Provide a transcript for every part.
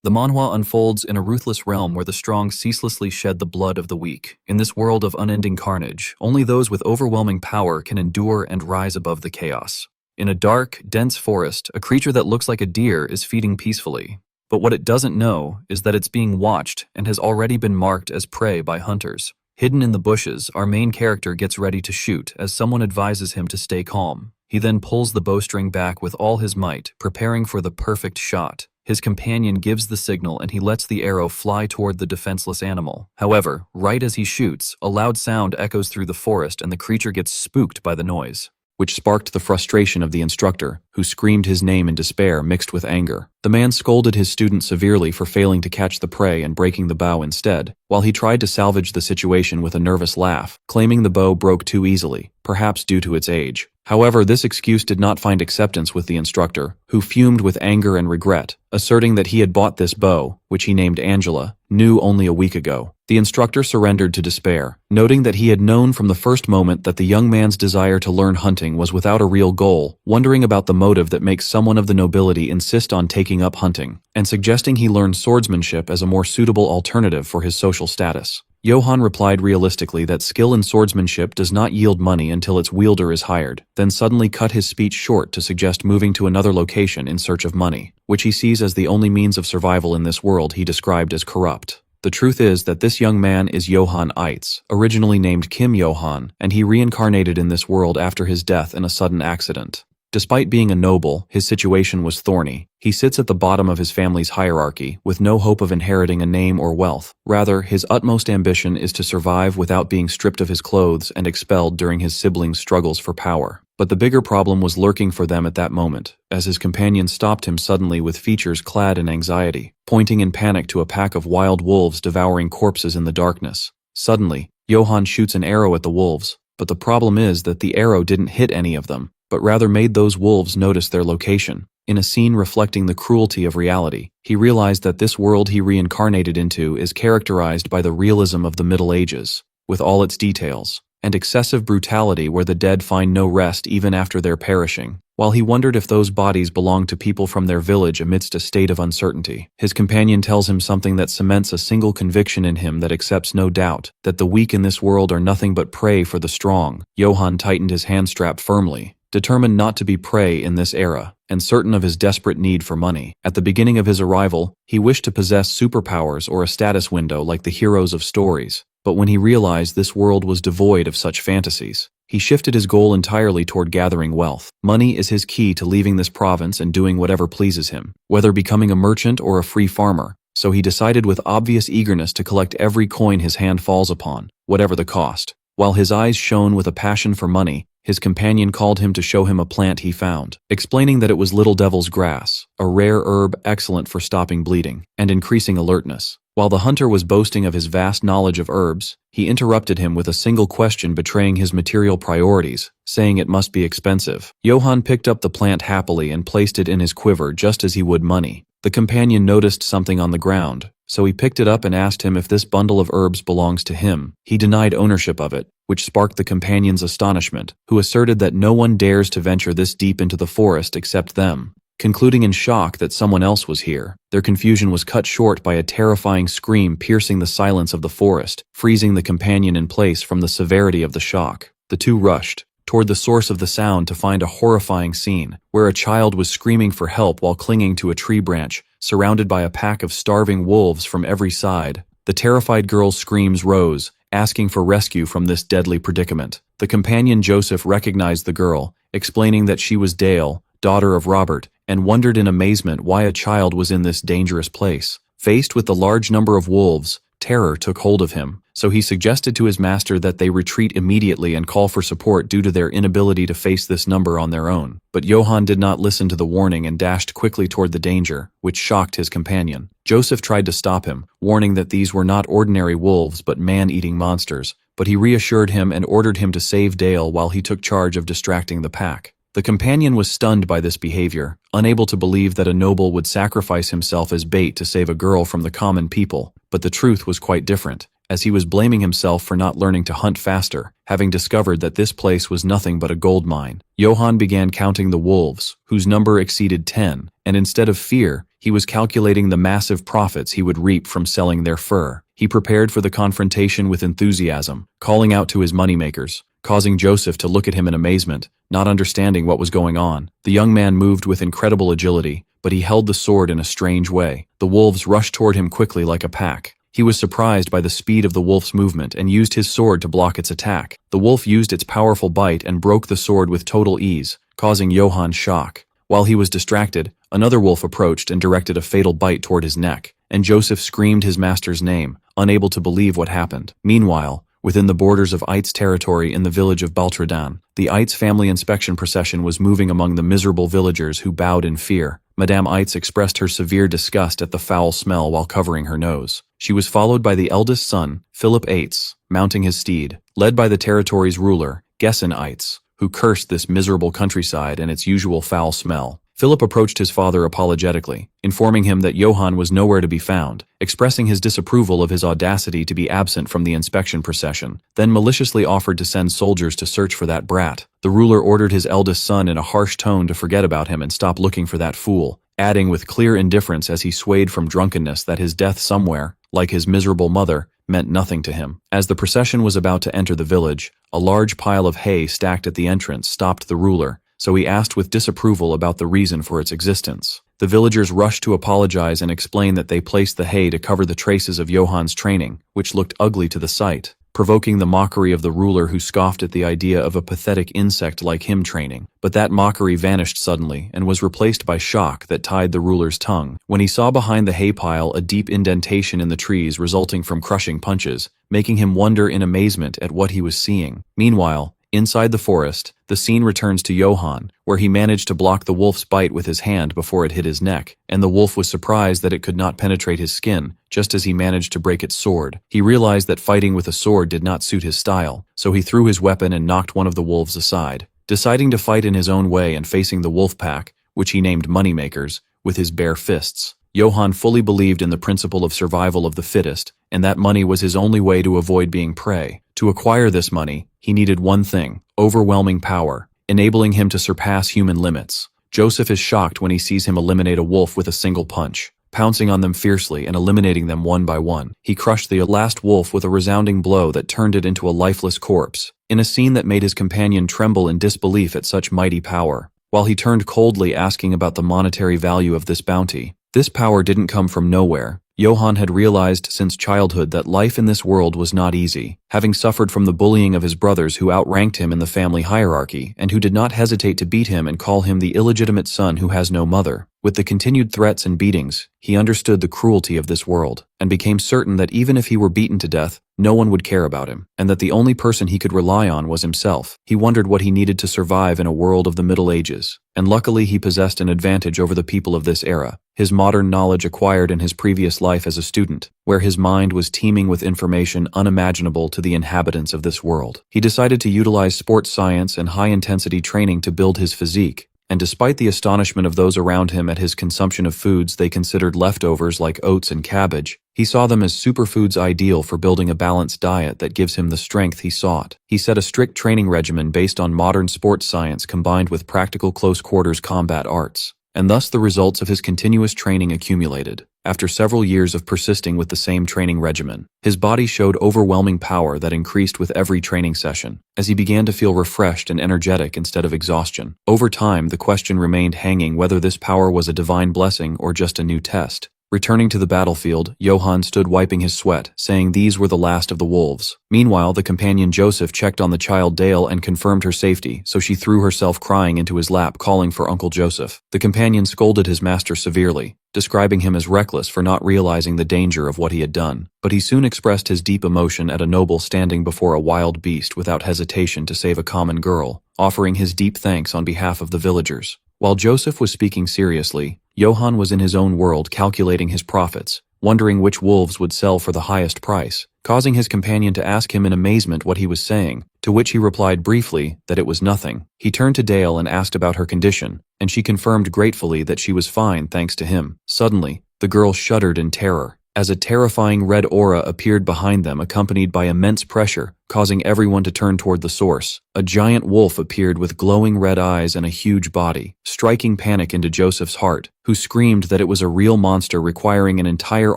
The manhwa unfolds in a ruthless realm where the strong ceaselessly shed the blood of the weak. In this world of unending carnage, only those with overwhelming power can endure and rise above the chaos. In a dark, dense forest, a creature that looks like a deer is feeding peacefully. But what it doesn't know is that it's being watched and has already been marked as prey by hunters. Hidden in the bushes, our main character gets ready to shoot as someone advises him to stay calm. He then pulls the bowstring back with all his might, preparing for the perfect shot. His companion gives the signal and he lets the arrow fly toward the defenseless animal. However, right as he shoots, a loud sound echoes through the forest and the creature gets spooked by the noise, which sparked the frustration of the instructor, who screamed his name in despair mixed with anger. The man scolded his student severely for failing to catch the prey and breaking the bow instead, while he tried to salvage the situation with a nervous laugh, claiming the bow broke too easily, perhaps due to its age. However, this excuse did not find acceptance with the instructor, who fumed with anger and regret, asserting that he had bought this bow, which he named Angela, new only a week ago. The instructor surrendered to despair, noting that he had known from the first moment that the young man's desire to learn hunting was without a real goal, wondering about the motive that makes someone of the nobility insist on taking up hunting, and suggesting he learn swordsmanship as a more suitable alternative for his social status. Johann replied realistically that skill in swordsmanship does not yield money until its wielder is hired, then suddenly cut his speech short to suggest moving to another location in search of money, which he sees as the only means of survival in this world he described as corrupt. The truth is that this young man is Johann Eitz, originally named Kim Johann, and he reincarnated in this world after his death in a sudden accident. Despite being a noble, his situation was thorny. He sits at the bottom of his family's hierarchy, with no hope of inheriting a name or wealth. Rather, his utmost ambition is to survive without being stripped of his clothes and expelled during his siblings' struggles for power. But the bigger problem was lurking for them at that moment, as his companion stopped him suddenly with features clad in anxiety, pointing in panic to a pack of wild wolves devouring corpses in the darkness. Suddenly, Johann shoots an arrow at the wolves, but the problem is that the arrow didn't hit any of them, but rather made those wolves notice their location. In a scene reflecting the cruelty of reality, he realized that this world he reincarnated into is characterized by the realism of the Middle Ages, with all its details, and excessive brutality where the dead find no rest even after their perishing. While he wondered if those bodies belonged to people from their village amidst a state of uncertainty, his companion tells him something that cements a single conviction in him that accepts no doubt, that the weak in this world are nothing but prey for the strong. Johann tightened his handstrap firmly, determined not to be prey in this era, and certain of his desperate need for money. At the beginning of his arrival, he wished to possess superpowers or a status window like the heroes of stories, but when he realized this world was devoid of such fantasies, he shifted his goal entirely toward gathering wealth. Money is his key to leaving this province and doing whatever pleases him, whether becoming a merchant or a free farmer, so he decided with obvious eagerness to collect every coin his hand falls upon, whatever the cost. While his eyes shone with a passion for money, his companion called him to show him a plant he found, explaining that it was Little Devil's Grass, a rare herb excellent for stopping bleeding and increasing alertness. While the hunter was boasting of his vast knowledge of herbs, he interrupted him with a single question betraying his material priorities, saying it must be expensive. Johann picked up the plant happily and placed it in his quiver just as he would money. The companion noticed something on the ground, so he picked it up and asked him if this bundle of herbs belongs to him. He denied ownership of it, which sparked the companion's astonishment, who asserted that no one dares to venture this deep into the forest except them. Concluding in shock that someone else was here, their confusion was cut short by a terrifying scream piercing the silence of the forest, freezing the companion in place from the severity of the shock. The two rushed toward the source of the sound to find a horrifying scene, where a child was screaming for help while clinging to a tree branch, surrounded by a pack of starving wolves from every side. The terrified girl's screams rose, asking for rescue from this deadly predicament. The companion Joseph recognized the girl, explaining that she was Dale, daughter of Robert, and wondered in amazement why a child was in this dangerous place. Faced with the large number of wolves, terror took hold of him, so he suggested to his master that they retreat immediately and call for support due to their inability to face this number on their own. But Johann did not listen to the warning and dashed quickly toward the danger, which shocked his companion. Joseph tried to stop him, warning that these were not ordinary wolves but man-eating monsters, but he reassured him and ordered him to save Dale while he took charge of distracting the pack. The companion was stunned by this behavior, unable to believe that a noble would sacrifice himself as bait to save a girl from the common people, but the truth was quite different, as he was blaming himself for not learning to hunt faster, having discovered that this place was nothing but a gold mine. Johann began counting the wolves, whose number exceeded 10, and instead of fear, He was calculating the massive profits he would reap from selling their fur. He prepared for the confrontation with enthusiasm, calling out to his moneymakers, causing Joseph to look at him in amazement, not understanding what was going on. The young man moved with incredible agility, but he held the sword in a strange way. The wolves rushed toward him quickly like a pack. He was surprised by the speed of the wolf's movement and used his sword to block its attack. The wolf used its powerful bite and broke the sword with total ease, causing Johann shock. While he was distracted, another wolf approached and directed a fatal bite toward his neck, and Joseph screamed his master's name, unable to believe what happened. Meanwhile, within the borders of Eit's territory in the village of Baltradan, the Eit's family inspection procession was moving among the miserable villagers who bowed in fear. Madame Eitz expressed her severe disgust at the foul smell while covering her nose. She was followed by the eldest son, Philip Eitz, mounting his steed, led by the territory's ruler, Gessen Eitz, who cursed this miserable countryside and its usual foul smell. Philip approached his father apologetically, informing him that Johann was nowhere to be found, expressing his disapproval of his audacity to be absent from the inspection procession, then maliciously offered to send soldiers to search for that brat. The ruler ordered his eldest son in a harsh tone to forget about him and stop looking for that fool, adding with clear indifference as he swayed from drunkenness that his death somewhere, like his miserable mother, meant nothing to him. As the procession was about to enter the village, a large pile of hay stacked at the entrance stopped the ruler, so he asked with disapproval about the reason for its existence. The villagers rushed to apologize and explain that they placed the hay to cover the traces of Johann's training, which looked ugly to the sight, provoking the mockery of the ruler who scoffed at the idea of a pathetic insect like him training. But that mockery vanished suddenly and was replaced by shock that tied the ruler's tongue when he saw behind the hay pile a deep indentation in the trees resulting from crushing punches, making him wonder in amazement at what he was seeing. Meanwhile, inside the forest, the scene returns to Johann, where he managed to block the wolf's bite with his hand before it hit his neck, and the wolf was surprised that it could not penetrate his skin, just as he managed to break its sword. He realized that fighting with a sword did not suit his style, so he threw his weapon and knocked one of the wolves aside. Deciding to fight in his own way and facing the wolf pack, which he named Moneymakers, with his bare fists, Johann fully believed in the principle of survival of the fittest, and that money was his only way to avoid being prey. To acquire this money, he needed one thing: overwhelming power, enabling him to surpass human limits. Joseph is shocked when he sees him eliminate a wolf with a single punch, pouncing on them fiercely and eliminating them one by one. He crushed the last wolf with a resounding blow that turned it into a lifeless corpse, in a scene that made his companion tremble in disbelief at such mighty power. While he turned coldly asking about the monetary value of this bounty, this power didn't come from nowhere. Johann had realized since childhood that life in this world was not easy, having suffered from the bullying of his brothers who outranked him in the family hierarchy and who did not hesitate to beat him and call him the illegitimate son who has no mother. With the continued threats and beatings, he understood the cruelty of this world, and became certain that even if he were beaten to death, no one would care about him, and that the only person he could rely on was himself. He wondered what he needed to survive in a world of the Middle Ages, and luckily he possessed an advantage over the people of this era: his modern knowledge acquired in his previous life as a student, where his mind was teeming with information unimaginable to the inhabitants of this world. He decided to utilize sports science and high-intensity training to build his physique, and despite the astonishment of those around him at his consumption of foods they considered leftovers like oats and cabbage, he saw them as superfoods ideal for building a balanced diet that gives him the strength he sought. He set a strict training regimen based on modern sports science combined with practical close-quarters combat arts, and thus the results of his continuous training accumulated. After several years of persisting with the same training regimen, his body showed overwhelming power that increased with every training session, as he began to feel refreshed and energetic instead of exhaustion. Over time, the question remained hanging whether this power was a divine blessing or just a new test. Returning to the battlefield, Johann stood wiping his sweat, saying these were the last of the wolves. Meanwhile, the companion Joseph checked on the child Dale and confirmed her safety, so she threw herself crying into his lap calling for Uncle Joseph. The companion scolded his master severely, describing him as reckless for not realizing the danger of what he had done. But he soon expressed his deep emotion at a noble standing before a wild beast without hesitation to save a common girl, offering his deep thanks on behalf of the villagers. While Joseph was speaking seriously, Johann was in his own world calculating his profits, wondering which wolves would sell for the highest price, causing his companion to ask him in amazement what he was saying, to which he replied briefly that it was nothing. He turned to Dale and asked about her condition, and she confirmed gratefully that she was fine thanks to him. Suddenly, the girl shuddered in terror, as a terrifying red aura appeared behind them, accompanied by immense pressure, causing everyone to turn toward the source. A giant wolf appeared with glowing red eyes and a huge body, striking panic into Joseph's heart, who screamed that it was a real monster requiring an entire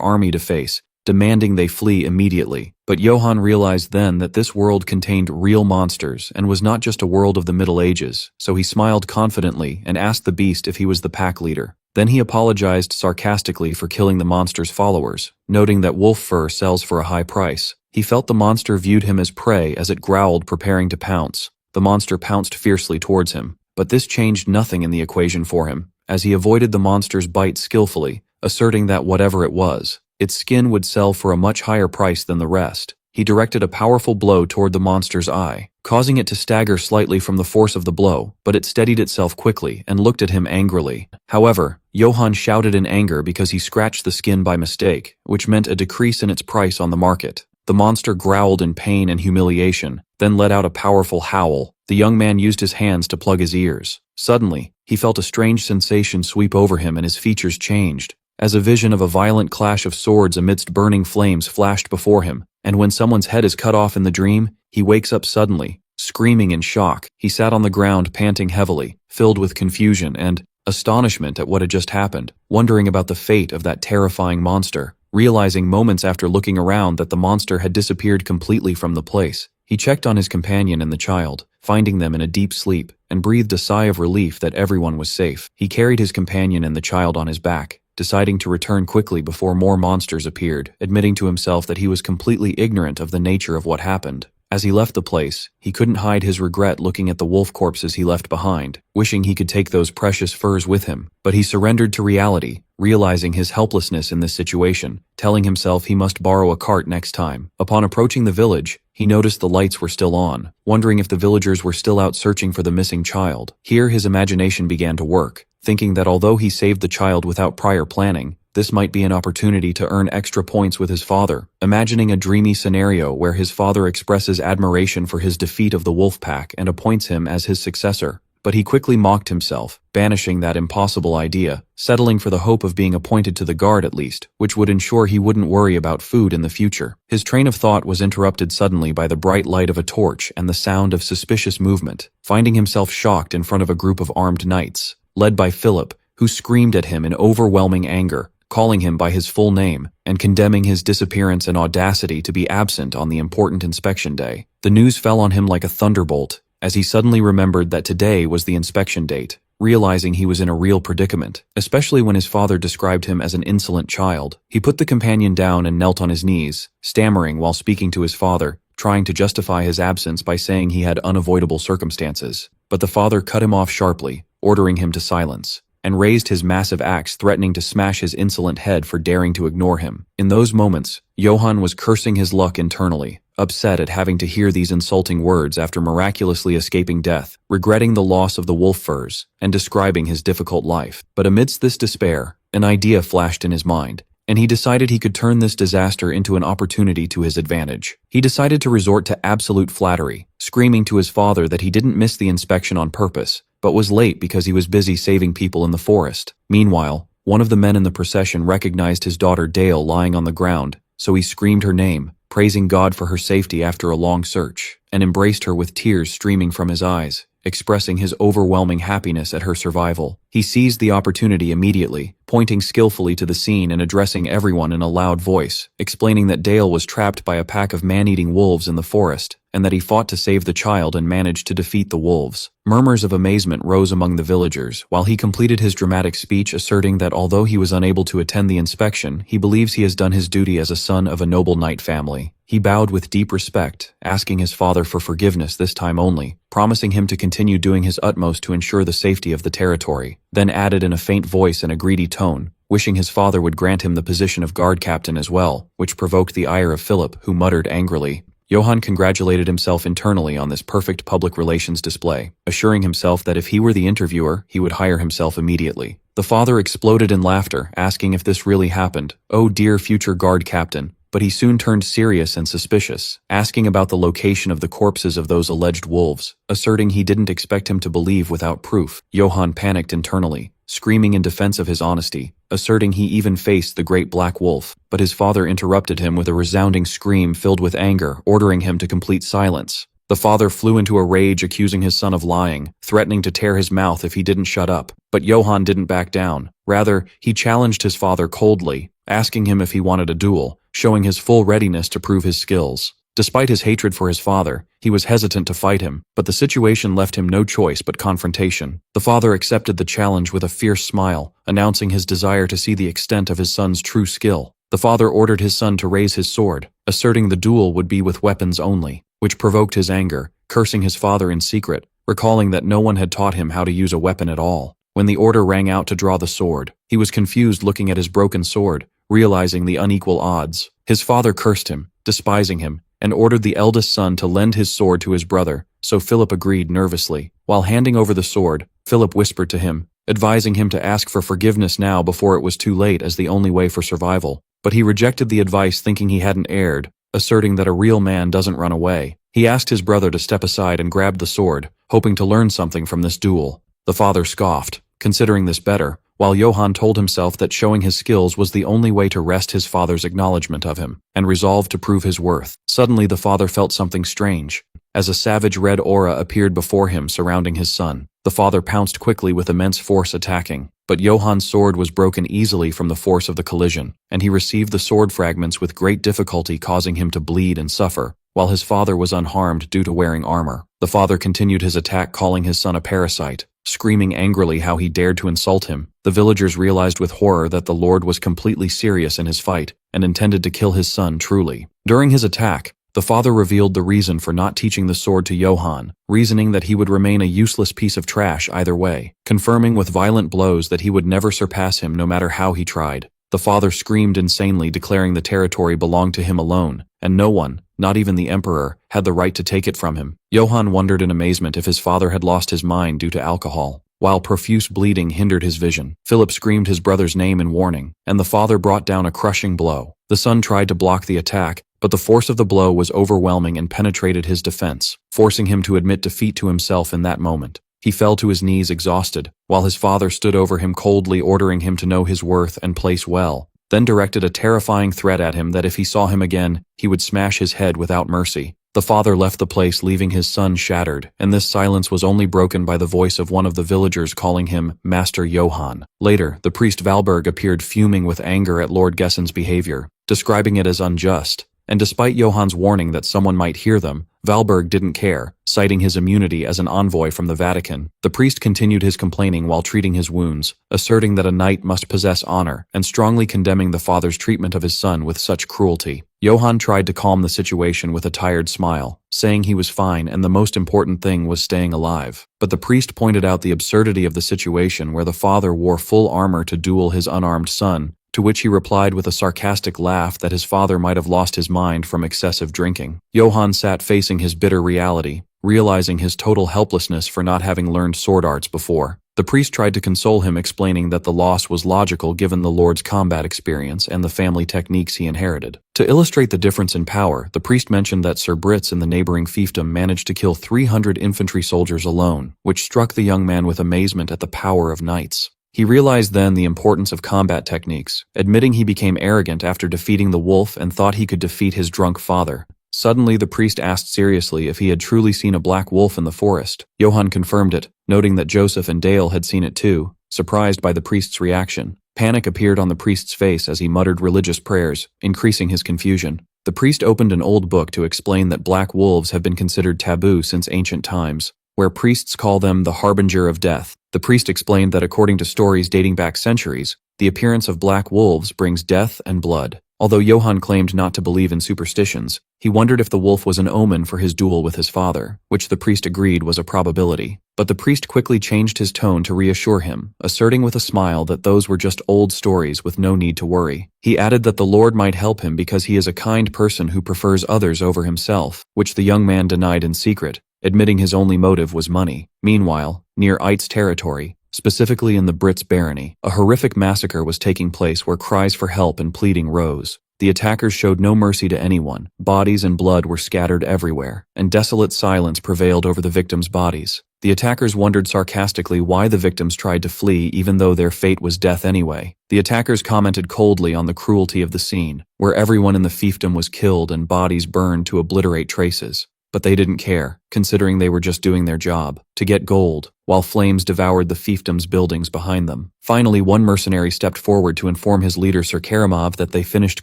army to face, demanding they flee immediately. But Johann realized then that this world contained real monsters and was not just a world of the Middle Ages, so he smiled confidently and asked the beast if he was the pack leader. Then he apologized sarcastically for killing the monster's followers, noting that wolf fur sells for a high price. He felt the monster viewed him as prey as it growled, preparing to pounce. The monster pounced fiercely towards him, but this changed nothing in the equation for him, as he avoided the monster's bite skillfully, asserting that whatever it was, its skin would sell for a much higher price than the rest. He directed a powerful blow toward the monster's eye, causing it to stagger slightly from the force of the blow, but it steadied itself quickly and looked at him angrily. However, Johann shouted in anger because he scratched the skin by mistake, which meant a decrease in its price on the market. The monster growled in pain and humiliation, then let out a powerful howl. The young man used his hands to plug his ears. Suddenly, he felt a strange sensation sweep over him and his features changed, as a vision of a violent clash of swords amidst burning flames flashed before him. And when someone's head is cut off in the dream, he wakes up suddenly, screaming in shock. He sat on the ground panting heavily, filled with confusion and astonishment at what had just happened, wondering about the fate of that terrifying monster. Realizing moments after looking around that the monster had disappeared completely from the place, he checked on his companion and the child, finding them in a deep sleep, and breathed a sigh of relief that everyone was safe. He carried his companion and the child on his back, deciding to return quickly before more monsters appeared, admitting to himself that he was completely ignorant of the nature of what happened. As he left the place, he couldn't hide his regret looking at the wolf corpses he left behind, wishing he could take those precious furs with him. But he surrendered to reality, realizing his helplessness in this situation, telling himself he must borrow a cart next time. Upon approaching the village, he noticed the lights were still on, wondering if the villagers were still out searching for the missing child. Here his imagination began to work, thinking that although he saved the child without prior planning, this might be an opportunity to earn extra points with his father, imagining a dreamy scenario where his father expresses admiration for his defeat of the wolf pack and appoints him as his successor. But he quickly mocked himself, banishing that impossible idea, settling for the hope of being appointed to the guard at least, which would ensure he wouldn't worry about food in the future. His train of thought was interrupted suddenly by the bright light of a torch and the sound of suspicious movement, finding himself shocked in front of a group of armed knights, led by Philip, who screamed at him in overwhelming anger, calling him by his full name, and condemning his disappearance and audacity to be absent on the important inspection day. The news fell on him like a thunderbolt, as he suddenly remembered that today was the inspection date, realizing he was in a real predicament, especially when his father described him as an insolent child. He put the companion down and knelt on his knees, stammering while speaking to his father, trying to justify his absence by saying he had unavoidable circumstances. But the father cut him off sharply, ordering him to silence, and raised his massive axe, threatening to smash his insolent head for daring to ignore him. In those moments, Johann was cursing his luck internally, upset at having to hear these insulting words after miraculously escaping death, regretting the loss of the wolf furs, and describing his difficult life. But amidst this despair, an idea flashed in his mind, and he decided he could turn this disaster into an opportunity to his advantage. He decided to resort to absolute flattery, screaming to his father that he didn't miss the inspection on purpose, but was late because he was busy saving people in the forest. Meanwhile, one of the men in the procession recognized his daughter Dale lying on the ground, so he screamed her name, praising God for her safety after a long search, and embraced her with tears streaming from his eyes, expressing his overwhelming happiness at her survival. He seized the opportunity immediately, pointing skillfully to the scene and addressing everyone in a loud voice, explaining that Dale was trapped by a pack of man-eating wolves in the forest, and that he fought to save the child and managed to defeat the wolves. Murmurs of amazement rose among the villagers, while he completed his dramatic speech asserting that although he was unable to attend the inspection, he believes he has done his duty as a son of a noble knight family. He bowed with deep respect, asking his father for forgiveness this time only, promising him to continue doing his utmost to ensure the safety of the territory, then added in a faint voice and a greedy tone, wishing his father would grant him the position of guard captain as well, which provoked the ire of Philip, who muttered angrily. Johann congratulated himself internally on this perfect public relations display, assuring himself that if he were the interviewer, he would hire himself immediately. The father exploded in laughter, asking if this really happened. "Oh dear future guard captain." But he soon turned serious and suspicious, asking about the location of the corpses of those alleged wolves, asserting he didn't expect him to believe without proof. Johann panicked internally, screaming in defense of his honesty, asserting he even faced the great black wolf, but his father interrupted him with a resounding scream filled with anger, ordering him to complete silence. The father flew into a rage, accusing his son of lying, threatening to tear his mouth if he didn't shut up. But Johann didn't back down. Rather, he challenged his father coldly, asking him if he wanted a duel, showing his full readiness to prove his skills. Despite his hatred for his father, he was hesitant to fight him, but the situation left him no choice but confrontation. The father accepted the challenge with a fierce smile, announcing his desire to see the extent of his son's true skill. The father ordered his son to raise his sword, asserting the duel would be with weapons only, which provoked his anger, cursing his father in secret, recalling that no one had taught him how to use a weapon at all. When the order rang out to draw the sword, he was confused looking at his broken sword, realizing the unequal odds. His father cursed him, despising him, and ordered the eldest son to lend his sword to his brother, so Philip agreed nervously. While handing over the sword, Philip whispered to him, advising him to ask for forgiveness now before it was too late as the only way for survival. But he rejected the advice thinking he hadn't erred, asserting that a real man doesn't run away. He asked his brother to step aside and grabbed the sword, hoping to learn something from this duel. The father scoffed, considering this better, while Johann told himself that showing his skills was the only way to wrest his father's acknowledgement of him, and resolved to prove his worth. Suddenly the father felt something strange, as a savage red aura appeared before him surrounding his son. The father pounced quickly with immense force attacking, but Johann's sword was broken easily from the force of the collision, and he received the sword fragments with great difficulty, causing him to bleed and suffer, while his father was unharmed due to wearing armor. The father continued his attack, calling his son a parasite, screaming angrily how he dared to insult him. The villagers realized with horror that the lord was completely serious in his fight, and intended to kill his son truly. During his attack, the father revealed the reason for not teaching the sword to Johann, reasoning that he would remain a useless piece of trash either way, confirming with violent blows that he would never surpass him no matter how he tried. The father screamed insanely, declaring the territory belonged to him alone, and no one, not even the emperor, had the right to take it from him. Johann wondered in amazement if his father had lost his mind due to alcohol. While profuse bleeding hindered his vision, Philip screamed his brother's name in warning, and the father brought down a crushing blow. The son tried to block the attack, but the force of the blow was overwhelming and penetrated his defense, forcing him to admit defeat to himself in that moment. He fell to his knees exhausted, while his father stood over him coldly, ordering him to know his worth and place well, then directed a terrifying threat at him that if he saw him again, he would smash his head without mercy. The father left the place, leaving his son shattered, and this silence was only broken by the voice of one of the villagers calling him Master Johann. Later, the priest Valberg appeared, fuming with anger at Lord Gessen's behavior, describing it as unjust. And despite Johann's warning that someone might hear them, Valberg didn't care, citing his immunity as an envoy from the Vatican. The priest continued his complaining while treating his wounds, asserting that a knight must possess honor, and strongly condemning the father's treatment of his son with such cruelty. Johann tried to calm the situation with a tired smile, saying he was fine and the most important thing was staying alive. But the priest pointed out the absurdity of the situation where the father wore full armor to duel his unarmed son, to which he replied with a sarcastic laugh that his father might have lost his mind from excessive drinking. Johann sat facing his bitter reality, realizing his total helplessness for not having learned sword arts before. The priest tried to console him, explaining that the loss was logical given the Lord's combat experience and the family techniques he inherited. To illustrate the difference in power, the priest mentioned that Sir Brits in the neighboring fiefdom managed to kill 300 infantry soldiers alone, which struck the young man with amazement at the power of knights. He realized then the importance of combat techniques, admitting he became arrogant after defeating the wolf and thought he could defeat his drunk father. Suddenly, the priest asked seriously if he had truly seen a black wolf in the forest. Johann confirmed it, noting that Joseph and Dale had seen it too. Surprised by the priest's reaction, panic appeared on the priest's face as he muttered religious prayers, increasing his confusion. The priest opened an old book to explain that black wolves have been considered taboo since ancient times, where priests call them the harbinger of death. The priest explained that according to stories dating back centuries, the appearance of black wolves brings death and blood. Although Johann claimed not to believe in superstitions, he wondered if the wolf was an omen for his duel with his father, which the priest agreed was a probability. But the priest quickly changed his tone to reassure him, asserting with a smile that those were just old stories with no need to worry. He added that the Lord might help him because he is a kind person who prefers others over himself, which the young man denied in secret, admitting his only motive was money. Meanwhile, near Eit's territory, specifically in the Brits barony, a horrific massacre was taking place where cries for help and pleading rose. The attackers showed no mercy to anyone. Bodies and blood were scattered everywhere, and desolate silence prevailed over the victims' bodies. The attackers wondered sarcastically why the victims tried to flee even though their fate was death anyway. The attackers commented coldly on the cruelty of the scene, where everyone in the fiefdom was killed and bodies burned to obliterate traces. But they didn't care, considering they were just doing their job, to get gold, while flames devoured the fiefdom's buildings behind them. Finally, one mercenary stepped forward to inform his leader Sir Karamov that they finished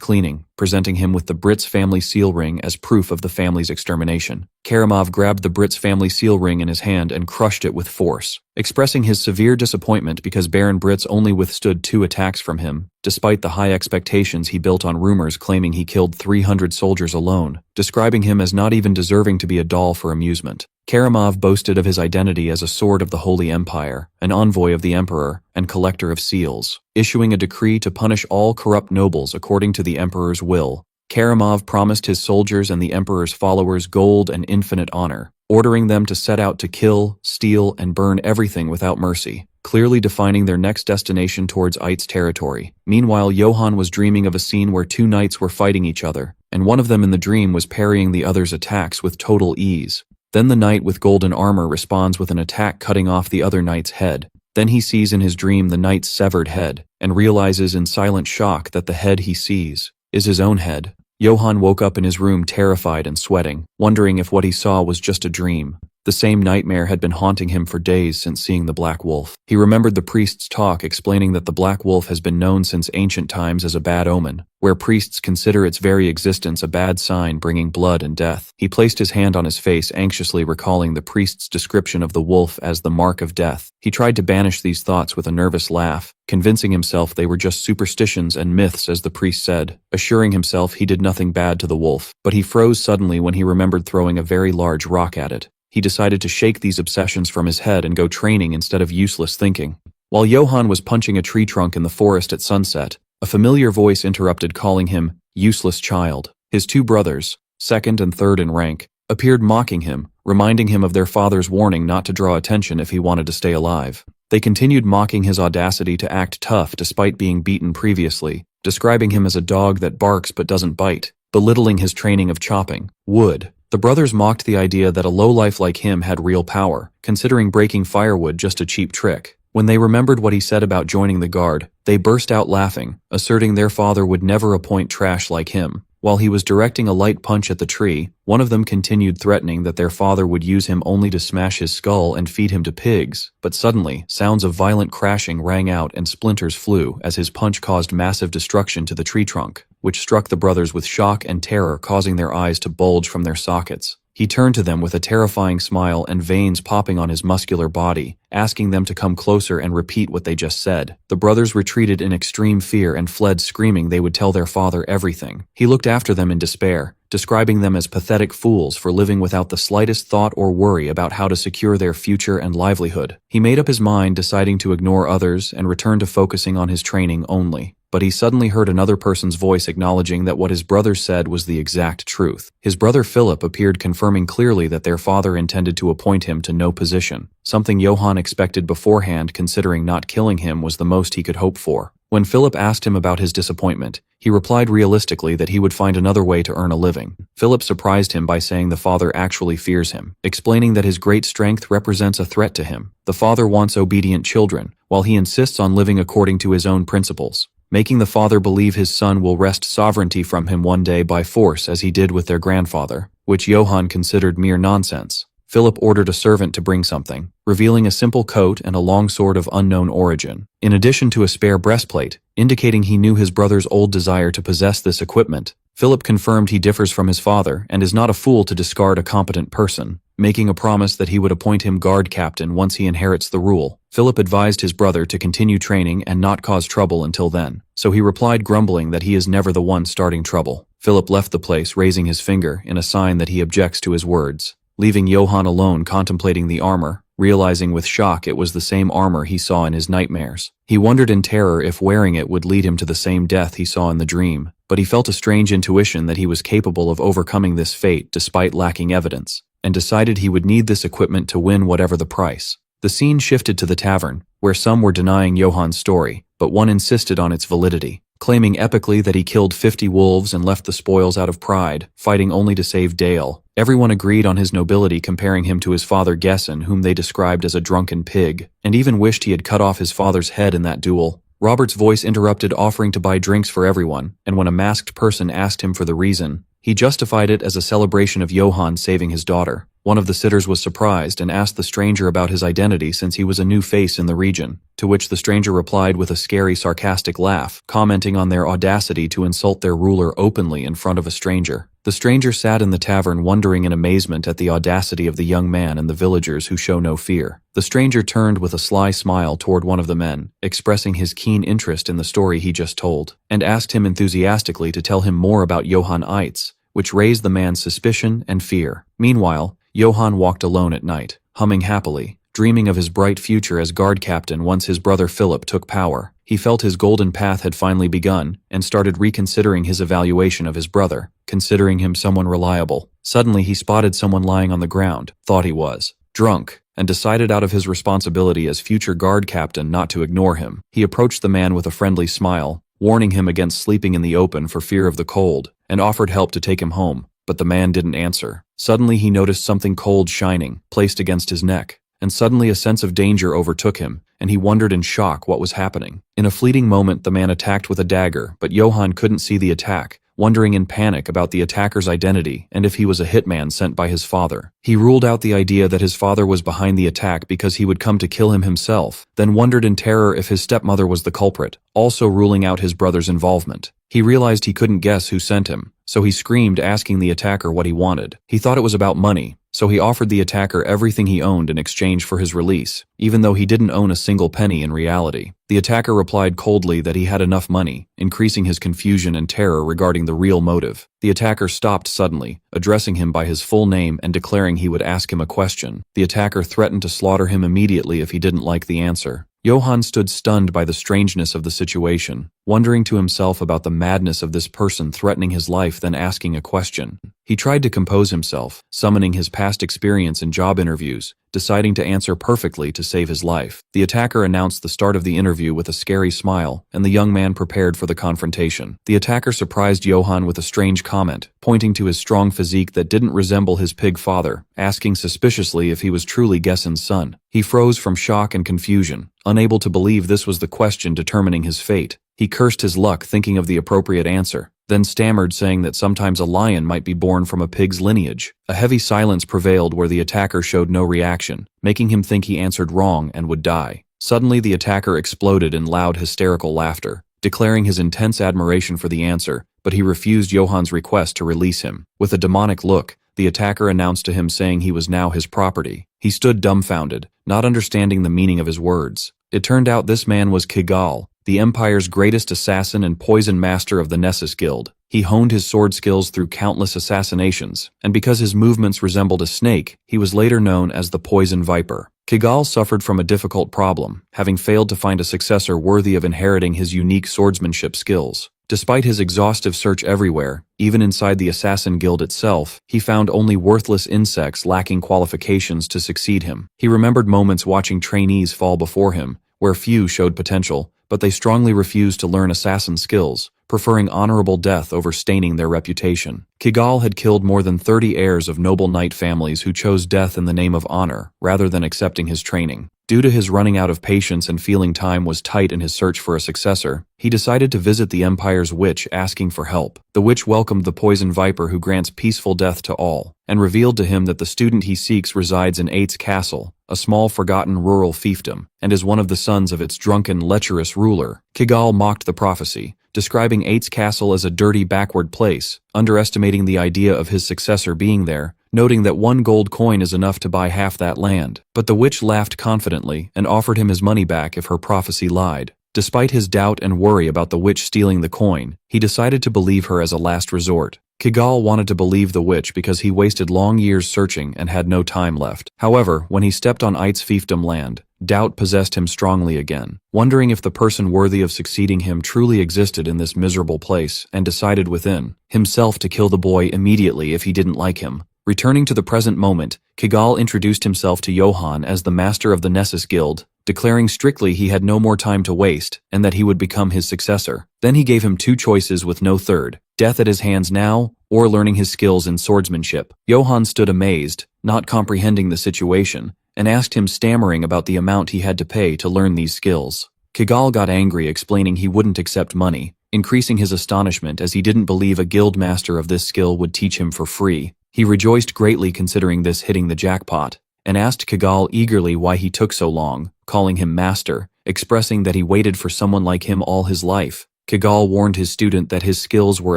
cleaning, presenting him with the Brits family seal ring as proof of the family's extermination. Karamov grabbed the Brits family seal ring in his hand and crushed it with force, expressing his severe disappointment because Baron Brits only withstood 2 attacks from him, despite the high expectations he built on rumors claiming he killed 300 soldiers alone, describing him as not even deserving to be a doll for amusement. Karamov boasted of his identity as a sword of the Holy Empire, an envoy of the Emperor, and collector of seals, issuing a decree to punish all corrupt nobles according to the Emperor's will. Karamov promised his soldiers and the Emperor's followers gold and infinite honor, ordering them to set out to kill, steal, and burn everything without mercy, clearly defining their next destination towards Ait's territory. Meanwhile, Johann was dreaming of a scene where 2 knights were fighting each other, and one of them in the dream was parrying the other's attacks with total ease. Then the knight with golden armor responds with an attack cutting off the other knight's head. Then he sees in his dream the knight's severed head, and realizes in silent shock that the head he sees is his own head. Johann woke up in his room terrified and sweating, wondering if what he saw was just a dream. The same nightmare had been haunting him for days since seeing the Black Wolf. He remembered the priest's talk explaining that the Black Wolf has been known since ancient times as a bad omen, where priests consider its very existence a bad sign bringing blood and death. He placed his hand on his face, anxiously recalling the priest's description of the wolf as the mark of death. He tried to banish these thoughts with a nervous laugh, convincing himself they were just superstitions and myths as the priest said, assuring himself he did nothing bad to the wolf. But he froze suddenly when he remembered throwing a very large rock at it. He decided to shake these obsessions from his head and go training instead of useless thinking. While Johann was punching a tree trunk in the forest at sunset, a familiar voice interrupted, calling him useless child. His 2 brothers, 2nd and 3rd in rank, appeared mocking him, reminding him of their father's warning not to draw attention if he wanted to stay alive. They continued mocking his audacity to act tough despite being beaten previously, describing him as a dog that barks but doesn't bite, belittling his training of chopping wood. The brothers mocked the idea that a lowlife like him had real power, considering breaking firewood just a cheap trick. When they remembered what he said about joining the guard, they burst out laughing, asserting their father would never appoint trash like him. While he was directing a light punch at the tree, one of them continued threatening that their father would use him only to smash his skull and feed him to pigs. But suddenly, sounds of violent crashing rang out and splinters flew as his punch caused massive destruction to the tree trunk, which struck the brothers with shock and terror, causing their eyes to bulge from their sockets. He turned to them with a terrifying smile and veins popping on his muscular body, asking them to come closer and repeat what they just said. The brothers retreated in extreme fear and fled, screaming they would tell their father everything. He looked after them in despair, describing them as pathetic fools for living without the slightest thought or worry about how to secure their future and livelihood. He made up his mind, deciding to ignore others and return to focusing on his training only. But he suddenly heard another person's voice acknowledging that what his brother said was the exact truth. His brother Philip appeared, confirming clearly that their father intended to appoint him to no position, something Johann expected beforehand, considering not killing him was the most he could hope for. When Philip asked him about his disappointment, he replied realistically that he would find another way to earn a living. Philip surprised him by saying the father actually fears him, explaining that his great strength represents a threat to him. The father wants obedient children, while he insists on living according to his own principles, making the father believe his son will wrest sovereignty from him one day by force as he did with their grandfather, which Johann considered mere nonsense. Philip ordered a servant to bring something, revealing a simple coat and a long sword of unknown origin, in addition to a spare breastplate, indicating he knew his brother's old desire to possess this equipment. Philip confirmed he differs from his father and is not a fool to discard a competent person, making a promise that he would appoint him guard captain once he inherits the rule. Philip advised his brother to continue training and not cause trouble until then, so he replied, grumbling that he is never the one starting trouble. Philip left the place, raising his finger in a sign that he objects to his words, leaving Johann alone contemplating the armor, realizing with shock it was the same armor he saw in his nightmares. He wondered in terror if wearing it would lead him to the same death he saw in the dream, but he felt a strange intuition that he was capable of overcoming this fate despite lacking evidence, and decided he would need this equipment to win whatever the price. The scene shifted to the tavern, where some were denying Johann's story, but one insisted on its validity, claiming epically that he killed 50 wolves and left the spoils out of pride, fighting only to save Dale. Everyone agreed on his nobility, comparing him to his father Gessen, whom they described as a drunken pig, and even wished he had cut off his father's head in that duel. Robert's voice interrupted, offering to buy drinks for everyone, and when a masked person asked him for the reason, he justified it as a celebration of Johann saving his daughter. One of the sitters was surprised and asked the stranger about his identity, since he was a new face in the region, to which the stranger replied with a scary, sarcastic laugh, commenting on their audacity to insult their ruler openly in front of a stranger. The stranger sat in the tavern, wondering in amazement at the audacity of the young man and the villagers who show no fear. The stranger turned with a sly smile toward one of the men, expressing his keen interest in the story he just told, and asked him enthusiastically to tell him more about Johann Eitz, which raised the man's suspicion and fear. Meanwhile, Johann walked alone at night, humming happily, dreaming of his bright future as guard captain once his brother Philip took power. He felt his golden path had finally begun, and started reconsidering his evaluation of his brother, considering him someone reliable. Suddenly he spotted someone lying on the ground, thought he was drunk, and decided out of his responsibility as future guard captain not to ignore him. He approached the man with a friendly smile, warning him against sleeping in the open for fear of the cold, and offered help to take him home, but the man didn't answer. Suddenly he noticed something cold shining, placed against his neck, and suddenly a sense of danger overtook him, and he wondered in shock what was happening. In a fleeting moment the man attacked with a dagger, but Johann couldn't see the attack, wondering in panic about the attacker's identity and if he was a hitman sent by his father. He ruled out the idea that his father was behind the attack because he would come to kill him himself, then wondered in terror if his stepmother was the culprit, also ruling out his brother's involvement. He realized he couldn't guess who sent him, so he screamed, asking the attacker what he wanted. He thought it was about money, so he offered the attacker everything he owned in exchange for his release, even though he didn't own a single penny in reality. The attacker replied coldly that he had enough money, increasing his confusion and terror regarding the real motive. The attacker stopped suddenly, addressing him by his full name and declaring he would ask him a question. The attacker threatened to slaughter him immediately if he didn't like the answer. Johann stood stunned by the strangeness of the situation, wondering to himself about the madness of this person threatening his life then asking a question. He tried to compose himself, summoning his past experience in job interviews, deciding to answer perfectly to save his life. The attacker announced the start of the interview with a scary smile, and the young man prepared for the confrontation. The attacker surprised Johann with a strange comment, pointing to his strong physique that didn't resemble his pig father, asking suspiciously if he was truly Gessen's son. He froze from shock and confusion, unable to believe this was the question determining his fate. He cursed his luck, thinking of the appropriate answer, then stammered, saying that sometimes a lion might be born from a pig's lineage. A heavy silence prevailed where the attacker showed no reaction, making him think he answered wrong and would die. Suddenly the attacker exploded in loud hysterical laughter, declaring his intense admiration for the answer, but he refused Johann's request to release him. With a demonic look, the attacker announced to him, saying he was now his property. He stood dumbfounded, not understanding the meaning of his words. It turned out this man was Kigal, the Empire's greatest assassin and poison master of the Nessus Guild. He honed his sword skills through countless assassinations, and because his movements resembled a snake, he was later known as the Poison Viper. Kigal suffered from a difficult problem, having failed to find a successor worthy of inheriting his unique swordsmanship skills. Despite his exhaustive search everywhere, even inside the Assassin Guild itself, he found only worthless insects lacking qualifications to succeed him. He remembered moments watching trainees fall before him, where few showed potential, but they strongly refused to learn assassin skills, preferring honorable death over staining their reputation. Kigal had killed more than 30 heirs of noble knight families who chose death in the name of honor, rather than accepting his training. Due to his running out of patience and feeling time was tight in his search for a successor, he decided to visit the Empire's witch, asking for help. The witch welcomed the Poison Viper, who grants peaceful death to all, and revealed to him that the student he seeks resides in Eitz Castle, a small forgotten rural fiefdom, and is one of the sons of its drunken, lecherous ruler. Kigal mocked the prophecy, describing Eitz Castle as a dirty, backward place, underestimating the idea of his successor being there, noting that 1 gold coin is enough to buy half that land. But the witch laughed confidently and offered him his money back if her prophecy lied. Despite his doubt and worry about the witch stealing the coin, he decided to believe her as a last resort. Kigal wanted to believe the witch because he wasted long years searching and had no time left. However, when he stepped on Eitz fiefdom land, doubt possessed him strongly again, wondering if the person worthy of succeeding him truly existed in this miserable place, and decided within himself to kill the boy immediately if he didn't like him. Returning to the present moment, Kigal introduced himself to Johann as the master of the Nessus Guild, declaring strictly he had no more time to waste and that he would become his successor. Then he gave him two choices with no third: death at his hands now, or learning his skills in swordsmanship. Johann stood amazed, not comprehending the situation, and asked him stammering about the amount he had to pay to learn these skills. Kigal got angry, explaining he wouldn't accept money, increasing his astonishment as he didn't believe a guild master of this skill would teach him for free. He rejoiced greatly considering this hitting the jackpot, and asked Kigal eagerly why he took so long, calling him master, expressing that he waited for someone like him all his life. Kigal warned his student that his skills were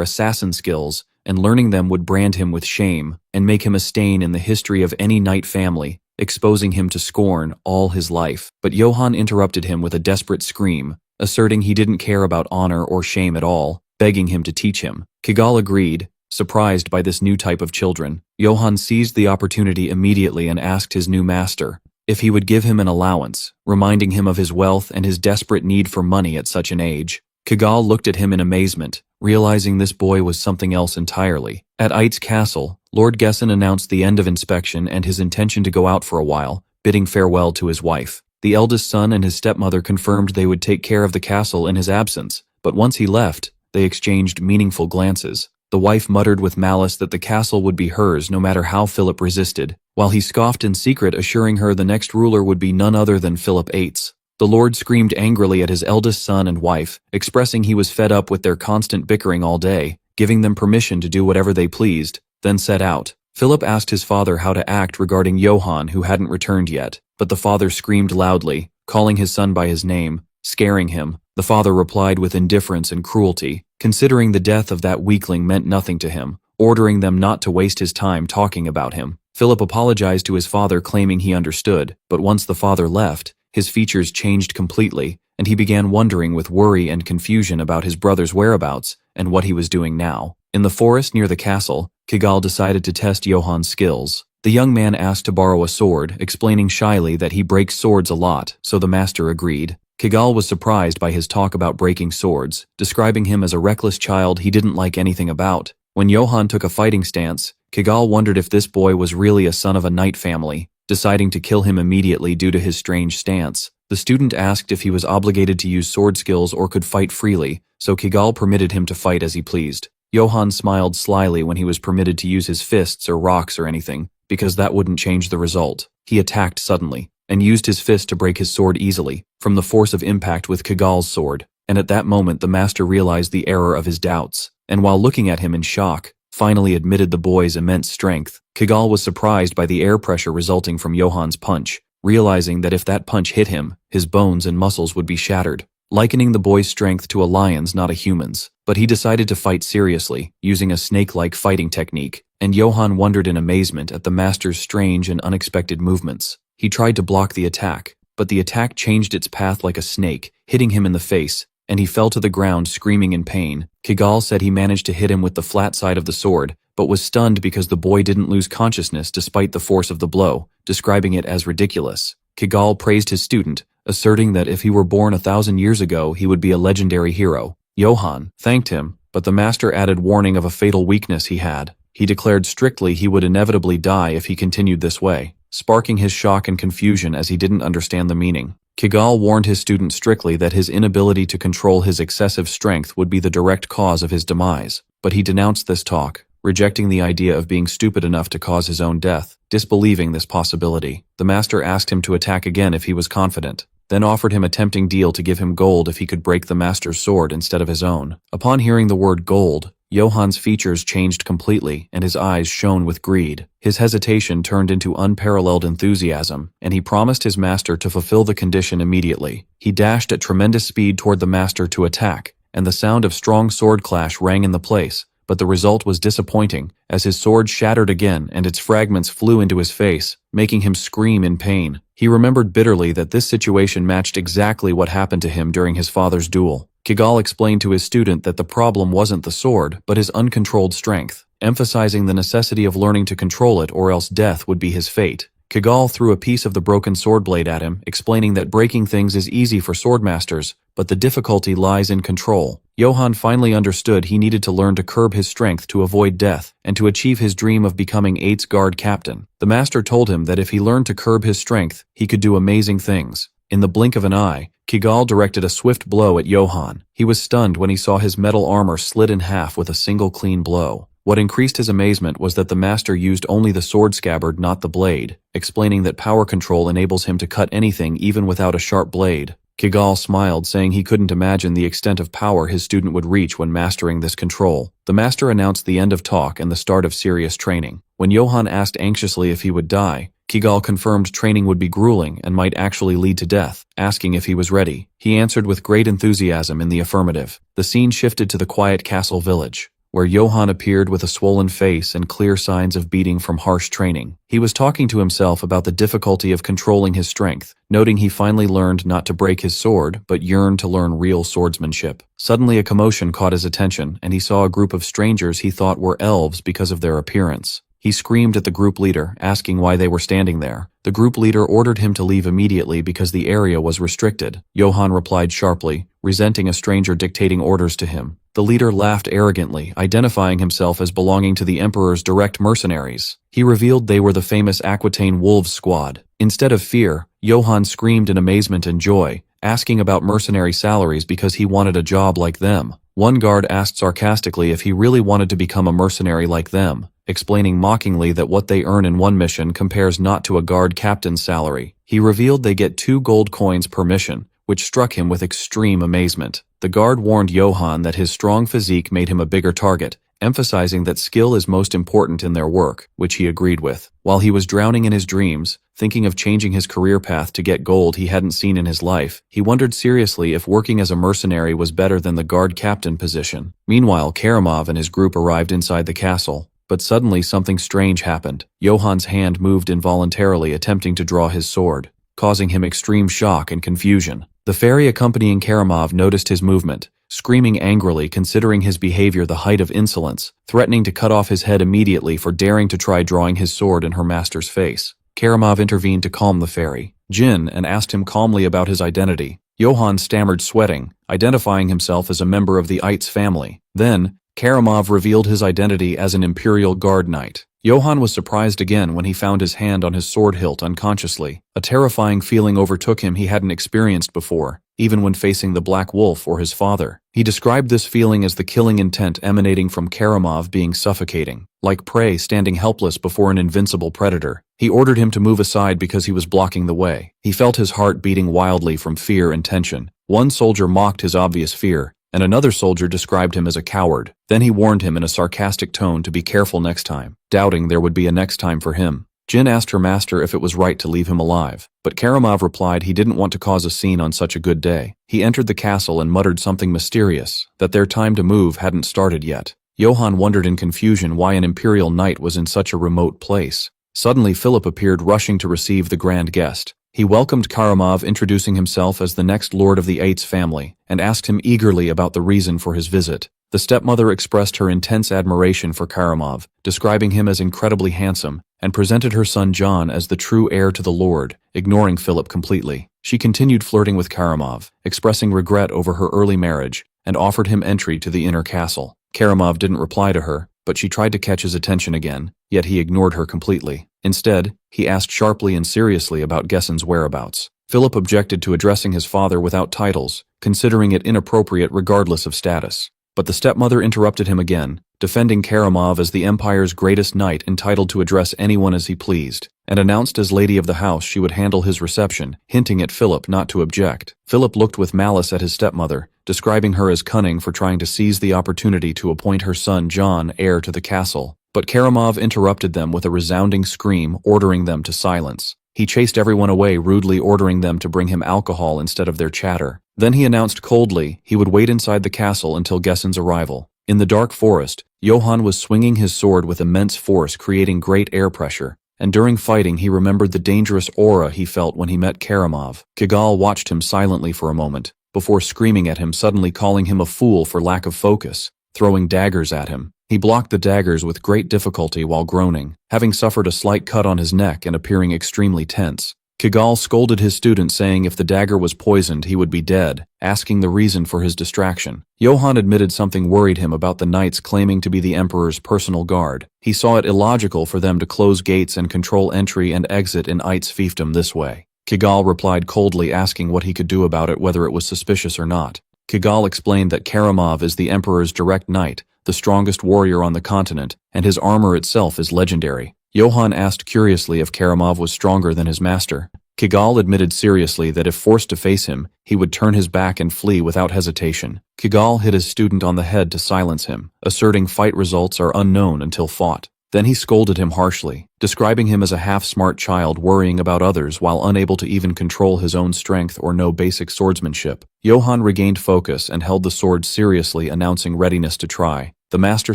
assassin skills, and learning them would brand him with shame and make him a stain in the history of any knight family, exposing him to scorn all his life. But Johann interrupted him with a desperate scream, asserting he didn't care about honor or shame at all, begging him to teach him. Kigal agreed, surprised by this new type of children. Johann seized the opportunity immediately and asked his new master if he would give him an allowance, reminding him of his wealth and his desperate need for money at such an age. Kigal looked at him in amazement, realizing this boy was something else entirely. At Eit's castle, Lord Gessen announced the end of inspection and his intention to go out for a while, bidding farewell to his wife. The eldest son and his stepmother confirmed they would take care of the castle in his absence, but once he left, they exchanged meaningful glances. The wife muttered with malice that the castle would be hers no matter how Philip resisted, while he scoffed in secret, assuring her the next ruler would be none other than Philip VIII. The lord screamed angrily at his eldest son and wife, expressing he was fed up with their constant bickering all day, giving them permission to do whatever they pleased, then set out. Philip asked his father how to act regarding Johann, who hadn't returned yet, but the father screamed loudly, calling his son by his name, scaring him. The father replied with indifference and cruelty, considering the death of that weakling meant nothing to him, ordering them not to waste his time talking about him. Philip apologized to his father, claiming he understood, but once the father left, his features changed completely, and he began wondering with worry and confusion about his brother's whereabouts and what he was doing now. In the forest near the castle, Kigal decided to test Johann's skills. The young man asked to borrow a sword, explaining shyly that he breaks swords a lot, so the master agreed. Kigal was surprised by his talk about breaking swords, describing him as a reckless child he didn't like anything about. When Johann took a fighting stance, Kigal wondered if this boy was really a son of a knight family, deciding to kill him immediately due to his strange stance. The student asked if he was obligated to use sword skills or could fight freely, so Kigal permitted him to fight as he pleased. Johann smiled slyly when he was permitted to use his fists or rocks or anything, because that wouldn't change the result. He attacked suddenly, and used his fist to break his sword easily, from the force of impact with Kigal's sword, and at that moment the master realized the error of his doubts, and while looking at him in shock, finally admitted the boy's immense strength. Kigal was surprised by the air pressure resulting from Johann's punch, realizing that if that punch hit him, his bones and muscles would be shattered, likening the boy's strength to a lion's, not a human's. But he decided to fight seriously, using a snake-like fighting technique, and Johann wondered in amazement at the master's strange and unexpected movements. He tried to block the attack, but the attack changed its path like a snake, hitting him in the face, and he fell to the ground screaming in pain. Kigal said he managed to hit him with the flat side of the sword, but was stunned because the boy didn't lose consciousness despite the force of the blow, describing it as ridiculous. Kigal praised his student, asserting that if he were born 1,000 years ago he would be a legendary hero. Johann thanked him, but the master added warning of a fatal weakness he had. He declared strictly he would inevitably die if he continued this way, sparking his shock and confusion as he didn't understand the meaning. Kigal warned his student strictly that his inability to control his excessive strength would be the direct cause of his demise, but he denounced this talk, rejecting the idea of being stupid enough to cause his own death, disbelieving this possibility. The master asked him to attack again if he was confident, then offered him a tempting deal to give him gold if he could break the master's sword instead of his own. Upon hearing the word gold, Johann's features changed completely and his eyes shone with greed. His hesitation turned into unparalleled enthusiasm, and he promised his master to fulfill the condition immediately. He dashed at tremendous speed toward the master to attack, and the sound of strong sword clash rang in the place, but the result was disappointing, as his sword shattered again and its fragments flew into his face, making him scream in pain. He remembered bitterly that this situation matched exactly what happened to him during his father's duel. Kigal explained to his student that the problem wasn't the sword, but his uncontrolled strength, emphasizing the necessity of learning to control it or else death would be his fate. Kigal threw a piece of the broken sword blade at him, explaining that breaking things is easy for swordmasters, but the difficulty lies in control. Johann finally understood he needed to learn to curb his strength to avoid death and to achieve his dream of becoming 8's guard captain. The master told him that if he learned to curb his strength, he could do amazing things. In the blink of an eye, Kigal directed a swift blow at Johann. He was stunned when he saw his metal armor slit in half with a single clean blow. What increased his amazement was that the master used only the sword scabbard, not the blade, explaining that power control enables him to cut anything even without a sharp blade. Kigal smiled, saying he couldn't imagine the extent of power his student would reach when mastering this control. The master announced the end of talk and the start of serious training. When Johann asked anxiously if he would die, Kigal confirmed training would be grueling and might actually lead to death, asking if he was ready. He answered with great enthusiasm in the affirmative. The scene shifted to the quiet castle village, where Johann appeared with a swollen face and clear signs of beating from harsh training. He was talking to himself about the difficulty of controlling his strength, noting he finally learned not to break his sword, but yearned to learn real swordsmanship. Suddenly a commotion caught his attention, and he saw a group of strangers he thought were elves because of their appearance. He screamed at the group leader, asking why they were standing there. The group leader ordered him to leave immediately because the area was restricted. Johann replied sharply, resenting a stranger dictating orders to him. The leader laughed arrogantly, identifying himself as belonging to the Emperor's direct mercenaries. He revealed they were the famous Aquitaine Wolves squad. Instead of fear, Johann screamed in amazement and joy, asking about mercenary salaries because he wanted a job like them. One guard asked sarcastically if he really wanted to become a mercenary like them, explaining mockingly that what they earn in one mission compares not to a guard captain's salary. He revealed they get 2 gold coins per mission, which struck him with extreme amazement. The guard warned Johann that his strong physique made him a bigger target, emphasizing that skill is most important in their work, which he agreed with. While he was drowning in his dreams, thinking of changing his career path to get gold he hadn't seen in his life, he wondered seriously if working as a mercenary was better than the guard captain position. Meanwhile, Karamov and his group arrived inside the castle. But suddenly something strange happened. Johann's hand moved involuntarily, attempting to draw his sword, causing him extreme shock and confusion. The fairy accompanying Karamov noticed his movement, screaming angrily, considering his behavior the height of insolence, threatening to cut off his head immediately for daring to try drawing his sword in her master's face. Karamov intervened to calm the fairy, Jin, and asked him calmly about his identity. Johann stammered, sweating, identifying himself as a member of the Eitz family. Then, Karamov revealed his identity as an Imperial Guard Knight. Johann was surprised again when he found his hand on his sword hilt unconsciously. A terrifying feeling overtook him he hadn't experienced before, even when facing the Black Wolf or his father. He described this feeling as the killing intent emanating from Karamov being suffocating, like prey standing helpless before an invincible predator. He ordered him to move aside because he was blocking the way. He felt his heart beating wildly from fear and tension. One soldier mocked his obvious fear, and another soldier described him as a coward. Then he warned him in a sarcastic tone to be careful next time, doubting there would be a next time for him. Jin asked her master if it was right to leave him alive, but Karamov replied he didn't want to cause a scene on such a good day. He entered the castle and muttered something mysterious, that their time to move hadn't started yet. Johann wondered in confusion why an Imperial Knight was in such a remote place. Suddenly Philip appeared, rushing to receive the grand guest. He welcomed Karamov, introducing himself as the next lord of the Eitz family, and asked him eagerly about the reason for his visit. The stepmother expressed her intense admiration for Karamov, describing him as incredibly handsome, and presented her son John as the true heir to the lord, ignoring Philip completely. She continued flirting with Karamov, expressing regret over her early marriage, and offered him entry to the inner castle. Karamov didn't reply to her, but she tried to catch his attention again, yet he ignored her completely. Instead, he asked sharply and seriously about Gessen's whereabouts. Philip objected to addressing his father without titles, considering it inappropriate regardless of status. But the stepmother interrupted him again, defending Karamov as the Empire's greatest knight entitled to address anyone as he pleased, and announced as lady of the house she would handle his reception, hinting at Philip not to object. Philip looked with malice at his stepmother, describing her as cunning for trying to seize the opportunity to appoint her son John heir to the castle. But Karamov interrupted them with a resounding scream, ordering them to silence. He chased everyone away, rudely ordering them to bring him alcohol instead of their chatter. Then he announced coldly he would wait inside the castle until Gessen's arrival. In the dark forest, Johann was swinging his sword with immense force, creating great air pressure, and during fighting he remembered the dangerous aura he felt when he met Karamov. Kigal watched him silently for a moment, before screaming at him, suddenly calling him a fool for lack of focus, throwing daggers at him. He blocked the daggers with great difficulty while groaning, having suffered a slight cut on his neck and appearing extremely tense. Kigal scolded his student, saying if the dagger was poisoned he would be dead, asking the reason for his distraction. Johann admitted something worried him about the knights claiming to be the Emperor's personal guard. He saw it illogical for them to close gates and control entry and exit in Eitz fiefdom this way. Kigal replied coldly, asking what he could do about it, whether it was suspicious or not. Kigal explained that Karamov is the Emperor's direct knight, the strongest warrior on the continent, and his armor itself is legendary. Johann asked curiously if Karamov was stronger than his master. Kigal admitted seriously that if forced to face him, he would turn his back and flee without hesitation. Kigal hit his student on the head to silence him, asserting fight results are unknown until fought. Then he scolded him harshly, describing him as a half-smart child worrying about others while unable to even control his own strength or know basic swordsmanship. Johann regained focus and held the sword seriously, announcing readiness to try. The master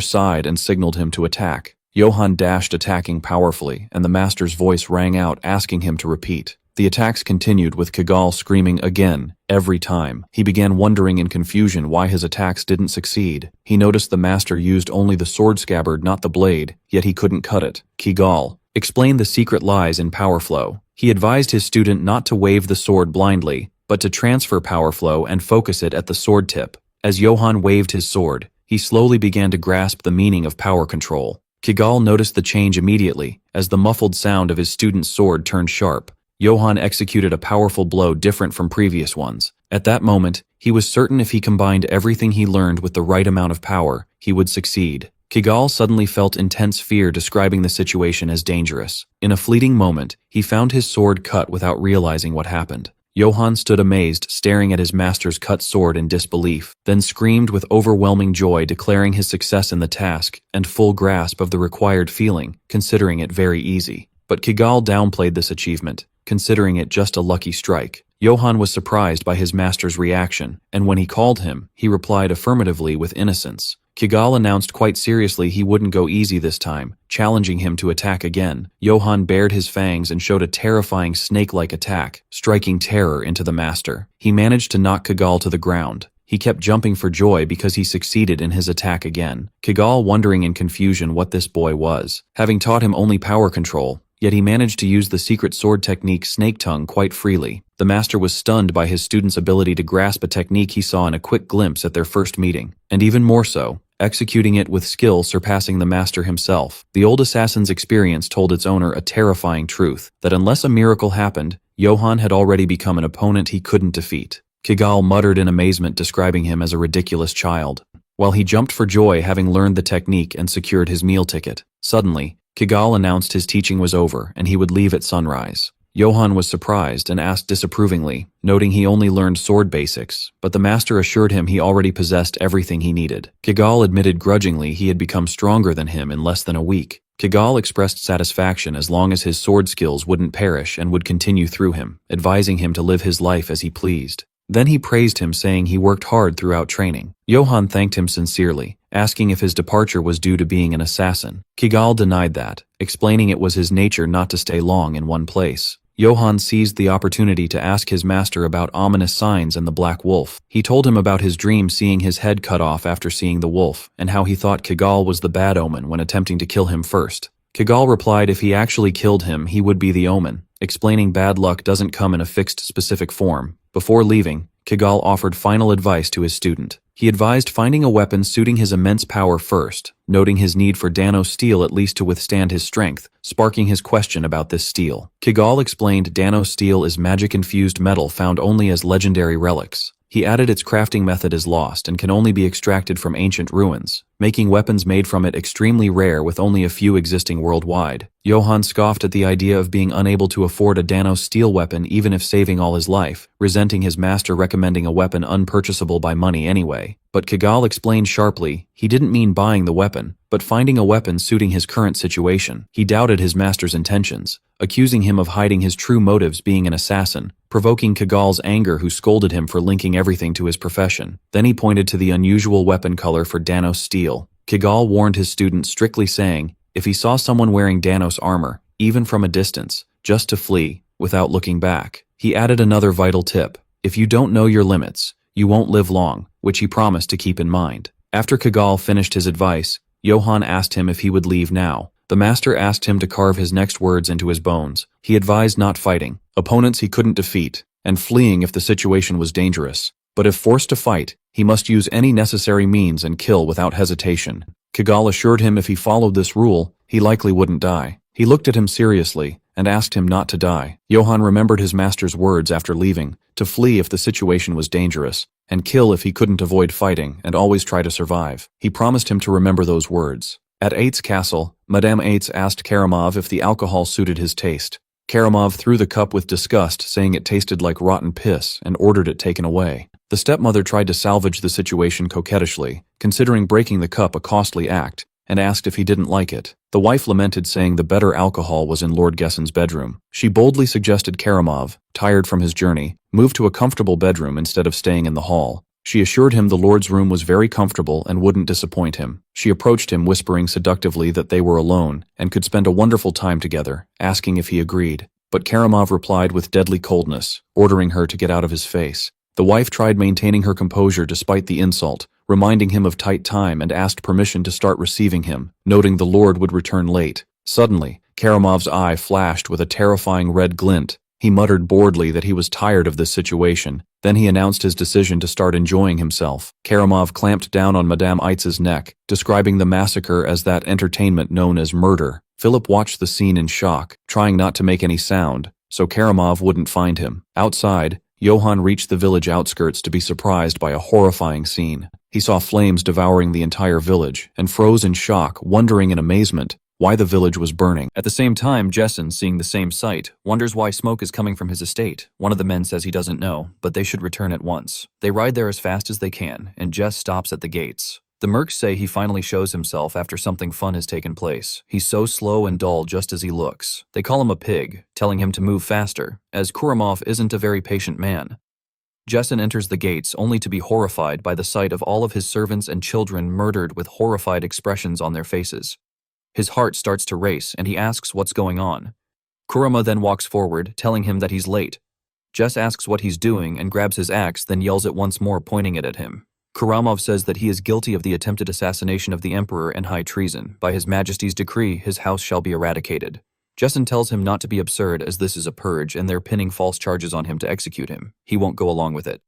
sighed and signaled him to attack. Johann dashed, attacking powerfully, and the master's voice rang out asking him to repeat. The attacks continued, with Kigal screaming again, every time. He began wondering in confusion why his attacks didn't succeed. He noticed the master used only the sword scabbard, not the blade, yet he couldn't cut it. Kigal explained the secret lies in power flow. He advised his student not to wave the sword blindly, but to transfer power flow and focus it at the sword tip. As Johann waved his sword, he slowly began to grasp the meaning of power control. Kigal noticed the change immediately, as the muffled sound of his student's sword turned sharp. Johann executed a powerful blow different from previous ones. At that moment, he was certain if he combined everything he learned with the right amount of power, he would succeed. Kigal suddenly felt intense fear, describing the situation as dangerous. In a fleeting moment, he found his sword cut without realizing what happened. Johann stood amazed, staring at his master's cut sword in disbelief, then screamed with overwhelming joy, declaring his success in the task and full grasp of the required feeling, considering it very easy. But Kigal downplayed this achievement, considering it just a lucky strike. Johann was surprised by his master's reaction, and when he called him, he replied affirmatively with innocence. Kigal announced quite seriously he wouldn't go easy this time, challenging him to attack again. Johann bared his fangs and showed a terrifying snake-like attack, striking terror into the master. He managed to knock Kigal to the ground. He kept jumping for joy because he succeeded in his attack again. Kigal wondering in confusion what this boy was, having taught him only power control, yet he managed to use the secret sword technique Snake Tongue quite freely. The master was stunned by his student's ability to grasp a technique he saw in a quick glimpse at their first meeting, and even more so, executing it with skill surpassing the master himself. The old assassin's experience told its owner a terrifying truth, that unless a miracle happened, Johann had already become an opponent he couldn't defeat. Kigal muttered in amazement, describing him as a ridiculous child, while he jumped for joy having learned the technique and secured his meal ticket. Suddenly, Kigal announced his teaching was over and he would leave at sunrise. Johann was surprised and asked disapprovingly, noting he only learned sword basics, but the master assured him he already possessed everything he needed. Kigal admitted grudgingly he had become stronger than him in less than a week. Kigal expressed satisfaction as long as his sword skills wouldn't perish and would continue through him, advising him to live his life as he pleased. Then he praised him, saying he worked hard throughout training. Johann thanked him sincerely, asking if his departure was due to being an assassin. Kigal denied that, explaining it was his nature not to stay long in one place. Johann seized the opportunity to ask his master about ominous signs and the black wolf. He told him about his dream seeing his head cut off after seeing the wolf, and how he thought Kigal was the bad omen when attempting to kill him first. Kigal replied if he actually killed him, he would be the omen, explaining bad luck doesn't come in a fixed specific form. Before leaving, Kigal offered final advice to his student. He advised finding a weapon suiting his immense power first, noting his need for Dano steel at least to withstand his strength, sparking his question about this steel. Kigal explained Dano steel is magic-infused metal found only as legendary relics. He added its crafting method is lost and can only be extracted from ancient ruins, making weapons made from it extremely rare with only a few existing worldwide. Johann scoffed at the idea of being unable to afford a Dano steel weapon even if saving all his life, resenting his master recommending a weapon unpurchasable by money anyway. But Kigal explained sharply, he didn't mean buying the weapon, but finding a weapon suiting his current situation. He doubted his master's intentions, accusing him of hiding his true motives, being an assassin, provoking Kigal's anger, who scolded him for linking everything to his profession. Then he pointed to the unusual weapon color for Danos steel. Kigal warned his student, strictly saying, if he saw someone wearing Danos armor, even from a distance, just to flee, without looking back. He added another vital tip, if you don't know your limits, you won't live long, which he promised to keep in mind. After Kigal finished his advice, Johann asked him if he would leave now. The master asked him to carve his next words into his bones. He advised not fighting opponents he couldn't defeat, and fleeing if the situation was dangerous. But if forced to fight, he must use any necessary means and kill without hesitation. Kigal assured him if he followed this rule, he likely wouldn't die. He looked at him seriously and asked him not to die. Johann remembered his master's words after leaving, to flee if the situation was dangerous, and kill if he couldn't avoid fighting and always try to survive. He promised him to remember those words. At Ate's castle, Madame Ates asked Karamov if the alcohol suited his taste. Karamov threw the cup with disgust, saying it tasted like rotten piss, and ordered it taken away. The stepmother tried to salvage the situation coquettishly, considering breaking the cup a costly act, and asked if he didn't like it. The wife lamented, saying the better alcohol was in Lord Gessen's bedroom. She boldly suggested Karamov, tired from his journey, move to a comfortable bedroom instead of staying in the hall. She assured him the Lord's room was very comfortable and wouldn't disappoint him. She approached him, whispering seductively that they were alone and could spend a wonderful time together, asking if he agreed. But Karamov replied with deadly coldness, ordering her to get out of his face. The wife tried maintaining her composure despite the insult, reminding him of tight time, and asked permission to start receiving him, noting the Lord would return late. Suddenly, Karamov's eye flashed with a terrifying red glint. He muttered boredly that he was tired of this situation. Then he announced his decision to start enjoying himself. Karamov clamped down on Madame Aitz's neck, describing the massacre as that entertainment known as murder. Philip watched the scene in shock, trying not to make any sound, so Karamov wouldn't find him. Outside, Johann reached the village outskirts to be surprised by a horrifying scene. He saw flames devouring the entire village, and froze in shock, wondering in amazement why the village was burning. At the same time, Jessen, seeing the same sight, wonders why smoke is coming from his estate. One of the men says he doesn't know, but they should return at once. They ride there as fast as they can, and Jess stops at the gates. The mercs say he finally shows himself after something fun has taken place. He's so slow and dull just as he looks. They call him a pig, telling him to move faster, as Kuramov isn't a very patient man. Jessen enters the gates only to be horrified by the sight of all of his servants and children murdered with horrified expressions on their faces. His heart starts to race and he asks what's going on. Kurama then walks forward, telling him that he's late. Jess asks what he's doing and grabs his axe, then yells it once more, pointing it at him. Kuramov says that he is guilty of the attempted assassination of the emperor and high treason. By his majesty's decree, his house shall be eradicated. Jessen tells him not to be absurd, as this is a purge and they're pinning false charges on him to execute him. He won't go along with it.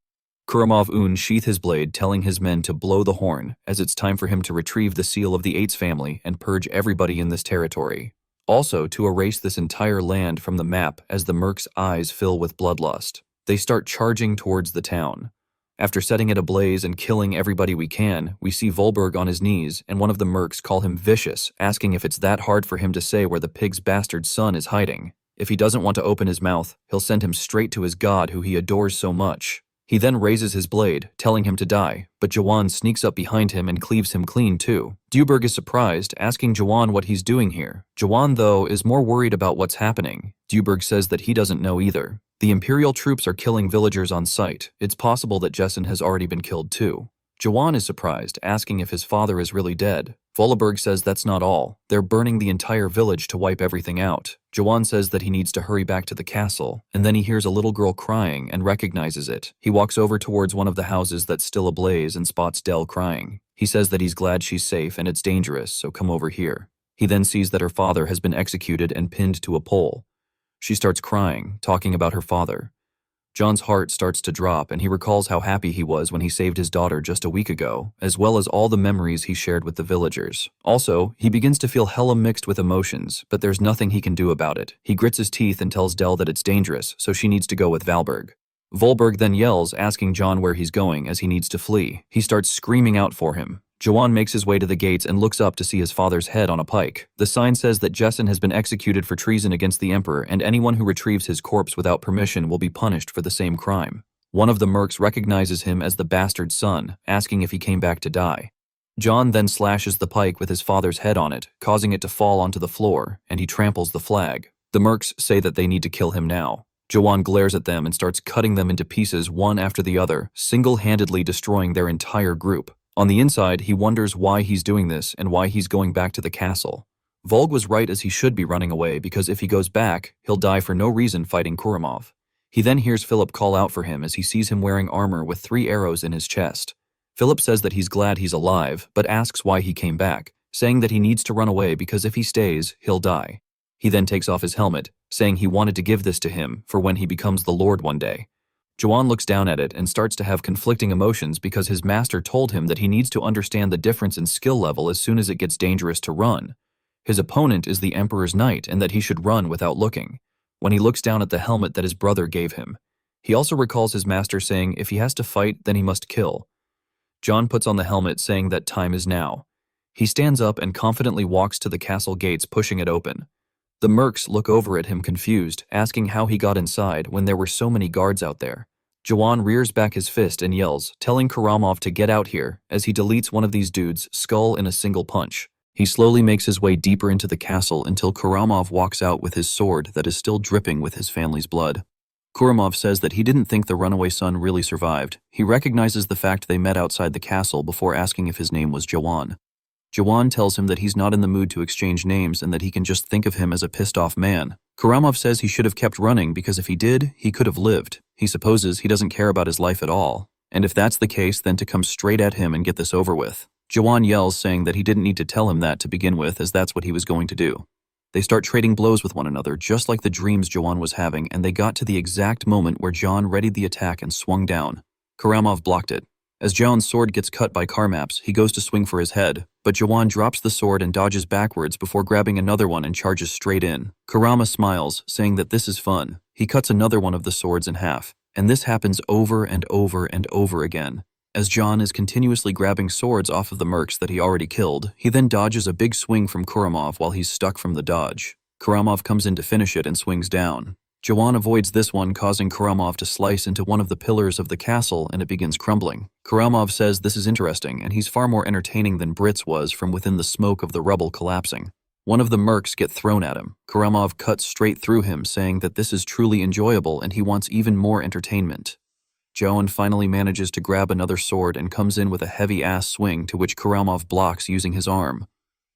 Kuramov sheath his blade, telling his men to blow the horn, as it's time for him to retrieve the seal of the Ates family and purge everybody in this territory. Also, to erase this entire land from the map as the mercs' eyes fill with bloodlust. They start charging towards the town. After setting it ablaze and killing everybody we can, we see Volberg on his knees, and one of the mercs call him vicious, asking if it's that hard for him to say where the pig's bastard son is hiding. If he doesn't want to open his mouth, he'll send him straight to his god who he adores so much. He then raises his blade, telling him to die, but Jawan sneaks up behind him and cleaves him clean too. Duberg is surprised, asking Jawan what he's doing here. Jawan, though, is more worried about what's happening. Duberg says that he doesn't know either. The Imperial troops are killing villagers on sight. It's possible that Jessen has already been killed too. Jawan is surprised, asking if his father is really dead. Volaberg says that's not all. They're burning the entire village to wipe everything out. Jawan says that he needs to hurry back to the castle, and then he hears a little girl crying and recognizes it. He walks over towards one of the houses that's still ablaze and spots Dell crying. He says that he's glad she's safe and it's dangerous, so come over here. He then sees that her father has been executed and pinned to a pole. She starts crying, talking about her father. John's heart starts to drop, and he recalls how happy he was when he saved his daughter just a week ago, as well as all the memories he shared with the villagers. Also, he begins to feel hella mixed with emotions, but there's nothing he can do about it. He grits his teeth and tells Dell that it's dangerous, so she needs to go with Valberg. Volberg then yells, asking John where he's going as he needs to flee. He starts screaming out for him. Jawan makes his way to the gates and looks up to see his father's head on a pike. The sign says that Jessen has been executed for treason against the emperor, and anyone who retrieves his corpse without permission will be punished for the same crime. One of the mercs recognizes him as the bastard son, asking if he came back to die. John then slashes the pike with his father's head on it, causing it to fall onto the floor, and he tramples the flag. The mercs say that they need to kill him now. Jawan glares at them and starts cutting them into pieces one after the other, single-handedly destroying their entire group. On the inside, he wonders why he's doing this and why he's going back to the castle. Volg was right, as he should be running away, because if he goes back, he'll die for no reason fighting Kuramov. He then hears Philip call out for him as he sees him wearing armor with 3 arrows in his chest. Philip says that he's glad he's alive, but asks why he came back, saying that he needs to run away because if he stays, he'll die. He then takes off his helmet, saying he wanted to give this to him for when he becomes the Lord one day. Jawan looks down at it and starts to have conflicting emotions because his master told him that he needs to understand the difference in skill level as soon as it gets dangerous to run. His opponent is the Emperor's knight and that he should run without looking. When he looks down at the helmet that his brother gave him, he also recalls his master saying if he has to fight, then he must kill. John puts on the helmet saying that time is now. He stands up and confidently walks to the castle gates, pushing it open. The mercs look over at him confused, asking how he got inside when there were so many guards out there. Jawan rears back his fist and yells, telling Karamov to get out here as he deletes one of these dudes' skull in a single punch. He slowly makes his way deeper into the castle until Karamov walks out with his sword that is still dripping with his family's blood. Karamov says that he didn't think the runaway son really survived. He recognizes the fact they met outside the castle before asking if his name was Jawan. Jawan tells him that he's not in the mood to exchange names and that he can just think of him as a pissed-off man. Karamov says he should have kept running because if he did, he could have lived. He supposes he doesn't care about his life at all. And if that's the case, then to come straight at him and get this over with. Jawan yells, saying that he didn't need to tell him that to begin with, as that's what he was going to do. They start trading blows with one another, just like the dreams Jawan was having, and they got to the exact moment where John readied the attack and swung down. Karamov blocked it. As Jawan's sword gets cut by Karmaps, he goes to swing for his head, but Jawan drops the sword and dodges backwards before grabbing another one and charges straight in. Karama smiles, saying that this is fun. He cuts another one of the swords in half, and this happens over and over and over again. As John is continuously grabbing swords off of the mercs that he already killed, he then dodges a big swing from Karamov while he's stuck from the dodge. Karamov comes in to finish it and swings down. Jawan avoids this one, causing Karamov to slice into one of the pillars of the castle, and it begins crumbling. Karamov says this is interesting, and he's far more entertaining than Brits was from within the smoke of the rubble collapsing. One of the mercs get thrown at him. Karamov cuts straight through him, saying that this is truly enjoyable and he wants even more entertainment. Jawan finally manages to grab another sword and comes in with a heavy-ass swing to which Karamov blocks using his arm.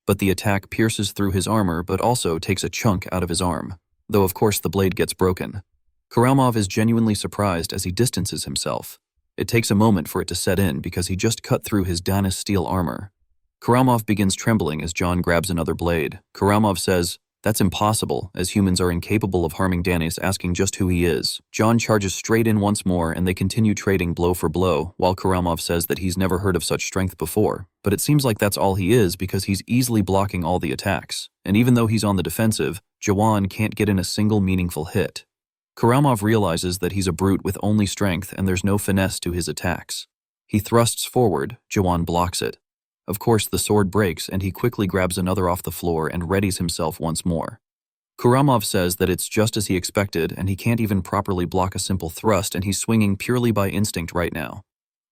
But the attack pierces through his armor but also takes a chunk out of his arm, though of course the blade gets broken. Karamov is genuinely surprised as he distances himself. It takes a moment for it to set in because he just cut through his Danis steel armor. Karamov begins trembling as John grabs another blade. Karamov says, "That's impossible, as humans are incapable of harming Danis," asking just who he is. John charges straight in once more and they continue trading blow for blow, while Karamov says that he's never heard of such strength before. But it seems like that's all he is because he's easily blocking all the attacks. And even though he's on the defensive, Jawan can't get in a single meaningful hit. Karamov realizes that he's a brute with only strength and there's no finesse to his attacks. He thrusts forward, Jawan blocks it. Of course, the sword breaks and he quickly grabs another off the floor and readies himself once more. Karamov says that it's just as he expected and he can't even properly block a simple thrust and he's swinging purely by instinct right now.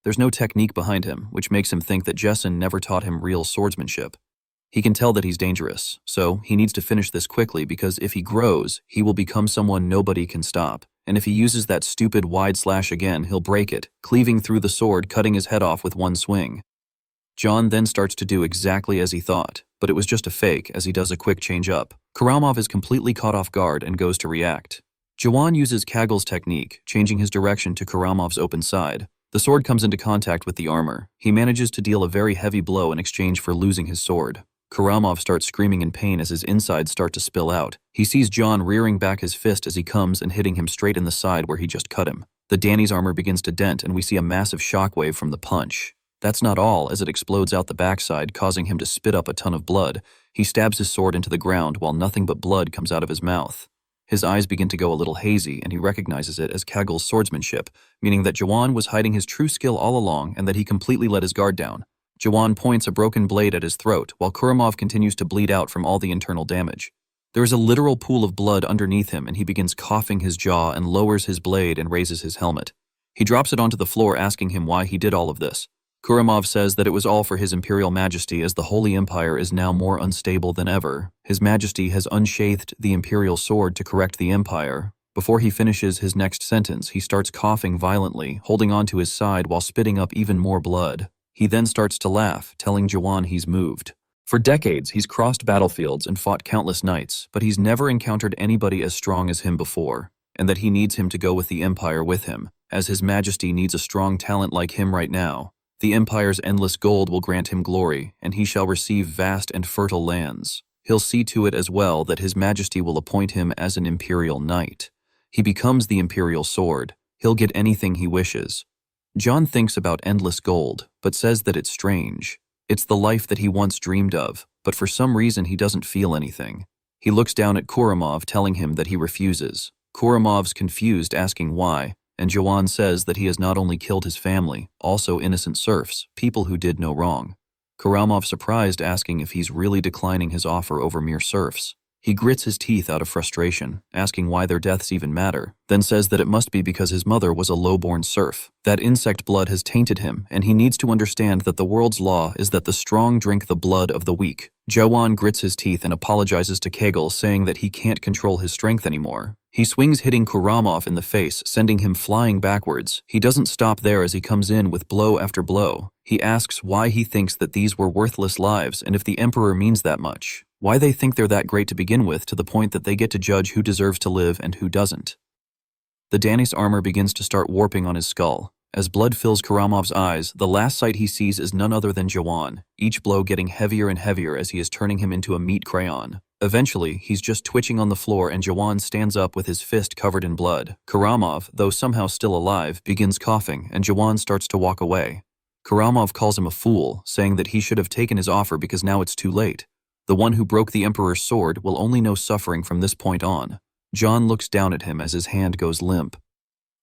There's no technique behind him, which makes him think that Jessen never taught him real swordsmanship. He can tell that he's dangerous, so he needs to finish this quickly because if he grows, he will become someone nobody can stop. And if he uses that stupid wide slash again, he'll break it, cleaving through the sword, cutting his head off with one swing. John then starts to do exactly as he thought, but it was just a fake as he does a quick change up. Karamov is completely caught off guard and goes to react. Jawan uses Kagel's technique, changing his direction to Karamov's open side. The sword comes into contact with the armor. He manages to deal a very heavy blow in exchange for losing his sword. Karamov starts screaming in pain as his insides start to spill out. He sees John rearing back his fist as he comes and hitting him straight in the side where he just cut him. The Danny's armor begins to dent and we see a massive shockwave from the punch. That's not all, as it explodes out the backside, causing him to spit up a ton of blood. He stabs his sword into the ground while nothing but blood comes out of his mouth. His eyes begin to go a little hazy, and he recognizes it as Kagel's swordsmanship, meaning that Jawan was hiding his true skill all along and that he completely let his guard down. Jawan points a broken blade at his throat, while Karamov continues to bleed out from all the internal damage. There is a literal pool of blood underneath him, and he begins coughing his jaw and lowers his blade and raises his helmet. He drops it onto the floor, asking him why he did all of this. Karamov says that it was all for His Imperial Majesty, as the Holy Empire is now more unstable than ever. His Majesty has unsheathed the Imperial sword to correct the Empire. Before he finishes his next sentence, he starts coughing violently, holding onto his side while spitting up even more blood. He then starts to laugh, telling Jawan he's moved. For decades, he's crossed battlefields and fought countless knights, but he's never encountered anybody as strong as him before, and that he needs him to go with the Empire with him, as His Majesty needs a strong talent like him right now. The Empire's endless gold will grant him glory, and he shall receive vast and fertile lands. He'll see to it as well that His Majesty will appoint him as an Imperial Knight. He becomes the Imperial Sword. He'll get anything he wishes. John thinks about endless gold, but says that it's strange. It's the life that he once dreamed of, but for some reason he doesn't feel anything. He looks down at Kuramov, telling him that he refuses. Kuramov's confused, asking why, and Jawan says that he has not only killed his family, also innocent serfs, people who did no wrong. Kuramov surprised, asking if he's really declining his offer over mere serfs. He grits his teeth out of frustration, asking why their deaths even matter, then says that it must be because his mother was a low-born serf. That insect blood has tainted him, and he needs to understand that the world's law is that the strong drink the blood of the weak. Jawan grits his teeth and apologizes to Kegel, saying that he can't control his strength anymore. He swings, hitting Kuramov in the face, sending him flying backwards. He doesn't stop there as he comes in with blow after blow. He asks why he thinks that these were worthless lives and if the Emperor means that much. Why they think they're that great to begin with, to the point that they get to judge who deserves to live and who doesn't. The Danis armor begins to start warping on his skull. As blood fills Karamov's eyes, the last sight he sees is none other than Jawan, each blow getting heavier and heavier as he is turning him into a meat crayon. Eventually, he's just twitching on the floor and Jawan stands up with his fist covered in blood. Karamov, though somehow still alive, begins coughing and Jawan starts to walk away. Karamov calls him a fool, saying that he should have taken his offer because now it's too late. The one who broke the Emperor's sword will only know suffering from this point on. John looks down at him as his hand goes limp.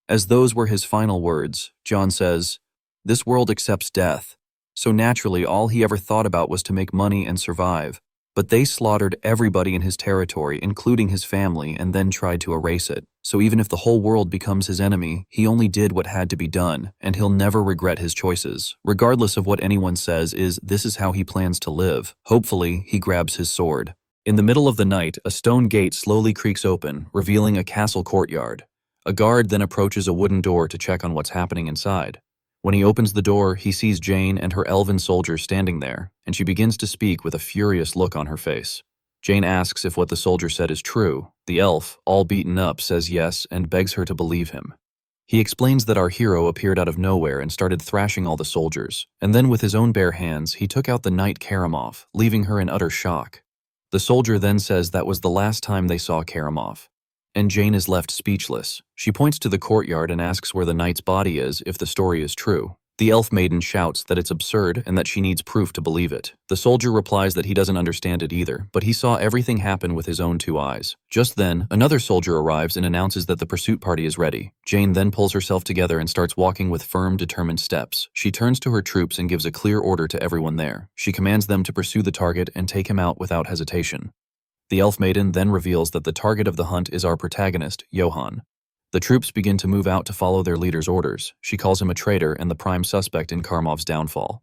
As those were his final words, John says, "This world accepts death." So naturally, all he ever thought about was to make money and survive. But they slaughtered everybody in his territory, including his family, and then tried to erase it. So even if the whole world becomes his enemy, he only did what had to be done, and he'll never regret his choices. Regardless of what anyone says, this is how he plans to live. Hopefully, he grabs his sword. In the middle of the night, a stone gate slowly creaks open, revealing a castle courtyard. A guard then approaches a wooden door to check on what's happening inside. When he opens the door, he sees Jane and her elven soldier standing there, and she begins to speak with a furious look on her face. Jane asks if what the soldier said is true. The elf, all beaten up, says yes and begs her to believe him. He explains that our hero appeared out of nowhere and started thrashing all the soldiers, and then with his own bare hands, he took out the knight Karamov, leaving her in utter shock. The soldier then says that was the last time they saw Karamov. And Jane is left speechless. She points to the courtyard and asks where the knight's body is if the story is true. The elf maiden shouts that it's absurd and that she needs proof to believe it. The soldier replies that he doesn't understand it either, but he saw everything happen with his own two eyes. Just then, another soldier arrives and announces that the pursuit party is ready. Jane then pulls herself together and starts walking with firm, determined steps. She turns to her troops and gives a clear order to everyone there. She commands them to pursue the target and take him out without hesitation. The elf maiden then reveals that the target of the hunt is our protagonist, Johann. The troops begin to move out to follow their leader's orders. She calls him a traitor and the prime suspect in Karamov's downfall.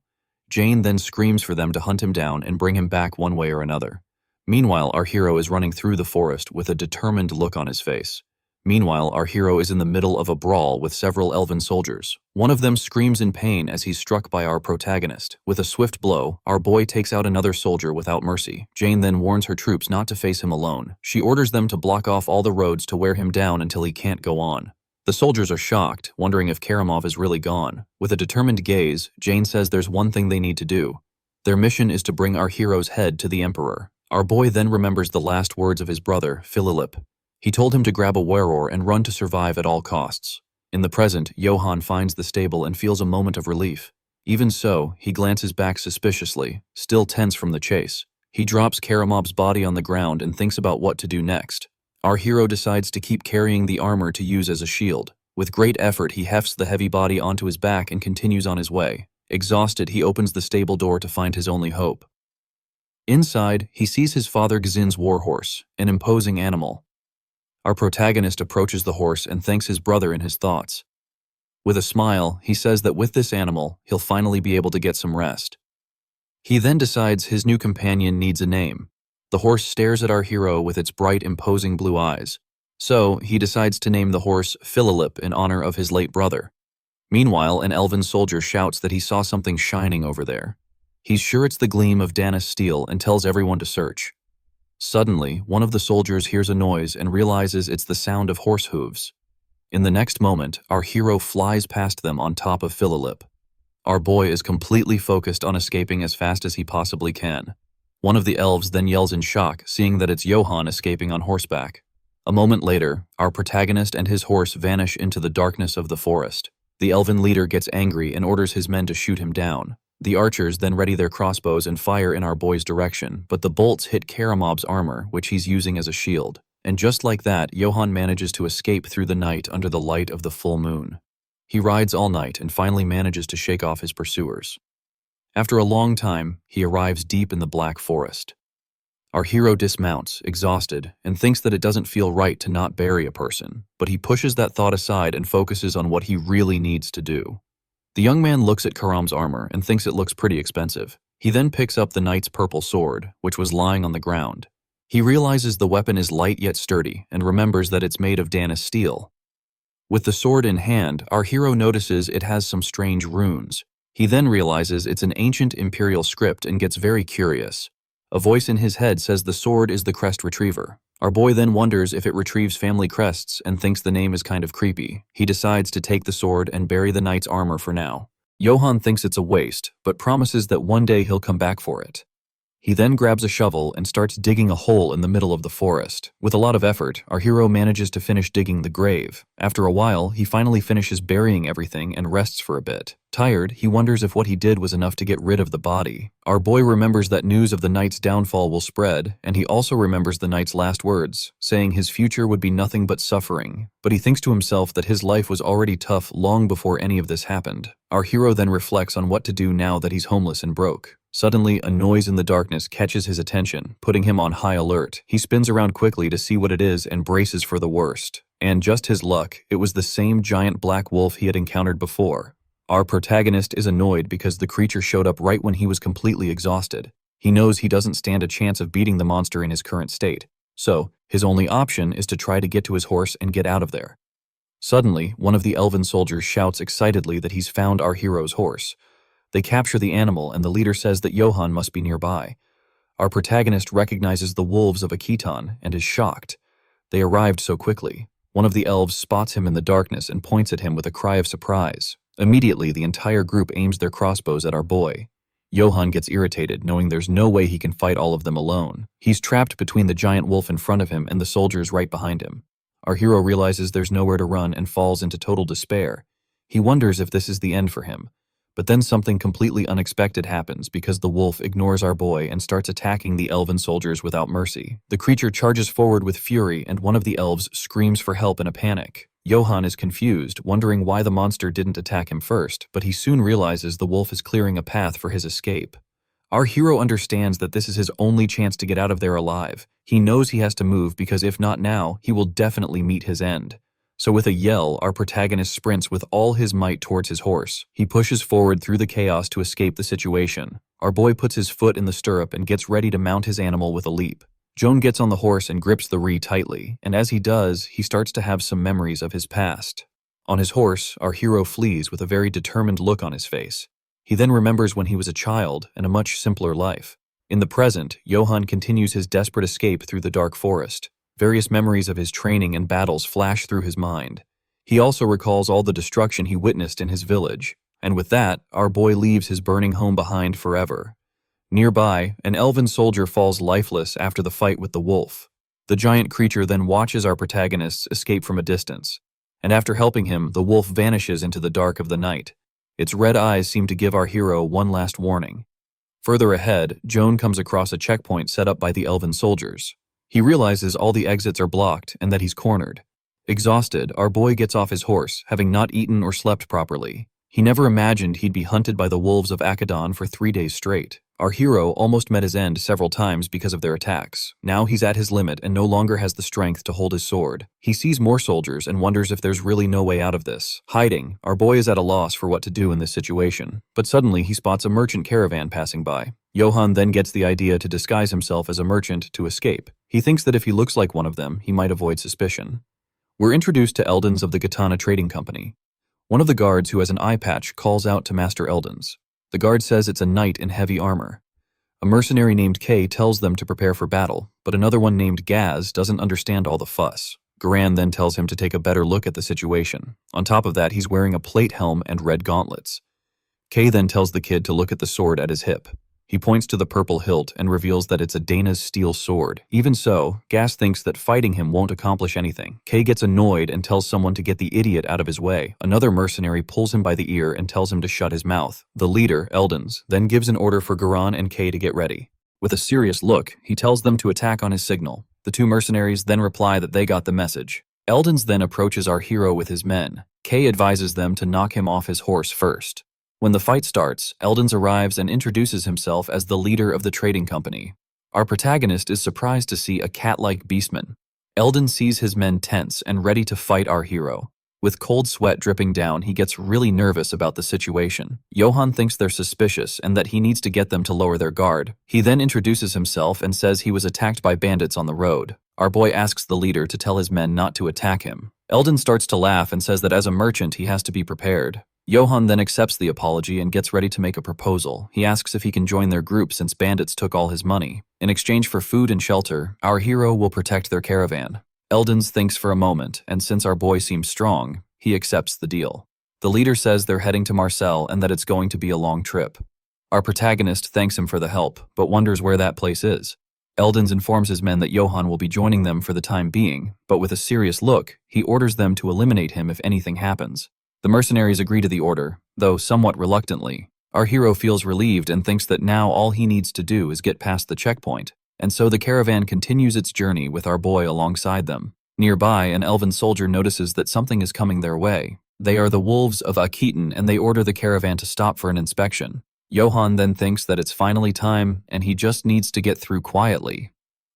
Jane then screams for them to hunt him down and bring him back one way or another. Meanwhile, our hero is running through the forest with a determined look on his face. Meanwhile, our hero is in the middle of a brawl with several elven soldiers. One of them screams in pain as he's struck by our protagonist. With a swift blow, our boy takes out another soldier without mercy. Jane then warns her troops not to face him alone. She orders them to block off all the roads to wear him down until he can't go on. The soldiers are shocked, wondering if Karamov is really gone. With a determined gaze, Jane says there's one thing they need to do. Their mission is to bring our hero's head to the Emperor. Our boy then remembers the last words of his brother, Philip. He told him to grab a wereroar and run to survive at all costs. In the present, Johann finds the stable and feels a moment of relief. Even so, he glances back suspiciously, still tense from the chase. He drops Karamov's body on the ground and thinks about what to do next. Our hero decides to keep carrying the armor to use as a shield. With great effort, he hefts the heavy body onto his back and continues on his way. Exhausted, he opens the stable door to find his only hope. Inside, he sees his father Gzin's warhorse, an imposing animal. Our protagonist approaches the horse and thanks his brother in his thoughts. With a smile, he says that with this animal, he'll finally be able to get some rest. He then decides his new companion needs a name. The horse stares at our hero with its bright, imposing blue eyes. So, he decides to name the horse Philip in honor of his late brother. Meanwhile, an elven soldier shouts that he saw something shining over there. He's sure it's the gleam of Danis steel and tells everyone to search. Suddenly, one of the soldiers hears a noise and realizes it's the sound of horse hooves. In the next moment, our hero flies past them on top of Philip. Our boy is completely focused on escaping as fast as he possibly can. One of the elves then yells in shock, seeing that it's Johann escaping on horseback. A moment later, our protagonist and his horse vanish into the darkness of the forest. The elven leader gets angry and orders his men to shoot him down. The archers then ready their crossbows and fire in our boy's direction, but the bolts hit Karamob's armor, which he's using as a shield. And just like that, Johann manages to escape through the night under the light of the full moon. He rides all night and finally manages to shake off his pursuers. After a long time, he arrives deep in the Black Forest. Our hero dismounts, exhausted, and thinks that it doesn't feel right to not bury a person, but he pushes that thought aside and focuses on what he really needs to do. The young man looks at Karam's armor and thinks it looks pretty expensive. He then picks up the knight's purple sword, which was lying on the ground. He realizes the weapon is light yet sturdy and remembers that it's made of Danish steel. With the sword in hand, our hero notices it has some strange runes. He then realizes it's an ancient imperial script and gets very curious. A voice in his head says the sword is the crest retriever. Our boy then wonders if it retrieves family crests and thinks the name is kind of creepy. He decides to take the sword and bury the knight's armor for now. Johann thinks it's a waste, but promises that one day he'll come back for it. He then grabs a shovel and starts digging a hole in the middle of the forest. With a lot of effort, our hero manages to finish digging the grave. After a while, he finally finishes burying everything and rests for a bit. Tired, he wonders if what he did was enough to get rid of the body. Our boy remembers that news of the knight's downfall will spread, and he also remembers the knight's last words, saying his future would be nothing but suffering. But he thinks to himself that his life was already tough long before any of this happened. Our hero then reflects on what to do now that he's homeless and broke. Suddenly, a noise in the darkness catches his attention, putting him on high alert. He spins around quickly to see what it is and braces for the worst. And just his luck, it was the same giant black wolf he had encountered before. Our protagonist is annoyed because the creature showed up right when he was completely exhausted. He knows he doesn't stand a chance of beating the monster in his current state, so his only option is to try to get to his horse and get out of there. Suddenly, one of the elven soldiers shouts excitedly that he's found our hero's horse. They capture the animal and the leader says that Johann must be nearby. Our protagonist recognizes the wolves of Akiton and is shocked. They arrived so quickly. One of the elves spots him in the darkness and points at him with a cry of surprise. Immediately, the entire group aims their crossbows at our boy. Johann gets irritated, knowing there's no way he can fight all of them alone. He's trapped between the giant wolf in front of him and the soldiers right behind him. Our hero realizes there's nowhere to run and falls into total despair. He wonders if this is the end for him. But then something completely unexpected happens because the wolf ignores our boy and starts attacking the elven soldiers without mercy. The creature charges forward with fury and one of the elves screams for help in a panic. Johann is confused, wondering why the monster didn't attack him first, but he soon realizes the wolf is clearing a path for his escape. Our hero understands that this is his only chance to get out of there alive. He knows he has to move because if not now, he will definitely meet his end. So with a yell, our protagonist sprints with all his might towards his horse. He pushes forward through the chaos to escape the situation. Our boy puts his foot in the stirrup and gets ready to mount his animal with a leap. Joan gets on the horse and grips the ree tightly, and as he does, he starts to have some memories of his past. On his horse, our hero flees with a very determined look on his face. He then remembers when he was a child and a much simpler life. In the present, Johann continues his desperate escape through the dark forest. Various memories of his training and battles flash through his mind. He also recalls all the destruction he witnessed in his village. And with that, our boy leaves his burning home behind forever. Nearby, an elven soldier falls lifeless after the fight with the wolf. The giant creature then watches our protagonists escape from a distance. And after helping him, the wolf vanishes into the dark of the night. Its red eyes seem to give our hero one last warning. Further ahead, Joan comes across a checkpoint set up by the elven soldiers. He realizes all the exits are blocked and that he's cornered. Exhausted, our boy gets off his horse, having not eaten or slept properly. He never imagined he'd be hunted by the wolves of Akiton for 3 days straight. Our hero almost met his end several times because of their attacks. Now he's at his limit and no longer has the strength to hold his sword. He sees more soldiers and wonders if there's really no way out of this. Hiding, our boy is at a loss for what to do in this situation. But suddenly he spots a merchant caravan passing by. Johann then gets the idea to disguise himself as a merchant to escape. He thinks that if he looks like one of them, he might avoid suspicion. We're introduced to Eldons of the Katana Trading Company. One of the guards who has an eye patch calls out to Master Eldons. The guard says it's a knight in heavy armor. A mercenary named Kay tells them to prepare for battle, but another one named Gaz doesn't understand all the fuss. Garan then tells him to take a better look at the situation. On top of that, he's wearing a plate helm and red gauntlets. Kay then tells the kid to look at the sword at his hip. He points to the purple hilt and reveals that it's a Dana's steel sword. Even so, Gas thinks that fighting him won't accomplish anything. Kay gets annoyed and tells someone to get the idiot out of his way. Another mercenary pulls him by the ear and tells him to shut his mouth. The leader, Eldens, then gives an order for Garan and Kay to get ready. With a serious look, he tells them to attack on his signal. The two mercenaries then reply that they got the message. Eldens then approaches our hero with his men. Kay advises them to knock him off his horse first. When the fight starts, Eldens arrives and introduces himself as the leader of the trading company. Our protagonist is surprised to see a cat-like beastman. Eldens sees his men tense and ready to fight our hero. With cold sweat dripping down, he gets really nervous about the situation. Johan thinks they're suspicious and that he needs to get them to lower their guard. He then introduces himself and says he was attacked by bandits on the road. Our boy asks the leader to tell his men not to attack him. Eldens starts to laugh and says that as a merchant he has to be prepared. Johan then accepts the apology and gets ready to make a proposal. He asks if he can join their group since bandits took all his money. In exchange for food and shelter, our hero will protect their caravan. Eldens thinks for a moment, and since our boy seems strong, he accepts the deal. The leader says they're heading to Marseille and that it's going to be a long trip. Our protagonist thanks him for the help, but wonders where that place is. Eldens informs his men that Johan will be joining them for the time being, but with a serious look, he orders them to eliminate him if anything happens. The mercenaries agree to the order, though somewhat reluctantly. Our hero feels relieved and thinks that now all he needs to do is get past the checkpoint, and so the caravan continues its journey with our boy alongside them. Nearby, an elven soldier notices that something is coming their way. They are the wolves of Akitan, and they order the caravan to stop for an inspection. Johan then thinks that it's finally time, and he just needs to get through quietly.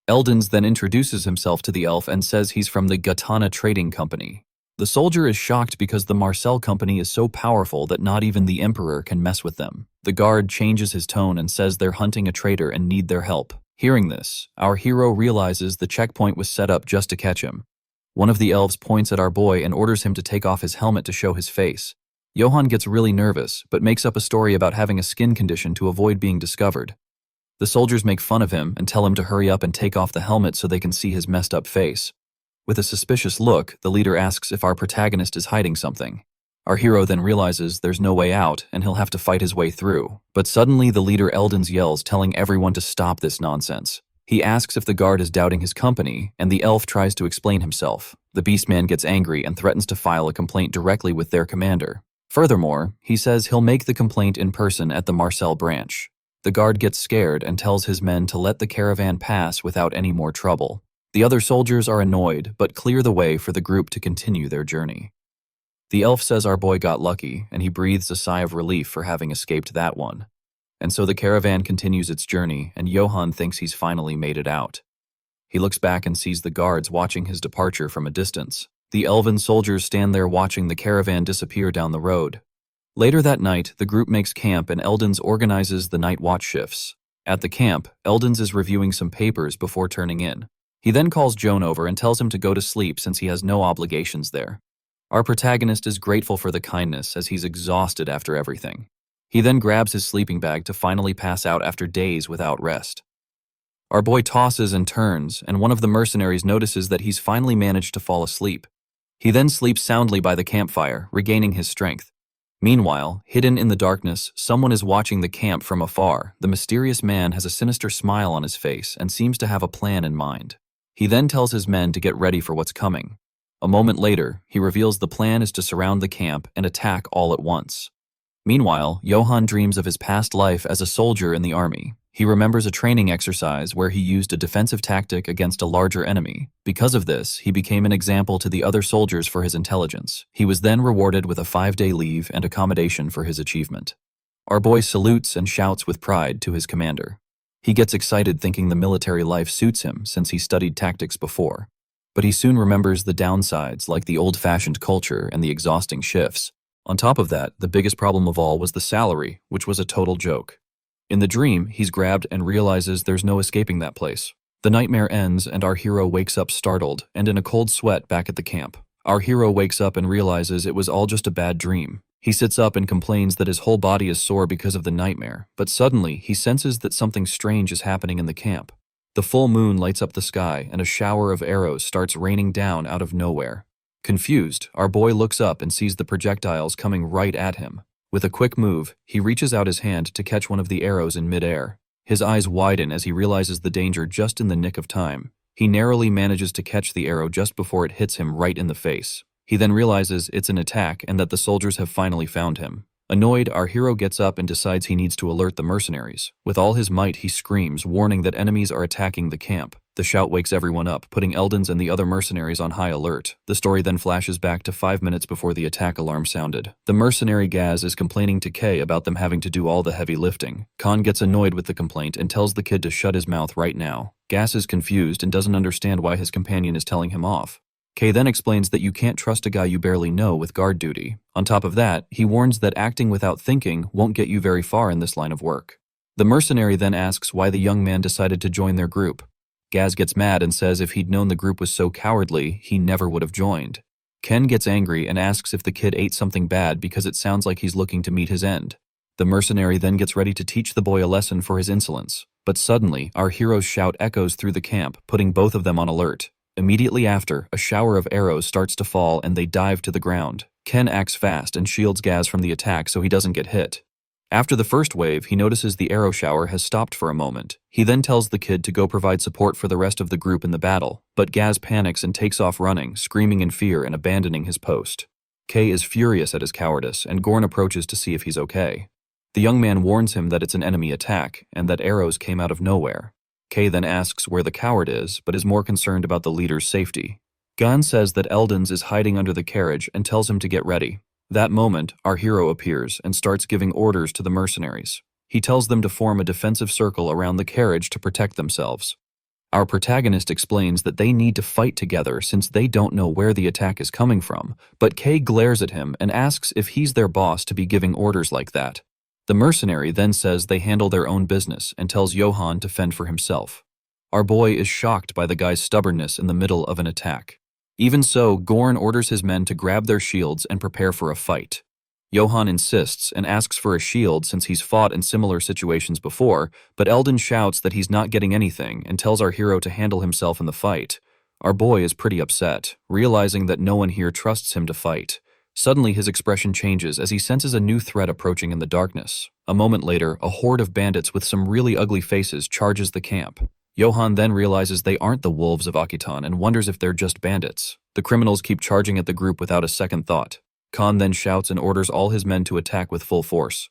Eldens then introduces himself to the elf and says he's from the Gatana Trading Company. The soldier is shocked because the Marseille company is so powerful that not even the emperor can mess with them. The guard changes his tone and says they're hunting a traitor and need their help. Hearing this, our hero realizes the checkpoint was set up just to catch him. One of the elves points at our boy and orders him to take off his helmet to show his face. Johan gets really nervous, but makes up a story about having a skin condition to avoid being discovered. The soldiers make fun of him and tell him to hurry up and take off the helmet so they can see his messed up face. With a suspicious look, the leader asks if our protagonist is hiding something. Our hero then realizes there's no way out and he'll have to fight his way through. But suddenly the leader Eldens yells, telling everyone to stop this nonsense. He asks if the guard is doubting his company, and the elf tries to explain himself. The beastman gets angry and threatens to file a complaint directly with their commander. Furthermore, he says he'll make the complaint in person at the Marseille branch. The guard gets scared and tells his men to let the caravan pass without any more trouble. The other soldiers are annoyed, but clear the way for the group to continue their journey. The elf says our boy got lucky, and he breathes a sigh of relief for having escaped that one. And so the caravan continues its journey, and Johan thinks he's finally made it out. He looks back and sees the guards watching his departure from a distance. The elven soldiers stand there watching the caravan disappear down the road. Later that night, the group makes camp and Eldens organizes the night watch shifts. At the camp, Eldens is reviewing some papers before turning in. He then calls Joan over and tells him to go to sleep since he has no obligations there. Our protagonist is grateful for the kindness as he's exhausted after everything. He then grabs his sleeping bag to finally pass out after days without rest. Our boy tosses and turns, and one of the mercenaries notices that he's finally managed to fall asleep. He then sleeps soundly by the campfire, regaining his strength. Meanwhile, hidden in the darkness, someone is watching the camp from afar. The mysterious man has a sinister smile on his face and seems to have a plan in mind. He then tells his men to get ready for what's coming. A moment later, he reveals the plan is to surround the camp and attack all at once. Meanwhile, Johan dreams of his past life as a soldier in the army. He remembers a training exercise where he used a defensive tactic against a larger enemy. Because of this, he became an example to the other soldiers for his intelligence. He was then rewarded with a 5-day leave and accommodation for his achievement. Our boy salutes and shouts with pride to his commander. He gets excited thinking the military life suits him since he studied tactics before. But he soon remembers the downsides like the old-fashioned culture and the exhausting shifts. On top of that, the biggest problem of all was the salary, which was a total joke. In the dream, he's grabbed and realizes there's no escaping that place. The nightmare ends and our hero wakes up startled and in a cold sweat back at the camp. Our hero wakes up and realizes it was all just a bad dream. He sits up and complains that his whole body is sore because of the nightmare, but suddenly he senses that something strange is happening in the camp. The full moon lights up the sky and a shower of arrows starts raining down out of nowhere. Confused, our boy looks up and sees the projectiles coming right at him. With a quick move, he reaches out his hand to catch one of the arrows in midair. His eyes widen as he realizes the danger just in the nick of time. He narrowly manages to catch the arrow just before it hits him right in the face. He then realizes it's an attack and that the soldiers have finally found him. Annoyed, our hero gets up and decides he needs to alert the mercenaries. With all his might, he screams, warning that enemies are attacking the camp. The shout wakes everyone up, putting Eldons and the other mercenaries on high alert. The story then flashes back to 5 minutes before the attack alarm sounded. The mercenary Gaz is complaining to Kay about them having to do all the heavy lifting. Khan gets annoyed with the complaint and tells the kid to shut his mouth right now. Gaz is confused and doesn't understand why his companion is telling him off. Kay then explains that you can't trust a guy you barely know with guard duty. On top of that, he warns that acting without thinking won't get you very far in this line of work. The mercenary then asks why the young man decided to join their group. Gaz gets mad and says if he'd known the group was so cowardly, he never would have joined. Ken gets angry and asks if the kid ate something bad because it sounds like he's looking to meet his end. The mercenary then gets ready to teach the boy a lesson for his insolence. But suddenly, our hero's shout echoes through the camp, putting both of them on alert. Immediately after, a shower of arrows starts to fall and they dive to the ground. Ken acts fast and shields Gaz from the attack so he doesn't get hit. After the first wave, he notices the arrow shower has stopped for a moment. He then tells the kid to go provide support for the rest of the group in the battle, but Gaz panics and takes off running, screaming in fear and abandoning his post. Kay is furious at his cowardice and Gorn approaches to see if he's okay. The young man warns him that it's an enemy attack and that arrows came out of nowhere. Kay then asks where the coward is, but is more concerned about the leader's safety. Gan says that Eldons is hiding under the carriage and tells him to get ready. That moment, our hero appears and starts giving orders to the mercenaries. He tells them to form a defensive circle around the carriage to protect themselves. Our protagonist explains that they need to fight together since they don't know where the attack is coming from, but Kay glares at him and asks if he's their boss to be giving orders like that. The mercenary then says they handle their own business and tells Johan to fend for himself. Our boy is shocked by the guy's stubbornness in the middle of an attack. Even so, Gorn orders his men to grab their shields and prepare for a fight. Johan insists and asks for a shield since he's fought in similar situations before, but Eldon shouts that he's not getting anything and tells our hero to handle himself in the fight. Our boy is pretty upset, realizing that no one here trusts him to fight. Suddenly, his expression changes as he senses a new threat approaching in the darkness. A moment later, a horde of bandits with some really ugly faces charges the camp. Johan then realizes they aren't the wolves of Akitan and wonders if they're just bandits. The criminals keep charging at the group without a second thought. Khan then shouts and orders all his men to attack with full force.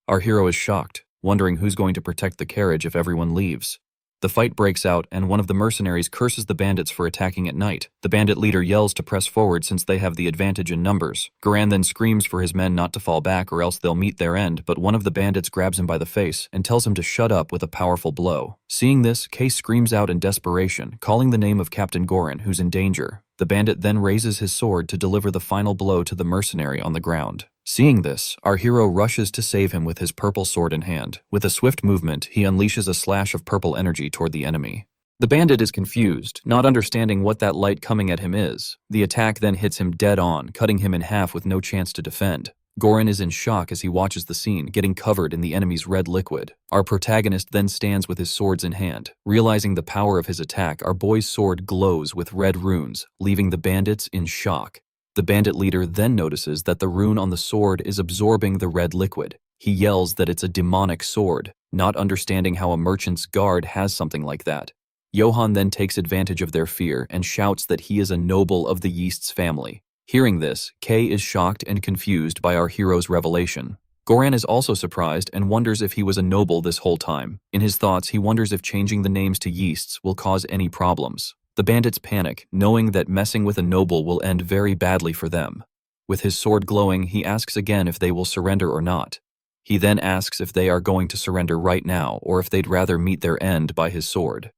Our hero is shocked, wondering who's going to protect the carriage if everyone leaves. The fight breaks out and one of the mercenaries curses the bandits for attacking at night. The bandit leader yells to press forward since they have the advantage in numbers. Garan then screams for his men not to fall back or else they'll meet their end, but one of the bandits grabs him by the face and tells him to shut up with a powerful blow. Seeing this, Kay screams out in desperation, calling the name of Captain Goran, who's in danger. The bandit then raises his sword to deliver the final blow to the mercenary on the ground. Seeing this, our hero rushes to save him with his purple sword in hand. With a swift movement, he unleashes a slash of purple energy toward the enemy. The bandit is confused, not understanding what that light coming at him is. The attack then hits him dead on, cutting him in half with no chance to defend. Goran is in shock as he watches the scene, getting covered in the enemy's red liquid. Our protagonist then stands with his swords in hand. Realizing the power of his attack, our boy's sword glows with red runes, leaving the bandits in shock. The bandit leader then notices that the rune on the sword is absorbing the red liquid. He yells that it's a demonic sword, not understanding how a merchant's guard has something like that. Johan then takes advantage of their fear and shouts that he is a noble of the Yeast's family. Hearing this, Kay is shocked and confused by our hero's revelation. Goran is also surprised and wonders if he was a noble this whole time. In his thoughts, he wonders if changing the names to Yeasts will cause any problems. The bandits panic, knowing that messing with a noble will end very badly for them. With his sword glowing, he asks again if they will surrender or not. He then asks if they are going to surrender right now or if they'd rather meet their end by his sword.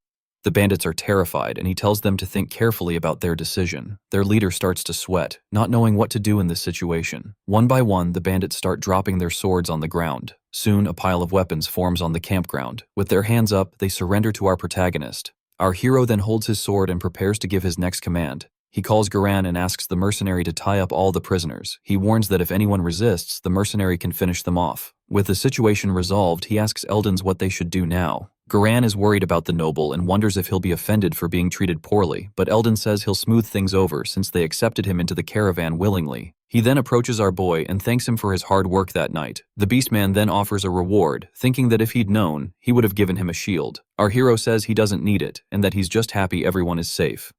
The bandits are terrified and he tells them to think carefully about their decision. Their leader starts to sweat, not knowing what to do in this situation. One by one, the bandits start dropping their swords on the ground. Soon, a pile of weapons forms on the campground. With their hands up, they surrender to our protagonist. Our hero then holds his sword and prepares to give his next command. He calls Garan and asks the mercenary to tie up all the prisoners. He warns that if anyone resists, the mercenary can finish them off. With the situation resolved, he asks Eldons what they should do now. Garan is worried about the noble and wonders if he'll be offended for being treated poorly, but Eldon says he'll smooth things over since they accepted him into the caravan willingly. He then approaches our boy and thanks him for his hard work that night. The Beastman then offers a reward, thinking that if he'd known, he would have given him a shield. Our hero says he doesn't need it, and that he's just happy everyone is safe.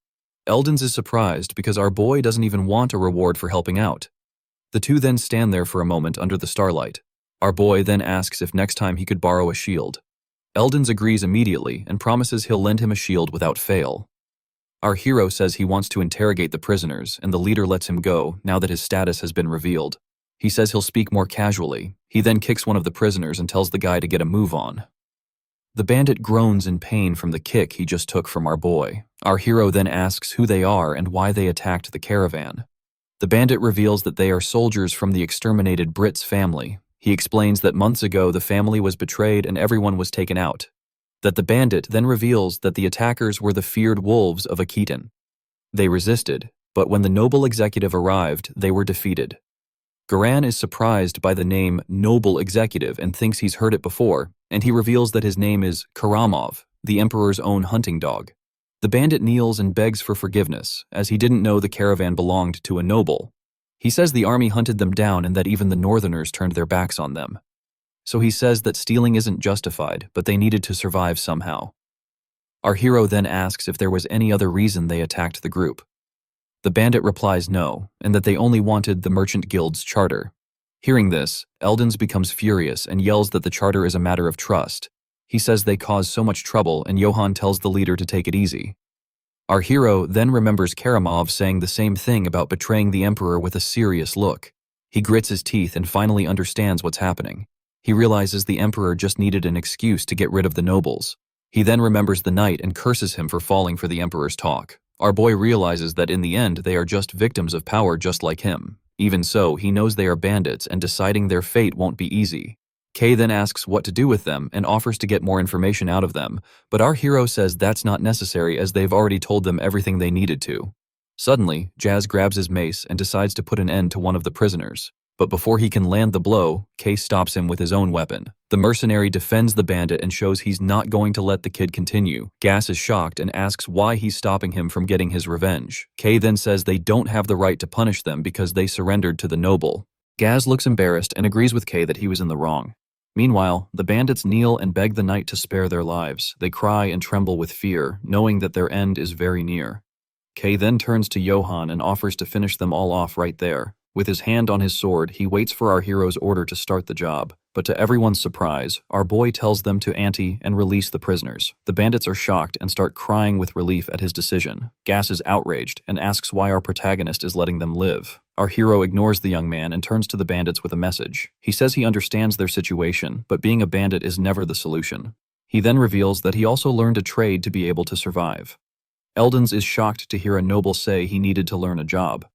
Eldons is surprised because our boy doesn't even want a reward for helping out. The two then stand there for a moment under the starlight. Our boy then asks if next time he could borrow a shield. Eldons agrees immediately and promises he'll lend him a shield without fail. Our hero says he wants to interrogate the prisoners, and the leader lets him go now that his status has been revealed. He says he'll speak more casually. He then kicks one of the prisoners and tells the guy to get a move on. The bandit groans in pain from the kick he just took from our boy. Our hero then asks who they are and why they attacked the caravan. The bandit reveals that they are soldiers from the exterminated Brits family. He explains that months ago the family was betrayed and everyone was taken out. That the bandit then reveals that the attackers were the feared wolves of Akitan. They resisted, but when the noble executive arrived, they were defeated. Garan is surprised by the name Noble Executive and thinks he's heard it before, and he reveals that his name is Karamov, the emperor's own hunting dog. The bandit kneels and begs for forgiveness, as he didn't know the caravan belonged to a noble. He says the army hunted them down and that even the northerners turned their backs on them. So he says that stealing isn't justified, but they needed to survive somehow. Our hero then asks if there was any other reason they attacked the group. The bandit replies no, and that they only wanted the Merchant Guild's charter. Hearing this, Eldons becomes furious and yells that the charter is a matter of trust. He says they cause so much trouble, and Johann tells the leader to take it easy. Our hero then remembers Karamov saying the same thing about betraying the emperor with a serious look. He grits his teeth and finally understands what's happening. He realizes the emperor just needed an excuse to get rid of the nobles. He then remembers the knight and curses him for falling for the emperor's talk. Our boy realizes that in the end they are just victims of power just like him. Even so, he knows they are bandits and deciding their fate won't be easy. Kay then asks what to do with them and offers to get more information out of them, but our hero says that's not necessary as they've already told them everything they needed to. Suddenly, Jazz grabs his mace and decides to put an end to one of the prisoners. But before he can land the blow, Kay stops him with his own weapon. The mercenary defends the bandit and shows he's not going to let the kid continue. Gas is shocked and asks why he's stopping him from getting his revenge. Kay then says they don't have the right to punish them because they surrendered to the noble. Gaz looks embarrassed and agrees with Kay that he was in the wrong. Meanwhile, the bandits kneel and beg the knight to spare their lives. They cry and tremble with fear, knowing that their end is very near. Kay then turns to Johann and offers to finish them all off right there. With his hand on his sword, he waits for our hero's order to start the job. But to everyone's surprise, our boy tells them to ante and release the prisoners. The bandits are shocked and start crying with relief at his decision. Gas is outraged and asks why our protagonist is letting them live. Our hero ignores the young man and turns to the bandits with a message. He says he understands their situation, but being a bandit is never the solution. He then reveals that he also learned a trade to be able to survive. Eldons is shocked to hear a noble say he needed to learn a job.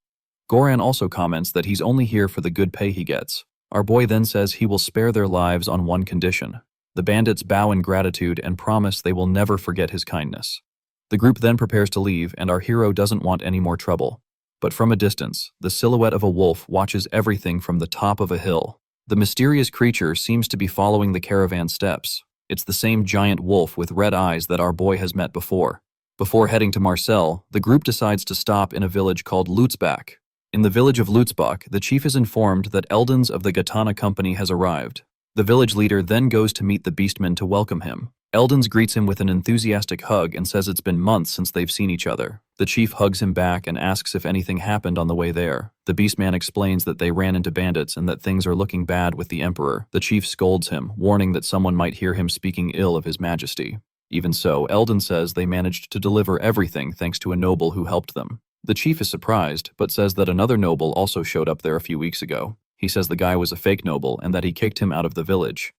Goran also comments that he's only here for the good pay he gets. Our boy then says he will spare their lives on one condition. The bandits bow in gratitude and promise they will never forget his kindness. The group then prepares to leave, and our hero doesn't want any more trouble. But from a distance, the silhouette of a wolf watches everything from the top of a hill. The mysterious creature seems to be following the caravan steps. It's the same giant wolf with red eyes that our boy has met before. Before heading to Marcel, the group decides to stop in a village called Lutzbach. In the village of Lutzbach, the chief is informed that Eldons of the Gatana Company has arrived. The village leader then goes to meet the beastman to welcome him. Eldons greets him with an enthusiastic hug and says it's been months since they've seen each other. The chief hugs him back and asks if anything happened on the way there. The beastman explains that they ran into bandits and that things are looking bad with the emperor. The chief scolds him, warning that someone might hear him speaking ill of his majesty. Even so, Eldon says they managed to deliver everything thanks to a noble who helped them. The chief is surprised, but says that another noble also showed up there a few weeks ago. He says the guy was a fake noble and that he kicked him out of the village.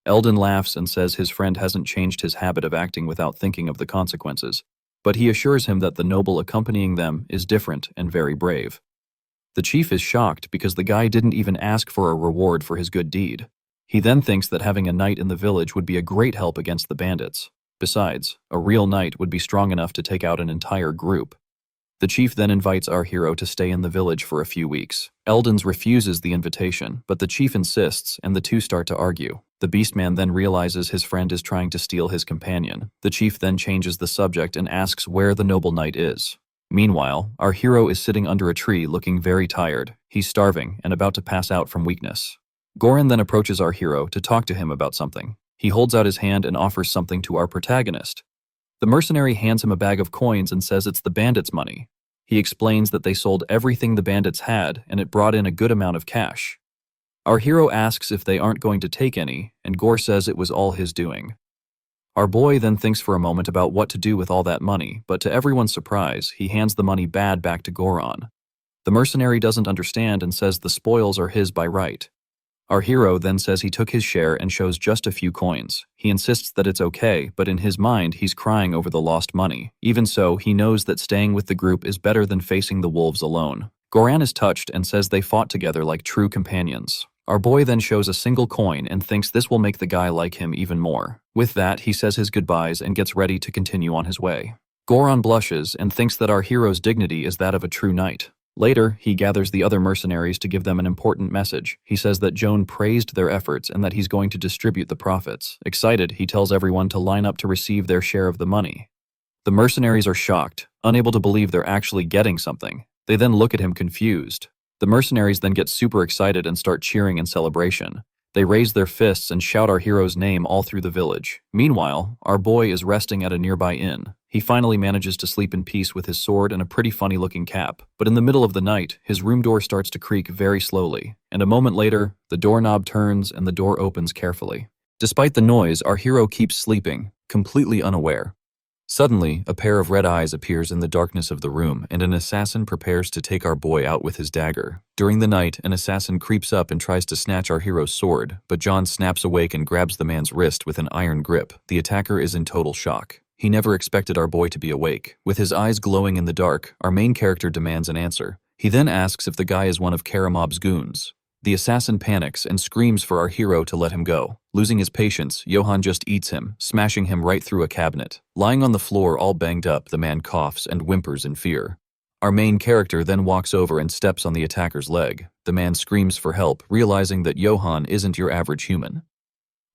Eldon laughs and says his friend hasn't changed his habit of acting without thinking of the consequences, but he assures him that the noble accompanying them is different and very brave. The chief is shocked because the guy didn't even ask for a reward for his good deed. He then thinks that having a knight in the village would be a great help against the bandits. Besides, a real knight would be strong enough to take out an entire group. The chief then invites our hero to stay in the village for a few weeks. Eldons refuses the invitation, but the chief insists and the two start to argue. The beastman then realizes his friend is trying to steal his companion. The chief then changes the subject and asks where the noble knight is. Meanwhile, our hero is sitting under a tree looking very tired. He's starving and about to pass out from weakness. Goran then approaches our hero to talk to him about something. He holds out his hand and offers something to our protagonist. The mercenary hands him a bag of coins and says it's the bandits' money. He explains that they sold everything the bandits had and it brought in a good amount of cash. Our hero asks if they aren't going to take any, and Gore says it was all his doing. Our boy then thinks for a moment about what to do with all that money, but to everyone's surprise, he hands the money bad back to Goran. The mercenary doesn't understand and says the spoils are his by right. Our hero then says he took his share and shows just a few coins. He insists that it's okay, but in his mind he's crying over the lost money. Even so, he knows that staying with the group is better than facing the wolves alone. Goran is touched and says they fought together like true companions. Our boy then shows a single coin and thinks this will make the guy like him even more. With that, he says his goodbyes and gets ready to continue on his way. Goran blushes and thinks that our hero's dignity is that of a true knight. Later, he gathers the other mercenaries to give them an important message. He says that Joan praised their efforts and that he's going to distribute the profits. Excited, he tells everyone to line up to receive their share of the money. The mercenaries are shocked, unable to believe they're actually getting something. They then look at him confused. The mercenaries then get super excited and start cheering in celebration. They raise their fists and shout our hero's name all through the village. Meanwhile, our boy is resting at a nearby inn. He finally manages to sleep in peace with his sword and a pretty funny-looking cap. But in the middle of the night, his room door starts to creak very slowly. And a moment later, the doorknob turns and the door opens carefully. Despite the noise, our hero keeps sleeping, completely unaware. Suddenly, a pair of red eyes appears in the darkness of the room, and an assassin prepares to take our boy out with his dagger. During the night, an assassin creeps up and tries to snatch our hero's sword, but John snaps awake and grabs the man's wrist with an iron grip. The attacker is in total shock. He never expected our boy to be awake. With his eyes glowing in the dark, our main character demands an answer. He then asks if the guy is one of Karamob's goons. The assassin panics and screams for our hero to let him go. Losing his patience, Johan just eats him, smashing him right through a cabinet. Lying on the floor all banged up, the man coughs and whimpers in fear. Our main character then walks over and steps on the attacker's leg. The man screams for help, realizing that Johan isn't your average human.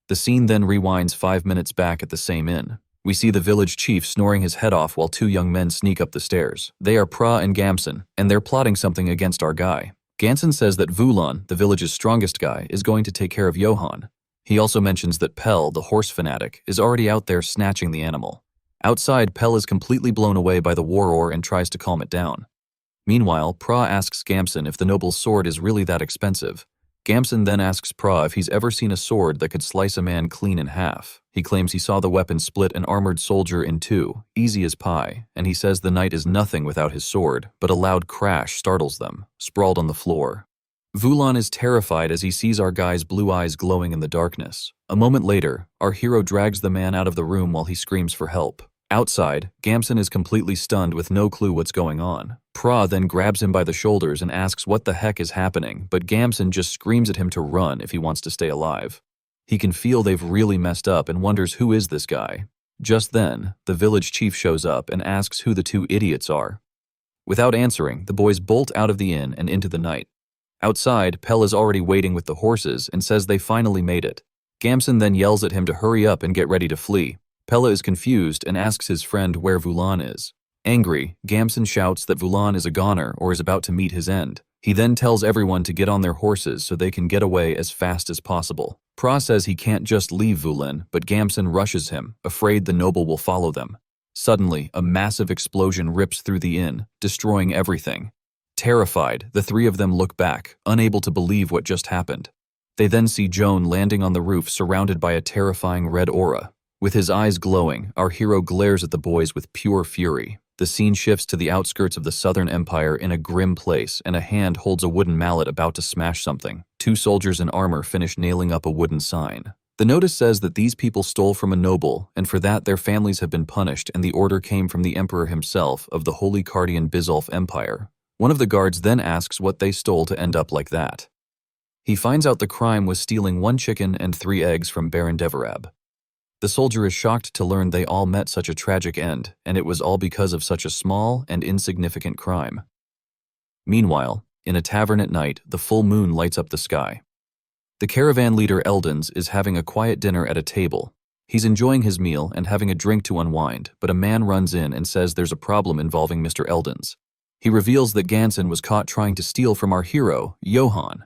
The scene then rewinds 5 minutes back at the same inn. We see the village chief snoring his head off while two young men sneak up the stairs. They are Pra and Gamson, and they're plotting something against our guy. Gamson says that Vulan, the village's strongest guy, is going to take care of Johan. He also mentions that Pell, the horse fanatic, is already out there snatching the animal. Outside, Pell is completely blown away by the war ore and tries to calm it down. Meanwhile, Pra asks Gamson if the noble's sword is really that expensive. Gamson then asks Pra if he's ever seen a sword that could slice a man clean in half. He claims he saw the weapon split an armored soldier in two, easy as pie, and he says the knight is nothing without his sword, but a loud crash startles them, sprawled on the floor. Vulan is terrified as he sees our guy's blue eyes glowing in the darkness. A moment later, our hero drags the man out of the room while he screams for help. Outside, Gamson is completely stunned with no clue what's going on. Pra then grabs him by the shoulders and asks what the heck is happening, but Gamson just screams at him to run if he wants to stay alive. He can feel they've really messed up and wonders who is this guy. Just then, the village chief shows up and asks who the two idiots are. Without answering, the boys bolt out of the inn and into the night. Outside, Pell is already waiting with the horses and says they finally made it. Gamson then yells at him to hurry up and get ready to flee. Pella is confused and asks his friend where Vulan is. Angry, Gamson shouts that Vulan is a goner or is about to meet his end. He then tells everyone to get on their horses so they can get away as fast as possible. Pra says he can't just leave Vulan, but Gamson rushes him, afraid the noble will follow them. Suddenly, a massive explosion rips through the inn, destroying everything. Terrified, the three of them look back, unable to believe what just happened. They then see Joan landing on the roof surrounded by a terrifying red aura. With his eyes glowing, our hero glares at the boys with pure fury. The scene shifts to the outskirts of the Southern Empire in a grim place, and a hand holds a wooden mallet about to smash something. Two soldiers in armor finish nailing up a wooden sign. The notice says that these people stole from a noble, and for that their families have been punished, and the order came from the emperor himself of the Holy Cardian Bizulf Empire. One of the guards then asks what they stole to end up like that. He finds out the crime was stealing 1 chicken and 3 eggs from Baron Deverab. The soldier is shocked to learn they all met such a tragic end, and it was all because of such a small and insignificant crime. Meanwhile, in a tavern at night, the full moon lights up the sky. The caravan leader Eldons is having a quiet dinner at a table. He's enjoying his meal and having a drink to unwind, but a man runs in and says there's a problem involving Mr. Eldons. He reveals that Ganson was caught trying to steal from our hero, Johann.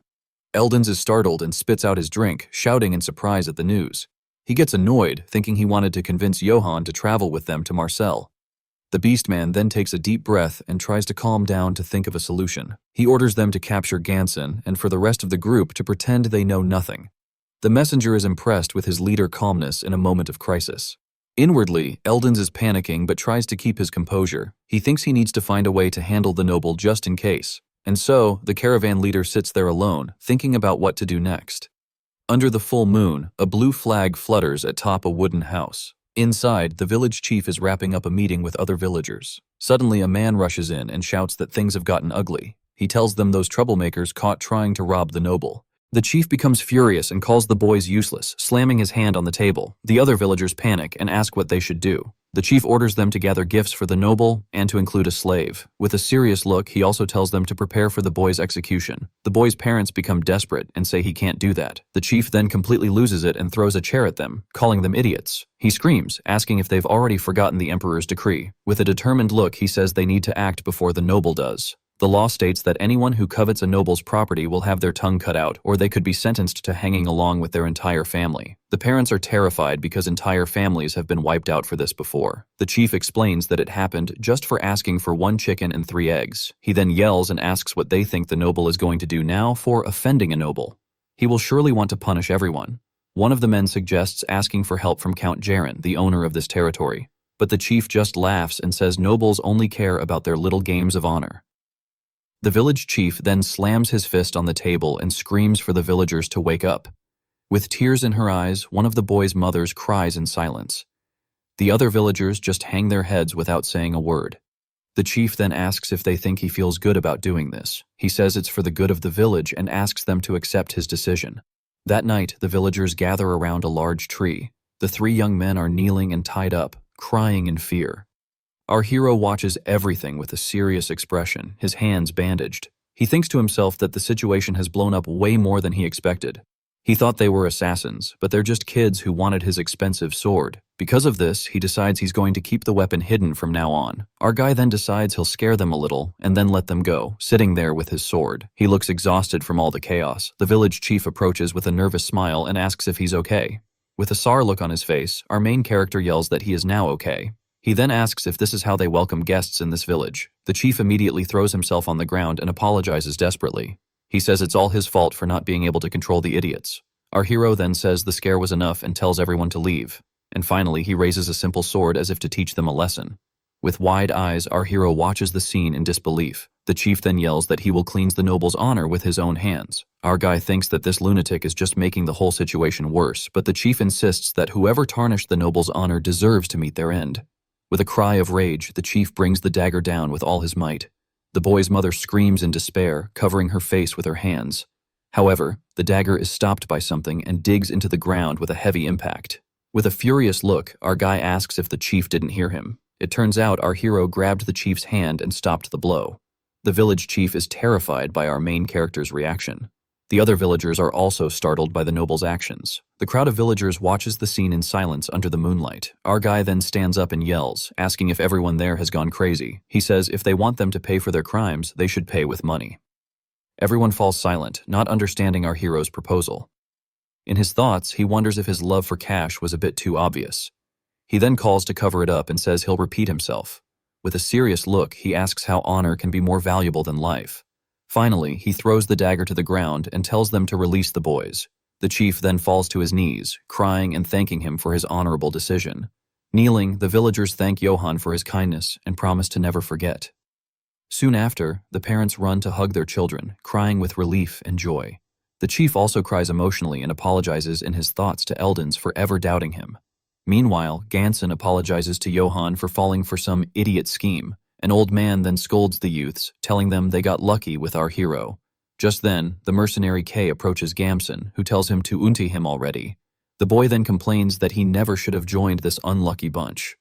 Eldens is startled and spits out his drink, shouting in surprise at the news. He gets annoyed, thinking he wanted to convince Johann to travel with them to Marcel. The Beastman then takes a deep breath and tries to calm down to think of a solution. He orders them to capture Ganson and for the rest of the group to pretend they know nothing. The messenger is impressed with his leader calmness in a moment of crisis. Inwardly, Eldens is panicking but tries to keep his composure. He thinks he needs to find a way to handle the noble just in case. And so, the caravan leader sits there alone, thinking about what to do next. Under the full moon, a blue flag flutters atop a wooden house. Inside, the village chief is wrapping up a meeting with other villagers. Suddenly, a man rushes in and shouts that things have gotten ugly. He tells them those troublemakers caught trying to rob the noble. The chief becomes furious and calls the boys useless, slamming his hand on the table. The other villagers panic and ask what they should do. The chief orders them to gather gifts for the noble and to include a slave. With a serious look, he also tells them to prepare for the boy's execution. The boy's parents become desperate and say he can't do that. The chief then completely loses it and throws a chair at them, calling them idiots. He screams, asking if they've already forgotten the emperor's decree. With a determined look, he says they need to act before the noble does. The law states that anyone who covets a noble's property will have their tongue cut out, or they could be sentenced to hanging along with their entire family. The parents are terrified because entire families have been wiped out for this before. The chief explains that it happened just for asking for 1 chicken and 3 eggs. He then yells and asks what they think the noble is going to do now for offending a noble. He will surely want to punish everyone. One of the men suggests asking for help from Count Jaren, the owner of this territory. But the chief just laughs and says nobles only care about their little games of honor. The village chief then slams his fist on the table and screams for the villagers to wake up. With tears in her eyes, one of the boys' mothers cries in silence. The other villagers just hang their heads without saying a word. The chief then asks if they think he feels good about doing this. He says it's for the good of the village and asks them to accept his decision. That night, the villagers gather around a large tree. The 3 young men are kneeling and tied up, crying in fear. Our hero watches everything with a serious expression, his hands bandaged. He thinks to himself that the situation has blown up way more than he expected. He thought they were assassins, but they're just kids who wanted his expensive sword. Because of this, he decides he's going to keep the weapon hidden from now on. Our guy then decides he'll scare them a little, and then let them go, sitting there with his sword. He looks exhausted from all the chaos. The village chief approaches with a nervous smile and asks if he's okay. With a sour look on his face, our main character yells that he is now okay. He then asks if this is how they welcome guests in this village. The chief immediately throws himself on the ground and apologizes desperately. He says it's all his fault for not being able to control the idiots. Our hero then says the scare was enough and tells everyone to leave. And finally, he raises a simple sword as if to teach them a lesson. With wide eyes, our hero watches the scene in disbelief. The chief then yells that he will cleanse the noble's honor with his own hands. Our guy thinks that this lunatic is just making the whole situation worse, but the chief insists that whoever tarnished the noble's honor deserves to meet their end. With a cry of rage, the chief brings the dagger down with all his might. The boy's mother screams in despair, covering her face with her hands. However, the dagger is stopped by something and digs into the ground with a heavy impact. With a furious look, our guy asks if the chief didn't hear him. It turns out our hero grabbed the chief's hand and stopped the blow. The village chief is terrified by our main character's reaction. The other villagers are also startled by the noble's actions. The crowd of villagers watches the scene in silence under the moonlight. Our guy then stands up and yells, asking if everyone there has gone crazy. He says if they want them to pay for their crimes, they should pay with money. Everyone falls silent, not understanding our hero's proposal. In his thoughts, he wonders if his love for cash was a bit too obvious. He then calls to cover it up and says he'll repeat himself. With a serious look, he asks how honor can be more valuable than life. Finally, he throws the dagger to the ground and tells them to release the boys. The chief then falls to his knees, crying and thanking him for his honorable decision. Kneeling, the villagers thank Johann for his kindness and promise to never forget. Soon after, the parents run to hug their children, crying with relief and joy. The chief also cries emotionally and apologizes in his thoughts to Eldens for ever doubting him. Meanwhile, Ganson apologizes to Johann for falling for some idiot scheme. An old man then scolds the youths, telling them they got lucky with our hero. Just then, the mercenary K approaches Gamson, who tells him to unti him already. The boy then complains that he never should have joined this unlucky bunch.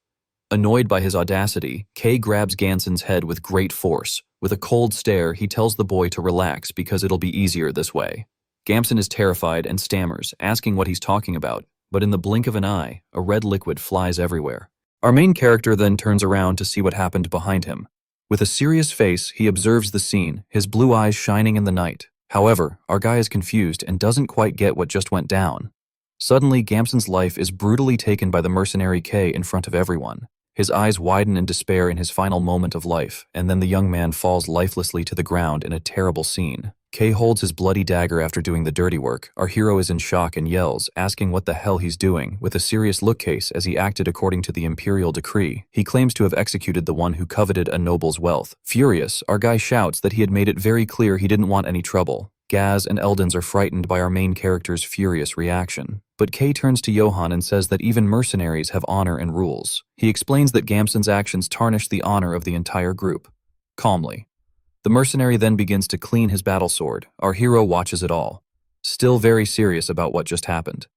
Annoyed by his audacity, K grabs Ganson's head with great force. With a cold stare, he tells the boy to relax because it'll be easier this way. Gamson is terrified and stammers, asking what he's talking about, but in the blink of an eye, a red liquid flies everywhere. Our main character then turns around to see what happened behind him. With a serious face, he observes the scene, his blue eyes shining in the night. However, our guy is confused and doesn't quite get what just went down. Suddenly, Gamson's life is brutally taken by the mercenary K in front of everyone. His eyes widen in despair in his final moment of life, and then the young man falls lifelessly to the ground in a terrible scene. K holds his bloody dagger after doing the dirty work. Our hero is in shock and yells, asking what the hell he's doing, with a serious look case as he acted according to the imperial decree. He claims to have executed the one who coveted a noble's wealth. Furious, our guy shouts that he had made it very clear he didn't want any trouble. Gaz and Eldons are frightened by our main character's furious reaction. But K turns to Johan and says that even mercenaries have honor and rules. He explains that Gamson's actions tarnish the honor of the entire group. Calmly, the mercenary then begins to clean his battle sword. Our hero watches it all, still very serious about what just happened.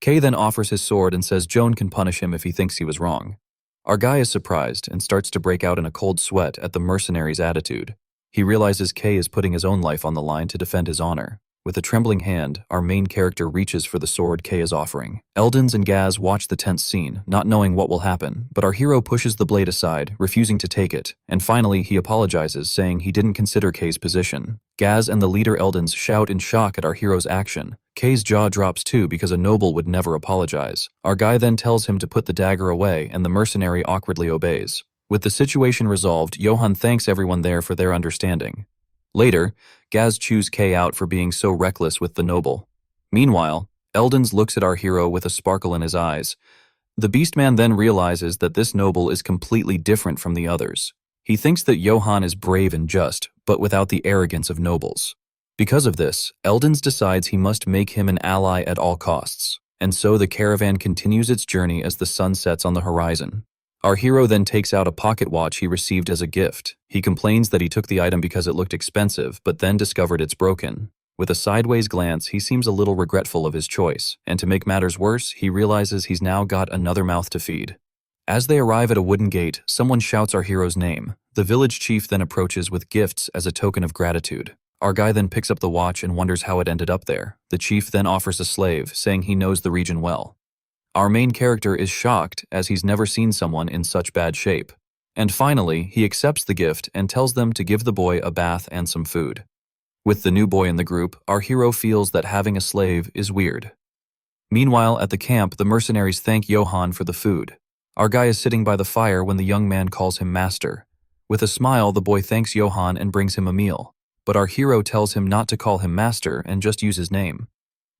K then offers his sword and says Joan can punish him if he thinks he was wrong. Our guy is surprised and starts to break out in a cold sweat at the mercenary's attitude. He realizes K is putting his own life on the line to defend his honor. With a trembling hand, our main character reaches for the sword K is offering. Eldons and Gaz watch the tense scene, not knowing what will happen, but our hero pushes the blade aside, refusing to take it, and finally he apologizes, saying he didn't consider K's position. Gaz and the leader Eldons shout in shock at our hero's action. K's jaw drops too because a noble would never apologize. Our guy then tells him to put the dagger away, and the mercenary awkwardly obeys. With the situation resolved, Johan thanks everyone there for their understanding. Later, Gaz chews K out for being so reckless with the noble. Meanwhile, Eldons looks at our hero with a sparkle in his eyes. The Beastman then realizes that this noble is completely different from the others. He thinks that Johan is brave and just, but without the arrogance of nobles. Because of this, Eldons decides he must make him an ally at all costs, and so the caravan continues its journey as the sun sets on the horizon. Our hero then takes out a pocket watch he received as a gift. He complains that he took the item because it looked expensive, but then discovered it's broken. With a sideways glance, he seems a little regretful of his choice, and to make matters worse, he realizes he's now got another mouth to feed. As they arrive at a wooden gate, someone shouts our hero's name. The village chief then approaches with gifts as a token of gratitude. Our guy then picks up the watch and wonders how it ended up there. The chief then offers a slave, saying he knows the region well. Our main character is shocked as he's never seen someone in such bad shape. And finally, he accepts the gift and tells them to give the boy a bath and some food. With the new boy in the group, our hero feels that having a slave is weird. Meanwhile, at the camp, the mercenaries thank Johan for the food. Our guy is sitting by the fire when the young man calls him master. With a smile, the boy thanks Johan and brings him a meal. But our hero tells him not to call him master and just use his name.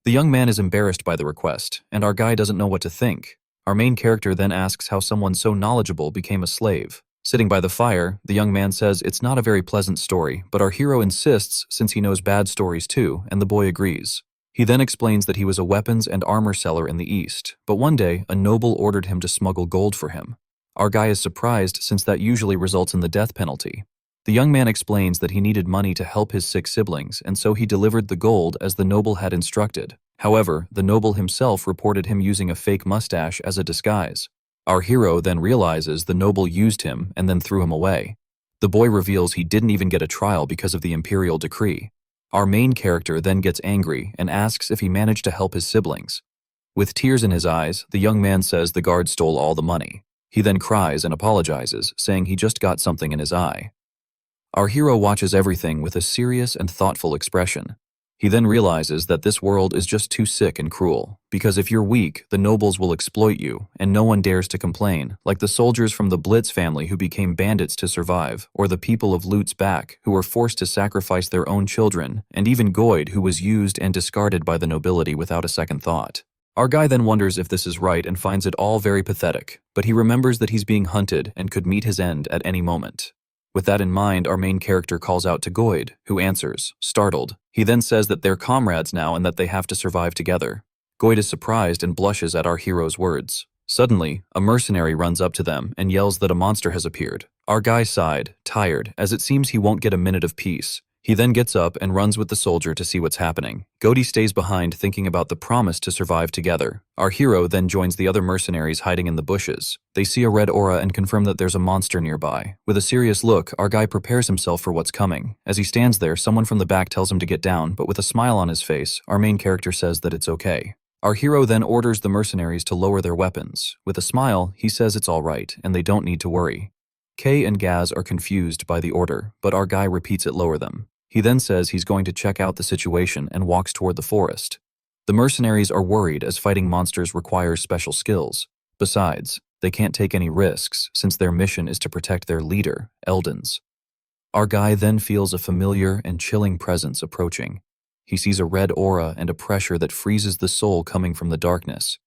The young man is embarrassed by the request, and our guy doesn't know what to think. Our main character then asks how someone so knowledgeable became a slave. Sitting by the fire, the young man says it's not a very pleasant story, but our hero insists since he knows bad stories too, and the boy agrees. He then explains that he was a weapons and armor seller in the East, but one day, a noble ordered him to smuggle gold for him. Our guy is surprised since that usually results in the death penalty. The young man explains that he needed money to help his sick siblings, and so he delivered the gold as the noble had instructed. However, the noble himself reported him using a fake mustache as a disguise. Our hero then realizes the noble used him and then threw him away. The boy reveals he didn't even get a trial because of the imperial decree. Our main character then gets angry and asks if he managed to help his siblings. With tears in his eyes, the young man says the guard stole all the money. He then cries and apologizes, saying he just got something in his eye. Our hero watches everything with a serious and thoughtful expression. He then realizes that this world is just too sick and cruel, because if you're weak, the nobles will exploit you, and no one dares to complain, like the soldiers from the Blitz family who became bandits to survive, or the people of Lute's back who were forced to sacrifice their own children, and even Goyd who was used and discarded by the nobility without a second thought. Our guy then wonders if this is right and finds it all very pathetic, but he remembers that he's being hunted and could meet his end at any moment. With that in mind, our main character calls out to Goyd, who answers, startled. He then says that they're comrades now and that they have to survive together. Goyd is surprised and blushes at our hero's words. Suddenly, a mercenary runs up to them and yells that a monster has appeared. Our guy sighed, tired, as it seems he won't get a minute of peace. He then gets up and runs with the soldier to see what's happening. Goody stays behind thinking about the promise to survive together. Our hero then joins the other mercenaries hiding in the bushes. They see a red aura and confirm that there's a monster nearby. With a serious look, our guy prepares himself for what's coming. As he stands there, someone from the back tells him to get down, but with a smile on his face, our main character says that it's okay. Our hero then orders the mercenaries to lower their weapons. With a smile, he says it's all right and they don't need to worry. Kay and Gaz are confused by the order, but our guy repeats it lower them. He then says he's going to check out the situation and walks toward the forest. The mercenaries are worried as fighting monsters requires special skills. Besides, they can't take any risks since their mission is to protect their leader, Eldens. Our guy then feels a familiar and chilling presence approaching. He sees a red aura and a pressure that freezes the soul coming from the darkness.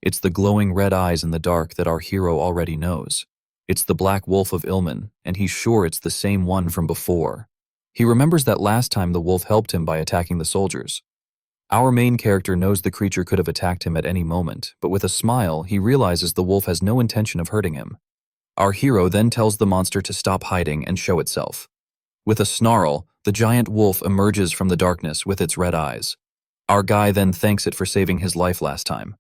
It's the glowing red eyes in the dark that our hero already knows. It's the Black Wolf of Ilman, and he's sure it's the same one from before. He remembers that last time the wolf helped him by attacking the soldiers. Our main character knows the creature could have attacked him at any moment, but with a smile, he realizes the wolf has no intention of hurting him. Our hero then tells the monster to stop hiding and show itself. With a snarl, the giant wolf emerges from the darkness with its red eyes. Our guy then thanks it for saving his life last time.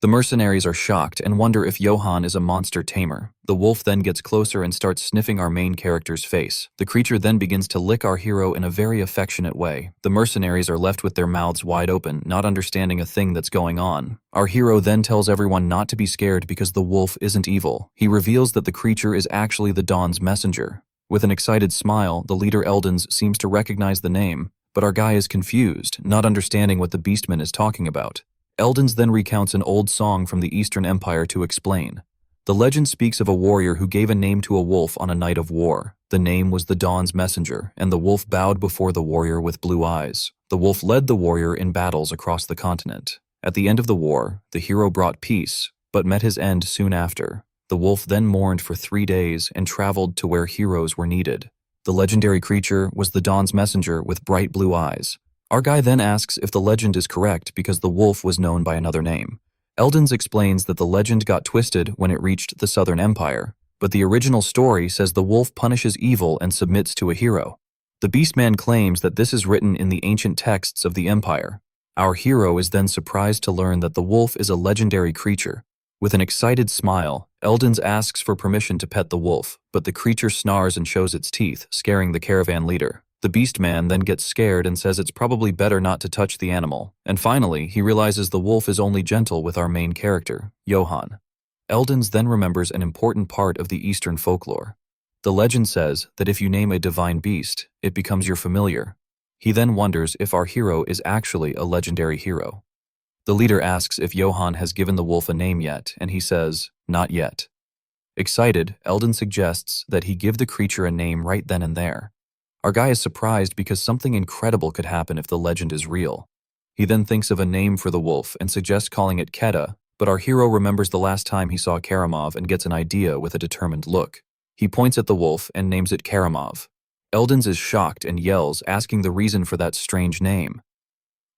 The mercenaries are shocked and wonder if Johann is a monster tamer. The wolf then gets closer and starts sniffing our main character's face. The creature then begins to lick our hero in a very affectionate way. The mercenaries are left with their mouths wide open, not understanding a thing that's going on. Our hero then tells everyone not to be scared because the wolf isn't evil. He reveals that the creature is actually the Dawn's messenger. With an excited smile, the leader Eldens seems to recognize the name, but our guy is confused, not understanding what the beastman is talking about. Eldens then recounts an old song from the Eastern Empire to explain. The legend speaks of a warrior who gave a name to a wolf on a night of war. The name was the Dawn's messenger, and the wolf bowed before the warrior with blue eyes. The wolf led the warrior in battles across the continent. At the end of the war, the hero brought peace, but met his end soon after. The wolf then mourned for 3 days and traveled to where heroes were needed. The legendary creature was the Dawn's messenger with bright blue eyes. Our guy then asks if the legend is correct because the wolf was known by another name. Eldens explains that the legend got twisted when it reached the Southern Empire, but the original story says the wolf punishes evil and submits to a hero. The Beastman claims that this is written in the ancient texts of the Empire. Our hero is then surprised to learn that the wolf is a legendary creature. With an excited smile, Eldens asks for permission to pet the wolf, but the creature snarls and shows its teeth, scaring the caravan leader. The Beastman then gets scared and says it's probably better not to touch the animal. And finally, he realizes the wolf is only gentle with our main character, Johann. Eldens then remembers an important part of the Eastern folklore. The legend says that if you name a divine beast, it becomes your familiar. He then wonders if our hero is actually a legendary hero. The leader asks if Johann has given the wolf a name yet, and he says, not yet. Excited, Eldens suggests that he give the creature a name right then and there. Our guy is surprised because something incredible could happen if the legend is real. He then thinks of a name for the wolf and suggests calling it Keta, but our hero remembers the last time he saw Karamov and gets an idea with a determined look. He points at the wolf and names it Karamov. Eldens is shocked and yells, asking the reason for that strange name.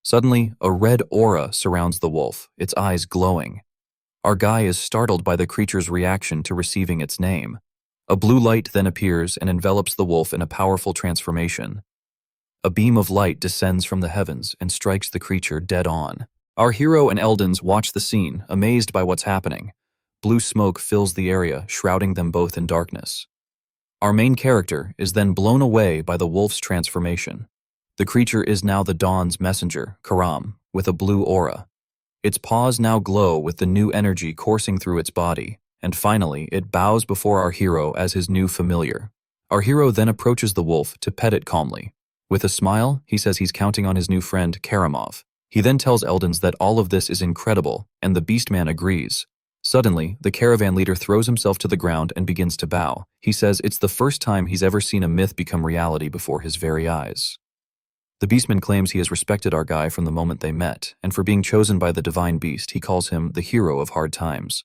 Suddenly, a red aura surrounds the wolf, its eyes glowing. Our guy is startled by the creature's reaction to receiving its name. A blue light then appears and envelops the wolf in a powerful transformation. A beam of light descends from the heavens and strikes the creature dead on. Our hero and Eldens watch the scene, amazed by what's happening. Blue smoke fills the area, shrouding them both in darkness. Our main character is then blown away by the wolf's transformation. The creature is now the Dawn's messenger, Karam, with a blue aura. Its paws now glow with the new energy coursing through its body. And finally, it bows before our hero as his new familiar. Our hero then approaches the wolf to pet it calmly. With a smile, he says he's counting on his new friend, Karamov. He then tells Eldens that all of this is incredible, and the Beastman agrees. Suddenly, the caravan leader throws himself to the ground and begins to bow. He says it's the first time he's ever seen a myth become reality before his very eyes. The Beastman claims he has respected our guy from the moment they met, and for being chosen by the divine beast, he calls him the hero of hard times.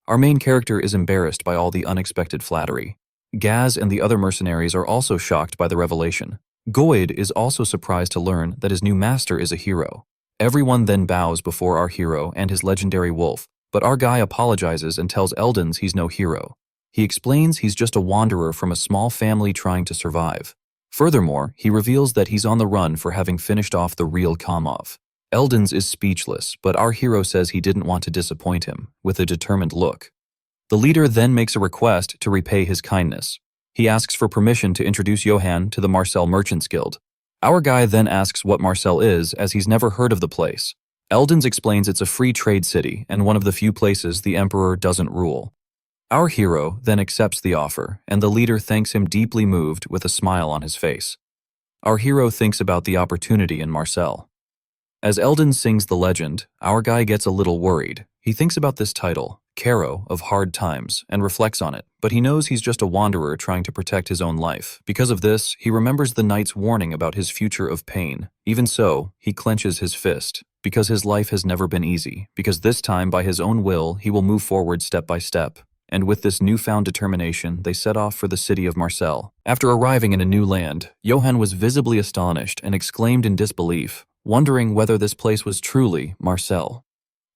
Our main character is embarrassed by all the unexpected flattery. Gaz and the other mercenaries are also shocked by the revelation. Goid is also surprised to learn that his new master is a hero. Everyone then bows before our hero and his legendary wolf, but our guy apologizes and tells Eldens he's no hero. He explains he's just a wanderer from a small family trying to survive. Furthermore, he reveals that he's on the run for having finished off the real Kamov. Eldens is speechless, but our hero says he didn't want to disappoint him, with a determined look. The leader then makes a request to repay his kindness. He asks for permission to introduce Johann to the Marcel Merchants Guild. Our guy then asks what Marcel is, as he's never heard of the place. Eldens explains it's a free trade city and one of the few places the emperor doesn't rule. Our hero then accepts the offer, and the leader thanks him deeply moved with a smile on his face. Our hero thinks about the opportunity in Marcel. As Eldon sings the legend, our guy gets a little worried. He thinks about this title, Caro of Hard Times, and reflects on it, but he knows he's just a wanderer trying to protect his own life. Because of this, he remembers the knight's warning about his future of pain. Even so, he clenches his fist, because his life has never been easy, because this time, by his own will, he will move forward step by step. And with this newfound determination, they set off for the city of Marcel. After arriving in a new land, Johann was visibly astonished and exclaimed in disbelief, wondering whether this place was truly Marcel.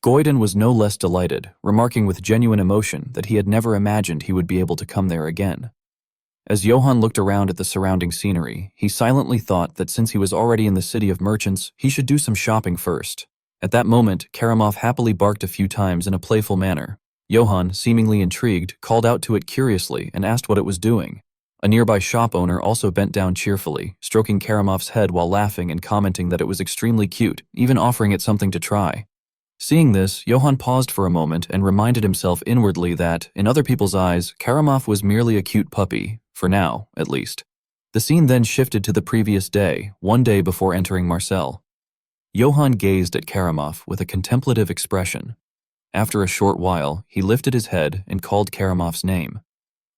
Goiden was no less delighted, remarking with genuine emotion that he had never imagined he would be able to come there again. As Johann looked around at the surrounding scenery, he silently thought that since he was already in the city of merchants, he should do some shopping first. At that moment, Karamov happily barked a few times in a playful manner. Johann, seemingly intrigued, called out to it curiously and asked what it was doing. A nearby shop owner also bent down cheerfully, stroking Karamov's head while laughing and commenting that it was extremely cute, even offering it something to try. Seeing this, Johann paused for a moment and reminded himself inwardly that, in other people's eyes, Karamov was merely a cute puppy, for now, at least. The scene then shifted to the previous day, one day before entering Marcel. Johann gazed at Karamov with a contemplative expression. After a short while, he lifted his head and called Karamov's name.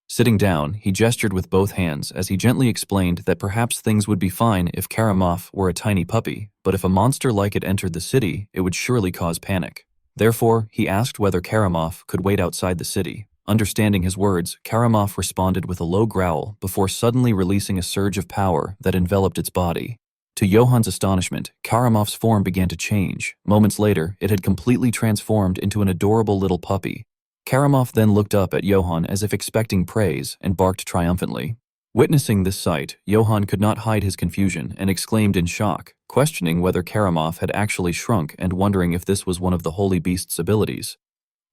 Sitting down, he gestured with both hands as he gently explained that perhaps things would be fine if Karamov were a tiny puppy, but if a monster like it entered the city, it would surely cause panic. Therefore, he asked whether Karamov could wait outside the city. Understanding his words, Karamov responded with a low growl before suddenly releasing a surge of power that enveloped its body. To Johann's astonishment, Karamov's form began to change. Moments later, it had completely transformed into an adorable little puppy. Karamov then looked up at Johann as if expecting praise and barked triumphantly. Witnessing this sight, Johann could not hide his confusion and exclaimed in shock, questioning whether Karamov had actually shrunk and wondering if this was one of the holy beast's abilities.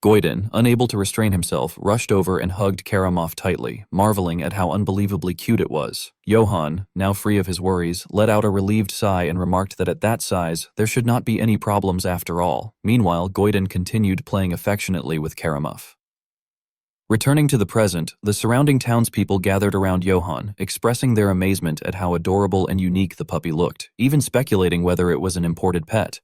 Goiden, unable to restrain himself, rushed over and hugged Karamov tightly, marveling at how unbelievably cute it was. Johann, now free of his worries, let out a relieved sigh and remarked that at that size, there should not be any problems after all. Meanwhile, Goiden continued playing affectionately with Karamov. Returning to the present, the surrounding townspeople gathered around Johann, expressing their amazement at how adorable and unique the puppy looked, even speculating whether it was an imported pet.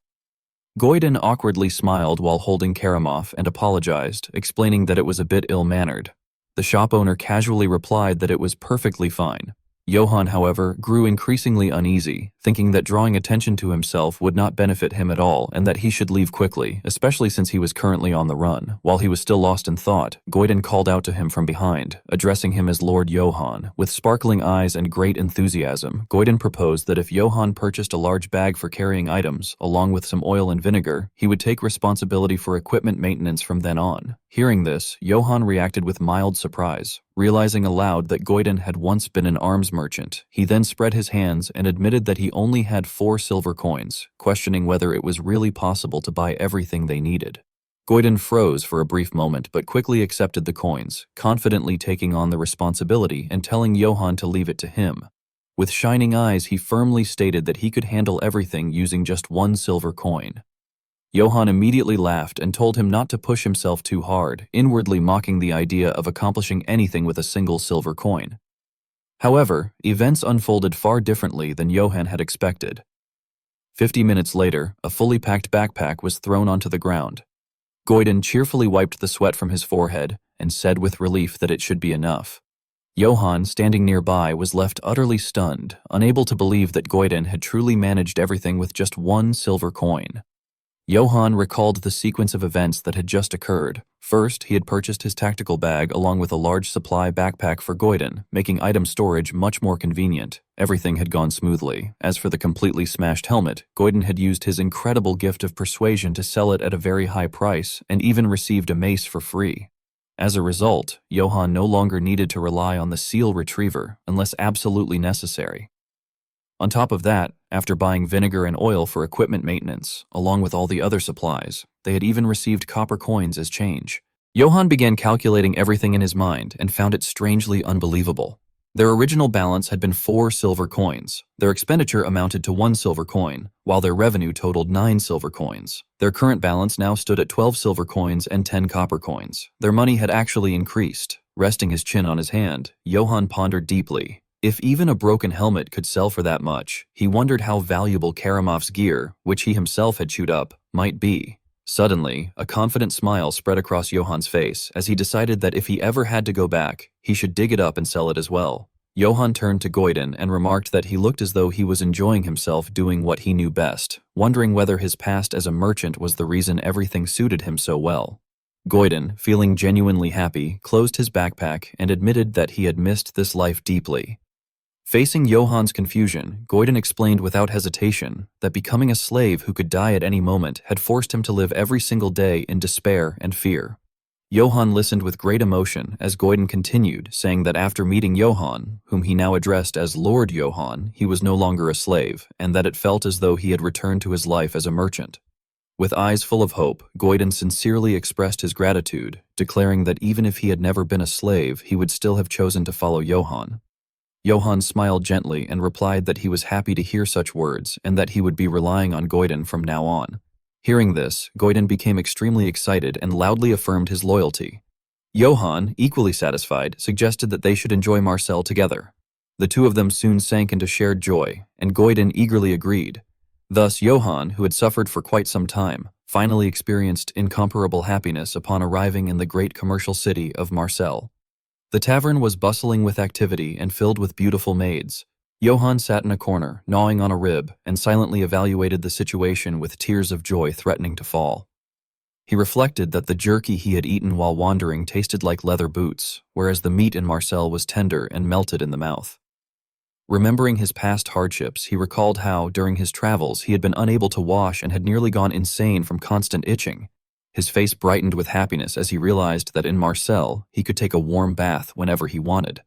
Goiden awkwardly smiled while holding Karamov and apologized, explaining that it was a bit ill-mannered. The shop owner casually replied that it was perfectly fine. Johann, however, grew increasingly uneasy, thinking that drawing attention to himself would not benefit him at all and that he should leave quickly, especially since he was currently on the run. While he was still lost in thought, Goiden called out to him from behind, addressing him as Lord Johann. With sparkling eyes and great enthusiasm, Goiden proposed that if Johann purchased a large bag for carrying items, along with some oil and vinegar, he would take responsibility for equipment maintenance from then on. Hearing this, Johann reacted with mild surprise. Realizing aloud that Goiden had once been an arms merchant, he then spread his hands and admitted that he only had 4 silver coins, questioning whether it was really possible to buy everything they needed. Goiden froze for a brief moment but quickly accepted the coins, confidently taking on the responsibility and telling Johann to leave it to him. With shining eyes, he firmly stated that he could handle everything using just 1 silver coin. Johann immediately laughed and told him not to push himself too hard, inwardly mocking the idea of accomplishing anything with a single silver coin. However, events unfolded far differently than Johann had expected. 50 minutes later, a fully packed backpack was thrown onto the ground. Goiden cheerfully wiped the sweat from his forehead and said with relief that it should be enough. Johann, standing nearby, was left utterly stunned, unable to believe that Goiden had truly managed everything with just 1 silver coin. Johann recalled the sequence of events that had just occurred. First, he had purchased his tactical bag along with a large supply backpack for Goiden, making item storage much more convenient. Everything had gone smoothly. As for the completely smashed helmet, Goiden had used his incredible gift of persuasion to sell it at a very high price and even received a mace for free. As a result, Johann no longer needed to rely on the seal retriever unless absolutely necessary. On top of that, after buying vinegar and oil for equipment maintenance, along with all the other supplies, they had even received copper coins as change. Johann began calculating everything in his mind and found it strangely unbelievable. Their original balance had been 4 silver coins. Their expenditure amounted to 1 silver coin, while their revenue totaled 9 silver coins. Their current balance now stood at 12 silver coins and 10 copper coins. Their money had actually increased. Resting his chin on his hand, Johann pondered deeply. If even a broken helmet could sell for that much, he wondered how valuable Karamov's gear, which he himself had chewed up, might be. Suddenly, a confident smile spread across Johann's face as he decided that if he ever had to go back, he should dig it up and sell it as well. Johann turned to Goiden and remarked that he looked as though he was enjoying himself doing what he knew best, wondering whether his past as a merchant was the reason everything suited him so well. Goiden, feeling genuinely happy, closed his backpack and admitted that he had missed this life deeply. Facing Johann's confusion, Goiden explained without hesitation that becoming a slave who could die at any moment had forced him to live every single day in despair and fear. Johann listened with great emotion as Goiden continued, saying that after meeting Johann, whom he now addressed as Lord Johann, he was no longer a slave, and that it felt as though he had returned to his life as a merchant. With eyes full of hope, Goiden sincerely expressed his gratitude, declaring that even if he had never been a slave, he would still have chosen to follow Johann. Johann smiled gently and replied that he was happy to hear such words and that he would be relying on Goiden from now on. Hearing this, Goiden became extremely excited and loudly affirmed his loyalty. Johann, equally satisfied, suggested that they should enjoy Marcel together. The two of them soon sank into shared joy, and Goiden eagerly agreed. Thus, Johann, who had suffered for quite some time, finally experienced incomparable happiness upon arriving in the great commercial city of Marcel. The tavern was bustling with activity and filled with beautiful maids. Johann sat in a corner, gnawing on a rib, and silently evaluated the situation with tears of joy threatening to fall. He reflected that the jerky he had eaten while wandering tasted like leather boots, whereas the meat in Marcel was tender and melted in the mouth. Remembering his past hardships, he recalled how, during his travels, he had been unable to wash and had nearly gone insane from constant itching. His face brightened with happiness as he realized that in Marcel, he could take a warm bath whenever he wanted.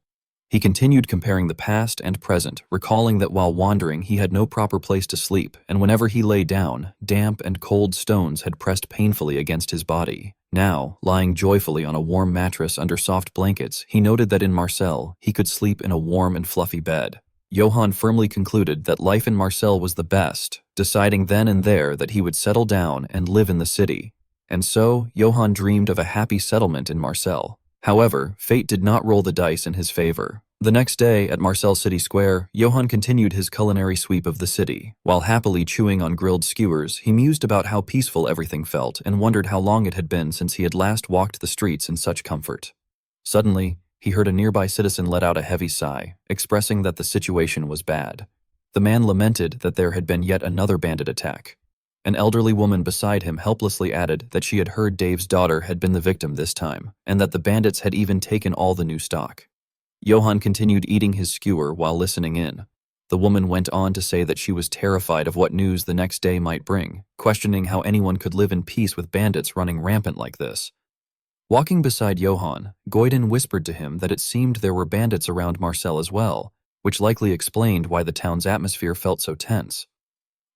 He continued comparing the past and present, recalling that while wandering he had no proper place to sleep, and whenever he lay down, damp and cold stones had pressed painfully against his body. Now, lying joyfully on a warm mattress under soft blankets, he noted that in Marcel, he could sleep in a warm and fluffy bed. Johann firmly concluded that life in Marcel was the best, deciding then and there that he would settle down and live in the city. And so, Johann dreamed of a happy settlement in Marcel. However, fate did not roll the dice in his favor. The next day, at Marcel City Square, Johann continued his culinary sweep of the city. While happily chewing on grilled skewers, he mused about how peaceful everything felt and wondered how long it had been since he had last walked the streets in such comfort. Suddenly, he heard a nearby citizen let out a heavy sigh, expressing that the situation was bad. The man lamented that there had been yet another bandit attack. An elderly woman beside him helplessly added that she had heard Dave's daughter had been the victim this time, and that the bandits had even taken all the new stock. Johann continued eating his skewer while listening in. The woman went on to say that she was terrified of what news the next day might bring, questioning how anyone could live in peace with bandits running rampant like this. Walking beside Johann, Goiden whispered to him that it seemed there were bandits around Marcel as well, which likely explained why the town's atmosphere felt so tense.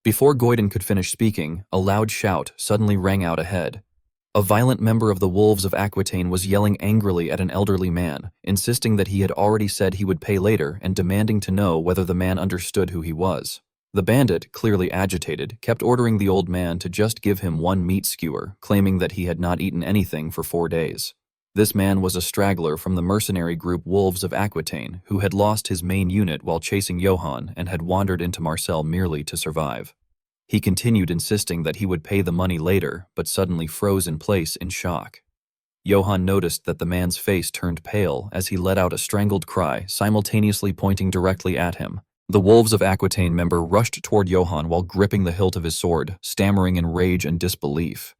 Before Goiden could finish speaking, a loud shout suddenly rang out ahead. A violent member of the Wolves of Aquitaine was yelling angrily at an elderly man, insisting that he had already said he would pay later and demanding to know whether the man understood who he was. The bandit, clearly agitated, kept ordering the old man to just give him one meat skewer, claiming that he had not eaten anything for 4 days. This man was a straggler from the mercenary group Wolves of Aquitaine, who had lost his main unit while chasing Johann and had wandered into Marcel merely to survive. He continued insisting that he would pay the money later, but suddenly froze in place in shock. Johann noticed that the man's face turned pale as he let out a strangled cry, simultaneously pointing directly at him. The Wolves of Aquitaine member rushed toward Johann while gripping the hilt of his sword, stammering in rage and disbelief.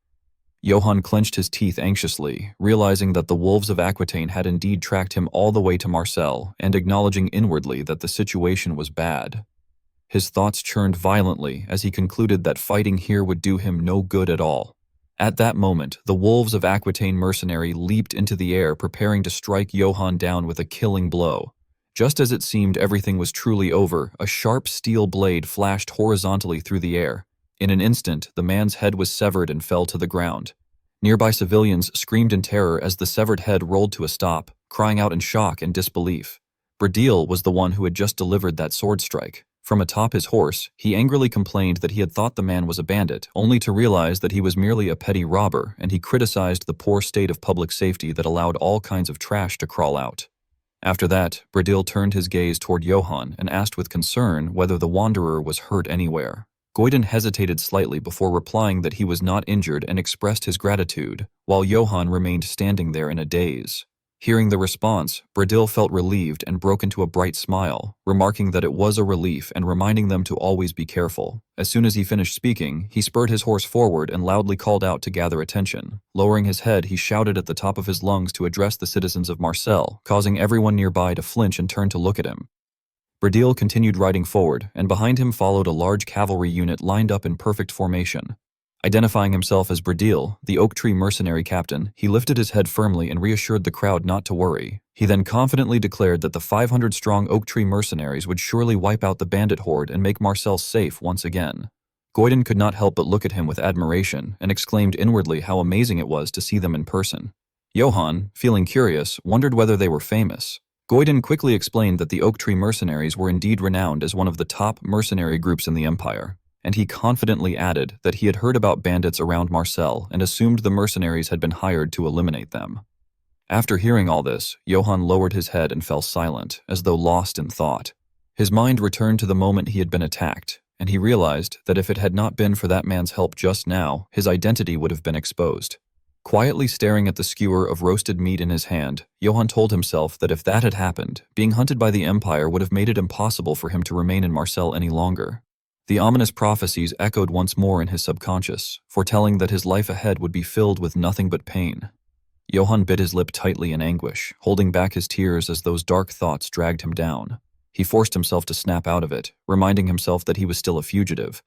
Johann clenched his teeth anxiously, realizing that the Wolves of Aquitaine had indeed tracked him all the way to Marcel and acknowledging inwardly that the situation was bad. His thoughts churned violently as he concluded that fighting here would do him no good at all. At that moment, the Wolves of Aquitaine mercenary leaped into the air, preparing to strike Johann down with a killing blow. Just as it seemed everything was truly over, a sharp steel blade flashed horizontally through the air. In an instant, the man's head was severed and fell to the ground. Nearby civilians screamed in terror as the severed head rolled to a stop, crying out in shock and disbelief. Bradil was the one who had just delivered that sword strike. From atop his horse, he angrily complained that he had thought the man was a bandit, only to realize that he was merely a petty robber, and he criticized the poor state of public safety that allowed all kinds of trash to crawl out. After that, Bradil turned his gaze toward Johann and asked with concern whether the wanderer was hurt anywhere. Goiden hesitated slightly before replying that he was not injured and expressed his gratitude, while Johann remained standing there in a daze. Hearing the response, Bradil felt relieved and broke into a bright smile, remarking that it was a relief and reminding them to always be careful. As soon as he finished speaking, he spurred his horse forward and loudly called out to gather attention. Lowering his head, he shouted at the top of his lungs to address the citizens of Marseille, causing everyone nearby to flinch and turn to look at him. Bradil continued riding forward, and behind him followed a large cavalry unit lined up in perfect formation. Identifying himself as Bradil, the oak tree mercenary captain, he lifted his head firmly and reassured the crowd not to worry. He then confidently declared that the 500-strong oak tree mercenaries would surely wipe out the bandit horde and make Marseille safe once again. Goiden could not help but look at him with admiration and exclaimed inwardly how amazing it was to see them in person. Johann, feeling curious, wondered whether they were famous. Goiden quickly explained that the oak tree mercenaries were indeed renowned as one of the top mercenary groups in the empire, and he confidently added that he had heard about bandits around Marseille and assumed the mercenaries had been hired to eliminate them. After hearing all this, Johann lowered his head and fell silent, as though lost in thought. His mind returned to the moment he had been attacked, and he realized that if it had not been for that man's help just now, his identity would have been exposed. Quietly staring at the skewer of roasted meat in his hand, Johann told himself that if that had happened, being hunted by the Empire would have made it impossible for him to remain in Marseille any longer. The ominous prophecies echoed once more in his subconscious, foretelling that his life ahead would be filled with nothing but pain. Johann bit his lip tightly in anguish, holding back his tears as those dark thoughts dragged him down. He forced himself to snap out of it, reminding himself that he was still a fugitive.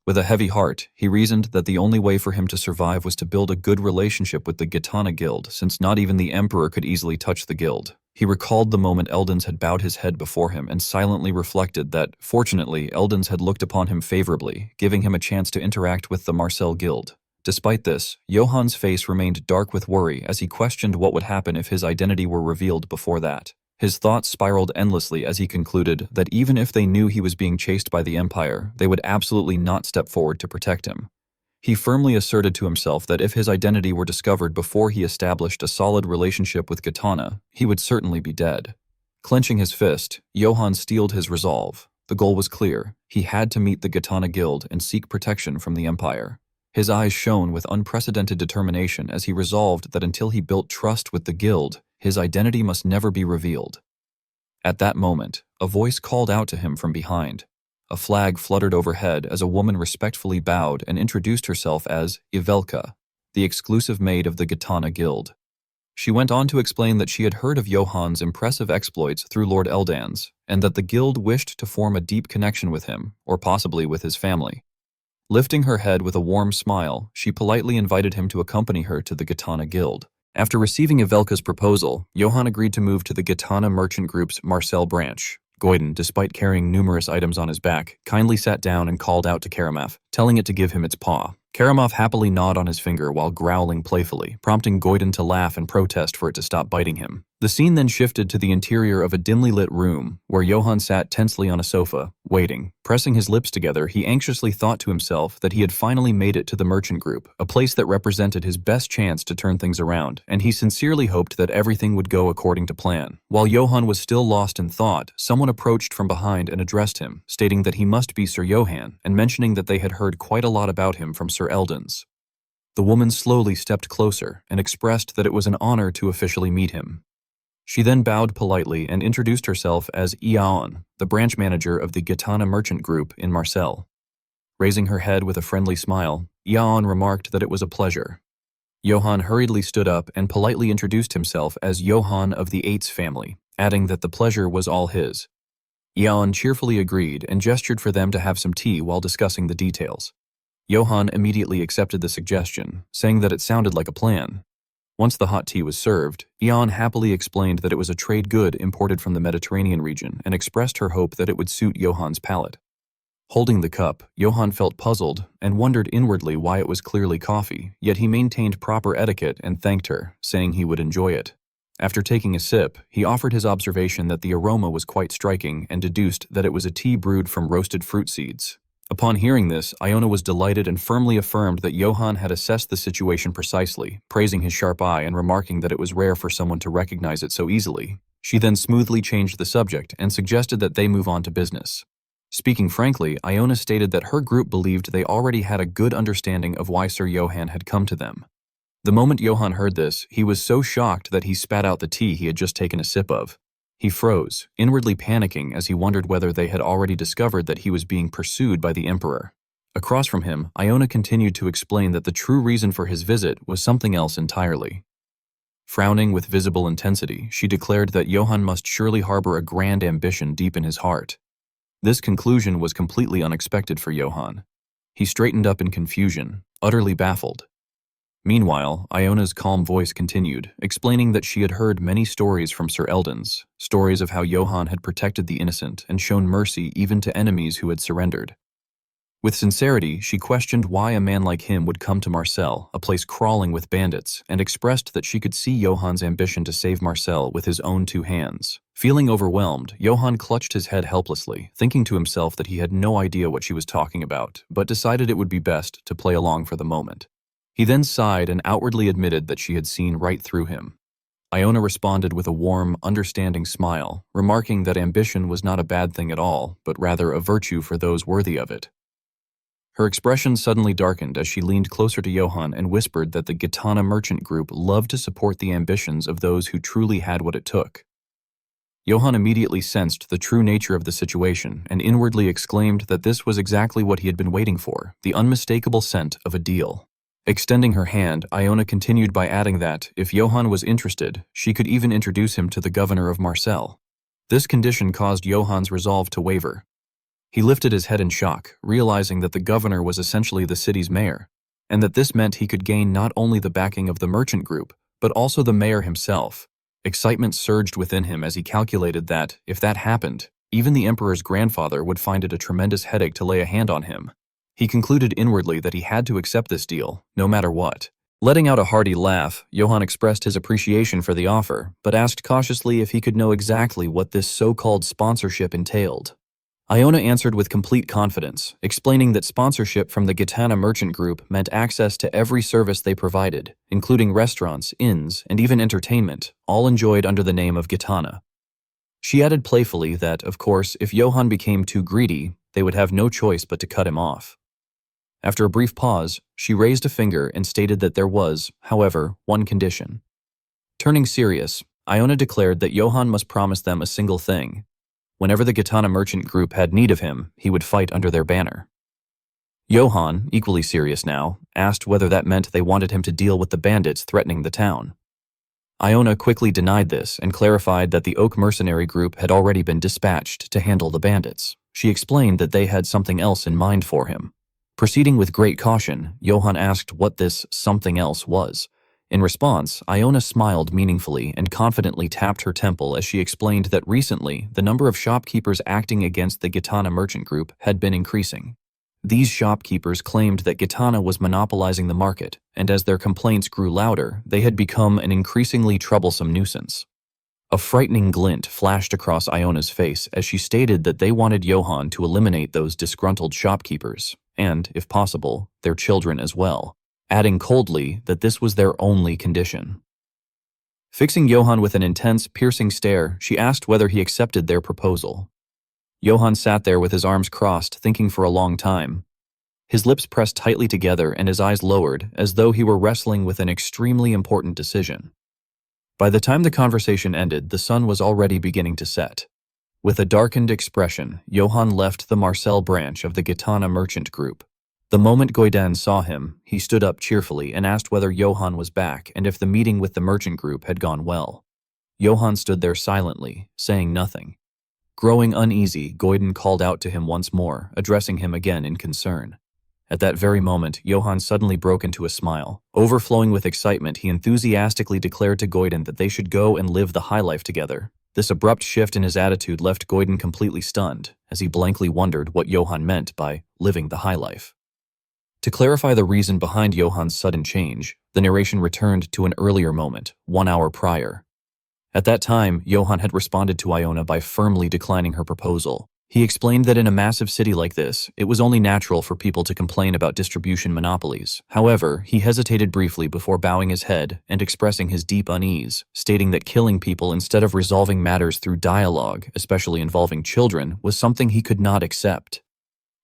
With a heavy heart, he reasoned that the only way for him to survive was to build a good relationship with the Gitana Guild, since not even the Emperor could easily touch the guild. He recalled the moment Eldens had bowed his head before him and silently reflected that, fortunately, Eldens had looked upon him favorably, giving him a chance to interact with the Marseille Guild. Despite this, Johann's face remained dark with worry as he questioned what would happen if his identity were revealed before that. His thoughts spiraled endlessly as he concluded that even if they knew he was being chased by the Empire, they would absolutely not step forward to protect him. He firmly asserted to himself that if his identity were discovered before he established a solid relationship with Gitana, he would certainly be dead. Clenching his fist, Johann steeled his resolve. The goal was clear. He had to meet the Gitana Guild and seek protection from the Empire. His eyes shone with unprecedented determination as he resolved that until he built trust with the guild, his identity must never be revealed. At that moment, a voice called out to him from behind. A flag fluttered overhead as a woman respectfully bowed and introduced herself as Ivelka, the exclusive maid of the Gitana Guild. She went on to explain that she had heard of Johann's impressive exploits through Lord Eldans, and that the guild wished to form a deep connection with him, or possibly with his family. Lifting her head with a warm smile, she politely invited him to accompany her to the Gitana Guild. After receiving Ivelka's proposal, Johann agreed to move to the Gitana Merchant Group's Marseille branch. Goiden, despite carrying numerous items on his back, kindly sat down and called out to Karamov, telling it to give him its paw. Karamov happily gnawed on his finger while growling playfully, prompting Goiden to laugh and protest for it to stop biting him. The scene then shifted to the interior of a dimly lit room, where Johann sat tensely on a sofa, waiting. Pressing his lips together, he anxiously thought to himself that he had finally made it to the merchant group, a place that represented his best chance to turn things around, and he sincerely hoped that everything would go according to plan. While Johann was still lost in thought, someone approached from behind and addressed him, stating that he must be Sir Johann, and mentioning that they had heard quite a lot about him from Sir Eldens. The woman slowly stepped closer and expressed that it was an honor to officially meet him. She then bowed politely and introduced herself as Ion, the branch manager of the Gitana Merchant Group in Marseille. Raising her head with a friendly smile, Ion remarked that it was a pleasure. Johann hurriedly stood up and politely introduced himself as Johann of the Eights family, adding that the pleasure was all his. Ion cheerfully agreed and gestured for them to have some tea while discussing the details. Johann immediately accepted the suggestion, saying that it sounded like a plan. Once the hot tea was served, Ion happily explained that it was a trade good imported from the Mediterranean region and expressed her hope that it would suit Johann's palate. Holding the cup, Johann felt puzzled and wondered inwardly why it was clearly coffee, yet he maintained proper etiquette and thanked her, saying he would enjoy it. After taking a sip, he offered his observation that the aroma was quite striking and deduced that it was a tea brewed from roasted fruit seeds. Upon hearing this, Iona was delighted and firmly affirmed that Johann had assessed the situation precisely, praising his sharp eye and remarking that it was rare for someone to recognize it so easily. She then smoothly changed the subject and suggested that they move on to business. Speaking frankly, Iona stated that her group believed they already had a good understanding of why Sir Johann had come to them. The moment Johann heard this, he was so shocked that he spat out the tea he had just taken a sip of. He froze, inwardly panicking as he wondered whether they had already discovered that he was being pursued by the Emperor. Across from him, Iona continued to explain that the true reason for his visit was something else entirely. Frowning with visible intensity, she declared that Johann must surely harbor a grand ambition deep in his heart. This conclusion was completely unexpected for Johann. He straightened up in confusion, utterly baffled. Meanwhile, Iona's calm voice continued, explaining that she had heard many stories from Sir Eldon's, stories of how Johann had protected the innocent and shown mercy even to enemies who had surrendered. With sincerity, she questioned why a man like him would come to Marcel, a place crawling with bandits, and expressed that she could see Johann's ambition to save Marcel with his own two hands. Feeling overwhelmed, Johann clutched his head helplessly, thinking to himself that he had no idea what she was talking about, but decided it would be best to play along for the moment. He then sighed and outwardly admitted that she had seen right through him. Iona responded with a warm, understanding smile, remarking that ambition was not a bad thing at all, but rather a virtue for those worthy of it. Her expression suddenly darkened as she leaned closer to Johann and whispered that the Gitana merchant group loved to support the ambitions of those who truly had what it took. Johann immediately sensed the true nature of the situation and inwardly exclaimed that this was exactly what he had been waiting for, the unmistakable scent of a deal. Extending her hand, Iona continued by adding that, if Johann was interested, she could even introduce him to the governor of Marcel. This condition caused Johann's resolve to waver. He lifted his head in shock, realizing that the governor was essentially the city's mayor, and that this meant he could gain not only the backing of the merchant group, but also the mayor himself. Excitement surged within him as he calculated that, if that happened, even the emperor's grandfather would find it a tremendous headache to lay a hand on him. He concluded inwardly that he had to accept this deal, no matter what. Letting out a hearty laugh, Johann expressed his appreciation for the offer, but asked cautiously if he could know exactly what this so-called sponsorship entailed. Iona answered with complete confidence, explaining that sponsorship from the Gitana merchant group meant access to every service they provided, including restaurants, inns, and even entertainment, all enjoyed under the name of Gitana. She added playfully that, of course, if Johann became too greedy, they would have no choice but to cut him off. After a brief pause, she raised a finger and stated that there was, however, one condition. Turning serious, Iona declared that Johann must promise them a single thing. Whenever the Gitana merchant group had need of him, he would fight under their banner. Johann, equally serious now, asked whether that meant they wanted him to deal with the bandits threatening the town. Iona quickly denied this and clarified that the Oak mercenary group had already been dispatched to handle the bandits. She explained that they had something else in mind for him. Proceeding with great caution, Johann asked what this something else was. In response, Iona smiled meaningfully and confidently tapped her temple as she explained that recently, the number of shopkeepers acting against the Gitana merchant group had been increasing. These shopkeepers claimed that Gitana was monopolizing the market, and as their complaints grew louder, they had become an increasingly troublesome nuisance. A frightening glint flashed across Iona's face as she stated that they wanted Johann to eliminate those disgruntled shopkeepers, and, if possible, their children as well, adding coldly that this was their only condition. Fixing Johann with an intense, piercing stare, she asked whether he accepted their proposal. Johann sat there with his arms crossed, thinking for a long time. His lips pressed tightly together and his eyes lowered, as though he were wrestling with an extremely important decision. By the time the conversation ended, the sun was already beginning to set. With a darkened expression, Johann left the Marcel branch of the Gitana merchant group. The moment Goidan saw him, he stood up cheerfully and asked whether Johann was back and if the meeting with the merchant group had gone well. Johann stood there silently, saying nothing. Growing uneasy, Goidan called out to him once more, addressing him again in concern. At that very moment, Johann suddenly broke into a smile. Overflowing with excitement, he enthusiastically declared to Goidan that they should go and live the high life together. This abrupt shift in his attitude left Goidan completely stunned, as he blankly wondered what Johann meant by living the high life. To clarify the reason behind Johann's sudden change, the narration returned to an earlier moment, 1 hour prior. At that time, Johann had responded to Iona by firmly declining her proposal. He explained that in a massive city like this, it was only natural for people to complain about distribution monopolies. However, he hesitated briefly before bowing his head and expressing his deep unease, stating that killing people instead of resolving matters through dialogue, especially involving children, was something he could not accept.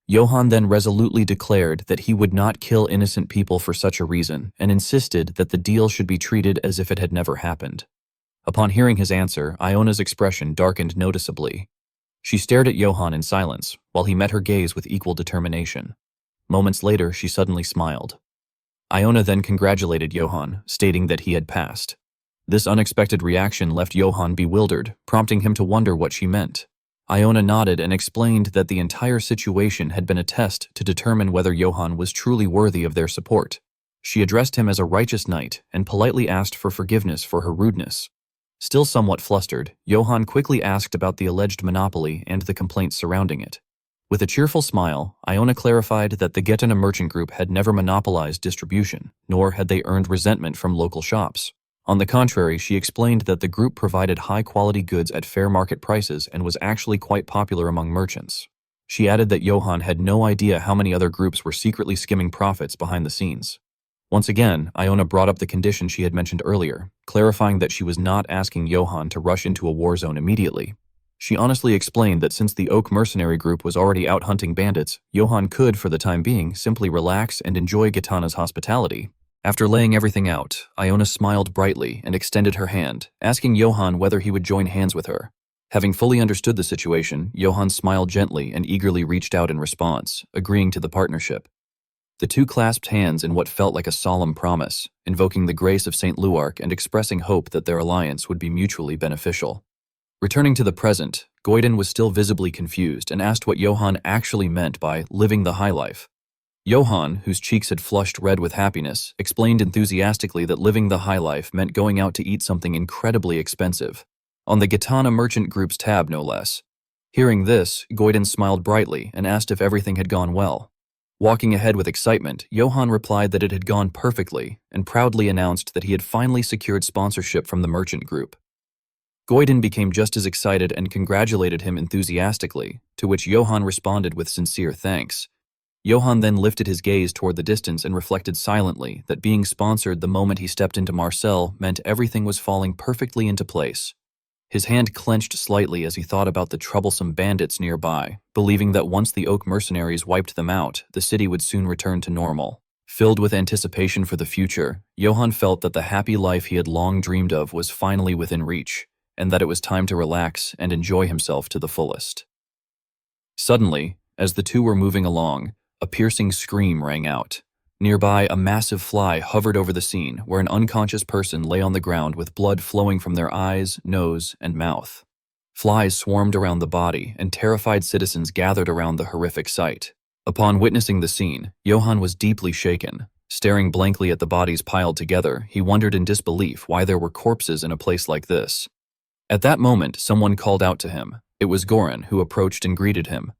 Johann then resolutely declared that he would not kill innocent people for such a reason and insisted that the deal should be treated as if it had never happened. Upon hearing his answer, Iona's expression darkened noticeably. She stared at Johann in silence, while he met her gaze with equal determination. Moments later, she suddenly smiled. Iona then congratulated Johann, stating that he had passed. This unexpected reaction left Johann bewildered, prompting him to wonder what she meant. Iona nodded and explained that the entire situation had been a test to determine whether Johann was truly worthy of their support. She addressed him as a righteous knight and politely asked for forgiveness for her rudeness. Still somewhat flustered, Johann quickly asked about the alleged monopoly and the complaints surrounding it. With a cheerful smile, Iona clarified that the Getana merchant group had never monopolized distribution, nor had they earned resentment from local shops. On the contrary, she explained that the group provided high-quality goods at fair market prices and was actually quite popular among merchants. She added that Johann had no idea how many other groups were secretly skimming profits behind the scenes. Once again, Iona brought up the condition she had mentioned earlier, clarifying that she was not asking Johann to rush into a war zone immediately. She honestly explained that since the Oak mercenary group was already out hunting bandits, Johann could, for the time being, simply relax and enjoy Gitana's hospitality. After laying everything out, Iona smiled brightly and extended her hand, asking Johann whether he would join hands with her. Having fully understood the situation, Johann smiled gently and eagerly reached out in response, agreeing to the partnership. The two clasped hands in what felt like a solemn promise, invoking the grace of St. Luark and expressing hope that their alliance would be mutually beneficial. Returning to the present, Goiden was still visibly confused and asked what Johann actually meant by living the high life. Johann, whose cheeks had flushed red with happiness, explained enthusiastically that living the high life meant going out to eat something incredibly expensive. On the Gitana merchant group's tab, no less. Hearing this, Goiden smiled brightly and asked if everything had gone well. Walking ahead with excitement, Johann replied that it had gone perfectly and proudly announced that he had finally secured sponsorship from the merchant group. Goiden became just as excited and congratulated him enthusiastically, to which Johann responded with sincere thanks. Johann then lifted his gaze toward the distance and reflected silently that being sponsored the moment he stepped into Marseille meant everything was falling perfectly into place. His hand clenched slightly as he thought about the troublesome bandits nearby, believing that once the Oak mercenaries wiped them out, the city would soon return to normal. Filled with anticipation for the future, Johann felt that the happy life he had long dreamed of was finally within reach, and that it was time to relax and enjoy himself to the fullest. Suddenly, as the two were moving along, a piercing scream rang out. Nearby, a massive fly hovered over the scene where an unconscious person lay on the ground with blood flowing from their eyes, nose, and mouth. Flies swarmed around the body, and terrified citizens gathered around the horrific sight. Upon witnessing the scene, Johann was deeply shaken. Staring blankly at the bodies piled together, he wondered in disbelief why there were corpses in a place like this. At that moment, someone called out to him. It was Goran, who approached and greeted him.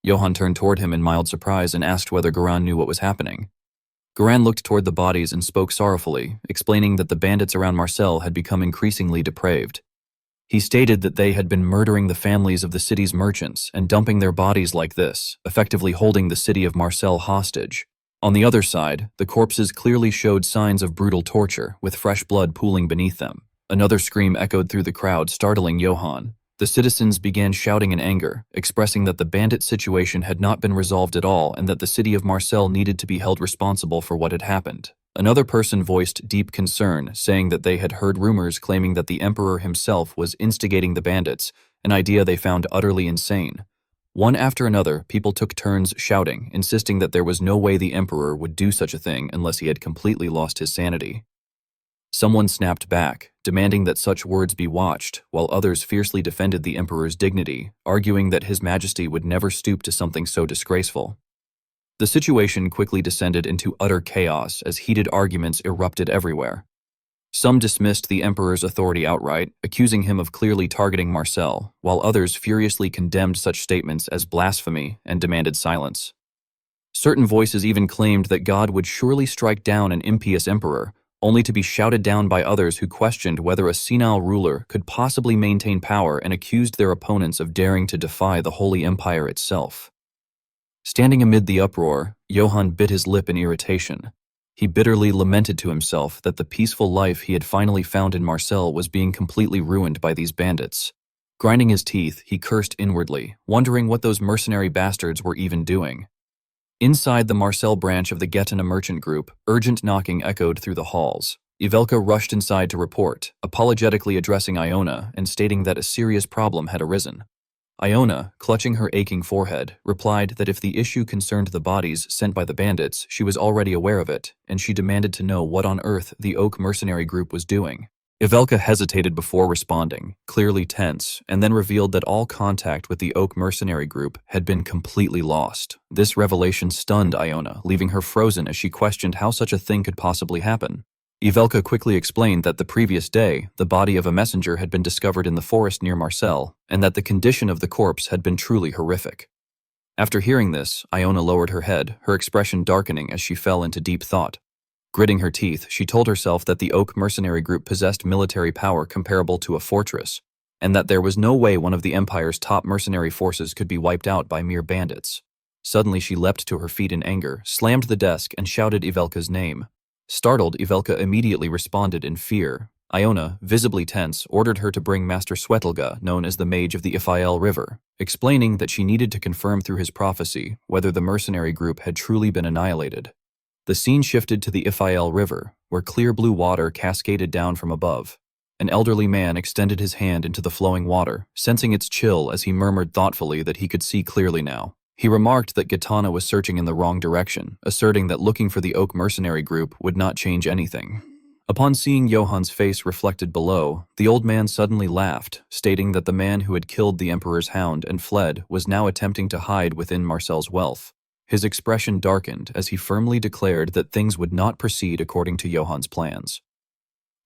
Johann turned toward him in mild surprise and asked whether Goran knew what was happening. Goran looked toward the bodies and spoke sorrowfully, explaining that the bandits around Marseille had become increasingly depraved. He stated that they had been murdering the families of the city's merchants and dumping their bodies like this, effectively holding the city of Marseille hostage. On the other side, the corpses clearly showed signs of brutal torture, with fresh blood pooling beneath them. Another scream echoed through the crowd, startling Johann. The citizens began shouting in anger, expressing that the bandit situation had not been resolved at all and that the city of Marseille needed to be held responsible for what had happened. Another person voiced deep concern, saying that they had heard rumors claiming that the emperor himself was instigating the bandits, an idea they found utterly insane. One after another, people took turns shouting, insisting that there was no way the emperor would do such a thing unless he had completely lost his sanity. Someone snapped back, demanding that such words be watched, while others fiercely defended the emperor's dignity, arguing that His Majesty would never stoop to something so disgraceful. The situation quickly descended into utter chaos as heated arguments erupted everywhere. Some dismissed the emperor's authority outright, accusing him of clearly targeting Marseille, while others furiously condemned such statements as blasphemy and demanded silence. Certain voices even claimed that God would surely strike down an impious emperor, only to be shouted down by others who questioned whether a senile ruler could possibly maintain power and accused their opponents of daring to defy the Holy Empire itself. Standing amid the uproar, Johann bit his lip in irritation. He bitterly lamented to himself that the peaceful life he had finally found in Marseille was being completely ruined by these bandits. Grinding his teeth, he cursed inwardly, wondering what those mercenary bastards were even doing. Inside the Marseille branch of the Ghetana merchant group, urgent knocking echoed through the halls. Ivelka rushed inside to report, apologetically addressing Iona and stating that a serious problem had arisen. Iona, clutching her aching forehead, replied that if the issue concerned the bodies sent by the bandits, she was already aware of it, and she demanded to know what on earth the Oak mercenary group was doing. Ivelka hesitated before responding, clearly tense, and then revealed that all contact with the Oak mercenary group had been completely lost. This revelation stunned Iona, leaving her frozen as she questioned how such a thing could possibly happen. Ivelka quickly explained that the previous day, the body of a messenger had been discovered in the forest near Marseille, and that the condition of the corpse had been truly horrific. After hearing this, Iona lowered her head, her expression darkening as she fell into deep thought. Gritting her teeth, she told herself that the Oak mercenary group possessed military power comparable to a fortress, and that there was no way one of the Empire's top mercenary forces could be wiped out by mere bandits. Suddenly she leapt to her feet in anger, slammed the desk, and shouted Ivelka's name. Startled, Ivelka immediately responded in fear. Iona, visibly tense, ordered her to bring Master Swetelga, known as the Mage of the Yahello River, explaining that she needed to confirm through his prophecy whether the mercenary group had truly been annihilated. The scene shifted to the Yahello River, where clear blue water cascaded down from above. An elderly man extended his hand into the flowing water, sensing its chill as he murmured thoughtfully that he could see clearly now. He remarked that Ghetana was searching in the wrong direction, asserting that looking for the Oak mercenary group would not change anything. Upon seeing Johann's face reflected below, the old man suddenly laughed, stating that the man who had killed the Emperor's hound and fled was now attempting to hide within Marcel's wealth. His expression darkened as he firmly declared that things would not proceed according to Johann's plans.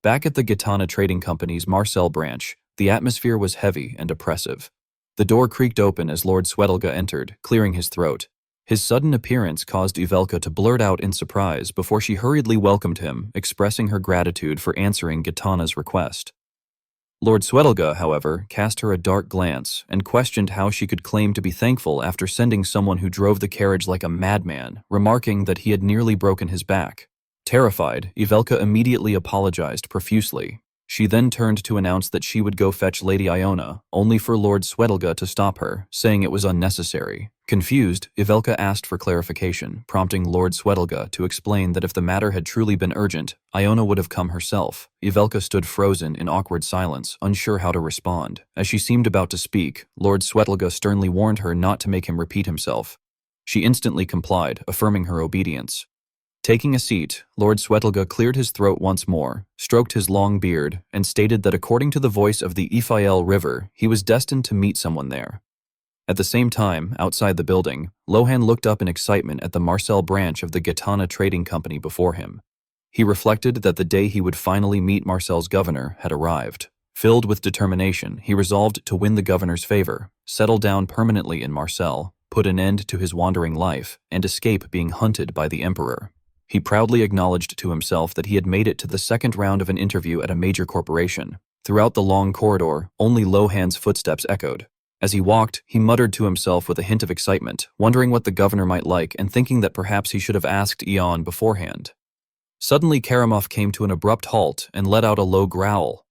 Back at the Ghetana Trading Company's Marseille branch, the atmosphere was heavy and oppressive. The door creaked open as Lord Swetelga entered, clearing his throat. His sudden appearance caused Ivelka to blurt out in surprise before she hurriedly welcomed him, expressing her gratitude for answering Ghetana's request. Lord Swetelga, however, cast her a dark glance and questioned how she could claim to be thankful after sending someone who drove the carriage like a madman, remarking that he had nearly broken his back. Terrified, Ivelka immediately apologized profusely. She then turned to announce that she would go fetch Lady Iona, only for Lord Swetelga to stop her, saying it was unnecessary. Confused, Ivelka asked for clarification, prompting Lord Swetelga to explain that if the matter had truly been urgent, Iona would have come herself. Ivelka stood frozen in awkward silence, unsure how to respond. As she seemed about to speak, Lord Swetelga sternly warned her not to make him repeat himself. She instantly complied, affirming her obedience. Taking a seat, Lord Swetelga cleared his throat once more, stroked his long beard, and stated that according to the voice of the Yahello River, he was destined to meet someone there. At the same time, outside the building, Lohan looked up in excitement at the Marseille branch of the Ghetana Trading Company before him. He reflected that the day he would finally meet Marseille's governor had arrived. Filled with determination, he resolved to win the governor's favor, settle down permanently in Marseille, put an end to his wandering life, and escape being hunted by the emperor. He proudly acknowledged to himself that he had made it to the second round of an interview at a major corporation. Throughout the long corridor, only Lohan's footsteps echoed. As he walked, he muttered to himself with a hint of excitement, wondering what the governor might like and thinking that perhaps he should have asked Ion beforehand. Suddenly Karamov came to an abrupt halt and let out a low growl.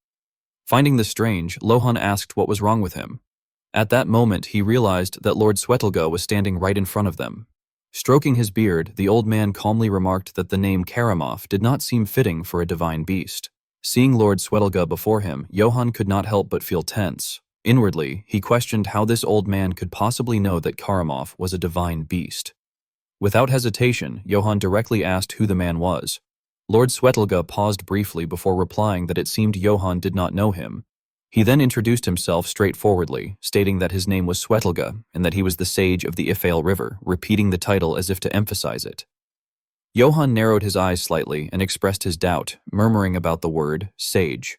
Finding this strange, Lohan asked what was wrong with him. At that moment he realized that Lord Swetelga was standing right in front of them. Stroking his beard, the old man calmly remarked that the name Karamov did not seem fitting for a divine beast. Seeing Lord Swetelga before him, Johann could not help but feel tense. Inwardly, he questioned how this old man could possibly know that Karamov was a divine beast. Without hesitation, Johann directly asked who the man was. Lord Swetelga paused briefly before replying that it seemed Johann did not know him. He then introduced himself straightforwardly, stating that his name was Swetelga and that he was the sage of the Yahello River, repeating the title as if to emphasize it. Johann narrowed his eyes slightly and expressed his doubt, murmuring about the word sage.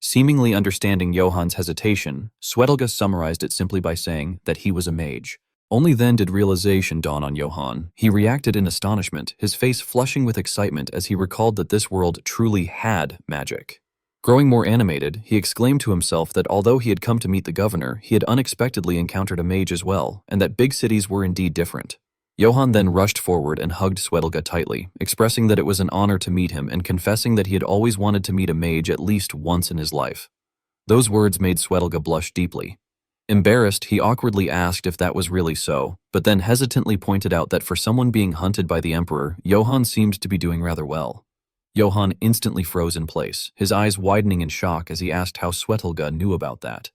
Seemingly understanding Johann's hesitation, Swetelga summarized it simply by saying that he was a mage. Only then did realization dawn on Johann. He reacted in astonishment, his face flushing with excitement as he recalled that this world truly had magic. Growing more animated, he exclaimed to himself that although he had come to meet the governor, he had unexpectedly encountered a mage as well, and that big cities were indeed different. Johann then rushed forward and hugged Swetelga tightly, expressing that it was an honor to meet him and confessing that he had always wanted to meet a mage at least once in his life. Those words made Swetelga blush deeply. Embarrassed, he awkwardly asked if that was really so, but then hesitantly pointed out that for someone being hunted by the Emperor, Johann seemed to be doing rather well. Johann instantly froze in place, his eyes widening in shock as he asked how Swetelga knew about that.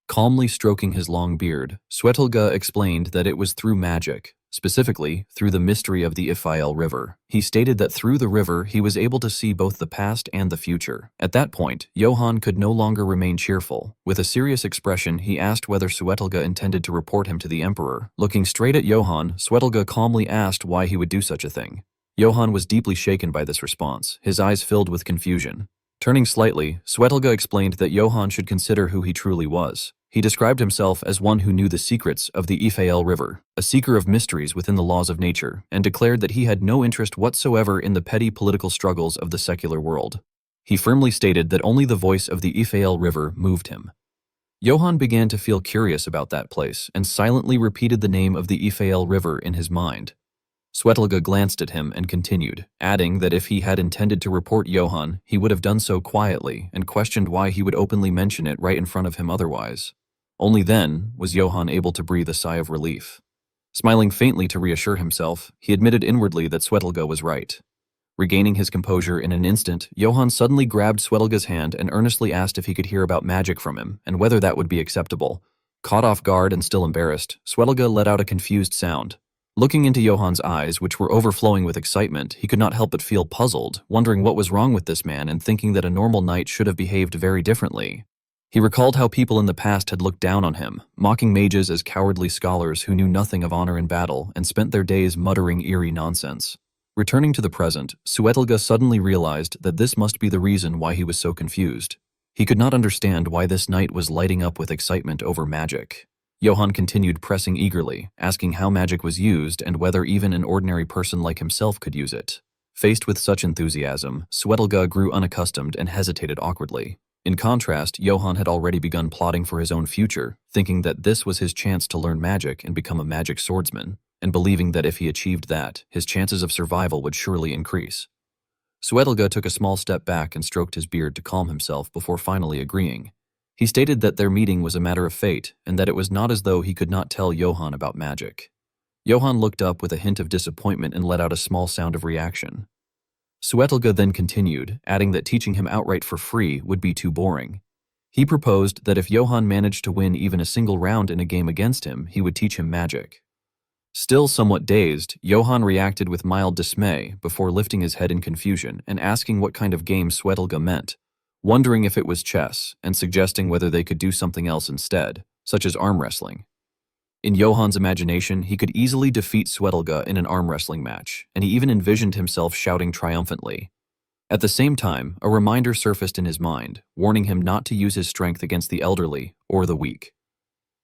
Calmly stroking his long beard, Swetelga explained that it was through magic, specifically through the mystery of the Yahello River. He stated that through the river he was able to see both the past and the future. At that point, Johann could no longer remain cheerful. With a serious expression, he asked whether Swetelga intended to report him to the Emperor. Looking straight at Johann, Swetelga calmly asked why he would do such a thing. Johann was deeply shaken by this response, his eyes filled with confusion. Turning slightly, Swetelga explained that Johann should consider who he truly was. He described himself as one who knew the secrets of the Yahello River, a seeker of mysteries within the laws of nature, and declared that he had no interest whatsoever in the petty political struggles of the secular world. He firmly stated that only the voice of the Yahello River moved him. Johann began to feel curious about that place and silently repeated the name of the Yahello River in his mind. Swetelga glanced at him and continued, adding that if he had intended to report Johann, he would have done so quietly and questioned why he would openly mention it right in front of him otherwise. Only then was Johann able to breathe a sigh of relief. Smiling faintly to reassure himself, he admitted inwardly that Swetelga was right. Regaining his composure in an instant, Johann suddenly grabbed Swetelga's hand and earnestly asked if he could hear about magic from him and whether that would be acceptable. Caught off guard and still embarrassed, Swetelga let out a confused sound. Looking into Johann's eyes, which were overflowing with excitement, he could not help but feel puzzled, wondering what was wrong with this man and thinking that a normal knight should have behaved very differently. He recalled how people in the past had looked down on him, mocking mages as cowardly scholars who knew nothing of honor in battle and spent their days muttering eerie nonsense. Returning to the present, Swetelga suddenly realized that this must be the reason why he was so confused. He could not understand why this knight was lighting up with excitement over magic. Johann continued pressing eagerly, asking how magic was used and whether even an ordinary person like himself could use it. Faced with such enthusiasm, Swetelga grew unaccustomed and hesitated awkwardly. In contrast, Johann had already begun plotting for his own future, thinking that this was his chance to learn magic and become a magic swordsman, and believing that if he achieved that, his chances of survival would surely increase. Swetelga took a small step back and stroked his beard to calm himself before finally agreeing. He stated that their meeting was a matter of fate and that it was not as though he could not tell Johann about magic. Johann looked up with a hint of disappointment and let out a small sound of reaction. Swetelga then continued, adding that teaching him outright for free would be too boring. He proposed that if Johann managed to win even a single round in a game against him, he would teach him magic. Still somewhat dazed, Johann reacted with mild dismay before lifting his head in confusion and asking what kind of game Swetelga meant, wondering if it was chess and suggesting whether they could do something else instead, such as arm wrestling. In Johann's imagination, he could easily defeat Swetelga in an arm wrestling match, and he even envisioned himself shouting triumphantly. At the same time, a reminder surfaced in his mind, warning him not to use his strength against the elderly or the weak.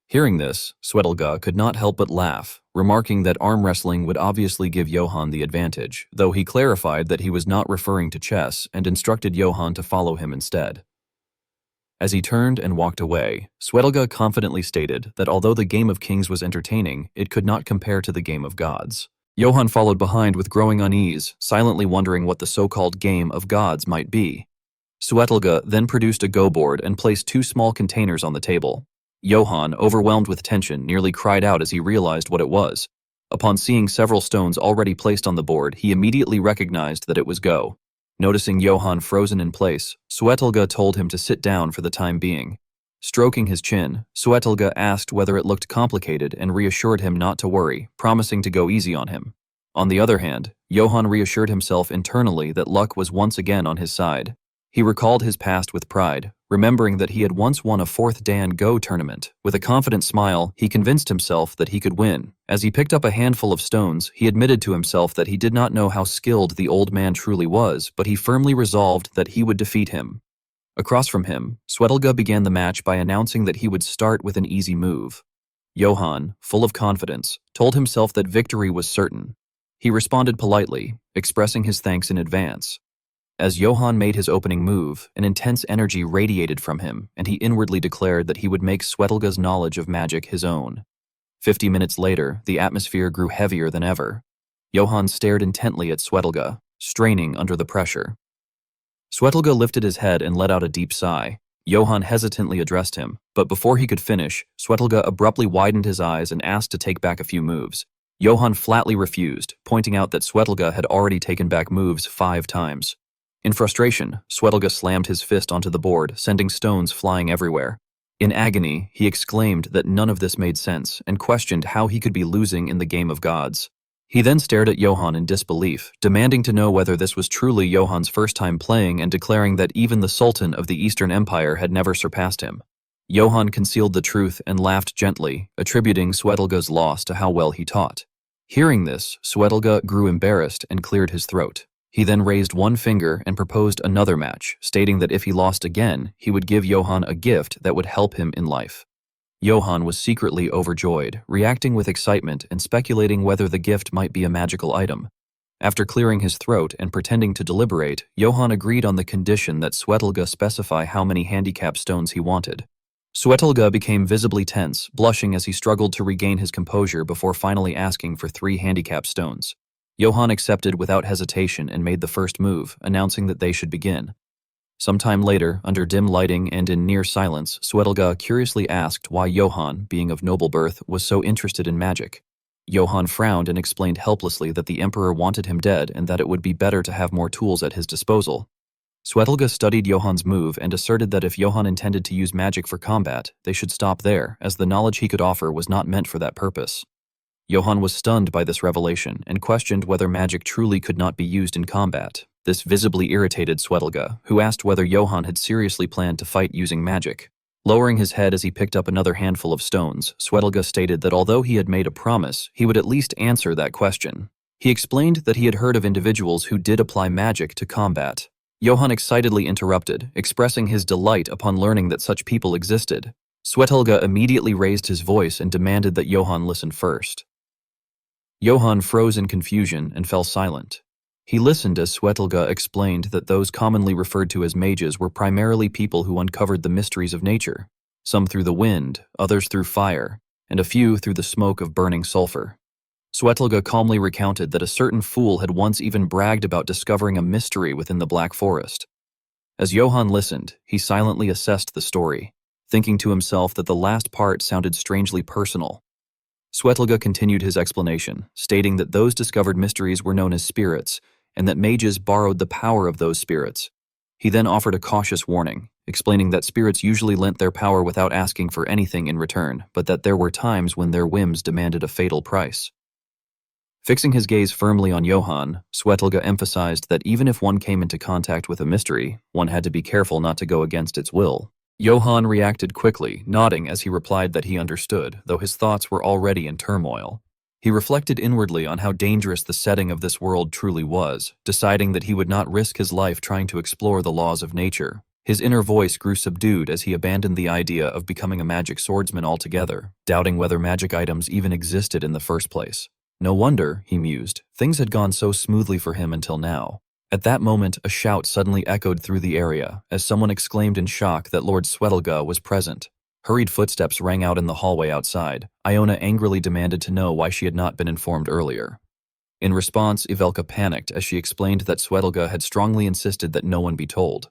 Hearing this, Swetelga could not help but laugh, remarking that arm wrestling would obviously give Johann the advantage, though he clarified that he was not referring to chess and instructed Johann to follow him instead. As he turned and walked away, Swetelga confidently stated that although the game of kings was entertaining, it could not compare to the game of gods. Johann followed behind with growing unease, silently wondering what the so-called game of gods might be. Swetelga then produced a go board and placed 2 small containers on the table. Johann, overwhelmed with tension, nearly cried out as he realized what it was. Upon seeing several stones already placed on the board, he immediately recognized that it was Go. Noticing Johann frozen in place, Swetelga told him to sit down for the time being. Stroking his chin, Swetelga asked whether it looked complicated and reassured him not to worry, promising to go easy on him. On the other hand, Johann reassured himself internally that luck was once again on his side. He recalled his past with pride, remembering that he had once won a 4th Dan Go tournament. With a confident smile, he convinced himself that he could win. As he picked up a handful of stones, he admitted to himself that he did not know how skilled the old man truly was, but he firmly resolved that he would defeat him. Across from him, Swetelga began the match by announcing that he would start with an easy move. Johann, full of confidence, told himself that victory was certain. He responded politely, expressing his thanks in advance. As Johann made his opening move, an intense energy radiated from him, and he inwardly declared that he would make Swetelga's knowledge of magic his own. 50 minutes later, the atmosphere grew heavier than ever. Johann stared intently at Swetelga, straining under the pressure. Swetelga lifted his head and let out a deep sigh. Johann hesitantly addressed him, but before he could finish, Swetelga abruptly widened his eyes and asked to take back a few moves. Johann flatly refused, pointing out that Swetelga had already taken back moves 5 times. In frustration, Swetelga slammed his fist onto the board, sending stones flying everywhere. In agony, he exclaimed that none of this made sense and questioned how he could be losing in the game of gods. He then stared at Johann in disbelief, demanding to know whether this was truly Johann's first time playing and declaring that even the Sultan of the Eastern Empire had never surpassed him. Johann concealed the truth and laughed gently, attributing Swetelga's loss to how well he taught. Hearing this, Swetelga grew embarrassed and cleared his throat. He then raised one finger and proposed another match, stating that if he lost again, he would give Johann a gift that would help him in life. Johann was secretly overjoyed, reacting with excitement and speculating whether the gift might be a magical item. After clearing his throat and pretending to deliberate, Johann agreed on the condition that Swetelga specify how many handicap stones he wanted. Swetelga became visibly tense, blushing as he struggled to regain his composure before finally asking for 3 handicap stones. Johann accepted without hesitation and made the first move, announcing that they should begin. Sometime later, under dim lighting and in near silence, Swetelga curiously asked why Johann, being of noble birth, was so interested in magic. Johann frowned and explained helplessly that the emperor wanted him dead and that it would be better to have more tools at his disposal. Swetelga studied Johann's move and asserted that if Johann intended to use magic for combat, they should stop there, as the knowledge he could offer was not meant for that purpose. Johann was stunned by this revelation and questioned whether magic truly could not be used in combat. This visibly irritated Swetelga, who asked whether Johann had seriously planned to fight using magic. Lowering his head as he picked up another handful of stones, Swetelga stated that although he had made a promise, he would at least answer that question. He explained that he had heard of individuals who did apply magic to combat. Johann excitedly interrupted, expressing his delight upon learning that such people existed. Swetelga immediately raised his voice and demanded that Johann listen first. Johann froze in confusion and fell silent. He listened as Swetelga explained that those commonly referred to as mages were primarily people who uncovered the mysteries of nature, some through the wind, others through fire, and a few through the smoke of burning sulfur. Swetelga calmly recounted that a certain fool had once even bragged about discovering a mystery within the Black Forest. As Johann listened, he silently assessed the story, thinking to himself that the last part sounded strangely personal. Swetelga continued his explanation, stating that those discovered mysteries were known as spirits, and that mages borrowed the power of those spirits. He then offered a cautious warning, explaining that spirits usually lent their power without asking for anything in return, but that there were times when their whims demanded a fatal price. Fixing his gaze firmly on Johann, Swetelga emphasized that even if one came into contact with a mystery, one had to be careful not to go against its will. Johann reacted quickly, nodding as he replied that he understood, though his thoughts were already in turmoil. He reflected inwardly on how dangerous the setting of this world truly was, deciding that he would not risk his life trying to explore the laws of nature. His inner voice grew subdued as he abandoned the idea of becoming a magic swordsman altogether, doubting whether magic items even existed in the first place. No wonder, he mused, things had gone so smoothly for him until now. At that moment, a shout suddenly echoed through the area, as someone exclaimed in shock that Lord Swetelga was present. Hurried footsteps rang out in the hallway outside. Iona angrily demanded to know why she had not been informed earlier. In response, Ivelka panicked as she explained that Swetelga had strongly insisted that no one be told.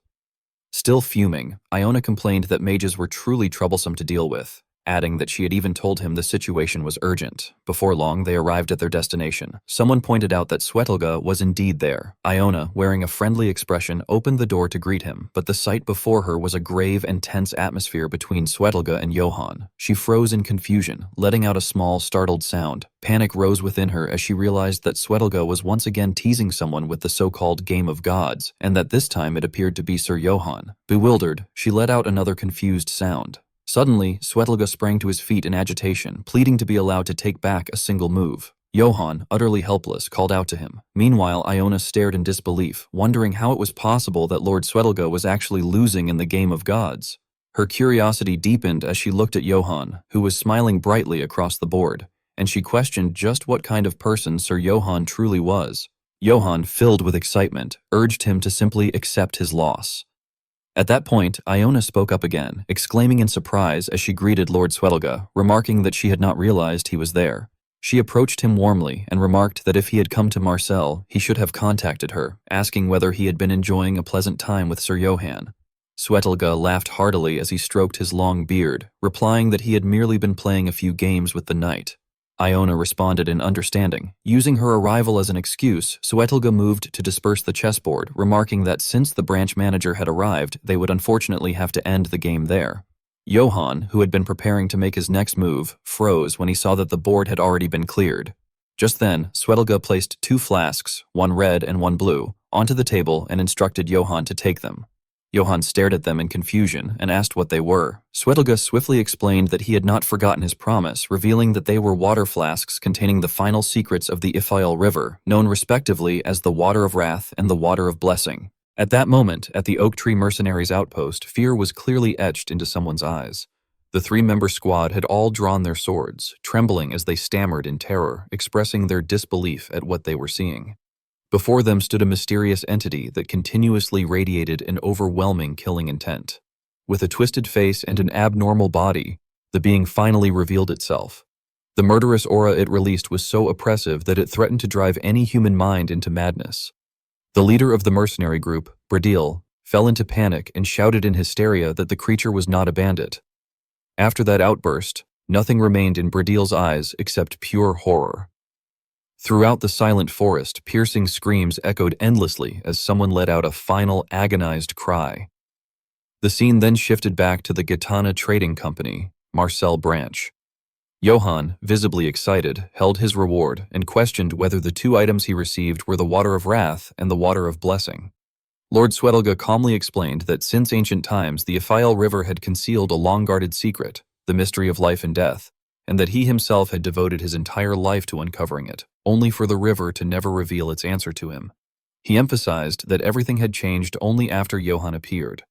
Still fuming, Iona complained that mages were truly troublesome to deal with, adding that she had even told him the situation was urgent. Before long, they arrived at their destination. Someone pointed out that Swetelga was indeed there. Iona, wearing a friendly expression, opened the door to greet him, but the sight before her was a grave and tense atmosphere between Swetelga and Johann. She froze in confusion, letting out a small, startled sound. Panic rose within her as she realized that Swetelga was once again teasing someone with the so-called game of gods, and that this time it appeared to be Sir Johann. Bewildered, she let out another confused sound. Suddenly, Swetelga sprang to his feet in agitation, pleading to be allowed to take back a single move. Johann, utterly helpless, called out to him. Meanwhile, Iona stared in disbelief, wondering how it was possible that Lord Swetelga was actually losing in the game of gods. Her curiosity deepened as she looked at Johann, who was smiling brightly across the board, and she questioned just what kind of person Sir Johann truly was. Johann, filled with excitement, urged him to simply accept his loss. At that point, Iona spoke up again, exclaiming in surprise as she greeted Lord Swetelga, remarking that she had not realized he was there. She approached him warmly and remarked that if he had come to Marcel, he should have contacted her, asking whether he had been enjoying a pleasant time with Sir Johann. Swetelga laughed heartily as he stroked his long beard, replying that he had merely been playing a few games with the knight. Iona responded in understanding. Using her arrival as an excuse, Swetelga moved to disperse the chessboard, remarking that since the branch manager had arrived, they would unfortunately have to end the game there. Johann, who had been preparing to make his next move, froze when he saw that the board had already been cleared. Just then, Swetelga placed 2 flasks, one red and one blue, onto the table and instructed Johann to take them. Johann stared at them in confusion and asked what they were. Swetelga swiftly explained that he had not forgotten his promise, revealing that they were water flasks containing the final secrets of the Yahello River, known respectively as the Water of Wrath and the Water of Blessing. At that moment, at the Oak Tree Mercenaries' outpost, fear was clearly etched into someone's eyes. The 3-member squad had all drawn their swords, trembling as they stammered in terror, expressing their disbelief at what they were seeing. Before them stood a mysterious entity that continuously radiated an overwhelming killing intent. With a twisted face and an abnormal body, the being finally revealed itself. The murderous aura it released was so oppressive that it threatened to drive any human mind into madness. The leader of the mercenary group, Bradil, fell into panic and shouted in hysteria that the creature was not a bandit. After that outburst, nothing remained in Bradil's eyes except pure horror. Throughout the silent forest, piercing screams echoed endlessly as someone let out a final, agonized cry. The scene then shifted back to the Gitana Trading Company, Marcel branch. Johann, visibly excited, held his reward and questioned whether the 2 items he received were the Water of Wrath and the Water of Blessing. Lord Swetelga calmly explained that since ancient times the Yahello River had concealed a long-guarded secret, the mystery of life and death, and that he himself had devoted his entire life to uncovering it, only for the river to never reveal its answer to him. He emphasized that everything had changed only after Johann appeared.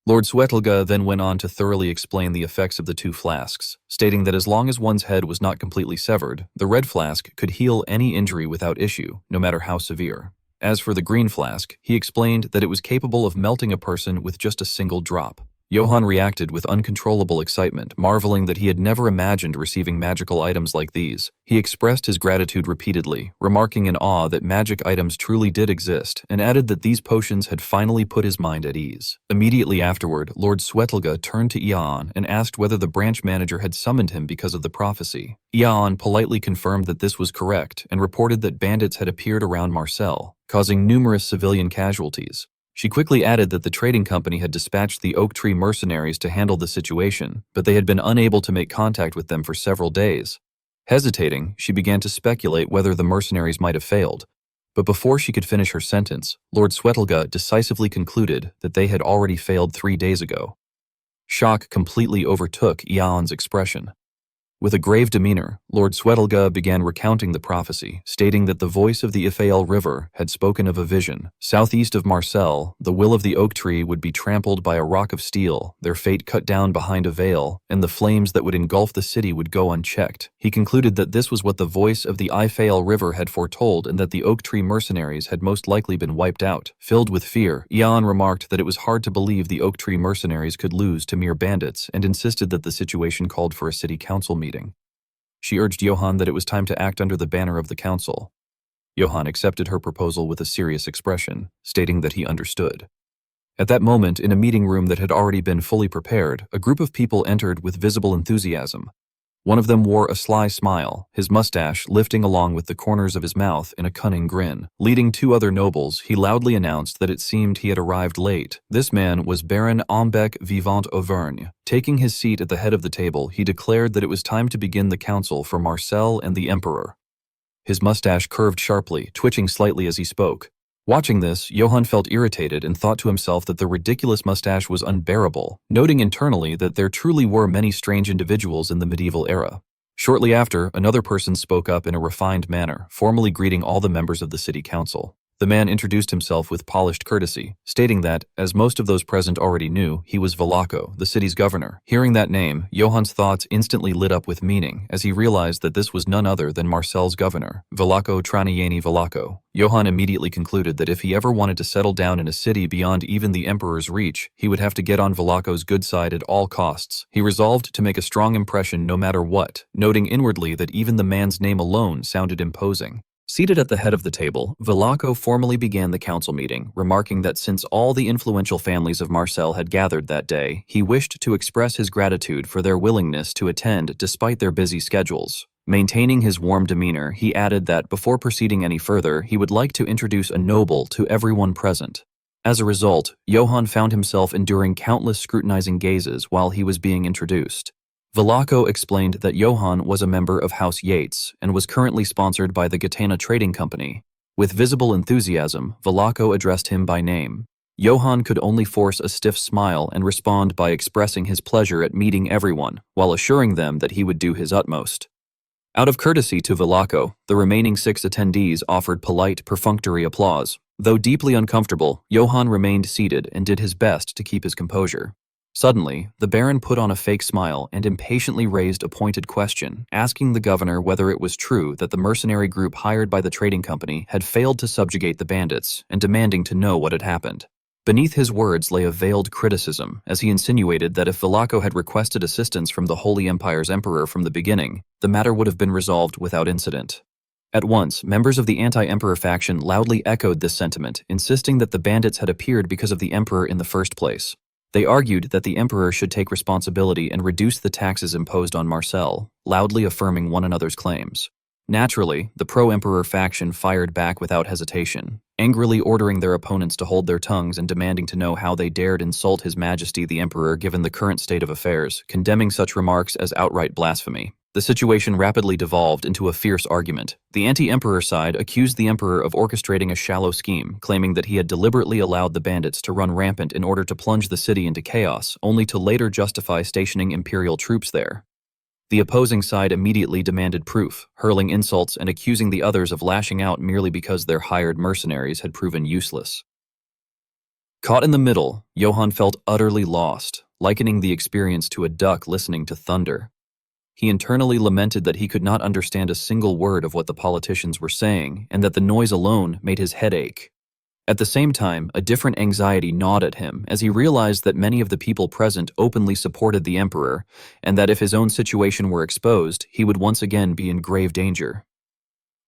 Lord Swetelga then went on to thoroughly explain the effects of the 2 flasks, stating that as long as one's head was not completely severed, the red flask could heal any injury without issue, no matter how severe. As for the green flask, he explained that it was capable of melting a person with just a single drop. Johann reacted with uncontrollable excitement, marveling that he had never imagined receiving magical items like these. He expressed his gratitude repeatedly, remarking in awe that magic items truly did exist, and added that these potions had finally put his mind at ease. Immediately afterward, Lord Swetelga turned to Ian and asked whether the branch manager had summoned him because of the prophecy. Ian politely confirmed that this was correct and reported that bandits had appeared around Marcel, causing numerous civilian casualties. She quickly added that the trading company had dispatched the Oak Tree Mercenaries to handle the situation, but they had been unable to make contact with them for several days. Hesitating, she began to speculate whether the mercenaries might have failed, but before she could finish her sentence, Lord Swetelga decisively concluded that they had already failed 3 days ago. Shock completely overtook Ian's expression. With a grave demeanor, Lord Swetelga began recounting the prophecy, stating that the voice of the Yahello River had spoken of a vision. Southeast of Marcel, the will of the oak tree would be trampled by a rock of steel, their fate cut down behind a veil, and the flames that would engulf the city would go unchecked. He concluded that this was what the voice of the Yahello River had foretold and that the oak tree mercenaries had most likely been wiped out. Filled with fear, Ian remarked that it was hard to believe the oak tree mercenaries could lose to mere bandits and insisted that the situation called for a city council meeting. She urged Johann that it was time to act under the banner of the council. Johann accepted her proposal with a serious expression, stating that he understood. At that moment, in a meeting room that had already been fully prepared, a group of people entered with visible enthusiasm. One of them wore a sly smile, his mustache lifting along with the corners of his mouth in a cunning grin. Leading 2 other nobles, he loudly announced that it seemed he had arrived late. This man was Baron Ambec Vivant Auvergne. Taking his seat at the head of the table, he declared that it was time to begin the council for Marcel and the Emperor. His mustache curved sharply, twitching slightly as he spoke. Watching this, Johann felt irritated and thought to himself that the ridiculous mustache was unbearable, noting internally that there truly were many strange individuals in the medieval era. Shortly after, another person spoke up in a refined manner, formally greeting all the members of the city council. The man introduced himself with polished courtesy, stating that, as most of those present already knew, he was Vlaco, the city's governor. Hearing that name, Johan's thoughts instantly lit up with meaning as he realized that this was none other than Marcel's governor, Vlaco Traniani Vlaco. Johan immediately concluded that if he ever wanted to settle down in a city beyond even the emperor's reach, he would have to get on Vlaco's good side at all costs. He resolved to make a strong impression no matter what, noting inwardly that even the man's name alone sounded imposing. Seated at the head of the table, Vlaco formally began the council meeting, remarking that since all the influential families of Marcel had gathered that day, he wished to express his gratitude for their willingness to attend despite their busy schedules. Maintaining his warm demeanor, he added that before proceeding any further, he would like to introduce a noble to everyone present. As a result, Johan found himself enduring countless scrutinizing gazes while he was being introduced. Vlaco explained that Johan was a member of House Yates and was currently sponsored by the Gitana Trading Company. With visible enthusiasm, Vlaco addressed him by name. Johan could only force a stiff smile and respond by expressing his pleasure at meeting everyone, while assuring them that he would do his utmost. Out of courtesy to Vlaco, the remaining 6 attendees offered polite, perfunctory applause. Though deeply uncomfortable, Johan remained seated and did his best to keep his composure. Suddenly, the Baron put on a fake smile and impatiently raised a pointed question, asking the governor whether it was true that the mercenary group hired by the trading company had failed to subjugate the bandits and demanding to know what had happened. Beneath his words lay a veiled criticism, as he insinuated that if Vlaco had requested assistance from the Holy Empire's emperor from the beginning, the matter would have been resolved without incident. At once, members of the anti-emperor faction loudly echoed this sentiment, insisting that the bandits had appeared because of the emperor in the first place. They argued that the emperor should take responsibility and reduce the taxes imposed on Marcel, loudly affirming one another's claims. Naturally, the pro-emperor faction fired back without hesitation, angrily ordering their opponents to hold their tongues and demanding to know how they dared insult His Majesty the Emperor given the current state of affairs, condemning such remarks as outright blasphemy. The situation rapidly devolved into a fierce argument. The anti-emperor side accused the emperor of orchestrating a shallow scheme, claiming that he had deliberately allowed the bandits to run rampant in order to plunge the city into chaos, only to later justify stationing imperial troops there. The opposing side immediately demanded proof, hurling insults and accusing the others of lashing out merely because their hired mercenaries had proven useless. Caught in the middle, Johan felt utterly lost, likening the experience to a duck listening to thunder. He internally lamented that he could not understand a single word of what the politicians were saying, and that the noise alone made his head ache. At the same time, a different anxiety gnawed at him as he realized that many of the people present openly supported the emperor, and that if his own situation were exposed, he would once again be in grave danger.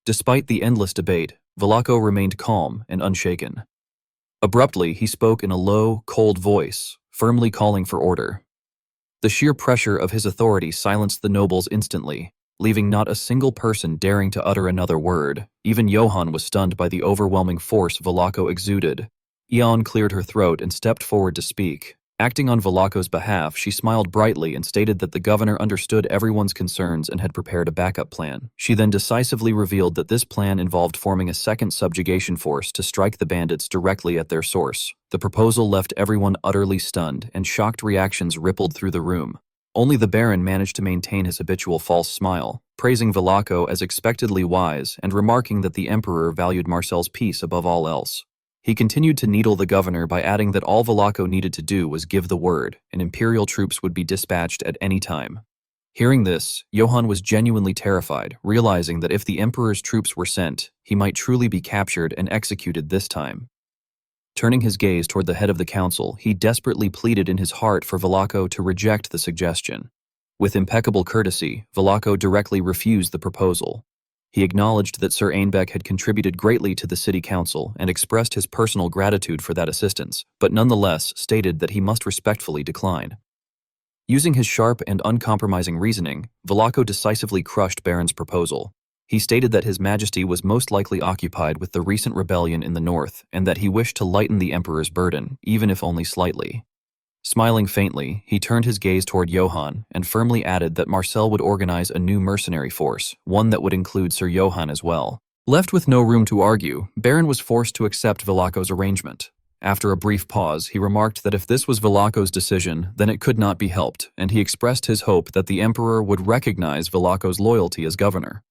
Despite the endless debate, Vlaco remained calm and unshaken. Abruptly, he spoke in a low, cold voice, firmly calling for order. The sheer pressure of his authority silenced the nobles instantly, leaving not a single person daring to utter another word. Even Johan was stunned by the overwhelming force Vlaco exuded. Eon cleared her throat and stepped forward to speak. Acting on Vlaco's behalf, she smiled brightly and stated that the governor understood everyone's concerns and had prepared a backup plan. She then decisively revealed that this plan involved forming a second subjugation force to strike the bandits directly at their source. The proposal left everyone utterly stunned, and shocked reactions rippled through the room. Only the Baron managed to maintain his habitual false smile, praising Vlaco as expectedly wise and remarking that the Emperor valued Marcel's peace above all else. He continued to needle the governor by adding that all Vlaco needed to do was give the word, and imperial troops would be dispatched at any time. Hearing this, Johan was genuinely terrified, realizing that if the Emperor's troops were sent, he might truly be captured and executed this time. Turning his gaze toward the head of the council, he desperately pleaded in his heart for Vlaco to reject the suggestion. With impeccable courtesy, Vlaco directly refused the proposal. He acknowledged that Sir Ainbeck had contributed greatly to the city council and expressed his personal gratitude for that assistance, but nonetheless stated that he must respectfully decline. Using his sharp and uncompromising reasoning, Vlaco decisively crushed Baron's proposal. He stated that His Majesty was most likely occupied with the recent rebellion in the north and that he wished to lighten the Emperor's burden, even if only slightly. Smiling faintly, he turned his gaze toward Johan and firmly added that Marcel would organize a new mercenary force, one that would include Sir Johan as well. Left with no room to argue, Baron was forced to accept Vlaco's arrangement. After a brief pause, he remarked that if this was Vlaco's decision, then it could not be helped, and he expressed his hope that the Emperor would recognize Vlaco's loyalty as governor.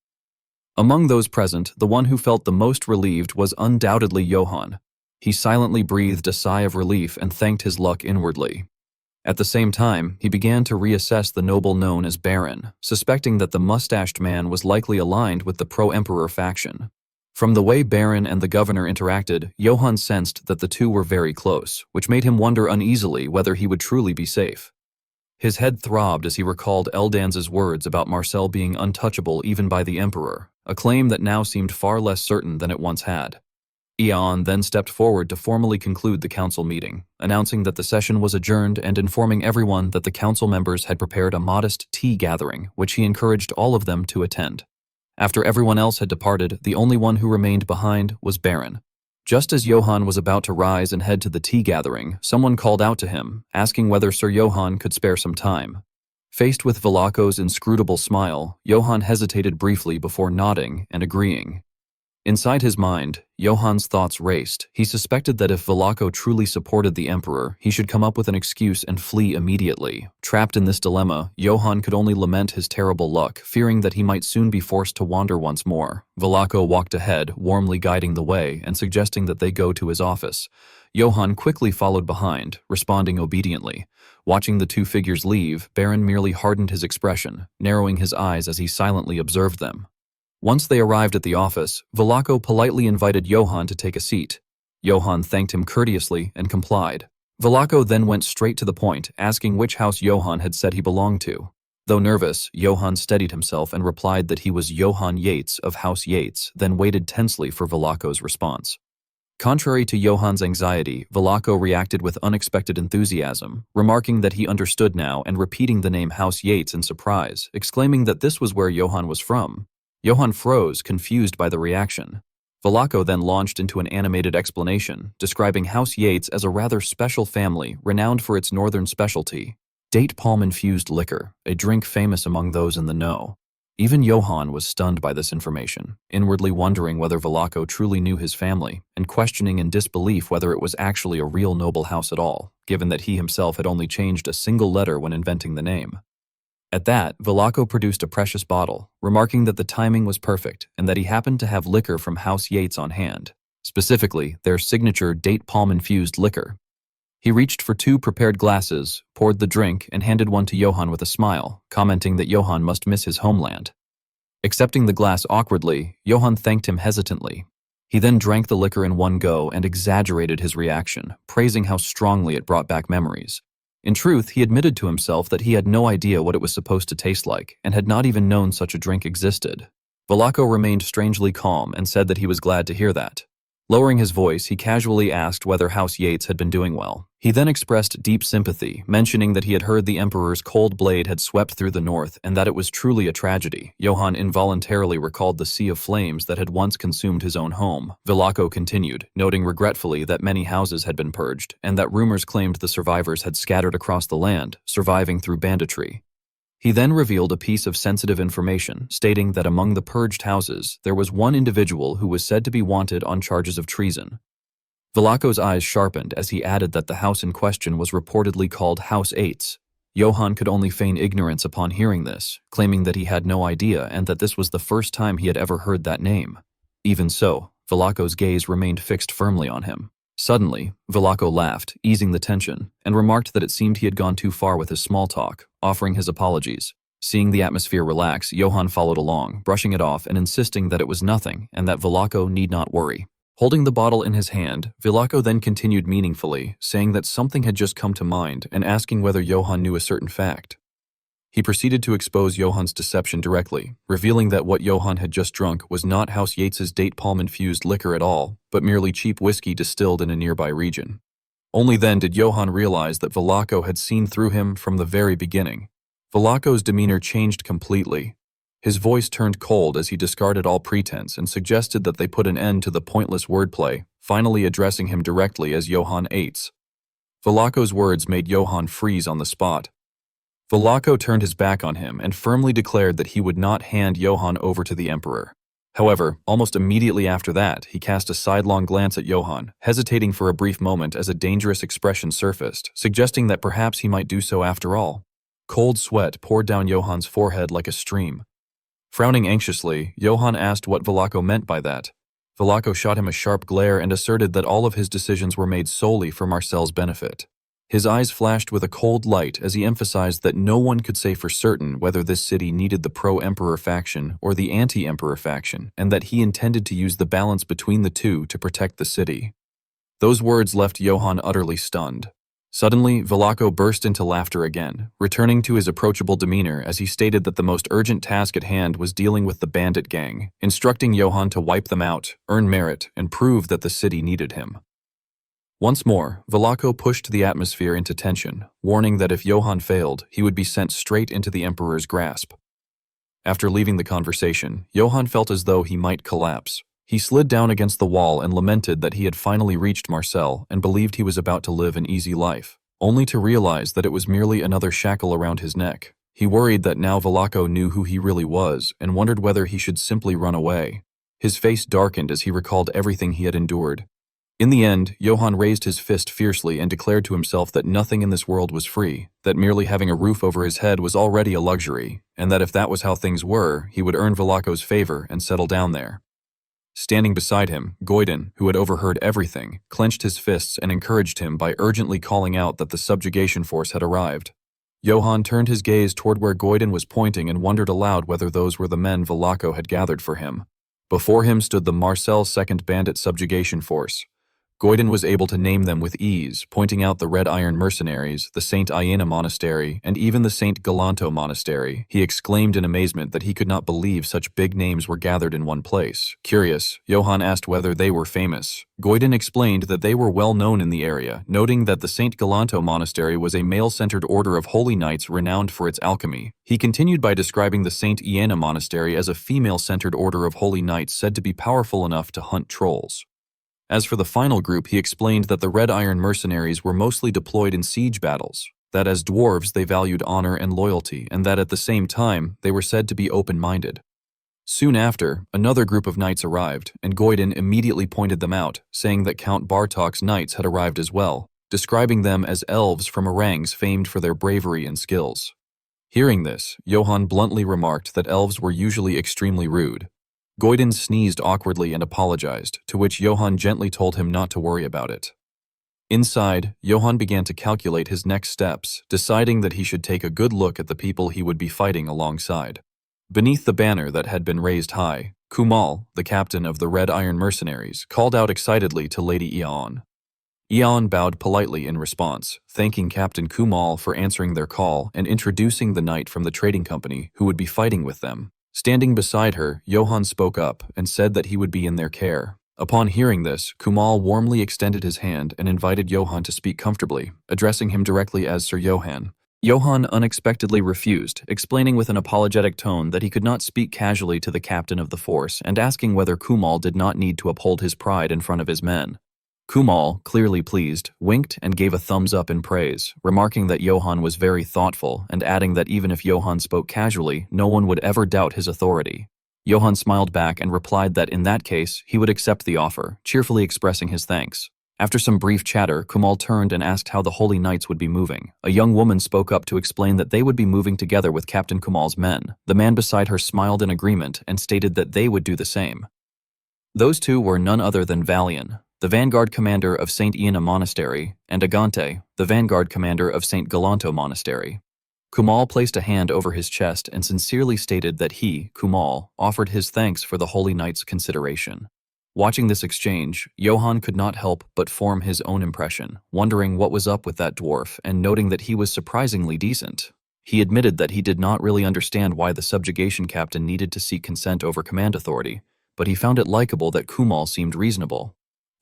Among those present, the one who felt the most relieved was undoubtedly Johann. He silently breathed a sigh of relief and thanked his luck inwardly. At the same time, he began to reassess the noble known as Baron, suspecting that the mustached man was likely aligned with the pro-emperor faction. From the way Baron and the governor interacted, Johann sensed that the two were very close, which made him wonder uneasily whether he would truly be safe. His head throbbed as he recalled Eldan's words about Marcel being untouchable even by the emperor, a claim that now seemed far less certain than it once had. Eon then stepped forward to formally conclude the council meeting, announcing that the session was adjourned and informing everyone that the council members had prepared a modest tea gathering, which he encouraged all of them to attend. After everyone else had departed, the only one who remained behind was Baron. Just as Johann was about to rise and head to the tea gathering, someone called out to him, asking whether Sir Johann could spare some time. Faced with Vlaco's inscrutable smile, Johann hesitated briefly before nodding and agreeing. Inside his mind, Johann's thoughts raced. He suspected that if Vlaco truly supported the emperor, he should come up with an excuse and flee immediately. Trapped in this dilemma, Johann could only lament his terrible luck, fearing that he might soon be forced to wander once more. Vlaco walked ahead, warmly guiding the way and suggesting that they go to his office. Johann quickly followed behind, responding obediently. Watching the two figures leave, Baron merely hardened his expression, narrowing his eyes as he silently observed them. Once they arrived at the office, Vlaco politely invited Johann to take a seat. Johann thanked him courteously and complied. Vlaco then went straight to the point, asking which house Johann had said he belonged to. Though nervous, Johann steadied himself and replied that he was Johann Yates of House Yates, then waited tensely for Vlaco's response. Contrary to Johann's anxiety, Vlaco reacted with unexpected enthusiasm, remarking that he understood now and repeating the name House Yates in surprise, exclaiming that this was where Johann was from. Johann froze, confused by the reaction. Vlaco then launched into an animated explanation, describing House Yates as a rather special family renowned for its northern specialty, date palm-infused liquor, a drink famous among those in the know. Even Johann was stunned by this information, inwardly wondering whether Vlaco truly knew his family, and questioning in disbelief whether it was actually a real noble house at all, given that he himself had only changed a single letter when inventing the name. At that, Vlaco produced a precious bottle, remarking that the timing was perfect and that he happened to have liquor from House Yates on hand, specifically their signature date palm-infused liquor. He reached for 2 prepared glasses, poured the drink, and handed one to Johann with a smile, commenting that Johann must miss his homeland. Accepting the glass awkwardly, Johann thanked him hesitantly. He then drank the liquor in one go and exaggerated his reaction, praising how strongly it brought back memories. In truth, he admitted to himself that he had no idea what it was supposed to taste like, and had not even known such a drink existed. Vlaco remained strangely calm and said that he was glad to hear that. Lowering his voice, he casually asked whether House Yates had been doing well. He then expressed deep sympathy, mentioning that he had heard the Emperor's cold blade had swept through the north and that it was truly a tragedy. Johann involuntarily recalled the sea of flames that had once consumed his own home. Vlaco continued, noting regretfully that many houses had been purged and that rumors claimed the survivors had scattered across the land, surviving through banditry. He then revealed a piece of sensitive information, stating that among the purged houses, there was one individual who was said to be wanted on charges of treason. Vlaco's eyes sharpened as he added that the house in question was reportedly called House Yates. Johann could only feign ignorance upon hearing this, claiming that he had no idea and that this was the first time he had ever heard that name. Even so, Vlaco's gaze remained fixed firmly on him. Suddenly, Vlaco laughed, easing the tension, and remarked that it seemed he had gone too far with his small talk, offering his apologies. Seeing the atmosphere relax, Johann followed along, brushing it off and insisting that it was nothing and that Vlaco need not worry. Holding the bottle in his hand, Vlaco then continued meaningfully, saying that something had just come to mind and asking whether Johann knew a certain fact. He proceeded to expose Johann's deception directly, revealing that what Johann had just drunk was not House Yates's date palm-infused liquor at all, but merely cheap whiskey distilled in a nearby region. Only then did Johann realize that Vlaco had seen through him from the very beginning. Vlaco's demeanor changed completely. His voice turned cold as he discarded all pretense and suggested that they put an end to the pointless wordplay, finally addressing him directly as Johann Yates. Vlaco's words made Johann freeze on the spot. Vlaco turned his back on him and firmly declared that he would not hand Johann over to the Emperor. However, almost immediately after that, he cast a sidelong glance at Johann, hesitating for a brief moment as a dangerous expression surfaced, suggesting that perhaps he might do so after all. Cold sweat poured down Johann's forehead like a stream. Frowning anxiously, Johann asked what Velako meant by that. Velako shot him a sharp glare and asserted that all of his decisions were made solely for Marcel's benefit. His eyes flashed with a cold light as he emphasized that no one could say for certain whether this city needed the pro-emperor faction or the anti-emperor faction, and that he intended to use the balance between the two to protect the city. Those words left Johann utterly stunned. Suddenly, Velako burst into laughter again, returning to his approachable demeanor as he stated that the most urgent task at hand was dealing with the bandit gang, instructing Johann to wipe them out, earn merit, and prove that the city needed him. Once more, Velako pushed the atmosphere into tension, warning that if Johann failed, he would be sent straight into the Emperor's grasp. After leaving the conversation, Johann felt as though he might collapse. He slid down against the wall and lamented that he had finally reached Marcel and believed he was about to live an easy life, only to realize that it was merely another shackle around his neck. He worried that now Velako knew who he really was and wondered whether he should simply run away. His face darkened as he recalled everything he had endured. In the end, Johann raised his fist fiercely and declared to himself that nothing in this world was free, that merely having a roof over his head was already a luxury, and that if that was how things were, he would earn Velako's favor and settle down there. Standing beside him, Goiden, who had overheard everything, clenched his fists and encouraged him by urgently calling out that the subjugation force had arrived. Johann turned his gaze toward where Goiden was pointing and wondered aloud whether those were the men Velako had gathered for him. Before him stood the Marcel 2nd Bandit Subjugation Force. Goiden was able to name them with ease, pointing out the Red Iron Mercenaries, the Saint Iena Monastery, and even the Saint Galanto Monastery. He exclaimed in amazement that he could not believe such big names were gathered in one place. Curious, Johann asked whether they were famous. Goiden explained that they were well known in the area, noting that the Saint Galanto Monastery was a male-centered order of holy knights renowned for its alchemy. He continued by describing the Saint Iena Monastery as a female-centered order of holy knights said to be powerful enough to hunt trolls. As for the final group, he explained that the Red Iron Mercenaries were mostly deployed in siege battles, that as dwarves they valued honor and loyalty, and that at the same time they were said to be open-minded. Soon after, another group of knights arrived, and Goiden immediately pointed them out, saying that Count Bartok's knights had arrived as well, describing them as elves from Orangs famed for their bravery and skills. Hearing this, Johann bluntly remarked that elves were usually extremely rude. Goiden sneezed awkwardly and apologized, to which Johann gently told him not to worry about it. Inside, Johann began to calculate his next steps, deciding that he should take a good look at the people he would be fighting alongside. Beneath the banner that had been raised high, Kumal, the captain of the Red Iron Mercenaries, called out excitedly to Lady Eon. Eon bowed politely in response, thanking Captain Kumal for answering their call and introducing the knight from the trading company who would be fighting with them. Standing beside her, Johann spoke up and said that he would be in their care. Upon hearing this, Kumal warmly extended his hand and invited Johann to speak comfortably, addressing him directly as Sir Johann. Johann unexpectedly refused, explaining with an apologetic tone that he could not speak casually to the captain of the force and asking whether Kumal did not need to uphold his pride in front of his men. Kumal, clearly pleased, winked and gave a thumbs up in praise, remarking that Johann was very thoughtful and adding that even if Johann spoke casually, no one would ever doubt his authority. Johann smiled back and replied that in that case, he would accept the offer, cheerfully expressing his thanks. After some brief chatter, Kumal turned and asked how the Holy Knights would be moving. A young woman spoke up to explain that they would be moving together with Captain Kumal's men. The man beside her smiled in agreement and stated that they would do the same. Those two were none other than Valian, the vanguard commander of Saint Iena Monastery, and Agante, the vanguard commander of Saint Galanto Monastery. Kumal placed a hand over his chest and sincerely stated that he, Kumal, offered his thanks for the Holy Knight's consideration. Watching this exchange, Johann could not help but form his own impression, wondering what was up with that dwarf and noting that he was surprisingly decent. He admitted that he did not really understand why the subjugation captain needed to seek consent over command authority, but he found it likable that Kumal seemed reasonable.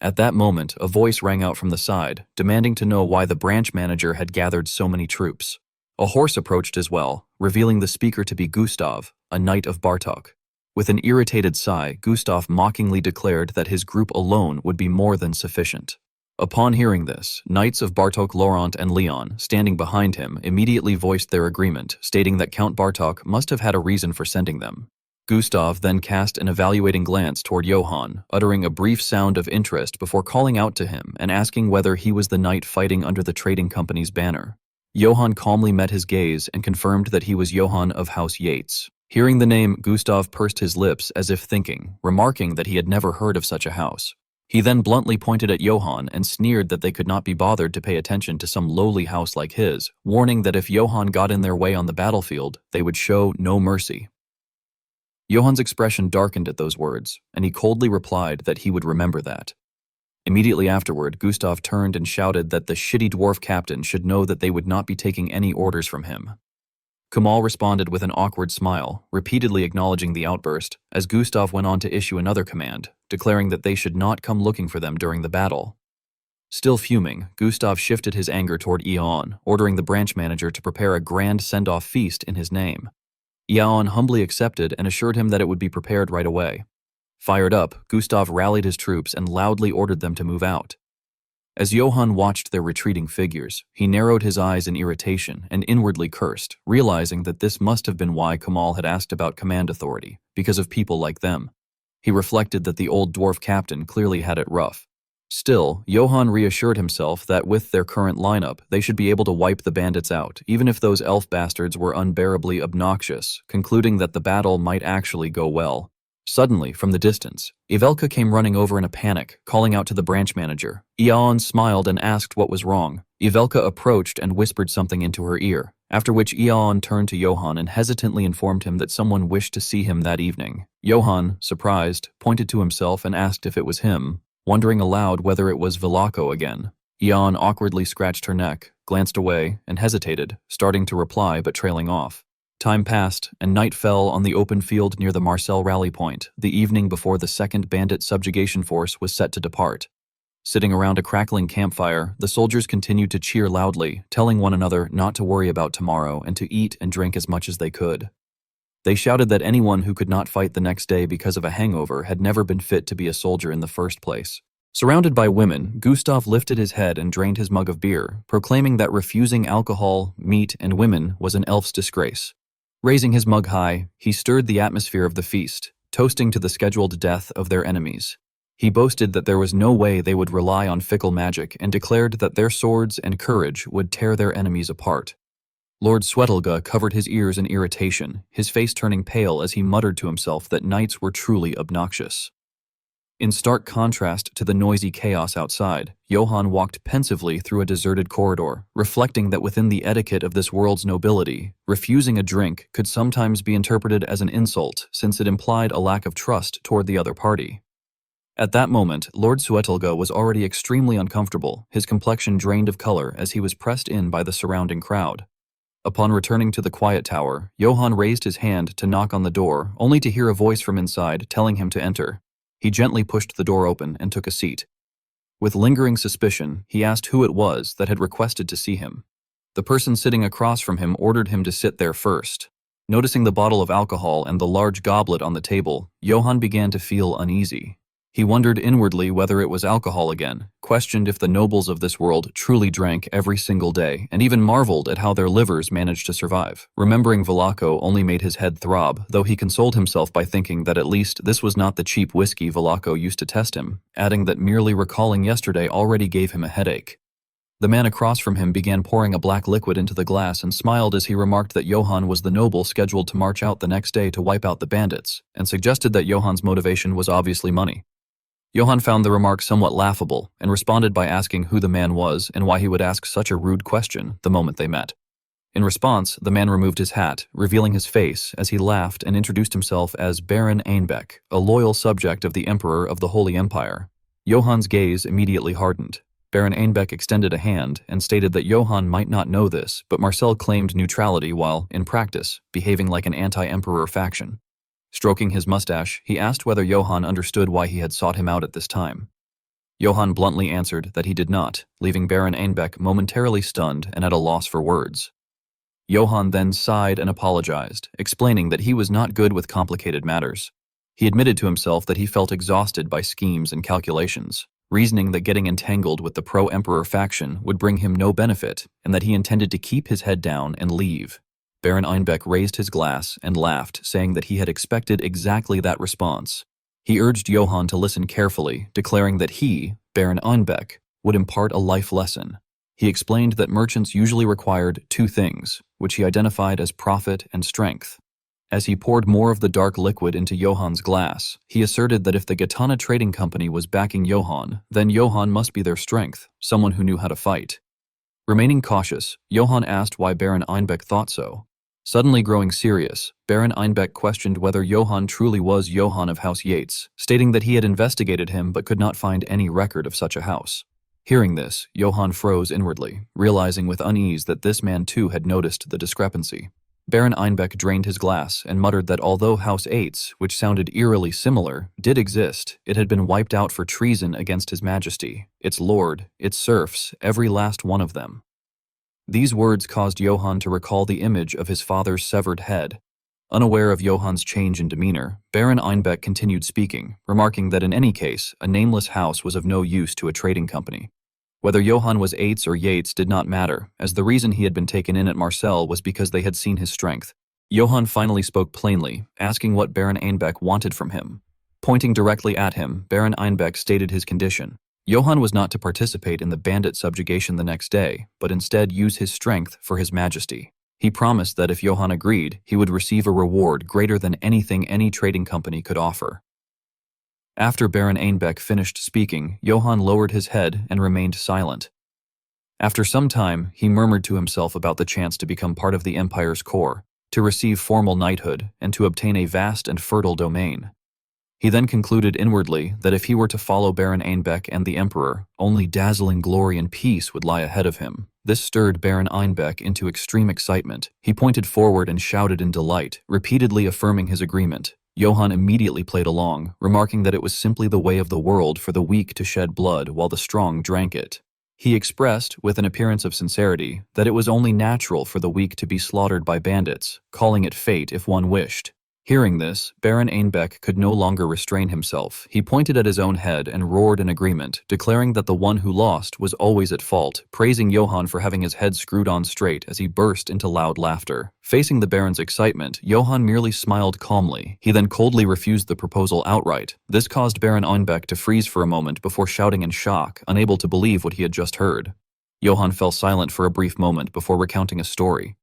At that moment, a voice rang out from the side, demanding to know why the branch manager had gathered so many troops. A horse approached as well, revealing the speaker to be Gustav, a knight of Bartok. With an irritated sigh, Gustav mockingly declared that his group alone would be more than sufficient. Upon hearing this, knights of Bartok, Laurent, and Leon, standing behind him, immediately voiced their agreement, stating that Count Bartok must have had a reason for sending them. Gustav then cast an evaluating glance toward Johann, uttering a brief sound of interest before calling out to him and asking whether he was the knight fighting under the trading company's banner. Johann calmly met his gaze and confirmed that he was Johann of House Yates. Hearing the name, Gustav pursed his lips as if thinking, remarking that he had never heard of such a house. He then bluntly pointed at Johann and sneered that they could not be bothered to pay attention to some lowly house like his, warning that if Johann got in their way on the battlefield, they would show no mercy. Johann's expression darkened at those words, and he coldly replied that he would remember that. Immediately afterward, Gustav turned and shouted that the shitty dwarf captain should know that they would not be taking any orders from him. Kamal responded with an awkward smile, repeatedly acknowledging the outburst, as Gustav went on to issue another command, declaring that they should not come looking for them during the battle. Still fuming, Gustav shifted his anger toward Eon, ordering the branch manager to prepare a grand send-off feast in his name. Eon humbly accepted and assured him that it would be prepared right away. Fired up, Gustav rallied his troops and loudly ordered them to move out. As Johann watched their retreating figures, he narrowed his eyes in irritation and inwardly cursed, realizing that this must have been why Kamal had asked about command authority, because of people like them. He reflected that the old dwarf captain clearly had it rough. Still, Johann reassured himself that with their current lineup, they should be able to wipe the bandits out, even if those elf bastards were unbearably obnoxious, concluding that the battle might actually go well. Suddenly, from the distance, Ivelka came running over in a panic, calling out to the branch manager. Eon smiled and asked what was wrong. Ivelka approached and whispered something into her ear, after which Eon turned to Johann and hesitantly informed him that someone wished to see him that evening. Johann, surprised, pointed to himself and asked if it was him, wondering aloud whether it was Velako again. Eon awkwardly scratched her neck, glanced away, and hesitated, starting to reply but trailing off. Time passed, and night fell on the open field near the Marcel rally point, the evening before the second bandit subjugation force was set to depart. Sitting around a crackling campfire, the soldiers continued to cheer loudly, telling one another not to worry about tomorrow and to eat and drink as much as they could. They shouted that anyone who could not fight the next day because of a hangover had never been fit to be a soldier in the first place. Surrounded by women, Gustav lifted his head and drained his mug of beer, proclaiming that refusing alcohol, meat, and women was an elf's disgrace. Raising his mug high, he stirred the atmosphere of the feast, toasting to the scheduled death of their enemies. He boasted that there was no way they would rely on fickle magic and declared that their swords and courage would tear their enemies apart. Lord Swetelga covered his ears in irritation, his face turning pale as he muttered to himself that knights were truly obnoxious. In stark contrast to the noisy chaos outside, Johann walked pensively through a deserted corridor, reflecting that within the etiquette of this world's nobility, refusing a drink could sometimes be interpreted as an insult since it implied a lack of trust toward the other party. At that moment, Lord Suetelga was already extremely uncomfortable, his complexion drained of color as he was pressed in by the surrounding crowd. Upon returning to the quiet tower, Johann raised his hand to knock on the door, only to hear a voice from inside telling him to enter. He gently pushed the door open and took a seat. With lingering suspicion, he asked who it was that had requested to see him. The person sitting across from him ordered him to sit there first. Noticing the bottle of alcohol and the large goblet on the table, Johann began to feel uneasy. He wondered inwardly whether it was alcohol again, questioned if the nobles of this world truly drank every single day, and even marveled at how their livers managed to survive. Remembering Velako only made his head throb, though he consoled himself by thinking that at least this was not the cheap whiskey Velako used to test him, adding that merely recalling yesterday already gave him a headache. The man across from him began pouring a black liquid into the glass and smiled as he remarked that Johann was the noble scheduled to march out the next day to wipe out the bandits, and suggested that Johann's motivation was obviously money. Johann found the remark somewhat laughable and responded by asking who the man was and why he would ask such a rude question the moment they met. In response, the man removed his hat, revealing his face as he laughed and introduced himself as Baron Einbeck, a loyal subject of the Emperor of the Holy Empire. Johann's gaze immediately hardened. Baron Einbeck extended a hand and stated that Johann might not know this, but Marcel claimed neutrality while, in practice, behaving like an anti-emperor faction. Stroking his mustache, he asked whether Johann understood why he had sought him out at this time. Johann bluntly answered that he did not, leaving Baron Einbeck momentarily stunned and at a loss for words. Johann then sighed and apologized, explaining that he was not good with complicated matters. He admitted to himself that he felt exhausted by schemes and calculations, reasoning that getting entangled with the pro-emperor faction would bring him no benefit, and that he intended to keep his head down and leave. Baron Einbeck raised his glass and laughed, saying that he had expected exactly that response. He urged Johann to listen carefully, declaring that he, Baron Einbeck, would impart a life lesson. He explained that merchants usually required two things, which he identified as profit and strength. As he poured more of the dark liquid into Johann's glass, he asserted that if the Gitana Trading Company was backing Johann, then Johann must be their strength, someone who knew how to fight. Remaining cautious, Johann asked why Baron Einbeck thought so. Suddenly growing serious, Baron Einbeck questioned whether Johann truly was Johann of House Yates, stating that he had investigated him but could not find any record of such a house. Hearing this, Johann froze inwardly, realizing with unease that this man too had noticed the discrepancy. Baron Einbeck drained his glass and muttered that although House Yates, which sounded eerily similar, did exist, it had been wiped out for treason against His Majesty, its lord, its serfs, every last one of them. These words caused Johann to recall the image of his father's severed head. Unaware of Johann's change in demeanor, Baron Einbeck continued speaking, remarking that in any case, a nameless house was of no use to a trading company. Whether Johann was Yates or Yates did not matter, as the reason he had been taken in at Marseille was because they had seen his strength. Johann finally spoke plainly, asking what Baron Einbeck wanted from him. Pointing directly at him, Baron Einbeck stated his condition. Johann was not to participate in the bandit subjugation the next day, but instead use his strength for His Majesty. He promised that if Johann agreed, he would receive a reward greater than anything any trading company could offer. After Baron Einbeck finished speaking, Johann lowered his head and remained silent. After some time, he murmured to himself about the chance to become part of the Empire's core, to receive formal knighthood, and to obtain a vast and fertile domain. He then concluded inwardly that if he were to follow Baron Einbeck and the Emperor, only dazzling glory and peace would lie ahead of him. This stirred Baron Einbeck into extreme excitement. He pointed forward and shouted in delight, repeatedly affirming his agreement. Johann immediately played along, remarking that it was simply the way of the world for the weak to shed blood while the strong drank it. He expressed, with an appearance of sincerity, that it was only natural for the weak to be slaughtered by bandits, calling it fate if one wished. Hearing this, Baron Einbeck could no longer restrain himself. He pointed at his own head and roared in agreement, declaring that the one who lost was always at fault, praising Johann for having his head screwed on straight as he burst into loud laughter. Facing the Baron's excitement, Johann merely smiled calmly. He then coldly refused the proposal outright. This caused Baron Einbeck to freeze for a moment before shouting in shock, unable to believe what he had just heard. Johann fell silent for a brief moment before recounting a story.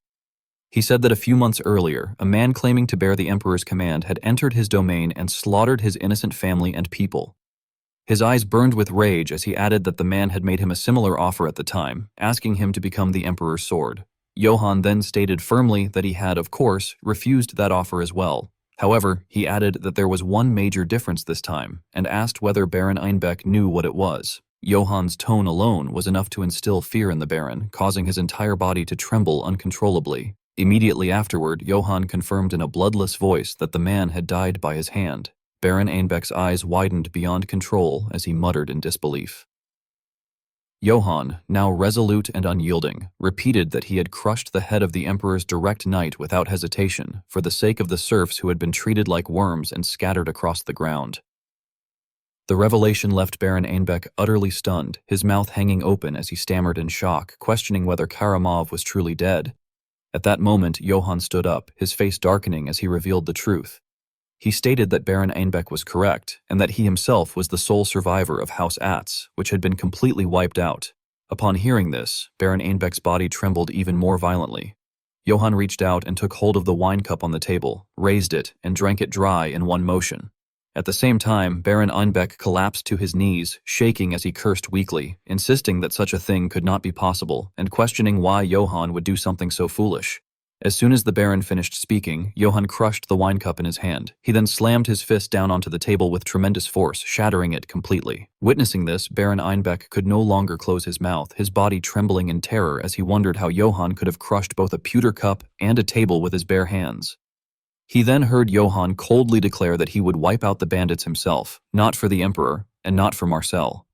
He said that a few months earlier, a man claiming to bear the Emperor's command had entered his domain and slaughtered his innocent family and people. His eyes burned with rage as he added that the man had made him a similar offer at the time, asking him to become the Emperor's sword. Johann then stated firmly that he had, of course, refused that offer as well. However, he added that there was one major difference this time, and asked whether Baron Einbeck knew what it was. Johann's tone alone was enough to instill fear in the Baron, causing his entire body to tremble uncontrollably. Immediately afterward, Johann confirmed in a bloodless voice that the man had died by his hand. Baron Einbeck's eyes widened beyond control as he muttered in disbelief. Johann, now resolute and unyielding, repeated that he had crushed the head of the Emperor's direct knight without hesitation, for the sake of the serfs who had been treated like worms and scattered across the ground. The revelation left Baron Einbeck utterly stunned, his mouth hanging open as he stammered in shock, questioning whether Karamov was truly dead. At that moment, Johann stood up, his face darkening as he revealed the truth. He stated that Baron Einbeck was correct, and that he himself was the sole survivor of House Atz, which had been completely wiped out. Upon hearing this, Baron Einbeck's body trembled even more violently. Johann reached out and took hold of the wine cup on the table, raised it, and drank it dry in one motion. At the same time, Baron Einbeck collapsed to his knees, shaking as he cursed weakly, insisting that such a thing could not be possible, and questioning why Johann would do something so foolish. As soon as the Baron finished speaking, Johann crushed the wine cup in his hand. He then slammed his fist down onto the table with tremendous force, shattering it completely. Witnessing this, Baron Einbeck could no longer close his mouth, his body trembling in terror as he wondered how Johann could have crushed both a pewter cup and a table with his bare hands. He then heard Johann coldly declare that he would wipe out the bandits himself, not for the Emperor, and not for Marcel.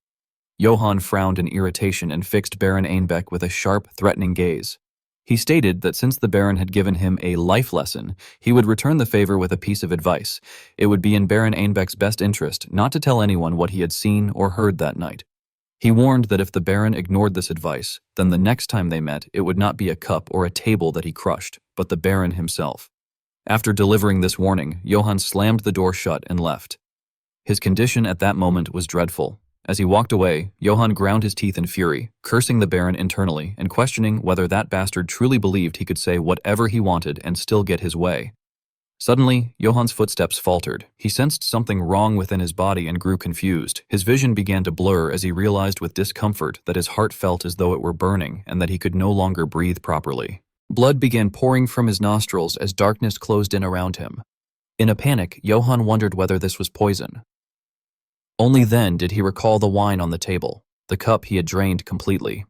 Johann frowned in irritation and fixed Baron Einbeck with a sharp, threatening gaze. He stated that since the Baron had given him a life lesson, he would return the favor with a piece of advice. It would be in Baron Einbeck's best interest not to tell anyone what he had seen or heard that night. He warned that if the Baron ignored this advice, then the next time they met, it would not be a cup or a table that he crushed, but the Baron himself. After delivering this warning, Johann slammed the door shut and left. His condition at that moment was dreadful. As he walked away, Johann ground his teeth in fury, cursing the Baron internally and questioning whether that bastard truly believed he could say whatever he wanted and still get his way. Suddenly, Johann's footsteps faltered. He sensed something wrong within his body and grew confused. His vision began to blur as he realized with discomfort that his heart felt as though it were burning and that he could no longer breathe properly. Blood began pouring from his nostrils as darkness closed in around him. In a panic, Johann wondered whether this was poison. Only then did he recall the wine on the table. The cup he had drained completely.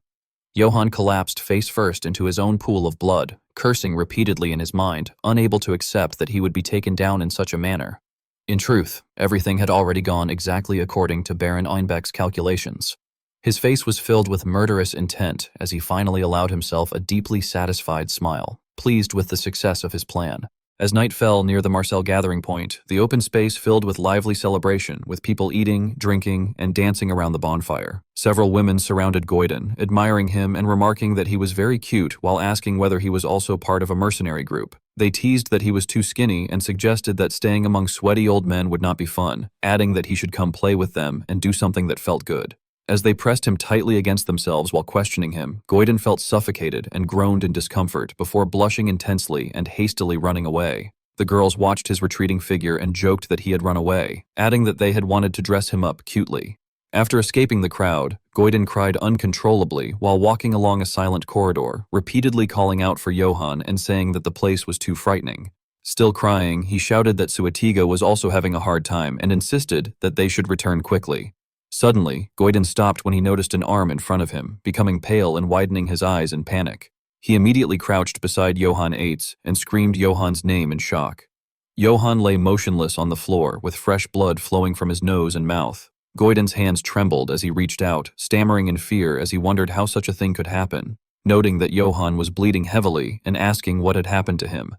Johann collapsed face first into his own pool of blood, cursing repeatedly in his mind, unable to accept that he would be taken down in such a manner. In truth, everything had already gone exactly according to Baron Einbeck's calculations. His face was filled with murderous intent as he finally allowed himself a deeply satisfied smile, pleased with the success of his plan. As night fell near the Marcel gathering point, the open space filled with lively celebration, with people eating, drinking, and dancing around the bonfire. Several women surrounded Goiden, admiring him and remarking that he was very cute while asking whether he was also part of a mercenary group. They teased that he was too skinny and suggested that staying among sweaty old men would not be fun, adding that he should come play with them and do something that felt good. As they pressed him tightly against themselves while questioning him, Goiden felt suffocated and groaned in discomfort before blushing intensely and hastily running away. The girls watched his retreating figure and joked that he had run away, adding that they had wanted to dress him up cutely. After escaping the crowd, Goiden cried uncontrollably while walking along a silent corridor, repeatedly calling out for Johann and saying that the place was too frightening. Still crying, he shouted that Suetiga was also having a hard time and insisted that they should return quickly. Suddenly, Goiden stopped when he noticed an arm in front of him, becoming pale and widening his eyes in panic. He immediately crouched beside Johann Eitz and screamed Johann's name in shock. Johann lay motionless on the floor, with fresh blood flowing from his nose and mouth. Goiden's hands trembled as he reached out, stammering in fear as he wondered how such a thing could happen, noting that Johann was bleeding heavily and asking what had happened to him.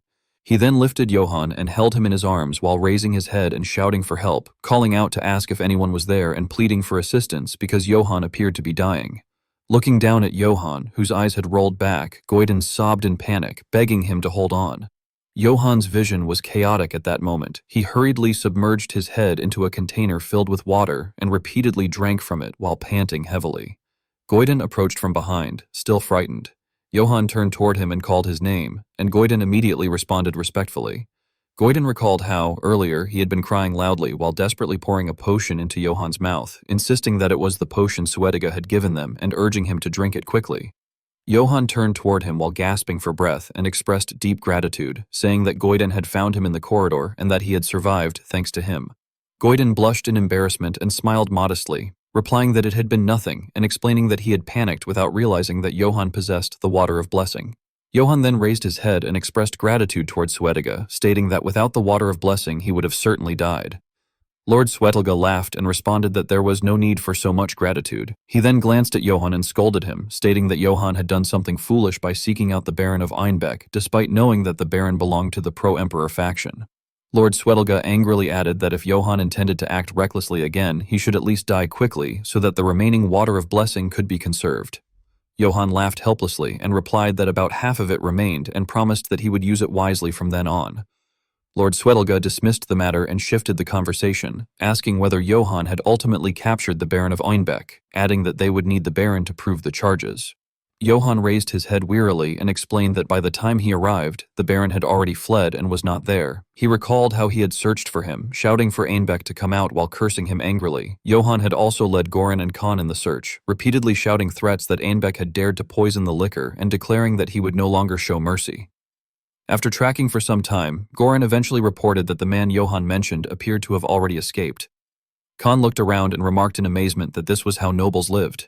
He then lifted Johann and held him in his arms while raising his head and shouting for help, calling out to ask if anyone was there and pleading for assistance because Johann appeared to be dying. Looking down at Johann, whose eyes had rolled back, Goiden sobbed in panic, begging him to hold on. Johann's vision was chaotic at that moment. He hurriedly submerged his head into a container filled with water and repeatedly drank from it while panting heavily. Goiden approached from behind, still frightened. Johann turned toward him and called his name, and Goiden immediately responded respectfully. Goiden recalled how, earlier, he had been crying loudly while desperately pouring a potion into Johann's mouth, insisting that it was the potion Suetiga had given them and urging him to drink it quickly. Johann turned toward him while gasping for breath and expressed deep gratitude, saying that Goiden had found him in the corridor and that he had survived thanks to him. Goiden blushed in embarrassment and smiled modestly, replying that it had been nothing and explaining that he had panicked without realizing that Johann possessed the water of blessing. Johann then raised his head and expressed gratitude toward Suetiga, stating that without the water of blessing he would have certainly died. Lord Suetiga laughed and responded that there was no need for so much gratitude. He then glanced at Johann and scolded him, stating that Johann had done something foolish by seeking out the Baron of Einbeck, despite knowing that the Baron belonged to the pro-Emperor faction. Lord Suetiga angrily added that if Johann intended to act recklessly again, he should at least die quickly so that the remaining water of blessing could be conserved. Johann laughed helplessly and replied that about half of it remained and promised that he would use it wisely from then on. Lord Suetiga dismissed the matter and shifted the conversation, asking whether Johann had ultimately captured the Baron of Einbeck, adding that they would need the Baron to prove the charges. Johann raised his head wearily and explained that by the time he arrived, the Baron had already fled and was not there. He recalled how he had searched for him, shouting for Einbeck to come out while cursing him angrily. Johann had also led Goran and Khan in the search, repeatedly shouting threats that Einbeck had dared to poison the liquor and declaring that he would no longer show mercy. After tracking for some time, Goran eventually reported that the man Johann mentioned appeared to have already escaped. Khan looked around and remarked in amazement that this was how nobles lived.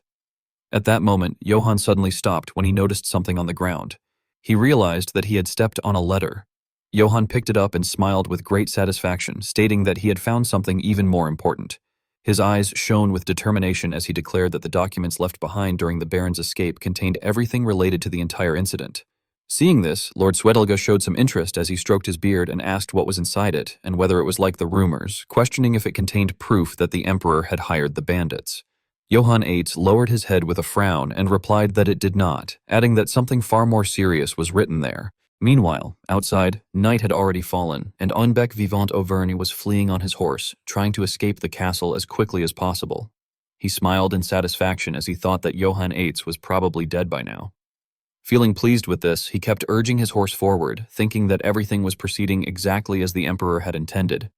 At that moment, Johann suddenly stopped when he noticed something on the ground. He realized that he had stepped on a letter. Johann picked it up and smiled with great satisfaction, stating that he had found something even more important. His eyes shone with determination as he declared that the documents left behind during the Baron's escape contained everything related to the entire incident. Seeing this, Lord Suetiga showed some interest as he stroked his beard and asked what was inside it and whether it was like the rumors, questioning if it contained proof that the Emperor had hired the bandits. Johann Eitz lowered his head with a frown and replied that it did not, adding that something far more serious was written there. Meanwhile, outside, night had already fallen, and Einbeck Vivant Auvergne was fleeing on his horse, trying to escape the castle as quickly as possible. He smiled in satisfaction as he thought that Johann Eitz was probably dead by now. Feeling pleased with this, he kept urging his horse forward, thinking that everything was proceeding exactly as the emperor had intended.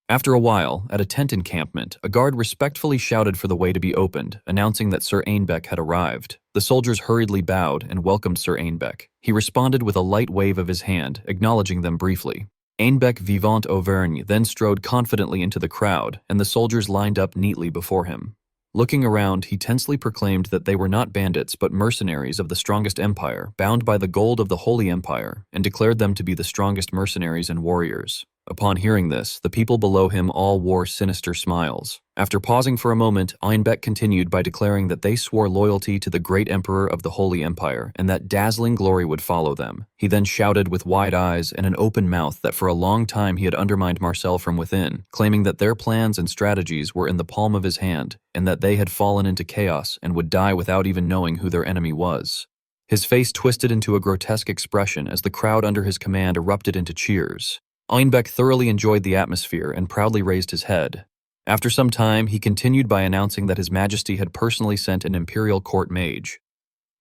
After a while, at a tent encampment, a guard respectfully shouted for the way to be opened, announcing that Sir Ainbeck had arrived. The soldiers hurriedly bowed and welcomed Sir Ainbeck. He responded with a light wave of his hand, acknowledging them briefly. Ainbeck Vivant Auvergne then strode confidently into the crowd, and the soldiers lined up neatly before him. Looking around, he tensely proclaimed that they were not bandits but mercenaries of the strongest empire, bound by the gold of the Holy Empire, and declared them to be the strongest mercenaries and warriors. Upon hearing this, the people below him all wore sinister smiles. After pausing for a moment, Einbeck continued by declaring that they swore loyalty to the great emperor of the Holy Empire and that dazzling glory would follow them. He then shouted with wide eyes and an open mouth that for a long time he had undermined Marcel from within, claiming that their plans and strategies were in the palm of his hand and that they had fallen into chaos and would die without even knowing who their enemy was. His face twisted into a grotesque expression as the crowd under his command erupted into cheers. Einbeck thoroughly enjoyed the atmosphere and proudly raised his head. After some time, he continued by announcing that His Majesty had personally sent an imperial court mage.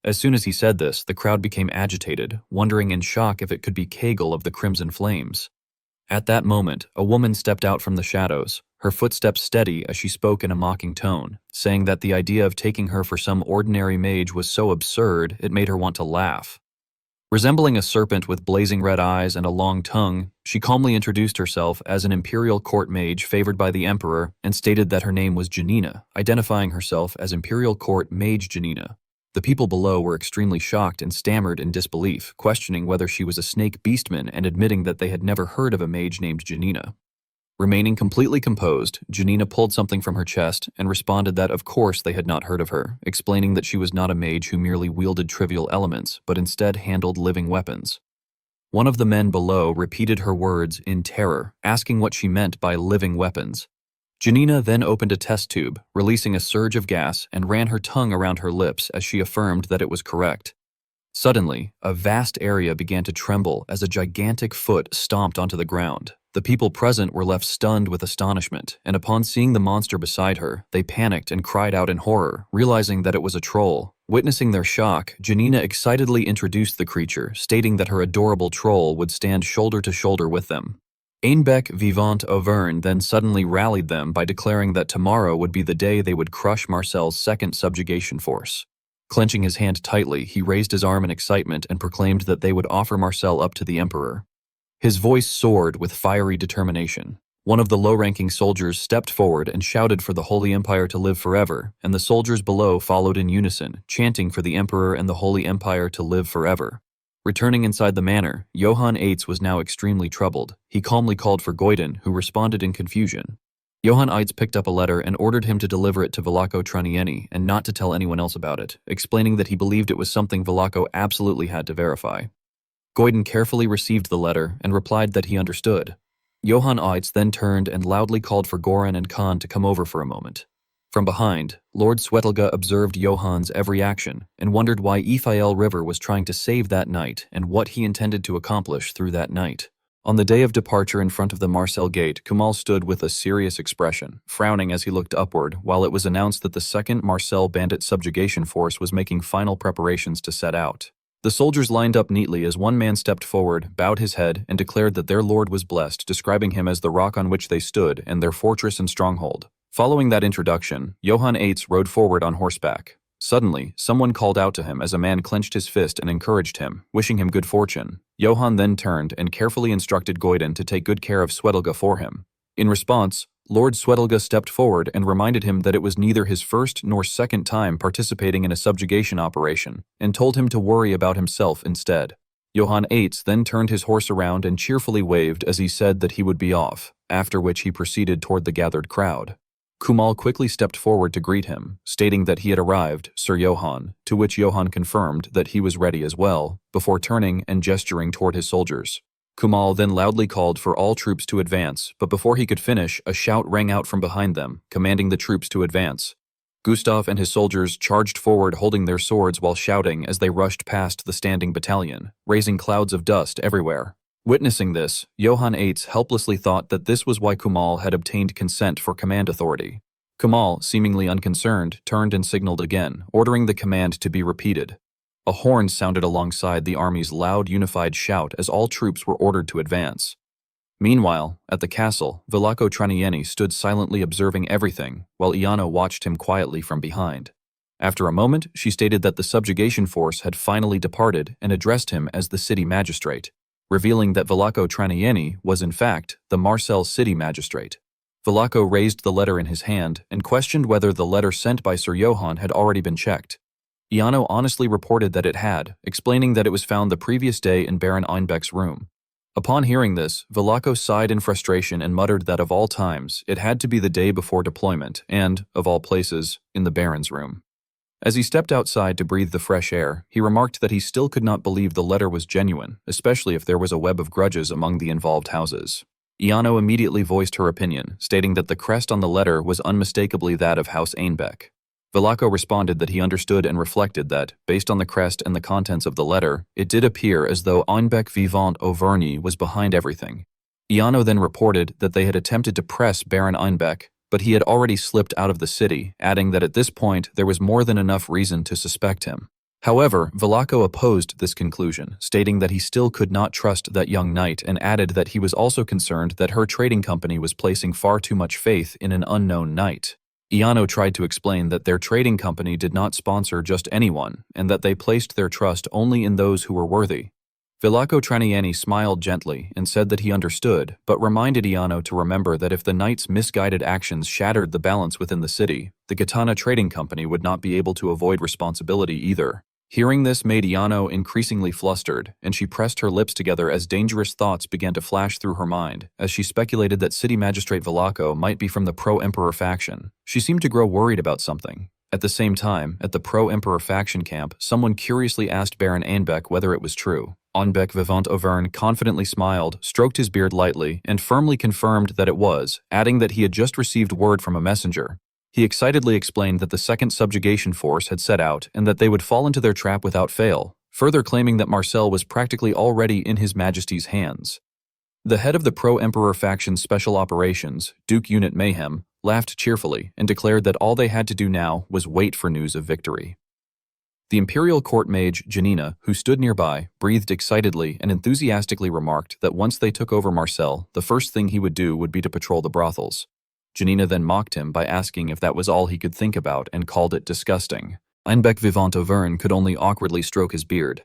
As soon as he said this, the crowd became agitated, wondering in shock if it could be Kegel of the Crimson Flames. At that moment, a woman stepped out from the shadows, her footsteps steady as she spoke in a mocking tone, saying that the idea of taking her for some ordinary mage was so absurd it made her want to laugh. Resembling a serpent with blazing red eyes and a long tongue, she calmly introduced herself as an imperial court mage favored by the emperor and stated that her name was Janina, identifying herself as imperial court mage Janina. The people below were extremely shocked and stammered in disbelief, questioning whether she was a snake beastman and admitting that they had never heard of a mage named Janina. Remaining completely composed, Janina pulled something from her chest and responded that of course they had not heard of her, explaining that she was not a mage who merely wielded trivial elements, but instead handled living weapons. One of the men below repeated her words in terror, asking what she meant by living weapons. Janina then opened a test tube, releasing a surge of gas, and ran her tongue around her lips as she affirmed that it was correct. Suddenly, a vast area began to tremble as a gigantic foot stomped onto the ground. The people present were left stunned with astonishment, and upon seeing the monster beside her, they panicked and cried out in horror, realizing that it was a troll. Witnessing their shock, Janina excitedly introduced the creature, stating that her adorable troll would stand shoulder to shoulder with them. Ainbeck Vivant Auvergne then suddenly rallied them by declaring that tomorrow would be the day they would crush Marcel's second subjugation force. Clenching his hand tightly, he raised his arm in excitement and proclaimed that they would offer Marcel up to the emperor. His voice soared with fiery determination. One of the low-ranking soldiers stepped forward and shouted for the Holy Empire to live forever, and the soldiers below followed in unison, chanting for the emperor and the Holy Empire to live forever. Returning inside the manor, Johann Eitz was now extremely troubled. He calmly called for Goiden, who responded in confusion. Johann Eitz picked up a letter and ordered him to deliver it to Vlaco Tranieni and not to tell anyone else about it, explaining that he believed it was something Vlaco absolutely had to verify. Goiden carefully received the letter and replied that he understood. Johann Eitz then turned and loudly called for Goran and Khan to come over for a moment. From behind, Lord Swetelga observed Johann's every action and wondered why Ephael River was trying to save that night and what he intended to accomplish through that night. On the day of departure in front of the Marcel Gate, Kumal stood with a serious expression, frowning as he looked upward while it was announced that the 2nd Marcel Bandit Subjugation Force was making final preparations to set out. The soldiers lined up neatly as one man stepped forward, bowed his head, and declared that their lord was blessed, describing him as the rock on which they stood and their fortress and stronghold. Following that introduction, Johann Eitz rode forward on horseback. Suddenly, someone called out to him as a man clenched his fist and encouraged him, wishing him good fortune. Johann then turned and carefully instructed Goiden to take good care of Swetelga for him. In response, Lord Swetelga stepped forward and reminded him that it was neither his first nor second time participating in a subjugation operation, and told him to worry about himself instead. Johann Eitz then turned his horse around and cheerfully waved as he said that he would be off, after which he proceeded toward the gathered crowd. Kumal quickly stepped forward to greet him, stating that he had arrived, Sir Johann, to which Johann confirmed that he was ready as well, before turning and gesturing toward his soldiers. Kumal then loudly called for all troops to advance, but before he could finish, a shout rang out from behind them, commanding the troops to advance. Gustav and his soldiers charged forward holding their swords while shouting as they rushed past the standing battalion, raising clouds of dust everywhere. Witnessing this, Johann Eitz helplessly thought that this was why Kumal had obtained consent for command authority. Kumal, seemingly unconcerned, turned and signaled again, ordering the command to be repeated. A horn sounded alongside the army's loud unified shout as all troops were ordered to advance. Meanwhile, at the castle, Villako Tranieni stood silently observing everything, while Iano watched him quietly from behind. After a moment, she stated that the subjugation force had finally departed and addressed him as the city magistrate, revealing that Villako Tranieni was in fact the Marcel city magistrate. Villako raised the letter in his hand and questioned whether the letter sent by Sir Johann had already been checked. Iano honestly reported that it had, explaining that it was found the previous day in Baron Einbeck's room. Upon hearing this, Villako sighed in frustration and muttered that of all times, it had to be the day before deployment and, of all places, in the Baron's room. As he stepped outside to breathe the fresh air, he remarked that he still could not believe the letter was genuine, especially if there was a web of grudges among the involved houses. Iano immediately voiced her opinion, stating that the crest on the letter was unmistakably that of House Einbeck. Villako responded that he understood and reflected that, based on the crest and the contents of the letter, it did appear as though Einbeck Vivant Auvergne was behind everything. Iano then reported that they had attempted to press Baron Einbeck, but he had already slipped out of the city, adding that at this point there was more than enough reason to suspect him. However, Villako opposed this conclusion, stating that he still could not trust that young knight and added that he was also concerned that her trading company was placing far too much faith in an unknown knight. Iano tried to explain that their trading company did not sponsor just anyone, and that they placed their trust only in those who were worthy. Villako Tranieni smiled gently and said that he understood, but reminded Iano to remember that if the knight's misguided actions shattered the balance within the city, the Katana Trading Company would not be able to avoid responsibility either. Hearing this made Iano increasingly flustered, and she pressed her lips together as dangerous thoughts began to flash through her mind, as she speculated that City Magistrate Villako might be from the pro-Emperor faction. She seemed to grow worried about something. At the same time, at the pro-Emperor faction camp, someone curiously asked Baron Einbeck whether it was true. Einbeck Vivant Auvergne confidently smiled, stroked his beard lightly, and firmly confirmed that it was, adding that he had just received word from a messenger. He excitedly explained that the second subjugation force had set out and that they would fall into their trap without fail, further claiming that Marcel was practically already in His Majesty's hands. The head of the pro-Emperor faction's special operations, Duke Unit Mayhem, laughed cheerfully and declared that all they had to do now was wait for news of victory. The Imperial Court Mage, Janina, who stood nearby, breathed excitedly and enthusiastically remarked that once they took over Marcel, the first thing he would do would be to patrol the brothels. Janina then mocked him by asking if that was all he could think about and called it disgusting. Einbeck Vivant Auvergne could only awkwardly stroke his beard.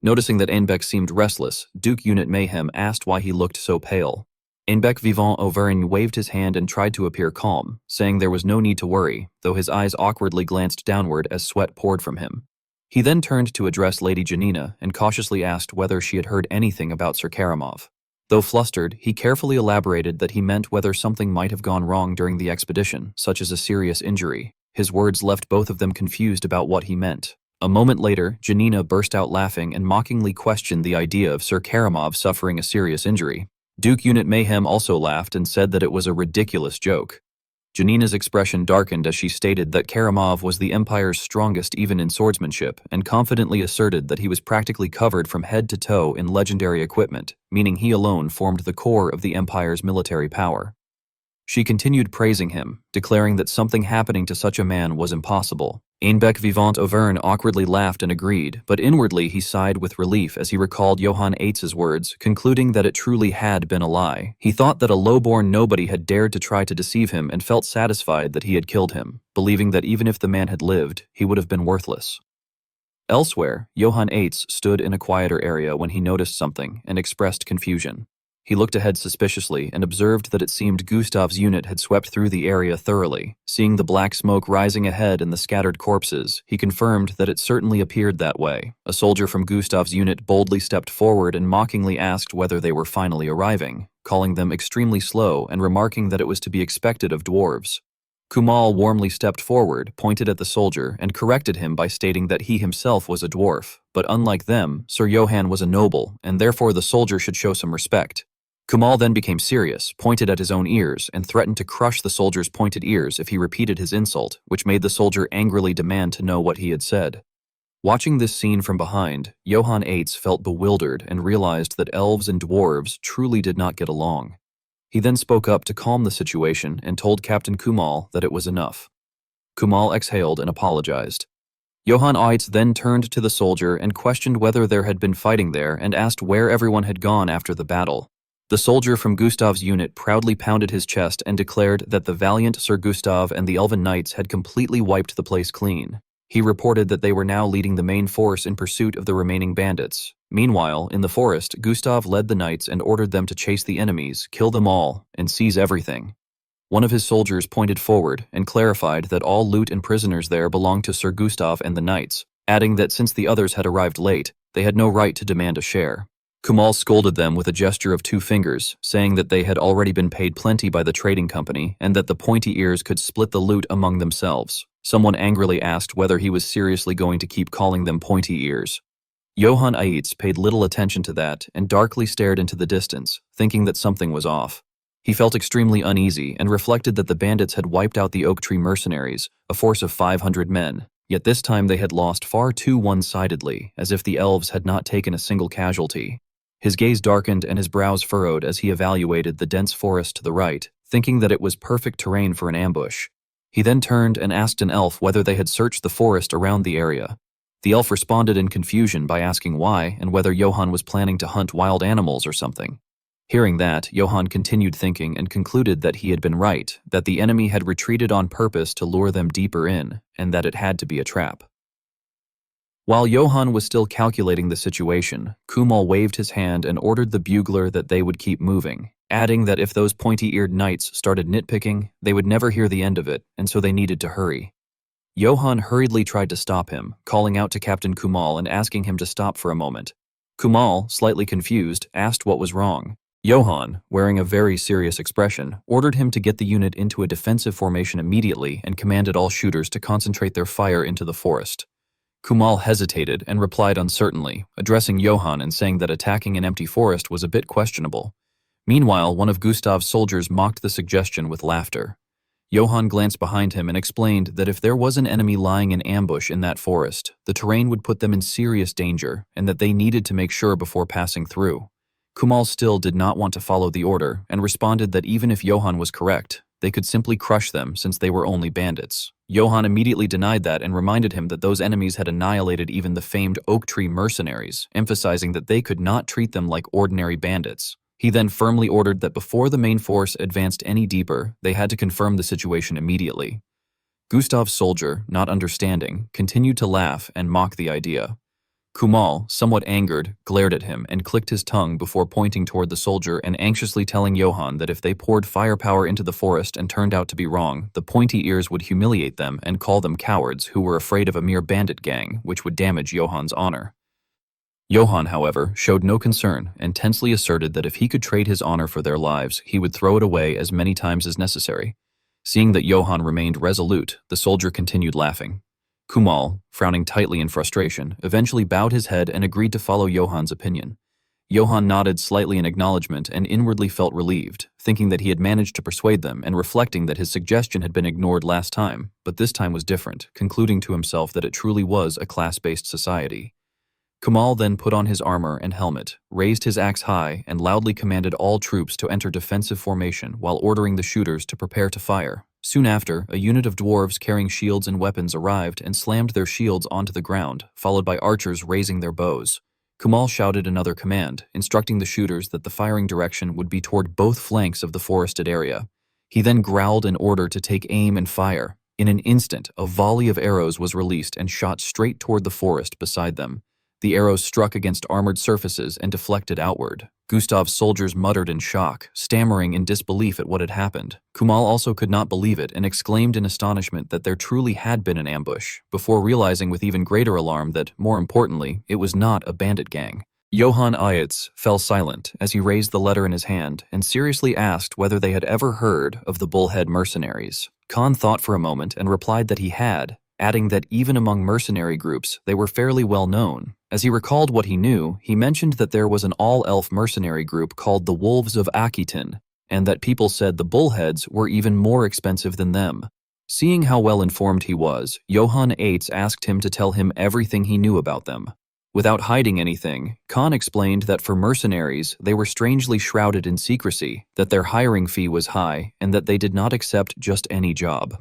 Noticing that Einbeck seemed restless, Duke Unit Mayhem asked why he looked so pale. Einbeck Vivant Auvergne waved his hand and tried to appear calm, saying there was no need to worry, though his eyes awkwardly glanced downward as sweat poured from him. He then turned to address Lady Janina and cautiously asked whether she had heard anything about Sir Karamov. Though flustered, he carefully elaborated that he meant whether something might have gone wrong during the expedition, such as a serious injury. His words left both of them confused about what he meant. A moment later, Janina burst out laughing and mockingly questioned the idea of Sir Karamov suffering a serious injury. Duke Unit Mayhem also laughed and said that it was a ridiculous joke. Janina's expression darkened as she stated that Karamov was the Empire's strongest even in swordsmanship, and confidently asserted that he was practically covered from head to toe in legendary equipment, meaning he alone formed the core of the Empire's military power. She continued praising him, declaring that something happening to such a man was impossible. Einbeck Vivant Auvergne awkwardly laughed and agreed, but inwardly he sighed with relief as he recalled Johann Eitz's words, concluding that it truly had been a lie. He thought that a low-born nobody had dared to try to deceive him and felt satisfied that he had killed him, believing that even if the man had lived, he would have been worthless. Elsewhere, Johann Eitz stood in a quieter area when he noticed something and expressed confusion. He looked ahead suspiciously and observed that it seemed Gustav's unit had swept through the area thoroughly. Seeing the black smoke rising ahead and the scattered corpses, he confirmed that it certainly appeared that way. A soldier from Gustav's unit boldly stepped forward and mockingly asked whether they were finally arriving, calling them extremely slow and remarking that it was to be expected of dwarves. Kumal warmly stepped forward, pointed at the soldier, and corrected him by stating that he himself was a dwarf, but unlike them, Sir Johann was a noble, and therefore the soldier should show some respect. Kumal then became serious, pointed at his own ears, and threatened to crush the soldier's pointed ears if he repeated his insult, which made the soldier angrily demand to know what he had said. Watching this scene from behind, Johann Eitz felt bewildered and realized that elves and dwarves truly did not get along. He then spoke up to calm the situation and told Captain Kumal that it was enough. Kumal exhaled and apologized. Johann Eitz then turned to the soldier and questioned whether there had been fighting there and asked where everyone had gone after the battle. The soldier from Gustav's unit proudly pounded his chest and declared that the valiant Sir Gustav and the Elven Knights had completely wiped the place clean. He reported that they were now leading the main force in pursuit of the remaining bandits. Meanwhile, in the forest, Gustav led the knights and ordered them to chase the enemies, kill them all, and seize everything. One of his soldiers pointed forward and clarified that all loot and prisoners there belonged to Sir Gustav and the knights, adding that since the others had arrived late, they had no right to demand a share. Kumal scolded them with a gesture of 2 fingers, saying that they had already been paid plenty by the trading company and that the pointy ears could split the loot among themselves. Someone angrily asked whether he was seriously going to keep calling them pointy ears. Johann Eitz paid little attention to that and darkly stared into the distance, thinking that something was off. He felt extremely uneasy and reflected that the bandits had wiped out the Oak Tree mercenaries, a force of 500 men, yet this time they had lost far too one-sidedly, as if the elves had not taken a single casualty. His gaze darkened and his brows furrowed as he evaluated the dense forest to the right, thinking that it was perfect terrain for an ambush. He then turned and asked an elf whether they had searched the forest around the area. The elf responded in confusion by asking why and whether Johann was planning to hunt wild animals or something. Hearing that, Johann continued thinking and concluded that he had been right, that the enemy had retreated on purpose to lure them deeper in, and that it had to be a trap. While Johann was still calculating the situation, Kumal waved his hand and ordered the bugler that they would keep moving, adding that if those pointy-eared knights started nitpicking, they would never hear the end of it, and so they needed to hurry. Johann hurriedly tried to stop him, calling out to Captain Kumal and asking him to stop for a moment. Kumal, slightly confused, asked what was wrong. Johann, wearing a very serious expression, ordered him to get the unit into a defensive formation immediately and commanded all shooters to concentrate their fire into the forest. Kumal hesitated and replied uncertainly, addressing Johann and saying that attacking an empty forest was a bit questionable. Meanwhile, one of Gustav's soldiers mocked the suggestion with laughter. Johann glanced behind him and explained that if there was an enemy lying in ambush in that forest, the terrain would put them in serious danger and that they needed to make sure before passing through. Kumal still did not want to follow the order and responded that even if Johann was correct, they could simply crush them since they were only bandits. Johann immediately denied that and reminded him that those enemies had annihilated even the famed Oak Tree mercenaries, emphasizing that they could not treat them like ordinary bandits. He then firmly ordered that before the main force advanced any deeper, they had to confirm the situation immediately. Gustav's soldier, not understanding, continued to laugh and mock the idea. Kumal, somewhat angered, glared at him and clicked his tongue before pointing toward the soldier and anxiously telling Johann that if they poured firepower into the forest and turned out to be wrong, the pointy ears would humiliate them and call them cowards who were afraid of a mere bandit gang, which would damage Johann's honor. Johann, however, showed no concern and tensely asserted that if he could trade his honor for their lives, he would throw it away as many times as necessary. Seeing that Johann remained resolute, the soldier continued laughing. Kumal, frowning tightly in frustration, eventually bowed his head and agreed to follow Johann's opinion. Johann nodded slightly in acknowledgement and inwardly felt relieved, thinking that he had managed to persuade them and reflecting that his suggestion had been ignored last time, but this time was different, concluding to himself that it truly was a class-based society. Kumal then put on his armor and helmet, raised his axe high, and loudly commanded all troops to enter defensive formation while ordering the shooters to prepare to fire. Soon after, a unit of dwarves carrying shields and weapons arrived and slammed their shields onto the ground, followed by archers raising their bows. Kumal shouted another command, instructing the shooters that the firing direction would be toward both flanks of the forested area. He then growled an order to take aim and fire. In an instant, a volley of arrows was released and shot straight toward the forest beside them. The arrows struck against armored surfaces and deflected outward. Gustav's soldiers muttered in shock, stammering in disbelief at what had happened. Kumal also could not believe it and exclaimed in astonishment that there truly had been an ambush, before realizing with even greater alarm that, more importantly, it was not a bandit gang. Johann Eitz fell silent as he raised the letter in his hand and seriously asked whether they had ever heard of the Bullhead mercenaries. Khan thought for a moment and replied that he had, adding that even among mercenary groups, they were fairly well known. As he recalled what he knew, he mentioned that there was an all-elf mercenary group called the Wolves of Akiton, and that people said the Bullheads were even more expensive than them. Seeing how well informed he was, Johann Eitz asked him to tell him everything he knew about them. Without hiding anything, Khan explained that for mercenaries, they were strangely shrouded in secrecy, that their hiring fee was high, and that they did not accept just any job.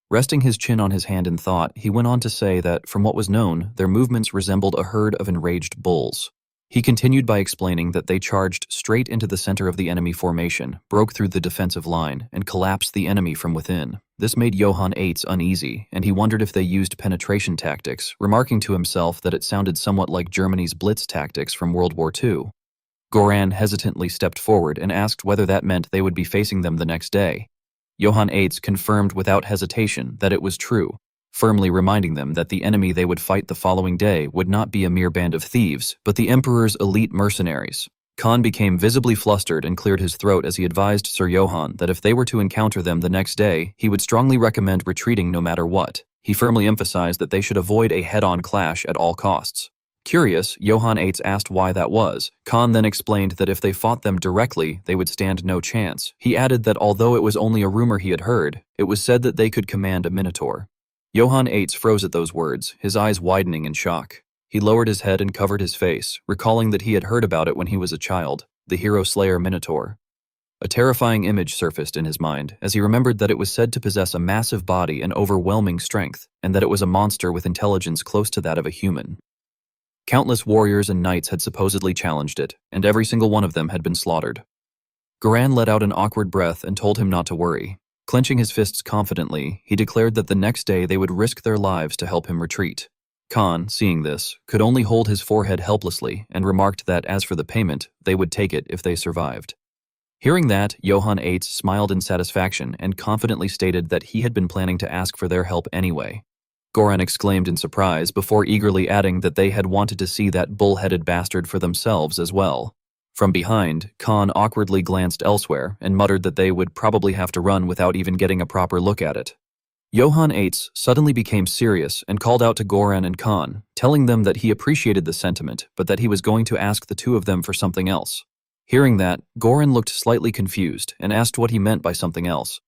Resting his chin on his hand in thought, he went on to say that, from what was known, their movements resembled a herd of enraged bulls. He continued by explaining that they charged straight into the center of the enemy formation, broke through the defensive line, and collapsed the enemy from within. This made Johann Eitz uneasy, and he wondered if they used penetration tactics, remarking to himself that it sounded somewhat like Germany's Blitz tactics from World War II. Goran hesitantly stepped forward and asked whether that meant they would be facing them the next day. Johann Eitz confirmed without hesitation that it was true, firmly reminding them that the enemy they would fight the following day would not be a mere band of thieves, but the Emperor's elite mercenaries. Khan became visibly flustered and cleared his throat as he advised Sir Johann that if they were to encounter them the next day, he would strongly recommend retreating no matter what. He firmly emphasized that they should avoid a head-on clash at all costs. Curious, Johann Eitz asked why that was. Khan then explained that if they fought them directly, they would stand no chance. He added that although it was only a rumor he had heard, it was said that they could command a minotaur. Johann Eitz froze at those words, his eyes widening in shock. He lowered his head and covered his face, recalling that he had heard about it when he was a child, the hero-slayer minotaur. A terrifying image surfaced in his mind as he remembered that it was said to possess a massive body and overwhelming strength, and that it was a monster with intelligence close to that of a human. Countless warriors and knights had supposedly challenged it, and every single one of them had been slaughtered. Goran let out an awkward breath and told him not to worry. Clenching his fists confidently, he declared that the next day they would risk their lives to help him retreat. Khan, seeing this, could only hold his forehead helplessly and remarked that as for the payment, they would take it if they survived. Hearing that, Johann Eitz smiled in satisfaction and confidently stated that he had been planning to ask for their help anyway. Goran exclaimed in surprise before eagerly adding that they had wanted to see that bull-headed bastard for themselves as well. From behind, Khan awkwardly glanced elsewhere and muttered that they would probably have to run without even getting a proper look at it. Johann Eitz suddenly became serious and called out to Goran and Khan, telling them that he appreciated the sentiment, but that he was going to ask the two of them for something else. Hearing that, Goran looked slightly confused and asked what he meant by something else.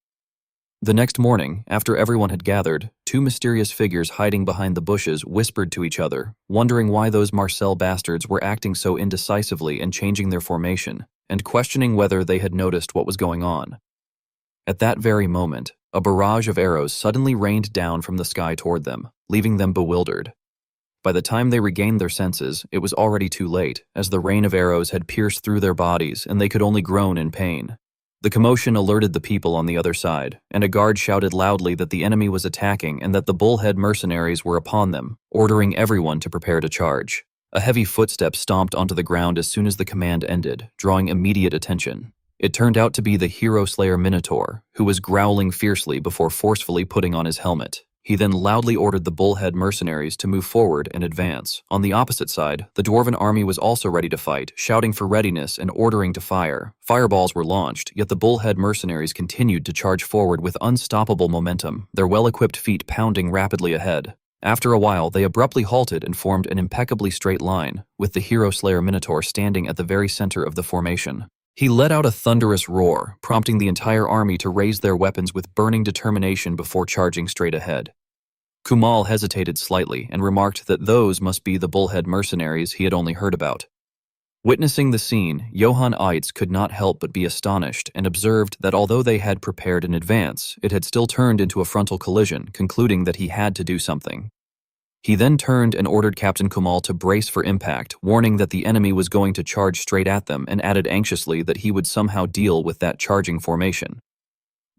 The next morning, after everyone had gathered, two mysterious figures hiding behind the bushes whispered to each other, wondering why those Marcel bastards were acting so indecisively and changing their formation, and questioning whether they had noticed what was going on. At that very moment, a barrage of arrows suddenly rained down from the sky toward them, leaving them bewildered. By the time they regained their senses, it was already too late, as the rain of arrows had pierced through their bodies and they could only groan in pain. The commotion alerted the people on the other side, and a guard shouted loudly that the enemy was attacking and that the bullhead mercenaries were upon them, ordering everyone to prepare to charge. A heavy footstep stomped onto the ground as soon as the command ended, drawing immediate attention. It turned out to be the hero-slayer Minotaur, who was growling fiercely before forcefully putting on his helmet. He then loudly ordered the bullhead mercenaries to move forward and advance. On the opposite side, the dwarven army was also ready to fight, shouting for readiness and ordering to fire. Fireballs were launched, yet the bullhead mercenaries continued to charge forward with unstoppable momentum, their well-equipped feet pounding rapidly ahead. After a while, they abruptly halted and formed an impeccably straight line, with the hero-slayer Minotaur standing at the very center of the formation. He let out a thunderous roar, prompting the entire army to raise their weapons with burning determination before charging straight ahead. Kumal hesitated slightly and remarked that those must be the bullhead mercenaries he had only heard about. Witnessing the scene, Johann Eitz could not help but be astonished and observed that although they had prepared in advance, it had still turned into a frontal collision, concluding that he had to do something. He then turned and ordered Captain Kumal to brace for impact, warning that the enemy was going to charge straight at them, and added anxiously that he would somehow deal with that charging formation.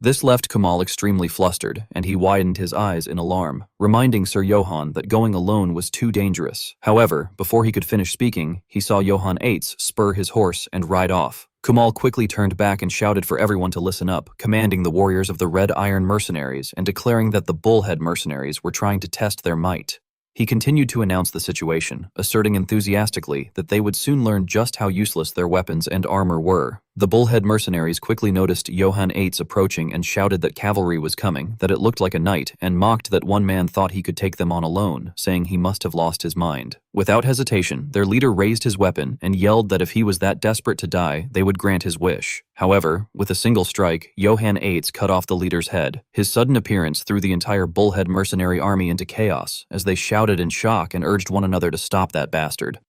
This left Kumal extremely flustered, and he widened his eyes in alarm, reminding Sir Johann that going alone was too dangerous. However, before he could finish speaking, he saw Johann Eitz spur his horse and ride off. Kumal quickly turned back and shouted for everyone to listen up, commanding the warriors of the Red Iron Mercenaries and declaring that the Bullhead Mercenaries were trying to test their might. He continued to announce the situation, asserting enthusiastically that they would soon learn just how useless their weapons and armor were. The bullhead mercenaries quickly noticed Johann Eitz approaching and shouted that cavalry was coming, that it looked like a knight, and mocked that one man thought he could take them on alone, saying he must have lost his mind. Without hesitation, their leader raised his weapon and yelled that if he was that desperate to die, they would grant his wish. However, with a single strike, Johann Eitz cut off the leader's head. His sudden appearance threw the entire bullhead mercenary army into chaos, as they shouted in shock and urged one another to stop that bastard.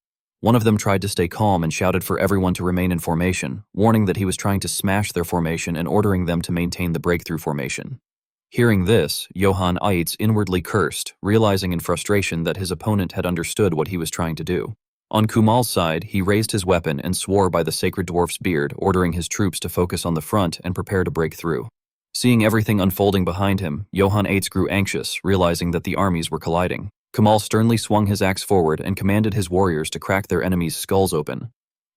One of them tried to stay calm and shouted for everyone to remain in formation, warning that he was trying to smash their formation and ordering them to maintain the breakthrough formation. Hearing this, Johann Eitz inwardly cursed, realizing in frustration that his opponent had understood what he was trying to do. On Kumal's side, he raised his weapon and swore by the sacred dwarf's beard, ordering his troops to focus on the front and prepare to break through. Seeing everything unfolding behind him, Johann Eitz grew anxious, realizing that the armies were colliding. Kumal sternly swung his axe forward and commanded his warriors to crack their enemies' skulls open.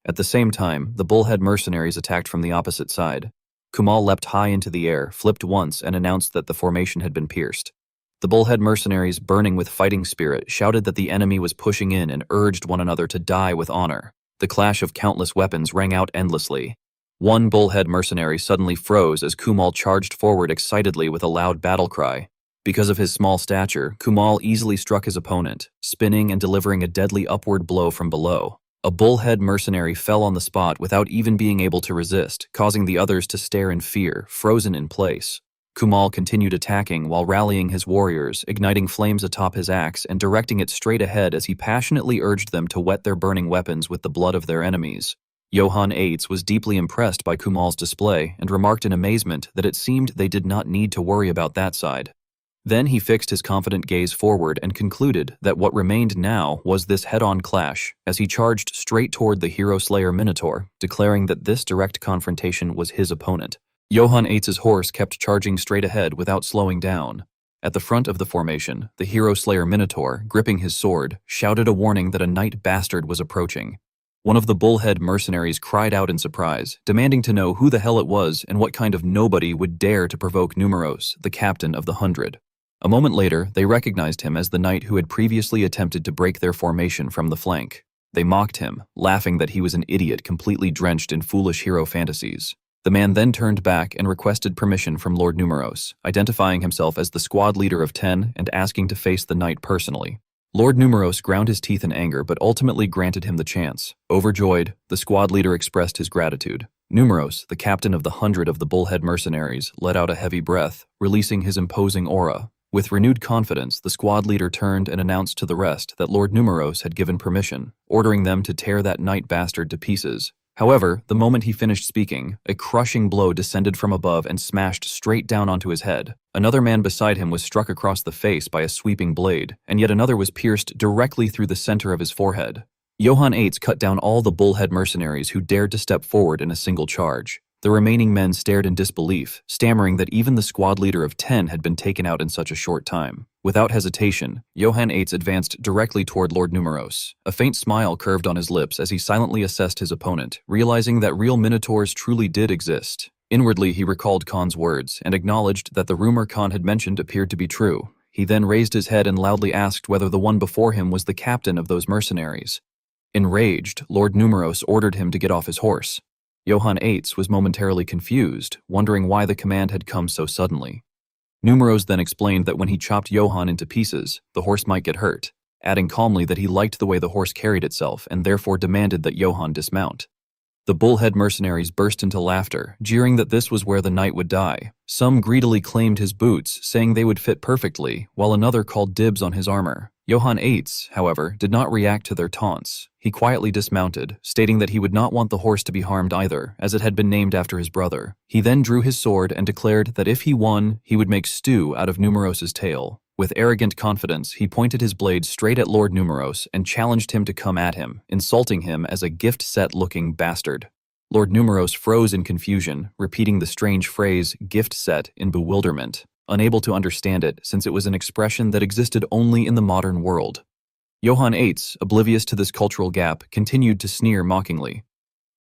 At the same time, the bullhead mercenaries attacked from the opposite side. Kumal leapt high into the air, flipped once, and announced that the formation had been pierced. The bullhead mercenaries, burning with fighting spirit, shouted that the enemy was pushing in and urged one another to die with honor. The clash of countless weapons rang out endlessly. One bullhead mercenary suddenly froze as Kumal charged forward excitedly with a loud battle cry. Because of his small stature, Kumal easily struck his opponent, spinning and delivering a deadly upward blow from below. A bullhead mercenary fell on the spot without even being able to resist, causing the others to stare in fear, frozen in place. Kumal continued attacking while rallying his warriors, igniting flames atop his axe and directing it straight ahead as he passionately urged them to wet their burning weapons with the blood of their enemies. Johann Eitz was deeply impressed by Kumal's display and remarked in amazement that it seemed they did not need to worry about that side. Then he fixed his confident gaze forward and concluded that what remained now was this head-on clash as he charged straight toward the hero slayer Minotaur, declaring that this direct confrontation was his opponent. Johann Eitz's horse kept charging straight ahead without slowing down. At the front of the formation, the hero slayer Minotaur, gripping his sword, shouted a warning that a night bastard was approaching. One of the bullhead mercenaries cried out in surprise, demanding to know who the hell it was and what kind of nobody would dare to provoke Numeros, the captain of the 100. A moment later, they recognized him as the knight who had previously attempted to break their formation from the flank. They mocked him, laughing that he was an idiot completely drenched in foolish hero fantasies. The man then turned back and requested permission from Lord Numeros, identifying himself as the squad leader of 10 and asking to face the knight personally. Lord Numeros ground his teeth in anger but ultimately granted him the chance. Overjoyed, the squad leader expressed his gratitude. Numeros, the captain of the 100 of the bullhead mercenaries, let out a heavy breath, releasing his imposing aura. With renewed confidence, the squad leader turned and announced to the rest that Lord Numeros had given permission, ordering them to tear that night bastard to pieces. However, the moment he finished speaking, a crushing blow descended from above and smashed straight down onto his head. Another man beside him was struck across the face by a sweeping blade, and yet another was pierced directly through the center of his forehead. Johann Eitz cut down all the bullhead mercenaries who dared to step forward in a single charge. The remaining men stared in disbelief, stammering that even the squad leader of 10 had been taken out in such a short time. Without hesitation, Johann Eitz advanced directly toward Lord Numeros. A faint smile curved on his lips as he silently assessed his opponent, realizing that real minotaurs truly did exist. Inwardly, he recalled Khan's words and acknowledged that the rumor Khan had mentioned appeared to be true. He then raised his head and loudly asked whether the one before him was the captain of those mercenaries. Enraged, Lord Numeros ordered him to get off his horse. Johann Eitz was momentarily confused, wondering why the command had come so suddenly. Numeros then explained that when he chopped Johann into pieces, the horse might get hurt, adding calmly that he liked the way the horse carried itself and therefore demanded that Johann dismount. The bullhead mercenaries burst into laughter, jeering that this was where the knight would die. Some greedily claimed his boots, saying they would fit perfectly, while another called dibs on his armor. Johann Eitz, however, did not react to their taunts. He quietly dismounted, stating that he would not want the horse to be harmed either, as it had been named after his brother. He then drew his sword and declared that if he won, he would make stew out of Numeros's tail. With arrogant confidence, he pointed his blade straight at Lord Numeros and challenged him to come at him, insulting him as a gift-set-looking bastard. Lord Numeros froze in confusion, repeating the strange phrase, gift set, in bewilderment, unable to understand it since it was an expression that existed only in the modern world. Johann Eitz, oblivious to this cultural gap, continued to sneer mockingly.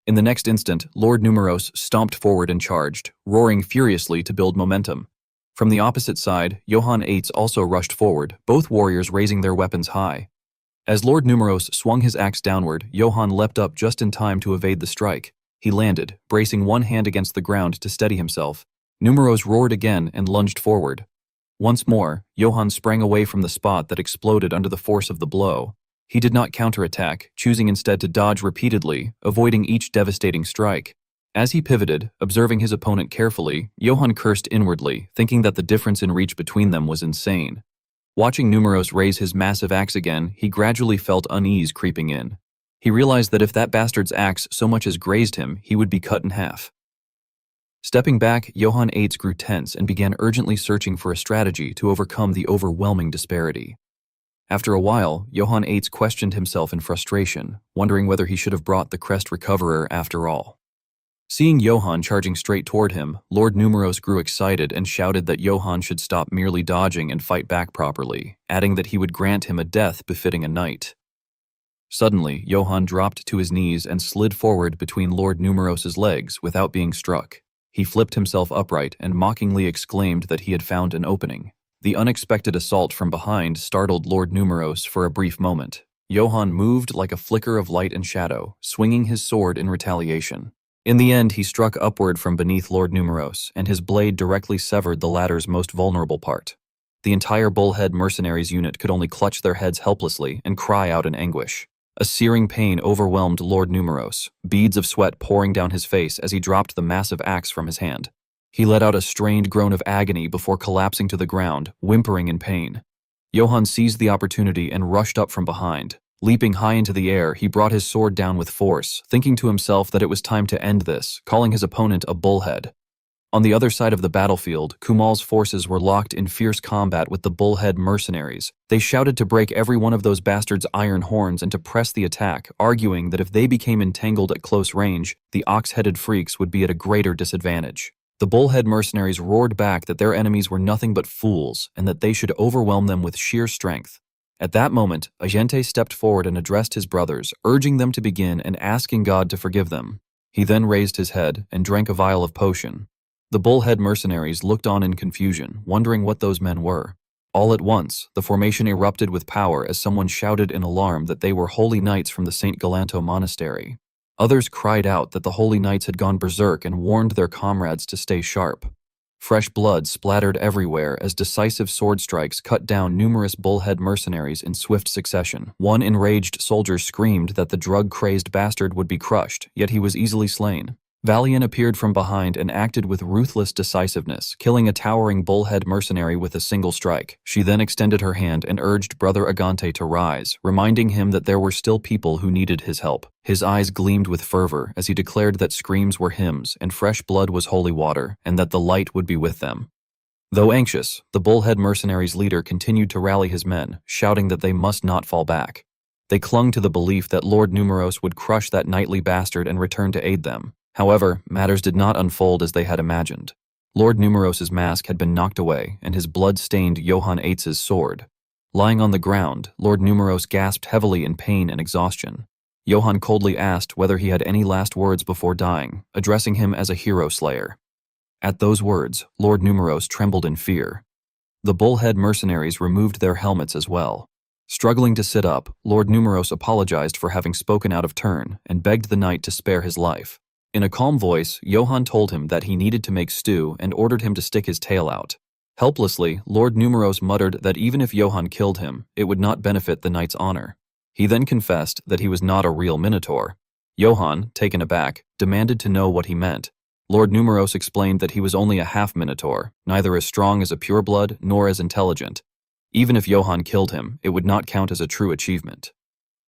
In the next instant, Lord Numeros stomped forward and charged, roaring furiously to build momentum. From the opposite side, Johann Eitz also rushed forward, both warriors raising their weapons high. As Lord Numeros swung his axe downward, Johann leapt up just in time to evade the strike. He landed, bracing one hand against the ground to steady himself. Numeros roared again and lunged forward. Once more, Johann sprang away from the spot that exploded under the force of the blow. He did not counterattack, choosing instead to dodge repeatedly, avoiding each devastating strike. As he pivoted, observing his opponent carefully, Johann cursed inwardly, thinking that the difference in reach between them was insane. Watching Numeros raise his massive axe again, he gradually felt unease creeping in. He realized that if that bastard's axe so much as grazed him, he would be cut in half. Stepping back, Johann 8 grew tense and began urgently searching for a strategy to overcome the overwhelming disparity. After a while, Johann 8 questioned himself in frustration, wondering whether he should have brought the crest recoverer after all. Seeing Johann charging straight toward him, Lord Numeros grew excited and shouted that Johann should stop merely dodging and fight back properly, adding that he would grant him a death befitting a knight. Suddenly, Johann dropped to his knees and slid forward between Lord Numeros's legs without being struck. He flipped himself upright and mockingly exclaimed that he had found an opening. The unexpected assault from behind startled Lord Numeros for a brief moment. Johann moved like a flicker of light and shadow, swinging his sword in retaliation. In the end, he struck upward from beneath Lord Numeros, and his blade directly severed the latter's most vulnerable part. The entire Bullhead Mercenaries unit could only clutch their heads helplessly and cry out in anguish. A searing pain overwhelmed Lord Numeros, beads of sweat pouring down his face as he dropped the massive axe from his hand. He let out a strained groan of agony before collapsing to the ground, whimpering in pain. Johann seized the opportunity and rushed up from behind. Leaping high into the air, he brought his sword down with force, thinking to himself that it was time to end this, calling his opponent a bullhead. On the other side of the battlefield, Kumal's forces were locked in fierce combat with the Bullhead Mercenaries. They shouted to break every one of those bastards' iron horns and to press the attack, arguing that if they became entangled at close range, the ox-headed freaks would be at a greater disadvantage. The Bullhead Mercenaries roared back that their enemies were nothing but fools and that they should overwhelm them with sheer strength. At that moment, Agente stepped forward and addressed his brothers, urging them to begin and asking God to forgive them. He then raised his head and drank a vial of potion. The Bullhead Mercenaries looked on in confusion, wondering what those men were. All at once, the formation erupted with power as someone shouted in alarm that they were holy knights from the St. Galanto Monastery. Others cried out that the holy knights had gone berserk and warned their comrades to stay sharp. Fresh blood splattered everywhere as decisive sword strikes cut down numerous Bullhead Mercenaries in swift succession. One enraged soldier screamed that the drug-crazed bastard would be crushed, yet he was easily slain. Valian appeared from behind and acted with ruthless decisiveness, killing a towering Bullhead Mercenary with a single strike. She then extended her hand and urged Brother Agante to rise, reminding him that there were still people who needed his help. His eyes gleamed with fervor as he declared that screams were hymns and fresh blood was holy water, and that the light would be with them. Though anxious, the Bullhead Mercenaries' leader continued to rally his men, shouting that they must not fall back. They clung to the belief that Lord Numeros would crush that knightly bastard and return to aid them. However, matters did not unfold as they had imagined. Lord Numeros's mask had been knocked away, and his blood stained Johann 8's sword. Lying on the ground, Lord Numeros gasped heavily in pain and exhaustion. Johann coldly asked whether he had any last words before dying, addressing him as a hero slayer. At those words, Lord Numeros trembled in fear. The Bullhead Mercenaries removed their helmets as well. Struggling to sit up, Lord Numeros apologized for having spoken out of turn and begged the knight to spare his life. In a calm voice, Johann told him that he needed to make stew and ordered him to stick his tail out. Helplessly, Lord Numeros muttered that even if Johann killed him, it would not benefit the knight's honor. He then confessed that he was not a real minotaur. Johann, taken aback, demanded to know what he meant. Lord Numeros explained that he was only a half-minotaur, neither as strong as a pureblood nor as intelligent. Even if Johann killed him, it would not count as a true achievement.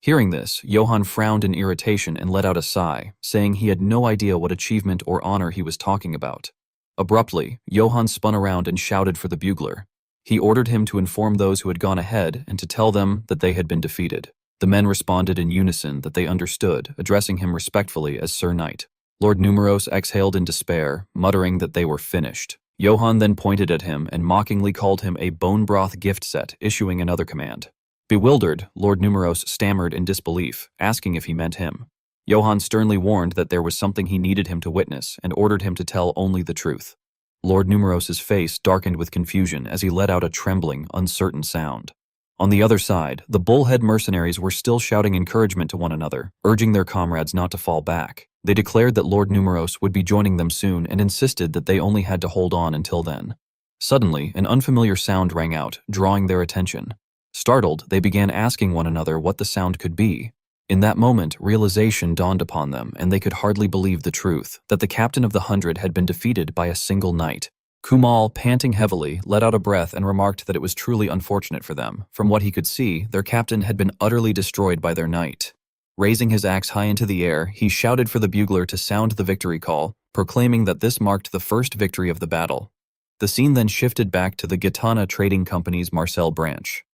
Hearing this, Johann frowned in irritation and let out a sigh, saying he had no idea what achievement or honor he was talking about. Abruptly, Johann spun around and shouted for the bugler. He ordered him to inform those who had gone ahead and to tell them that they had been defeated. The men responded in unison that they understood, addressing him respectfully as Sir Knight. Lord Numeros exhaled in despair, muttering that they were finished. Johann then pointed at him and mockingly called him a bone broth gift set, issuing another command. Bewildered, Lord Numeros stammered in disbelief, asking if he meant him. Johann sternly warned that there was something he needed him to witness and ordered him to tell only the truth. Lord Numeros's face darkened with confusion as he let out a trembling, uncertain sound. On the other side, the Bullhead Mercenaries were still shouting encouragement to one another, urging their comrades not to fall back. They declared that Lord Numeros would be joining them soon and insisted that they only had to hold on until then. Suddenly, an unfamiliar sound rang out, drawing their attention. Startled, they began asking one another what the sound could be. In that moment, realization dawned upon them, and they could hardly believe the truth, that the captain of the 100 had been defeated by a single knight. Kumal, panting heavily, let out a breath and remarked that it was truly unfortunate for them. From what he could see, their captain had been utterly destroyed by their knight. Raising his axe high into the air, he shouted for the bugler to sound the victory call. proclaiming that this marked the first victory of the battle. The scene then shifted back to the Gitana Trading Company's Marcel branch.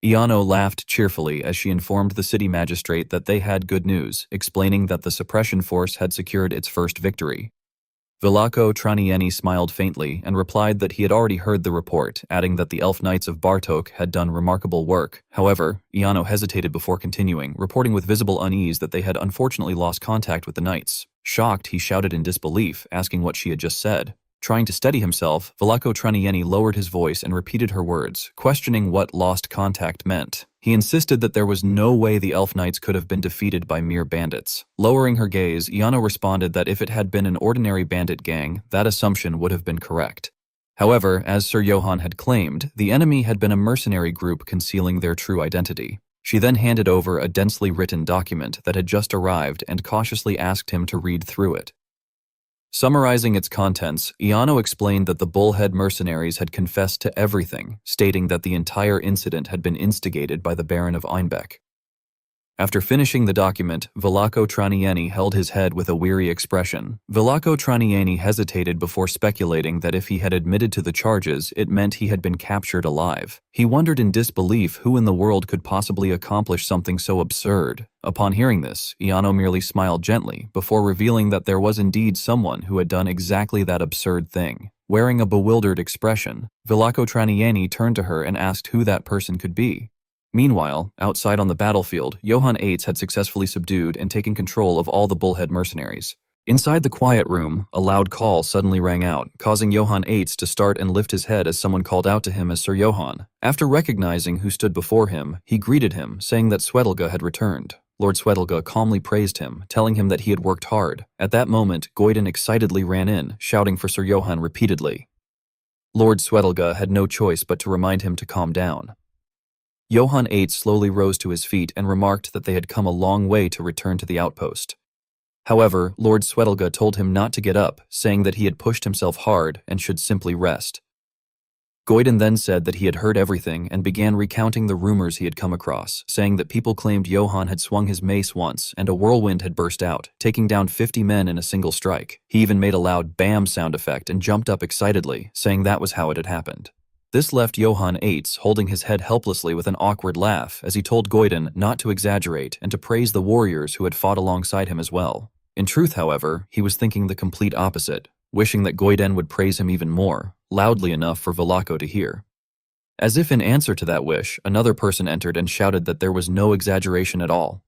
Iano laughed cheerfully as she informed the city magistrate that they had good news, explaining that the suppression force had secured its first victory. Velako Tranieni smiled faintly and replied that he had already heard the report, adding that the Elf Knights of Bartok had done remarkable work. However, Iano hesitated before continuing, reporting with visible unease that they had unfortunately lost contact with the Knights. Shocked, he shouted in disbelief, asking what she had just said. Trying to steady himself, Velako Tranieni lowered his voice and repeated her words, questioning what lost contact meant. He insisted that there was no way the Elf Knights could have been defeated by mere bandits. Lowering her gaze, Iano responded that if it had been an ordinary bandit gang, that assumption would have been correct. However, as Sir Johann had claimed, the enemy had been a mercenary group concealing their true identity. She then handed over a densely written document that had just arrived and cautiously asked him to read through it. Summarizing its contents, Iano explained that the Bullhead mercenaries had confessed to everything, stating that the entire incident had been instigated by the Baron of Einbeck. After finishing the document, Velako Tranieni held his head with a weary expression. Velako Tranieni hesitated before speculating that if he had admitted to the charges, it meant he had been captured alive. He wondered in disbelief who in the world could possibly accomplish something so absurd. Upon hearing this, Iano merely smiled gently, before revealing that there was indeed someone who had done exactly that absurd thing. Wearing a bewildered expression, Velako Tranieni turned to her and asked who that person could be. Meanwhile, outside on the battlefield, Johann Eitz had successfully subdued and taken control of all the Bullhead mercenaries. Inside the quiet room, a loud call suddenly rang out, causing Johann Eitz to start and lift his head as someone called out to him as Sir Johann. After recognizing who stood before him, he greeted him, saying that Swedelga had returned. Lord Swedelga calmly praised him, telling him that he had worked hard. At that moment, Goiden excitedly ran in, shouting for Sir Johann repeatedly. Lord Swedelga had no choice but to remind him to calm down. Johann Eitz slowly rose to his feet and remarked that they had come a long way to return to the outpost. However, Lord Swedelga told him not to get up, saying that he had pushed himself hard and should simply rest. Goiden then said that he had heard everything and began recounting the rumors he had come across, saying that people claimed Johann had swung his mace once and a whirlwind had burst out, taking down 50 men in a single strike. He even made a loud BAM sound effect and jumped up excitedly, saying that was how it had happened. This left Johann Eitz holding his head helplessly with an awkward laugh as he told Goiden not to exaggerate and to praise the warriors who had fought alongside him as well. In truth, however, he was thinking the complete opposite, wishing that Goiden would praise him even more, loudly enough for Velako to hear. As if in answer to that wish, another person entered and shouted that there was no exaggeration at all.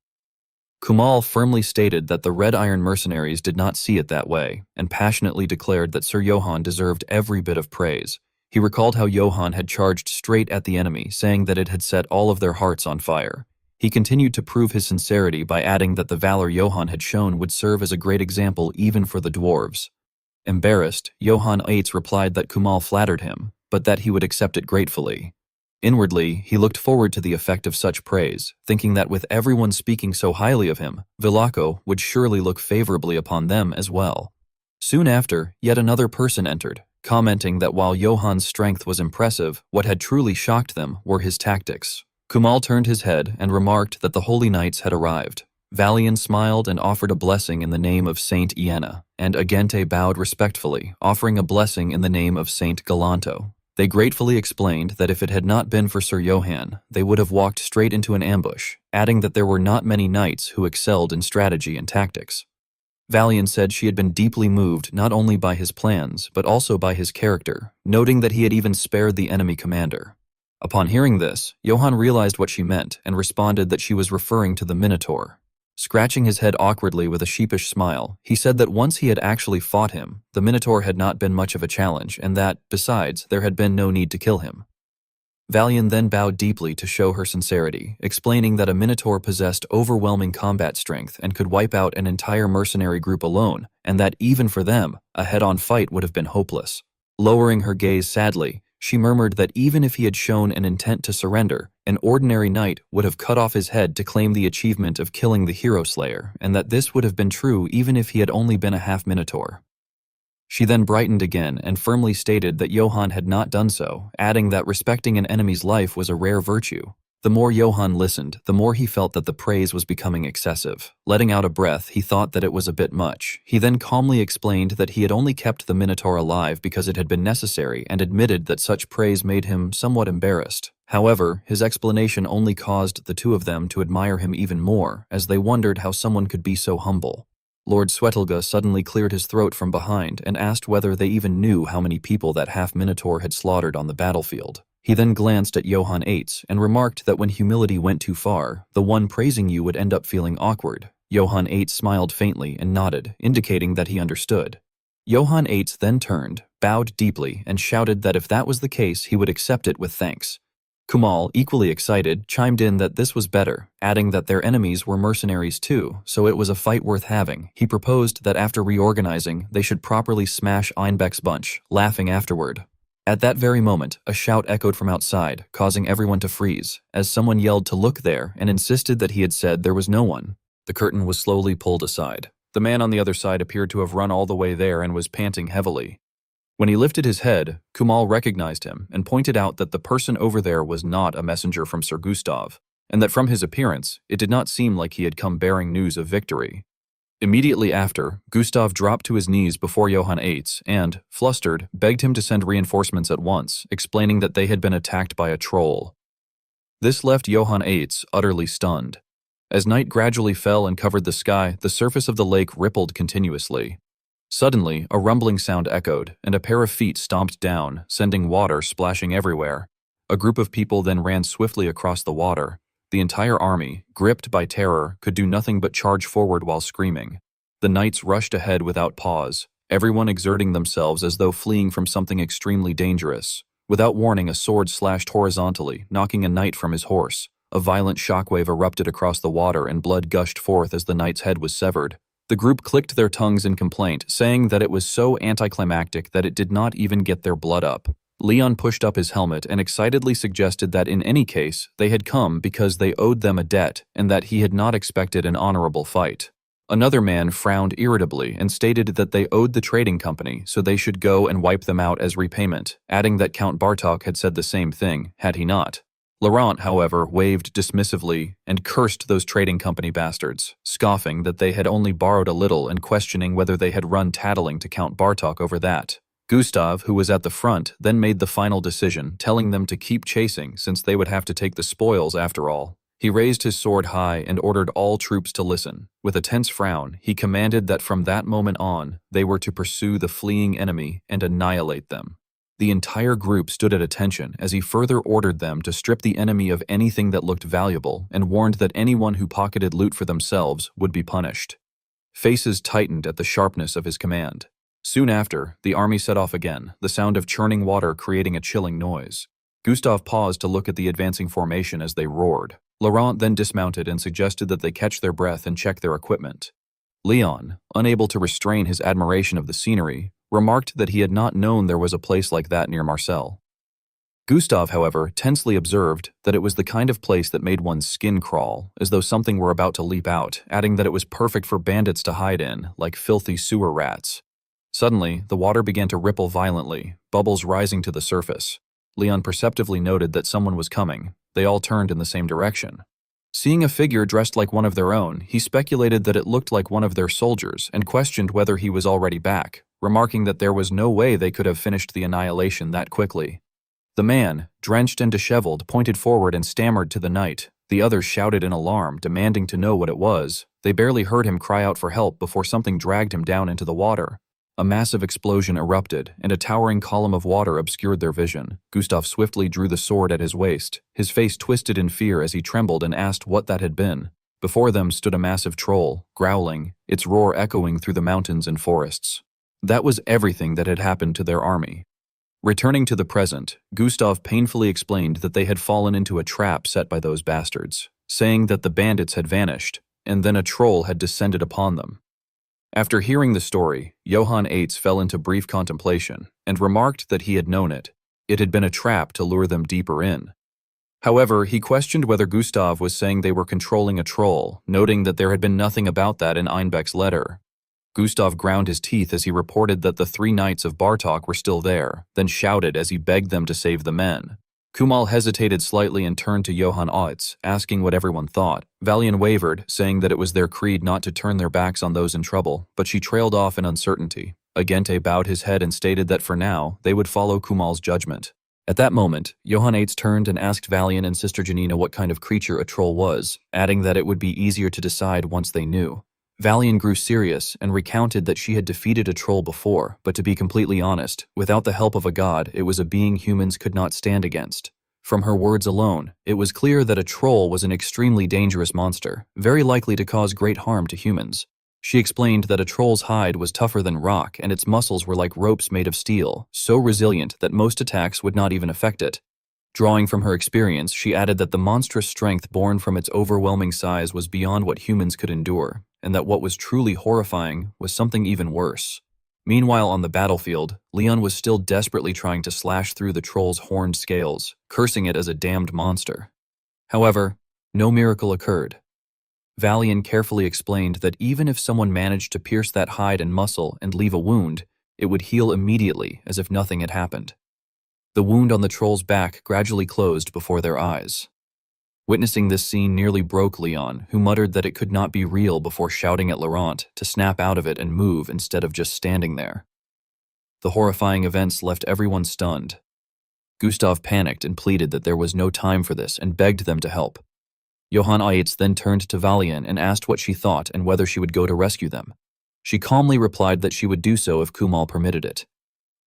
Kumal firmly stated that the Red Iron mercenaries did not see it that way, and passionately declared that Sir Johann deserved every bit of praise. He recalled how Johann had charged straight at the enemy, saying that it had set all of their hearts on fire. He continued to prove his sincerity by adding that the valor Johann had shown would serve as a great example even for the dwarves. Embarrassed, Johann Eitz replied that Kumal flattered him, but that he would accept it gratefully. Inwardly, he looked forward to the effect of such praise, thinking that with everyone speaking so highly of him, Velako would surely look favorably upon them as well. Soon after, yet another person entered, commenting that while Johann's strength was impressive, what had truly shocked them were his tactics. Kumal turned his head and remarked that the Holy Knights had arrived. Valian smiled and offered a blessing in the name of Saint Iena, and Agente bowed respectfully, offering a blessing in the name of Saint Galanto. They gratefully explained that if it had not been for Sir Johann, they would have walked straight into an ambush, adding that there were not many knights who excelled in strategy and tactics. Valian said she had been deeply moved not only by his plans, but also by his character, noting that he had even spared the enemy commander. Upon hearing this, Johann realized what she meant and responded that she was referring to the Minotaur. Scratching his head awkwardly with a sheepish smile, he said that once he had actually fought him, the Minotaur had not been much of a challenge and that, besides, there had been no need to kill him. Valian then bowed deeply to show her sincerity, explaining that a Minotaur possessed overwhelming combat strength and could wipe out an entire mercenary group alone, and that even for them, a head-on fight would have been hopeless. Lowering her gaze sadly, she murmured that even if he had shown an intent to surrender, an ordinary knight would have cut off his head to claim the achievement of killing the hero slayer, and that this would have been true even if he had only been a half-Minotaur. She then brightened again and firmly stated that Johann had not done so, adding that respecting an enemy's life was a rare virtue. The more Johann listened, the more he felt that the praise was becoming excessive. Letting out a breath, he thought that it was a bit much. He then calmly explained that he had only kept the Minotaur alive because it had been necessary and admitted that such praise made him somewhat embarrassed. However, his explanation only caused the two of them to admire him even more, as they wondered how someone could be so humble. Lord Swetelga suddenly cleared his throat from behind and asked whether they even knew how many people that half-Minotaur had slaughtered on the battlefield. He then glanced at Johann Eitz and remarked that when humility went too far, the one praising you would end up feeling awkward. Johann Eitz smiled faintly and nodded, indicating that he understood. Johann Eitz then turned, bowed deeply, and shouted that if that was the case, he would accept it with thanks. Kumal, equally excited, chimed in that this was better, adding that their enemies were mercenaries too, so it was a fight worth having. He proposed that after reorganizing, they should properly smash Einbeck's bunch, laughing afterward. At that very moment, a shout echoed from outside, causing everyone to freeze, as someone yelled to look there and insisted that he had said there was no one. The curtain was slowly pulled aside. The man on the other side appeared to have run all the way there and was panting heavily. When he lifted his head, Kumal recognized him and pointed out that the person over there was not a messenger from Sir Gustav, and that from his appearance, it did not seem like he had come bearing news of victory. Immediately after, Gustav dropped to his knees before Johann Eitz and, flustered, begged him to send reinforcements at once, explaining that they had been attacked by a troll. This left Johann Eitz utterly stunned. As night gradually fell and covered the sky, the surface of the lake rippled continuously. Suddenly, a rumbling sound echoed, and a pair of feet stomped down, sending water splashing everywhere. A group of people then ran swiftly across the water. The entire army, gripped by terror, could do nothing but charge forward while screaming. The knights rushed ahead without pause, everyone exerting themselves as though fleeing from something extremely dangerous. Without warning, a sword slashed horizontally, knocking a knight from his horse. A violent shockwave erupted across the water and blood gushed forth as the knight's head was severed. The group clicked their tongues in complaint, saying that it was so anticlimactic that it did not even get their blood up. Leon pushed up his helmet and excitedly suggested that in any case, they had come because they owed them a debt and that he had not expected an honorable fight. Another man frowned irritably and stated that they owed the trading company, so they should go and wipe them out as repayment, adding that Count Bartok had said the same thing, had he not. Laurent, however, waved dismissively and cursed those trading company bastards, scoffing that they had only borrowed a little and questioning whether they had run tattling to Count Bartok over that. Gustav, who was at the front, then made the final decision, telling them to keep chasing since they would have to take the spoils after all. He raised his sword high and ordered all troops to listen. With a tense frown, he commanded that from that moment on, they were to pursue the fleeing enemy and annihilate them. The entire group stood at attention as he further ordered them to strip the enemy of anything that looked valuable and warned that anyone who pocketed loot for themselves would be punished. Faces tightened at the sharpness of his command. Soon after, the army set off again, the sound of churning water creating a chilling noise. Gustav paused to look at the advancing formation as they roared. Laurent then dismounted and suggested that they catch their breath and check their equipment. Leon, unable to restrain his admiration of the scenery, remarked that he had not known there was a place like that near Marseille. Gustav, however, tensely observed that it was the kind of place that made one's skin crawl, as though something were about to leap out, adding that it was perfect for bandits to hide in, like filthy sewer rats. Suddenly, the water began to ripple violently, bubbles rising to the surface. Leon perceptively noted that someone was coming. They all turned in the same direction. Seeing a figure dressed like one of their own, he speculated that it looked like one of their soldiers and questioned whether he was already back, remarking that there was no way they could have finished the annihilation that quickly. The man, drenched and disheveled, pointed forward and stammered to the knight. The others shouted in alarm, demanding to know what it was. They barely heard him cry out for help before something dragged him down into the water. A massive explosion erupted, and a towering column of water obscured their vision. Gustav swiftly drew the sword at his waist. His face twisted in fear as he trembled and asked what that had been. Before them stood a massive troll, growling, its roar echoing through the mountains and forests. That was everything that had happened to their army. Returning to the present, Gustav painfully explained that they had fallen into a trap set by those bastards, saying that the bandits had vanished, and then a troll had descended upon them. After hearing the story, Johann Eitz fell into brief contemplation and remarked that he had known it. It had been a trap to lure them deeper in. However, he questioned whether Gustav was saying they were controlling a troll, noting that there had been nothing about that in Einbeck's letter. Gustav ground his teeth as he reported that the 3 knights of Bartok were still there, then shouted as he begged them to save the men. Kumal hesitated slightly and turned to Johann Autz, asking what everyone thought. Valian wavered, saying that it was their creed not to turn their backs on those in trouble, but she trailed off in uncertainty. Agente bowed his head and stated that for now, they would follow Kumal's judgment. At that moment, Johann Autz turned and asked Valian and Sister Janina what kind of creature a troll was, adding that it would be easier to decide once they knew. Valian grew serious and recounted that she had defeated a troll before, but to be completely honest, without the help of a god, it was a being humans could not stand against. From her words alone, it was clear that a troll was an extremely dangerous monster, very likely to cause great harm to humans. She explained that a troll's hide was tougher than rock and its muscles were like ropes made of steel, so resilient that most attacks would not even affect it. Drawing from her experience, she added that the monstrous strength born from its overwhelming size was beyond what humans could endure, and that what was truly horrifying was something even worse. Meanwhile, on the battlefield, Leon was still desperately trying to slash through the troll's horned scales, cursing it as a damned monster. However, no miracle occurred. Valian carefully explained that even if someone managed to pierce that hide and muscle and leave a wound, it would heal immediately as if nothing had happened. The wound on the troll's back gradually closed before their eyes. Witnessing this scene nearly broke Leon, who muttered that it could not be real before shouting at Laurent to snap out of it and move instead of just standing there. The horrifying events left everyone stunned. Gustav panicked and pleaded that there was no time for this and begged them to help. Johann Autz then turned to Valian and asked what she thought and whether she would go to rescue them. She calmly replied that she would do so if Kumal permitted it.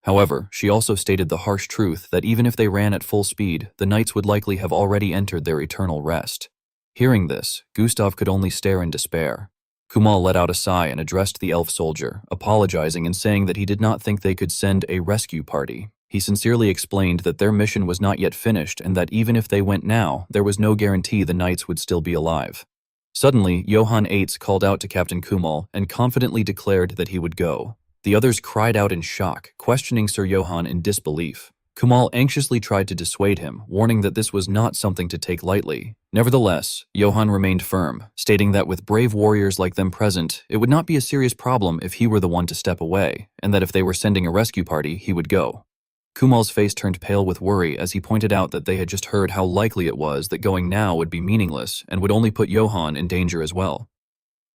However, she also stated the harsh truth that even if they ran at full speed, the knights would likely have already entered their eternal rest. Hearing this, Gustav could only stare in despair. Kumal let out a sigh and addressed the elf soldier, apologizing and saying that he did not think they could send a rescue party. He sincerely explained that their mission was not yet finished and that even if they went now, there was no guarantee the knights would still be alive. Suddenly, Johann Autz called out to Captain Kumal and confidently declared that he would go. The others cried out in shock, questioning Sir Johann in disbelief. Kumal anxiously tried to dissuade him, warning that this was not something to take lightly. Nevertheless, Johann remained firm, stating that with brave warriors like them present, it would not be a serious problem if he were the one to step away, and that if they were sending a rescue party, he would go. Kumal's face turned pale with worry as he pointed out that they had just heard how likely it was that going now would be meaningless and would only put Johann in danger as well.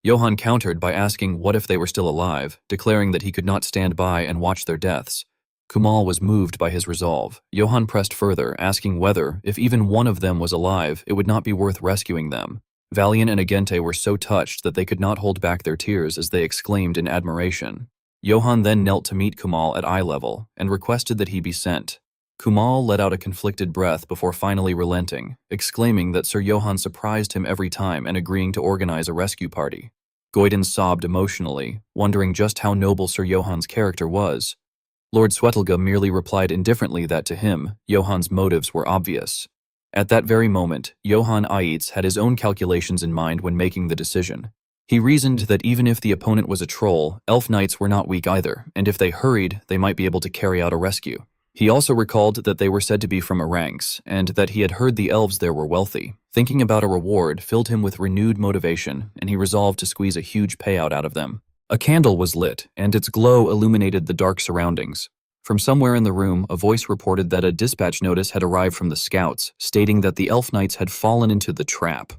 Johann countered by asking what if they were still alive, declaring that he could not stand by and watch their deaths. Kumal was moved by his resolve. Johann pressed further, asking whether, if even one of them was alive, it would not be worth rescuing them. Valian and Agente were so touched that they could not hold back their tears as they exclaimed in admiration. Johann then knelt to meet Kumal at eye level and requested that he be sent. Kumal let out a conflicted breath before finally relenting, exclaiming that Sir Johann surprised him every time and agreeing to organize a rescue party. Goiden sobbed emotionally, wondering just how noble Sir Johann's character was. Lord Swetelga merely replied indifferently that to him, Johann's motives were obvious. At that very moment, Johann Autz had his own calculations in mind when making the decision. He reasoned that even if the opponent was a troll, elf knights were not weak either, and if they hurried, they might be able to carry out a rescue. He also recalled that they were said to be from Aranx, and that he had heard the elves there were wealthy. Thinking about a reward filled him with renewed motivation, and he resolved to squeeze a huge payout out of them. A candle was lit, and its glow illuminated the dark surroundings. From somewhere in the room, a voice reported that a dispatch notice had arrived from the scouts, stating that the elf knights had fallen into the trap.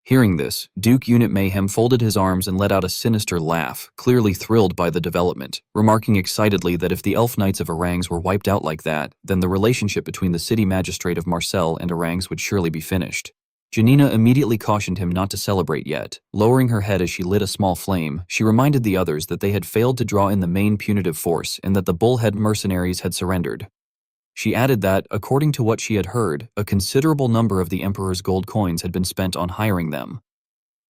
Hearing this, Duke Unit Mayhem folded his arms and let out a sinister laugh, clearly thrilled by the development, remarking excitedly that if the elf knights of Aranx were wiped out like that, then the relationship between the city magistrate of Marseille and Aranx would surely be finished. Janina immediately cautioned him not to celebrate yet. Lowering her head as she lit a small flame, she reminded the others that they had failed to draw in the main punitive force and that the bullhead mercenaries had surrendered. She added that, according to what she had heard, a considerable number of the Emperor's gold coins had been spent on hiring them.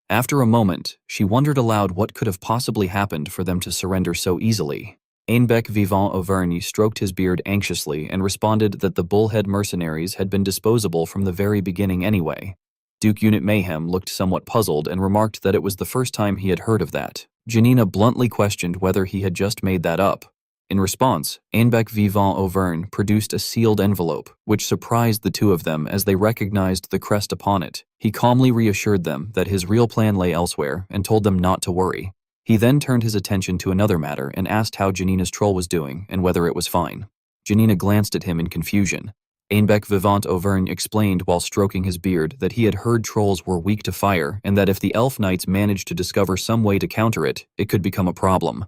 After a moment, she wondered aloud what could have possibly happened for them to surrender so easily. Einbeck Vivant Auvergne stroked his beard anxiously and responded that the bullhead mercenaries had been disposable from the very beginning anyway. Duke Unit Mayhem looked somewhat puzzled and remarked that it was the first time he had heard of that. Janina bluntly questioned whether he had just made that up. In response, Einbeck Vivant Auvergne produced a sealed envelope, which surprised the two of them as they recognized the crest upon it. He calmly reassured them that his real plan lay elsewhere and told them not to worry. He then turned his attention to another matter and asked how Janina's troll was doing and whether it was fine. Janina glanced at him in confusion. Ainbec Vivant Auvergne explained while stroking his beard that he had heard trolls were weak to fire and that if the elf knights managed to discover some way to counter it, it could become a problem.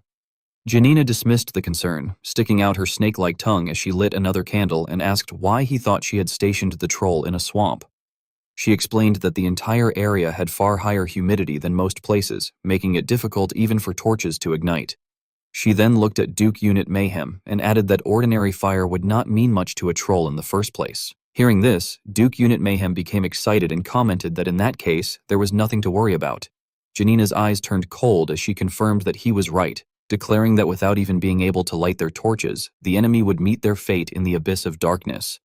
Janina dismissed the concern, sticking out her snake-like tongue as she lit another candle and asked why he thought she had stationed the troll in a swamp. She explained that the entire area had far higher humidity than most places, making it difficult even for torches to ignite. She then looked at Duke Unit Mayhem and added that ordinary fire would not mean much to a troll in the first place. Hearing this, Duke Unit Mayhem became excited and commented that in that case, there was nothing to worry about. Janina's eyes turned cold as she confirmed that he was right, declaring that without even being able to light their torches, the enemy would meet their fate in the abyss of darkness.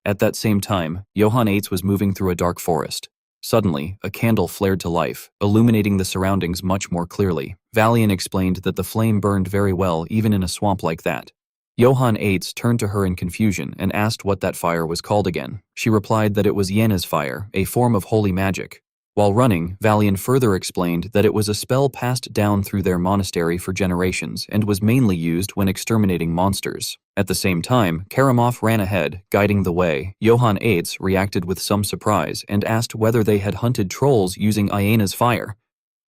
At that same time, Johann Eitz was moving through a dark forest. Suddenly, a candle flared to life, illuminating the surroundings much more clearly. Valian explained that the flame burned very well even in a swamp like that. Johann Eitz turned to her in confusion and asked what that fire was called again. She replied that it was Yenna's fire, a form of holy magic. While running, Valian further explained that it was a spell passed down through their monastery for generations and was mainly used when exterminating monsters. At the same time, Karamov ran ahead, guiding the way. Johann Eitz reacted with some surprise and asked whether they had hunted trolls using Iena's fire.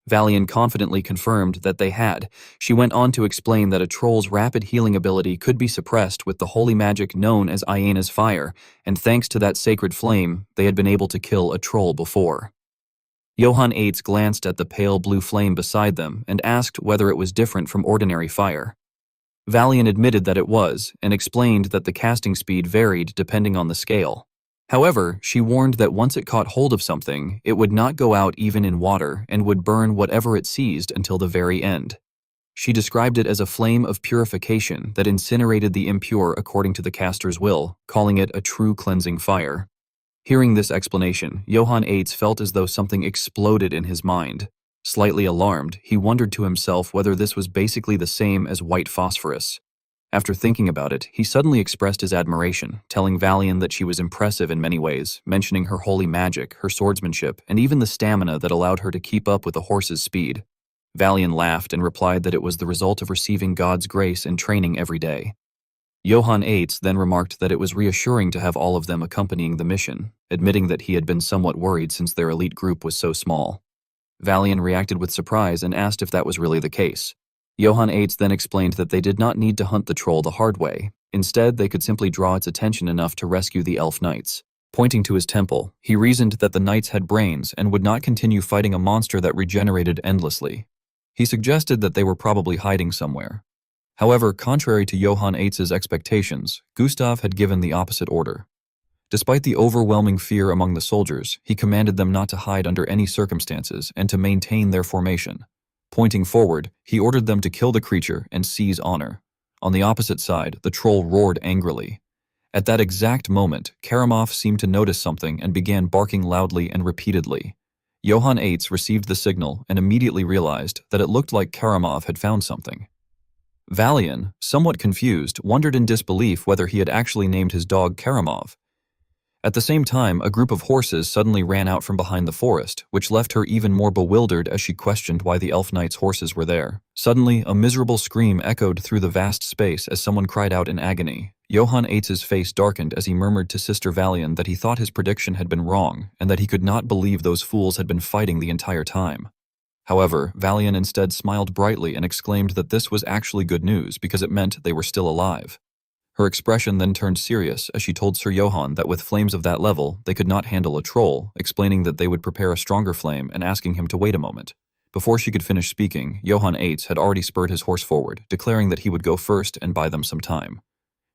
Valian confidently confirmed that they had. She went on to explain that a troll's rapid healing ability could be suppressed with the holy magic known as Iena's fire, and thanks to that sacred flame, they had been able to kill a troll before. Johann Eitz glanced at the pale blue flame beside them and asked whether it was different from ordinary fire. Valian admitted that it was, and explained that the casting speed varied depending on the scale. However, she warned that once it caught hold of something, it would not go out even in water and would burn whatever it seized until the very end. She described it as a flame of purification that incinerated the impure according to the caster's will, calling it a true cleansing fire. Hearing this explanation, Johann Eitz felt as though something exploded in his mind. Slightly alarmed, he wondered to himself whether this was basically the same as white phosphorus. After thinking about it, he suddenly expressed his admiration, telling Valian that she was impressive in many ways, mentioning her holy magic, her swordsmanship, and even the stamina that allowed her to keep up with a horse's speed. Valian laughed and replied that it was the result of receiving God's grace and training every day. Johann Eitz then remarked that it was reassuring to have all of them accompanying the mission, admitting that he had been somewhat worried since their elite group was so small. Valian reacted with surprise and asked if that was really the case. Johann Eitz then explained that they did not need to hunt the troll the hard way. Instead, they could simply draw its attention enough to rescue the elf knights. Pointing to his temple, he reasoned that the knights had brains and would not continue fighting a monster that regenerated endlessly. He suggested that they were probably hiding somewhere. However, contrary to Johann Eitz's expectations, Gustav had given the opposite order. Despite the overwhelming fear among the soldiers, he commanded them not to hide under any circumstances and to maintain their formation. Pointing forward, he ordered them to kill the creature and seize honor. On the opposite side, the troll roared angrily. At that exact moment, Karamov seemed to notice something and began barking loudly and repeatedly. Johann Eitz received the signal and immediately realized that it looked like Karamov had found something. Valian, somewhat confused, wondered in disbelief whether he had actually named his dog Karamov. At the same time, a group of horses suddenly ran out from behind the forest, which left her even more bewildered as she questioned why the elf knight's horses were there. Suddenly, a miserable scream echoed through the vast space as someone cried out in agony. Johann Eitz's face darkened as he murmured to Sister Valian that he thought his prediction had been wrong and that he could not believe those fools had been fighting the entire time. However, Valian instead smiled brightly and exclaimed that this was actually good news because it meant they were still alive. Her expression then turned serious as she told Sir Johann that with flames of that level, they could not handle a troll, explaining that they would prepare a stronger flame and asking him to wait a moment. Before she could finish speaking, Johann Eitz had already spurred his horse forward, declaring that he would go first and buy them some time.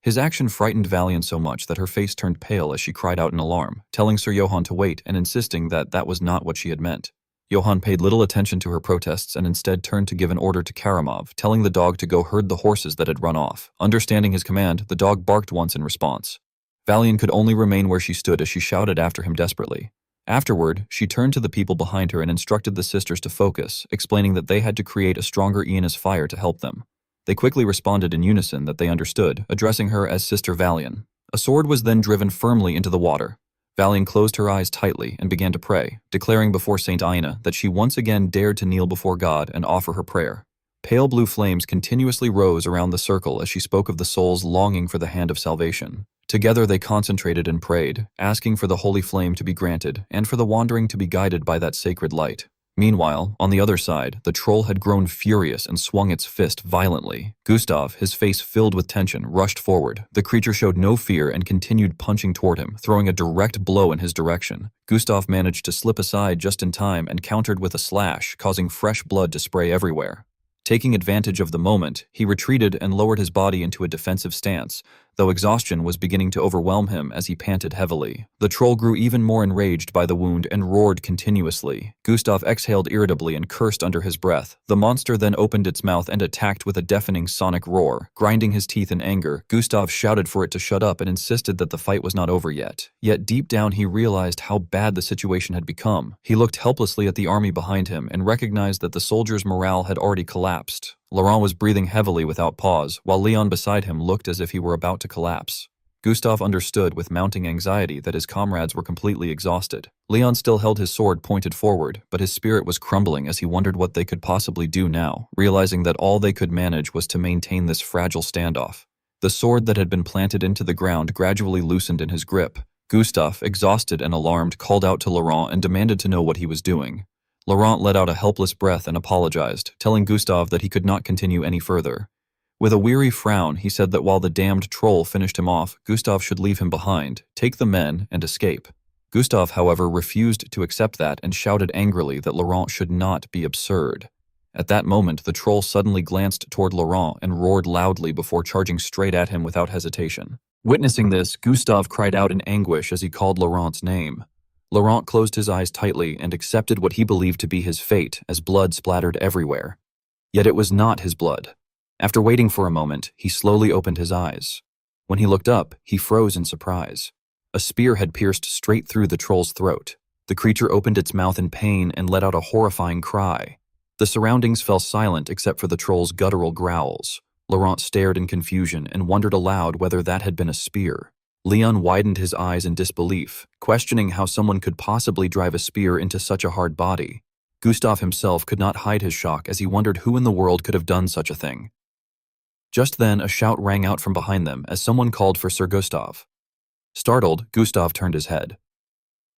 His action frightened Valian so much that her face turned pale as she cried out in alarm, telling Sir Johann to wait and insisting that that was not what she had meant. Johann paid little attention to her protests and instead turned to give an order to Karamov, telling the dog to go herd the horses that had run off. Understanding his command, the dog barked once in response. Valian could only remain where she stood as she shouted after him desperately. Afterward, she turned to the people behind her and instructed the sisters to focus, explaining that they had to create a stronger Iena's fire to help them. They quickly responded in unison that they understood, addressing her as Sister Valian. A sword was then driven firmly into the water. Valian closed her eyes tightly and began to pray, declaring before Saint Aina that she once again dared to kneel before God and offer her prayer. Pale blue flames continuously rose around the circle as she spoke of the souls longing for the hand of salvation. Together they concentrated and prayed, asking for the holy flame to be granted and for the wandering to be guided by that sacred light. Meanwhile, on the other side, the troll had grown furious and swung its fist violently. Gustav, his face filled with tension, rushed forward. The creature showed no fear and continued punching toward him, throwing a direct blow in his direction. Gustav managed to slip aside just in time and countered with a slash, causing fresh blood to spray everywhere. Taking advantage of the moment, he retreated and lowered his body into a defensive stance, though exhaustion was beginning to overwhelm him as he panted heavily. The troll grew even more enraged by the wound and roared continuously. Gustav exhaled irritably and cursed under his breath. The monster then opened its mouth and attacked with a deafening sonic roar. Grinding his teeth in anger, Gustav shouted for it to shut up and insisted that the fight was not over yet. Yet deep down he realized how bad the situation had become. He looked helplessly at the army behind him and recognized that the soldiers' morale had already collapsed. Laurent was breathing heavily without pause, while Leon beside him looked as if he were about to collapse. Gustav understood with mounting anxiety that his comrades were completely exhausted. Leon still held his sword pointed forward, but his spirit was crumbling as he wondered what they could possibly do now, realizing that all they could manage was to maintain this fragile standoff. The sword that had been planted into the ground gradually loosened in his grip. Gustav, exhausted and alarmed, called out to Laurent and demanded to know what he was doing. Laurent let out a helpless breath and apologized, telling Gustav that he could not continue any further. With a weary frown, he said that while the damned troll finished him off, Gustav should leave him behind, take the men, and escape. Gustav, however, refused to accept that and shouted angrily that Laurent should not be absurd. At that moment, the troll suddenly glanced toward Laurent and roared loudly before charging straight at him without hesitation. Witnessing this, Gustav cried out in anguish as he called Laurent's name. Laurent closed his eyes tightly and accepted what he believed to be his fate as blood splattered everywhere. Yet it was not his blood. After waiting for a moment, he slowly opened his eyes. When he looked up, he froze in surprise. A spear had pierced straight through the troll's throat. The creature opened its mouth in pain and let out a horrifying cry. The surroundings fell silent except for the troll's guttural growls. Laurent stared in confusion and wondered aloud whether that had been a spear. Leon widened his eyes in disbelief, questioning how someone could possibly drive a spear into such a hard body. Gustav himself could not hide his shock as he wondered who in the world could have done such a thing. Just then, a shout rang out from behind them as someone called for Sir Gustav. Startled, Gustav turned his head.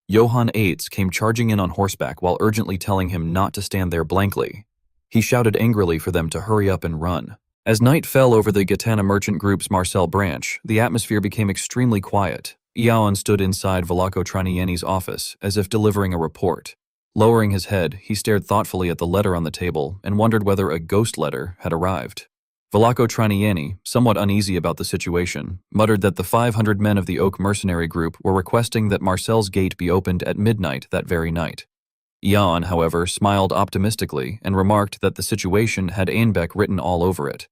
Johann Eitz came charging in on horseback while urgently telling him not to stand there blankly. He shouted angrily for them to hurry up and run. As night fell over the Gitana merchant group's Marcel branch, the atmosphere became extremely quiet. Ion stood inside Vlaco Tranieni's office, as if delivering a report. Lowering his head, he stared thoughtfully at the letter on the table and wondered whether a ghost letter had arrived. Vlaco Tranieni, somewhat uneasy about the situation, muttered that the 500 men of the Oak mercenary group were requesting that Marcel's gate be opened at midnight that very night. Ion, however, smiled optimistically and remarked that the situation had Einbeck written all over it.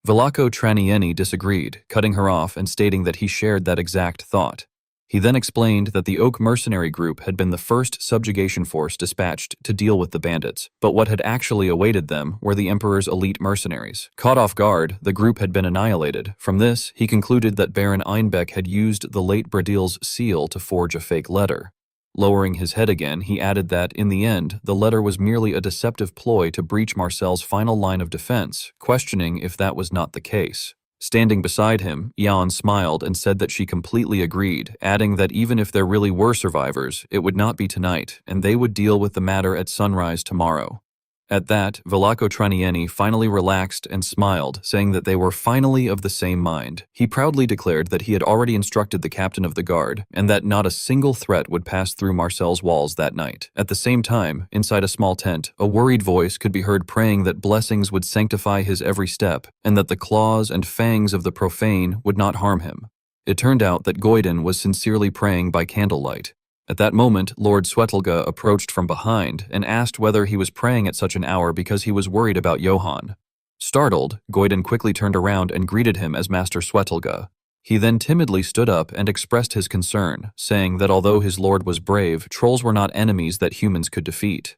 Vlaco Tranieni disagreed, cutting her off and stating that he shared that exact thought. He then explained that the Oak mercenary group had been the first subjugation force dispatched to deal with the bandits, but what had actually awaited them were the Emperor's elite mercenaries. Caught off guard, the group had been annihilated. From this, he concluded that Baron Einbeck had used the late Bradil's seal to forge a fake letter. Lowering his head again, he added that, in the end, the letter was merely a deceptive ploy to breach Marcel's final line of defense, questioning if that was not the case. Standing beside him, Jan smiled and said that she completely agreed, adding that even if there really were survivors, it would not be tonight, and they would deal with the matter at sunrise tomorrow. At that, Vlaco Tranieni finally relaxed and smiled, saying that they were finally of the same mind. He proudly declared that he had already instructed the captain of the guard, and that not a single threat would pass through Marcel's walls that night. At the same time, inside a small tent, a worried voice could be heard praying that blessings would sanctify his every step, and that the claws and fangs of the profane would not harm him. It turned out that Goiden was sincerely praying by candlelight. At that moment, Lord Swetelga approached from behind and asked whether he was praying at such an hour because he was worried about Johann. Startled, Goiden quickly turned around and greeted him as Master Swetelga. He then timidly stood up and expressed his concern, saying that although his lord was brave, trolls were not enemies that humans could defeat.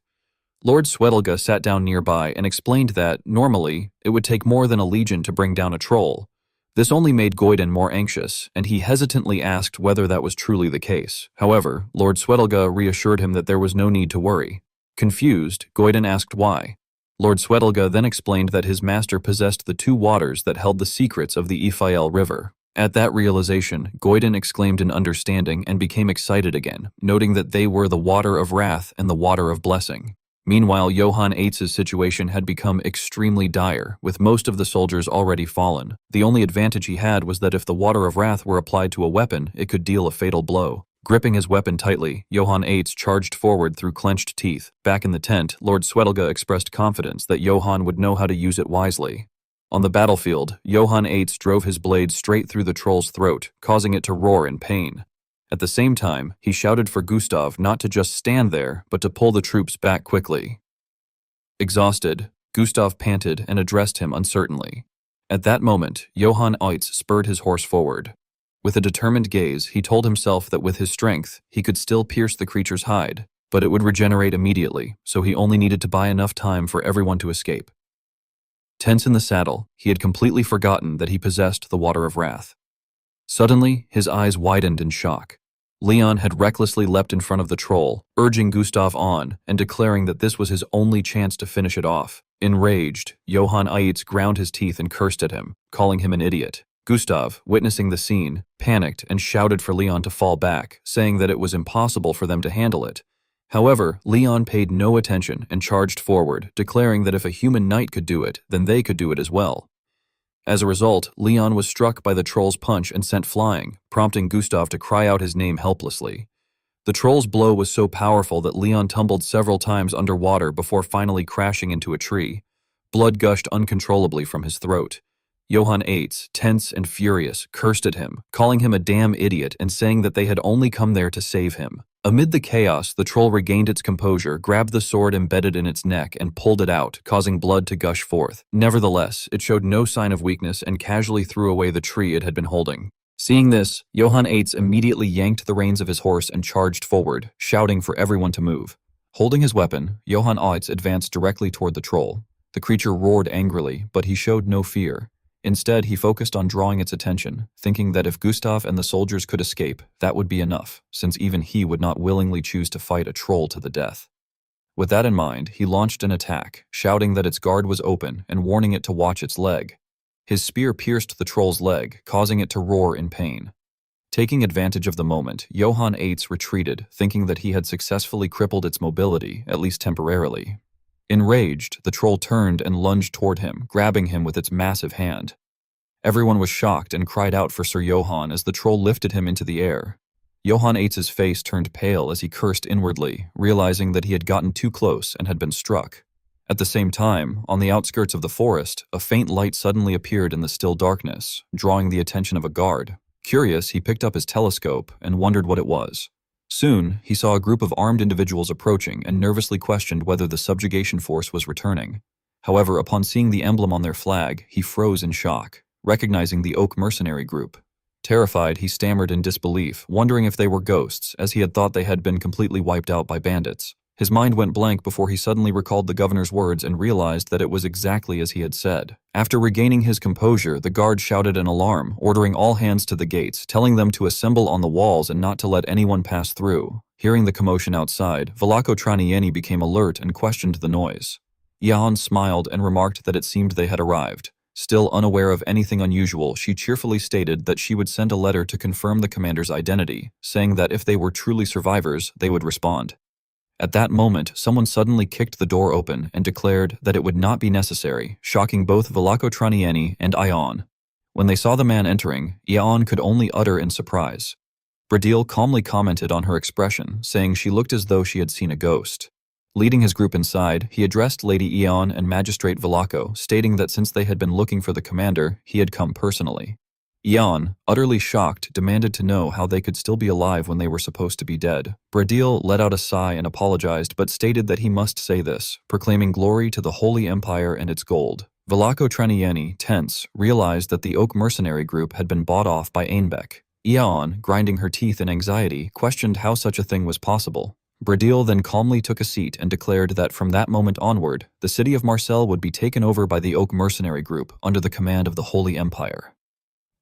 Lord Swetelga sat down nearby and explained that, normally, it would take more than a legion to bring down a troll. This only made Goiden more anxious, and he hesitantly asked whether that was truly the case. However, Lord Swetelga reassured him that there was no need to worry. Confused, Goiden asked why. Lord Swedelga then explained that his master possessed the two waters that held the secrets of the Ephiel River. At that realization, Goiden exclaimed in understanding and became excited again, noting that they were the water of wrath and the water of blessing. Meanwhile, Johann Eitz's situation had become extremely dire, with most of the soldiers already fallen. The only advantage he had was that if the water of wrath were applied to a weapon, it could deal a fatal blow. Gripping his weapon tightly, Johann Eitz charged forward through clenched teeth. Back in the tent, Lord Swedelga expressed confidence that Johann would know how to use it wisely. On the battlefield, Johann Eitz drove his blade straight through the troll's throat, causing it to roar in pain. At the same time, he shouted for Gustav not to just stand there, but to pull the troops back quickly. Exhausted, Gustav panted and addressed him uncertainly. At that moment, Johann Eitz spurred his horse forward. With a determined gaze, he told himself that with his strength, he could still pierce the creature's hide, but it would regenerate immediately, so he only needed to buy enough time for everyone to escape. Tense in the saddle, he had completely forgotten that he possessed the water of wrath. Suddenly, his eyes widened in shock. Leon had recklessly leapt in front of the troll, urging Gustav on and declaring that this was his only chance to finish it off. Enraged, Johann Eitz ground his teeth and cursed at him, calling him an idiot. Gustav, witnessing the scene, panicked and shouted for Leon to fall back, saying that it was impossible for them to handle it. However, Leon paid no attention and charged forward, declaring that if a human knight could do it, then they could do it as well. As a result, Leon was struck by the troll's punch and sent flying, prompting Gustav to cry out his name helplessly. The troll's blow was so powerful that Leon tumbled several times underwater before finally crashing into a tree. Blood gushed uncontrollably from his throat. Johann Eitz, tense and furious, cursed at him, calling him a damn idiot and saying that they had only come there to save him. Amid the chaos, the troll regained its composure, grabbed the sword embedded in its neck, and pulled it out, causing blood to gush forth. Nevertheless, it showed no sign of weakness and casually threw away the tree it had been holding. Seeing this, Johann Eitz immediately yanked the reins of his horse and charged forward, shouting for everyone to move. Holding his weapon, Johann Eitz advanced directly toward the troll. The creature roared angrily, but he showed no fear. Instead, he focused on drawing its attention, thinking that if Gustav and the soldiers could escape, that would be enough, since even he would not willingly choose to fight a troll to the death. With that in mind, he launched an attack, shouting that its guard was open and warning it to watch its leg. His spear pierced the troll's leg, causing it to roar in pain. Taking advantage of the moment, Johann Eitz retreated, thinking that he had successfully crippled its mobility, at least temporarily. Enraged, the troll turned and lunged toward him, grabbing him with its massive hand. Everyone was shocked and cried out for Sir Johann as the troll lifted him into the air. Johann Eitz's face turned pale as he cursed inwardly, realizing that he had gotten too close and had been struck. At the same time, on the outskirts of the forest, a faint light suddenly appeared in the still darkness, drawing the attention of a guard. Curious, he picked up his telescope and wondered what it was. Soon, he saw a group of armed individuals approaching and nervously questioned whether the subjugation force was returning. However, upon seeing the emblem on their flag, he froze in shock, recognizing the Oak mercenary group. Terrified, he stammered in disbelief, wondering if they were ghosts, as he had thought they had been completely wiped out by bandits. His mind went blank before he suddenly recalled the governor's words and realized that it was exactly as he had said. After regaining his composure, the guard shouted an alarm, ordering all hands to the gates, telling them to assemble on the walls and not to let anyone pass through. Hearing the commotion outside, Velako Tranieni became alert and questioned the noise. Jan smiled and remarked that it seemed they had arrived. Still unaware of anything unusual, she cheerfully stated that she would send a letter to confirm the commander's identity, saying that if they were truly survivors, they would respond. At that moment, someone suddenly kicked the door open and declared that it would not be necessary, shocking both Velako Tranieni and Ion. When they saw the man entering, Ion could only utter in surprise. Bradil calmly commented on her expression, saying she looked as though she had seen a ghost. Leading his group inside, he addressed Lady Ion and Magistrate Velako, stating that since they had been looking for the commander, he had come personally. Ion, utterly shocked, demanded to know how they could still be alive when they were supposed to be dead. Bradil let out a sigh and apologized, but stated that he must say this, proclaiming glory to the Holy Empire and its gold. Velako Tranieni, tense, realized that the Oak mercenary group had been bought off by Einbeck. Ion, grinding her teeth in anxiety, questioned how such a thing was possible. Bradil then calmly took a seat and declared that from that moment onward, the city of Marseille would be taken over by the Oak mercenary group under the command of the Holy Empire.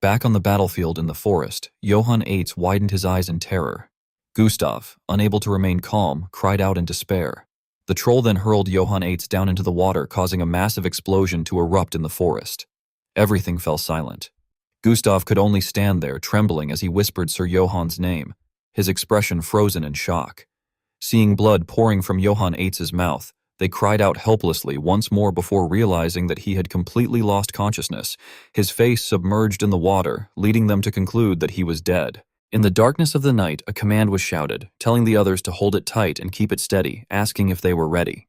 Back on the battlefield in the forest, Johann Eitz widened his eyes in terror. Gustav, unable to remain calm, cried out in despair. The troll then hurled Johann Eitz down into the water, causing a massive explosion to erupt in the forest. Everything fell silent. Gustav could only stand there, trembling as he whispered Sir Johann's name, his expression frozen in shock. Seeing blood pouring from Johann Eitz's mouth, they cried out helplessly once more before realizing that he had completely lost consciousness, his face submerged in the water, leading them to conclude that he was dead. In the darkness of the night, a command was shouted, telling the others to hold it tight and keep it steady, asking if they were ready.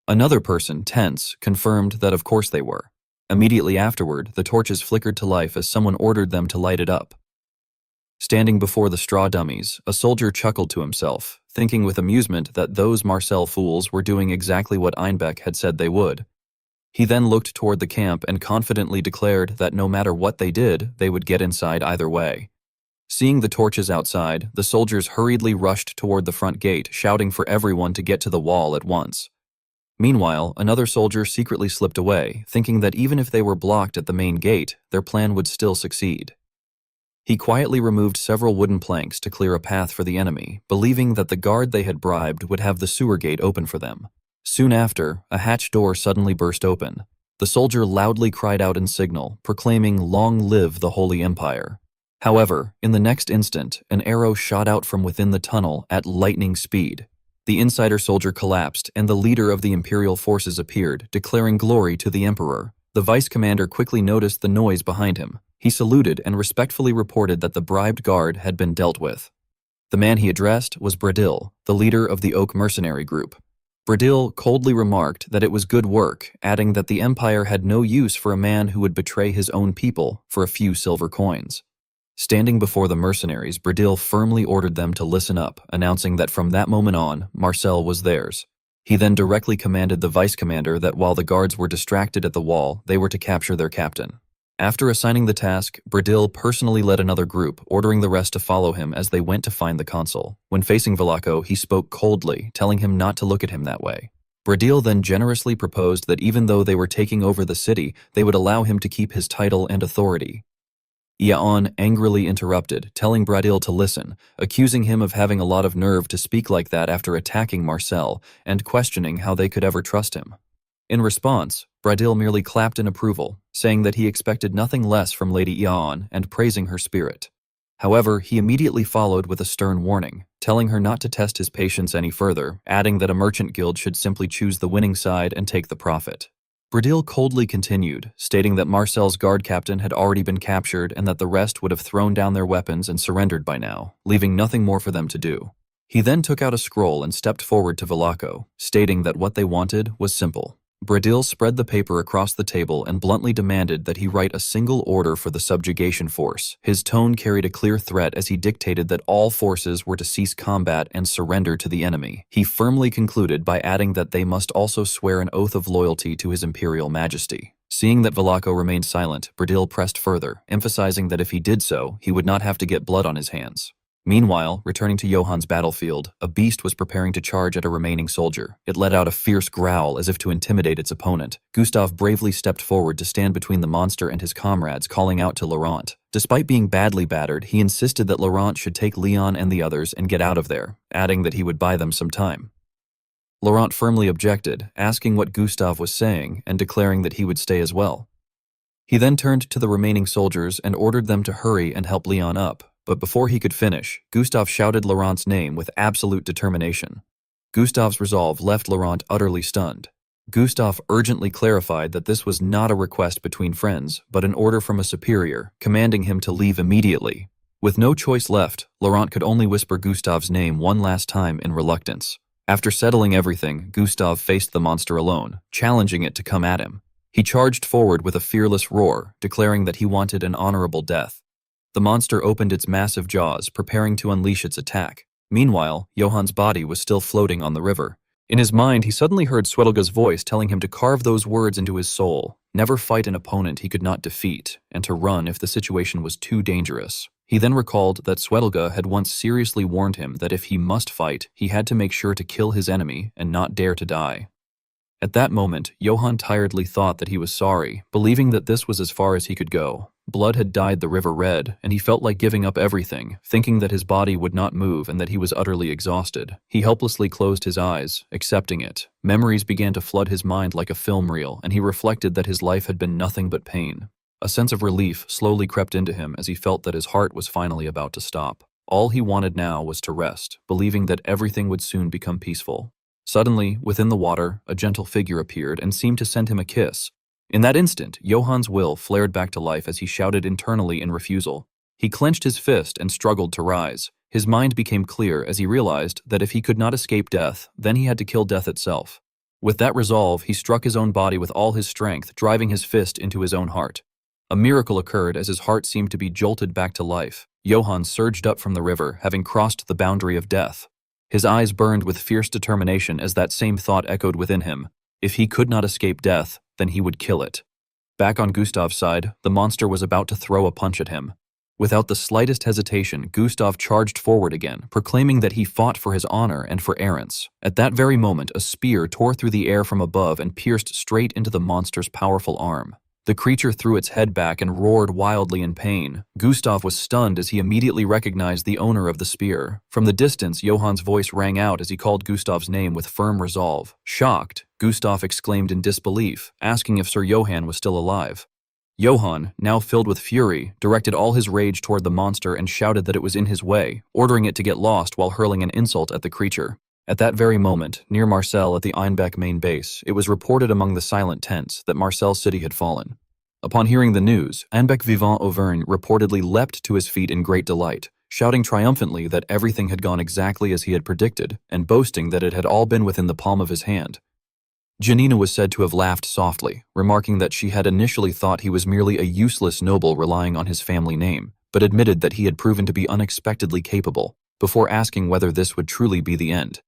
Another person, tense, confirmed that of course they were. Immediately afterward, the torches flickered to life as someone ordered them to light it up. Standing before the straw dummies, a soldier chuckled to himself, thinking with amusement that those Marcel fools were doing exactly what Einbeck had said they would. He then looked toward the camp and confidently declared that no matter what they did, they would get inside either way. Seeing the torches outside, the soldiers hurriedly rushed toward the front gate, shouting for everyone to get to the wall at once. Meanwhile, another soldier secretly slipped away, thinking that even if they were blocked at the main gate, their plan would still succeed. He quietly removed several wooden planks to clear a path for the enemy, believing that the guard they had bribed would have the sewer gate open for them. Soon after, a hatch door suddenly burst open. The soldier loudly cried out in signal, proclaiming, "Long live the Holy Empire." However, in the next instant, an arrow shot out from within the tunnel at lightning speed. The insider soldier collapsed, and the leader of the Imperial forces appeared, declaring glory to the Emperor. The vice commander quickly noticed the noise behind him. He saluted and respectfully reported that the bribed guard had been dealt with. The man he addressed was Bradil, the leader of the Oak mercenary group. Bradil coldly remarked that it was good work, adding that the Empire had no use for a man who would betray his own people for a few silver coins. Standing before the mercenaries, Bradil firmly ordered them to listen up, announcing that from that moment on, Marcel was theirs. He then directly commanded the vice commander that while the guards were distracted at the wall, they were to capture their captain. After assigning the task, Bradil personally led another group, ordering the rest to follow him as they went to find the consul. When facing Vlaco, he spoke coldly, telling him not to look at him that way. Bradil then generously proposed that even though they were taking over the city, they would allow him to keep his title and authority. Yaon angrily interrupted, telling Bradil to listen, accusing him of having a lot of nerve to speak like that after attacking Marcel, and questioning how they could ever trust him. In response, Bradil merely clapped in approval, saying that he expected nothing less from Lady Yaon and praising her spirit. However, he immediately followed with a stern warning, telling her not to test his patience any further, adding that a merchant guild should simply choose the winning side and take the profit. Bradil coldly continued, stating that Marcel's guard captain had already been captured and that the rest would have thrown down their weapons and surrendered by now, leaving nothing more for them to do. He then took out a scroll and stepped forward to Vlaco, stating that what they wanted was simple. Bradil spread the paper across the table and bluntly demanded that he write a single order for the subjugation force. His tone carried a clear threat as he dictated that all forces were to cease combat and surrender to the enemy. He firmly concluded by adding that they must also swear an oath of loyalty to his imperial majesty. Seeing that Vlaco remained silent, Bradil pressed further, emphasizing that if he did so, he would not have to get blood on his hands. Meanwhile, returning to Johann's battlefield, a beast was preparing to charge at a remaining soldier. It let out a fierce growl as if to intimidate its opponent. Gustav bravely stepped forward to stand between the monster and his comrades, calling out to Laurent. Despite being badly battered, he insisted that Laurent should take Leon and the others and get out of there, adding that he would buy them some time. Laurent firmly objected, asking what Gustav was saying and declaring that he would stay as well. He then turned to the remaining soldiers and ordered them to hurry and help Leon up. But before he could finish, Gustav shouted Laurent's name with absolute determination. Gustav's resolve left Laurent utterly stunned. Gustav urgently clarified that this was not a request between friends, but an order from a superior, commanding him to leave immediately. With no choice left, Laurent could only whisper Gustav's name one last time in reluctance. After settling everything, Gustav faced the monster alone, challenging it to come at him. He charged forward with a fearless roar, declaring that he wanted an honorable death. The monster opened its massive jaws, preparing to unleash its attack. Meanwhile, Johann's body was still floating on the river. In his mind, he suddenly heard Swedelga's voice telling him to carve those words into his soul, never fight an opponent he could not defeat, and to run if the situation was too dangerous. He then recalled that Swedelga had once seriously warned him that if he must fight, he had to make sure to kill his enemy and not dare to die. At that moment, Johann tiredly thought that he was sorry, believing that this was as far as he could go. Blood had dyed the river red, and he felt like giving up everything, thinking that his body would not move and that he was utterly exhausted. He helplessly closed his eyes, accepting it. Memories began to flood his mind like a film reel, and he reflected that his life had been nothing but pain. A sense of relief slowly crept into him as he felt that his heart was finally about to stop. All he wanted now was to rest, believing that everything would soon become peaceful. Suddenly, within the water, a gentle figure appeared and seemed to send him a kiss. In that instant, Johann's will flared back to life as he shouted internally in refusal. He clenched his fist and struggled to rise. His mind became clear as he realized that if he could not escape death, then he had to kill death itself. With that resolve, he struck his own body with all his strength, driving his fist into his own heart. A miracle occurred as his heart seemed to be jolted back to life. Johann surged up from the river, having crossed the boundary of death. His eyes burned with fierce determination as that same thought echoed within him. If he could not escape death, then he would kill it. Back on Gustav's side, the monster was about to throw a punch at him. Without the slightest hesitation, Gustav charged forward again, proclaiming that he fought for his honor and for errance. At that very moment, a spear tore through the air from above and pierced straight into the monster's powerful arm. The creature threw its head back and roared wildly in pain. Gustav was stunned as he immediately recognized the owner of the spear. From the distance, Johann's voice rang out as he called Gustav's name with firm resolve. Shocked, Gustav exclaimed in disbelief, asking if Sir Johann was still alive. Johann, now filled with fury, directed all his rage toward the monster and shouted that it was in his way, ordering it to get lost while hurling an insult at the creature. At that very moment, near Marseille at the Einbeck main base, it was reported among the silent tents that Marseille city had fallen. Upon hearing the news, Einbeck Vivant Auvergne reportedly leapt to his feet in great delight, shouting triumphantly that everything had gone exactly as he had predicted, and boasting that it had all been within the palm of his hand. Janina was said to have laughed softly, remarking that she had initially thought he was merely a useless noble relying on his family name, but admitted that he had proven to be unexpectedly capable, before asking whether this would truly be the end.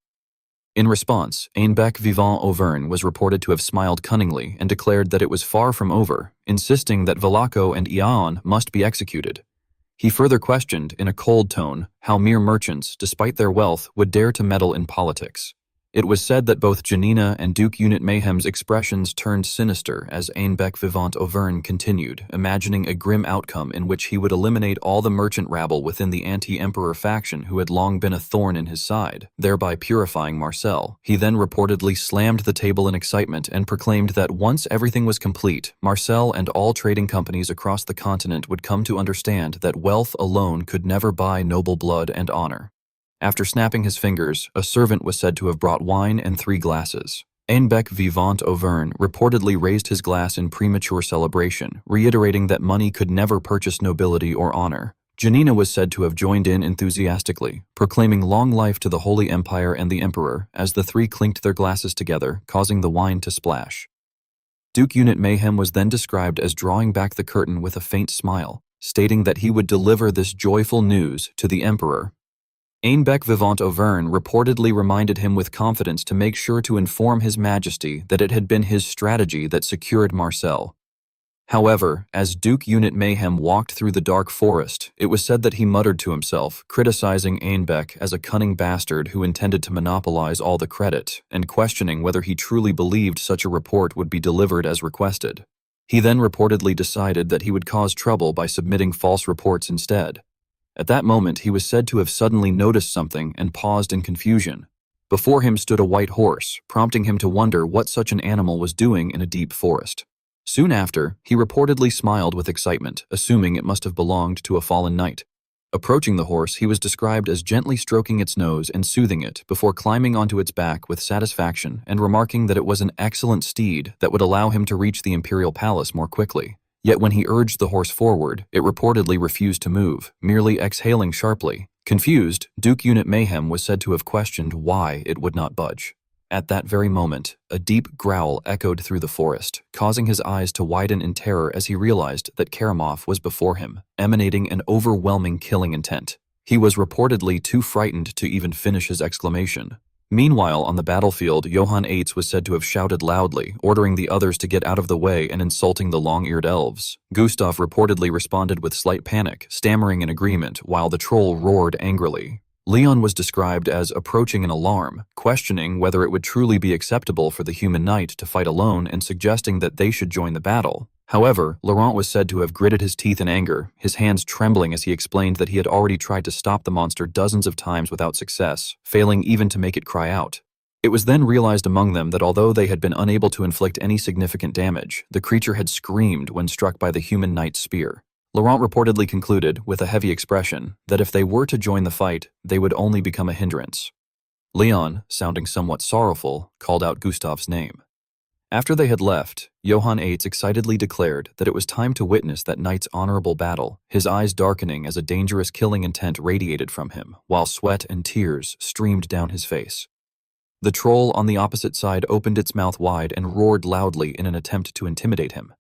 In response, Einbeck Vivant Auvergne was reported to have smiled cunningly and declared that it was far from over, insisting that Valaco and Ion must be executed. He further questioned, in a cold tone, how mere merchants, despite their wealth, would dare to meddle in politics. It was said that both Janina and Duke Unit Mayhem's expressions turned sinister as Einbeck Vivant Auvergne continued, imagining a grim outcome in which he would eliminate all the merchant rabble within the anti-emperor faction who had long been a thorn in his side, thereby purifying Marseille. He then reportedly slammed the table in excitement and proclaimed that once everything was complete, Marseille and all trading companies across the continent would come to understand that wealth alone could never buy noble blood and honor. After snapping his fingers, a servant was said to have brought wine and 3 glasses. Einbeck Vivant Auvergne reportedly raised his glass in premature celebration, reiterating that money could never purchase nobility or honor. Janina was said to have joined in enthusiastically, proclaiming long life to the Holy Empire and the Emperor as the 3 clinked their glasses together, causing the wine to splash. Duke Unit Mayhem was then described as drawing back the curtain with a faint smile, stating that he would deliver this joyful news to the Emperor. Einbeck Vivant Auvergne reportedly reminded him with confidence to make sure to inform His Majesty that it had been his strategy that secured Marseille. However, as Duke Unit Mayhem walked through the dark forest, it was said that he muttered to himself, criticizing Einbeck as a cunning bastard who intended to monopolize all the credit, and questioning whether he truly believed such a report would be delivered as requested. He then reportedly decided that he would cause trouble by submitting false reports instead. At that moment, he was said to have suddenly noticed something and paused in confusion. Before him stood a white horse, prompting him to wonder what such an animal was doing in a deep forest. Soon after, he reportedly smiled with excitement, assuming it must have belonged to a fallen knight. Approaching the horse, he was described as gently stroking its nose and soothing it before climbing onto its back with satisfaction and remarking that it was an excellent steed that would allow him to reach the imperial palace more quickly. Yet when he urged the horse forward, it reportedly refused to move, merely exhaling sharply. Confused, Duke Unit Mayhem was said to have questioned why it would not budge. At that very moment, a deep growl echoed through the forest, causing his eyes to widen in terror as he realized that Karamov was before him, emanating an overwhelming killing intent. He was reportedly too frightened to even finish his exclamation. Meanwhile, on the battlefield, Johann Eitz was said to have shouted loudly, ordering the others to get out of the way and insulting the long-eared elves. Gustav reportedly responded with slight panic, stammering in agreement, while the troll roared angrily. Leon was described as approaching an alarm, questioning whether it would truly be acceptable for the human knight to fight alone and suggesting that they should join the battle. However, Laurent was said to have gritted his teeth in anger, his hands trembling as he explained that he had already tried to stop the monster dozens of times without success, failing even to make it cry out. It was then realized among them that although they had been unable to inflict any significant damage, the creature had screamed when struck by the human knight's spear. Laurent reportedly concluded, with a heavy expression, that if they were to join the fight, they would only become a hindrance. Leon, sounding somewhat sorrowful, called out Gustav's name. After they had left, Johann Eitz excitedly declared that it was time to witness that knight's honorable battle, his eyes darkening as a dangerous killing intent radiated from him, while sweat and tears streamed down his face. The troll on the opposite side opened its mouth wide and roared loudly in an attempt to intimidate him.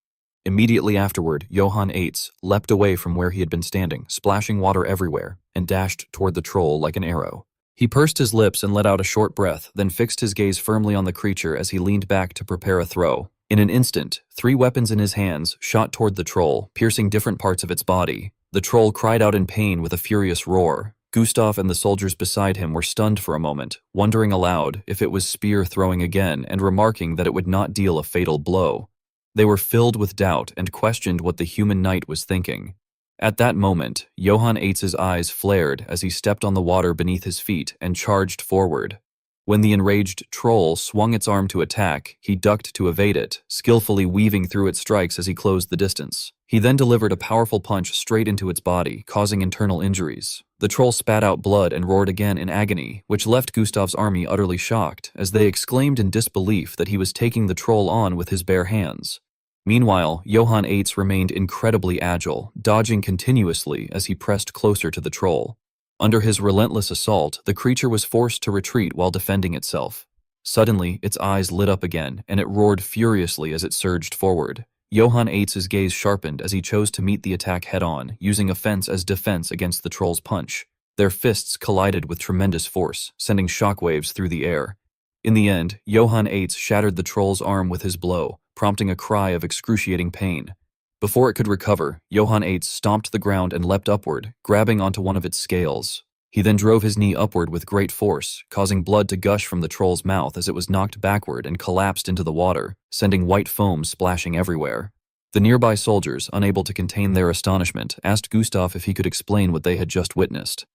Immediately afterward, Johann Eitz leapt away from where he had been standing, splashing water everywhere, and dashed toward the troll like an arrow. He pursed his lips and let out a short breath, then fixed his gaze firmly on the creature as he leaned back to prepare a throw. In an instant, 3 weapons in his hands shot toward the troll, piercing different parts of its body. The troll cried out in pain with a furious roar. Gustav and the soldiers beside him were stunned for a moment, wondering aloud if it was spear throwing again and remarking that it would not deal a fatal blow. They were filled with doubt and questioned what the human knight was thinking. At that moment, Johann Eitz's eyes flared as he stepped on the water beneath his feet and charged forward. When the enraged troll swung its arm to attack, he ducked to evade it, skillfully weaving through its strikes as he closed the distance. He then delivered a powerful punch straight into its body, causing internal injuries. The troll spat out blood and roared again in agony, which left Gustav's army utterly shocked, as they exclaimed in disbelief that he was taking the troll on with his bare hands. Meanwhile, Johann Eitz remained incredibly agile, dodging continuously as he pressed closer to the troll. Under his relentless assault, the creature was forced to retreat while defending itself. Suddenly, its eyes lit up again, and it roared furiously as it surged forward. Johann Eitz's gaze sharpened as he chose to meet the attack head-on, using offense as defense against the troll's punch. Their fists collided with tremendous force, sending shockwaves through the air. In the end, Johann Eitz shattered the troll's arm with his blow, prompting a cry of excruciating pain. Before it could recover, Johann Eitz stomped the ground and leapt upward, grabbing onto one of its scales. He then drove his knee upward with great force, causing blood to gush from the troll's mouth as it was knocked backward and collapsed into the water, sending white foam splashing everywhere. The nearby soldiers, unable to contain their astonishment, asked Gustav if he could explain what they had just witnessed.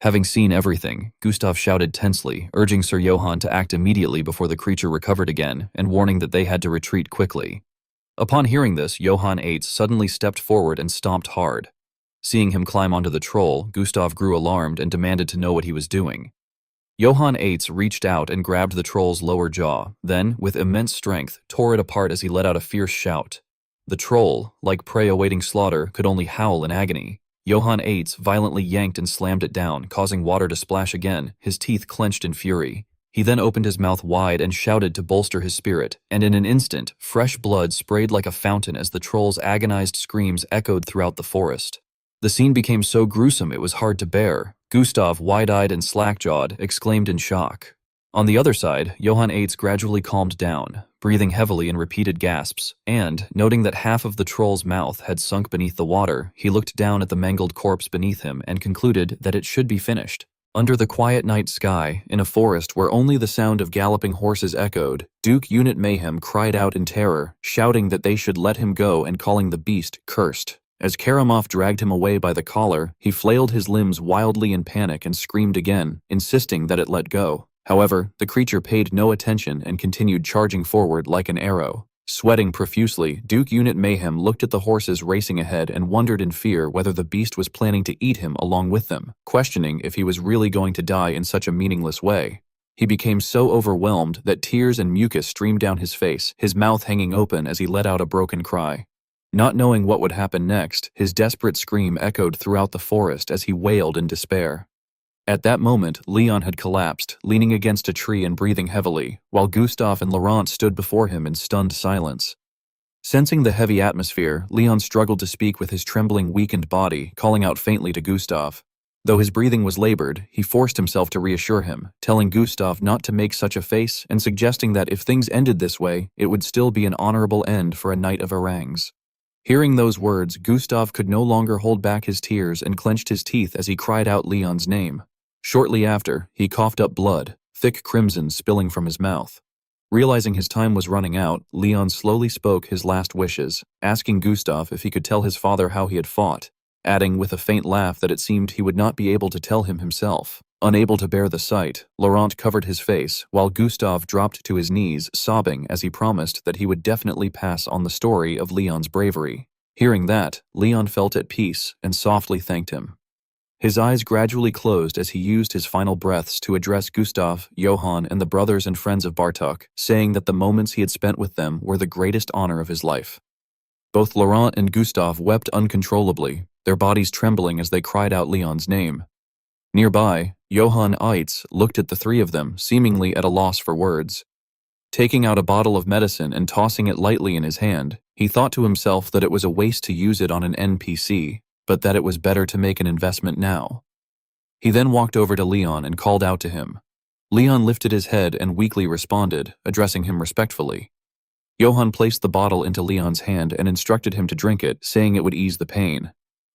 Having seen everything, Gustav shouted tensely, urging Sir Johann to act immediately before the creature recovered again, and warning that they had to retreat quickly. Upon hearing this, Johann Eitz suddenly stepped forward and stomped hard. Seeing him climb onto the troll, Gustav grew alarmed and demanded to know what he was doing. Johann Eitz reached out and grabbed the troll's lower jaw, then, with immense strength, tore it apart as he let out a fierce shout. The troll, like prey awaiting slaughter, could only howl in agony. Johann Eitz violently yanked and slammed it down, causing water to splash again, his teeth clenched in fury. He then opened his mouth wide and shouted to bolster his spirit, and in an instant, fresh blood sprayed like a fountain as the troll's agonized screams echoed throughout the forest. The scene became so gruesome it was hard to bear. Gustav, wide-eyed and slack-jawed, exclaimed in shock. On the other side, Johann Eitz gradually calmed down, breathing heavily in repeated gasps, and, noting that half of the troll's mouth had sunk beneath the water, he looked down at the mangled corpse beneath him and concluded that it should be finished. Under the quiet night sky, in a forest where only the sound of galloping horses echoed, Duke Unit Mayhem cried out in terror, shouting that they should let him go and calling the beast cursed. As Karamov dragged him away by the collar, he flailed his limbs wildly in panic and screamed again, insisting that it let go. However, the creature paid no attention and continued charging forward like an arrow. Sweating profusely, Duke Unit Mayhem looked at the horses racing ahead and wondered in fear whether the beast was planning to eat him along with them, questioning if he was really going to die in such a meaningless way. He became so overwhelmed that tears and mucus streamed down his face, his mouth hanging open as he let out a broken cry. Not knowing what would happen next, his desperate scream echoed throughout the forest as he wailed in despair. At that moment, Leon had collapsed, leaning against a tree and breathing heavily, while Gustav and Laurent stood before him in stunned silence. Sensing the heavy atmosphere, Leon struggled to speak with his trembling, weakened body, calling out faintly to Gustav. Though his breathing was labored, he forced himself to reassure him, telling Gustav not to make such a face and suggesting that if things ended this way, it would still be an honorable end for a knight of Orangs. Hearing those words, Gustav could no longer hold back his tears and clenched his teeth as he cried out Leon's name. Shortly after, he coughed up blood, thick crimson spilling from his mouth. Realizing his time was running out, Leon slowly spoke his last wishes, asking Gustav if he could tell his father how he had fought, adding with a faint laugh that it seemed he would not be able to tell him himself. Unable to bear the sight, Laurent covered his face, while Gustav dropped to his knees, sobbing as he promised that he would definitely pass on the story of Leon's bravery. Hearing that, Leon felt at peace and softly thanked him. His eyes gradually closed as he used his final breaths to address Gustav, Johann, and the brothers and friends of Bartok, saying that the moments he had spent with them were the greatest honor of his life. Both Laurent and Gustav wept uncontrollably, their bodies trembling as they cried out Leon's name. Nearby, Johann Eitz looked at the three of them, seemingly at a loss for words. Taking out a bottle of medicine and tossing it lightly in his hand, he thought to himself that it was a waste to use it on an NPC, but that it was better to make an investment now. He then walked over to Leon and called out to him. Leon lifted his head and weakly responded, addressing him respectfully. Johann placed the bottle into Leon's hand and instructed him to drink it, saying it would ease the pain.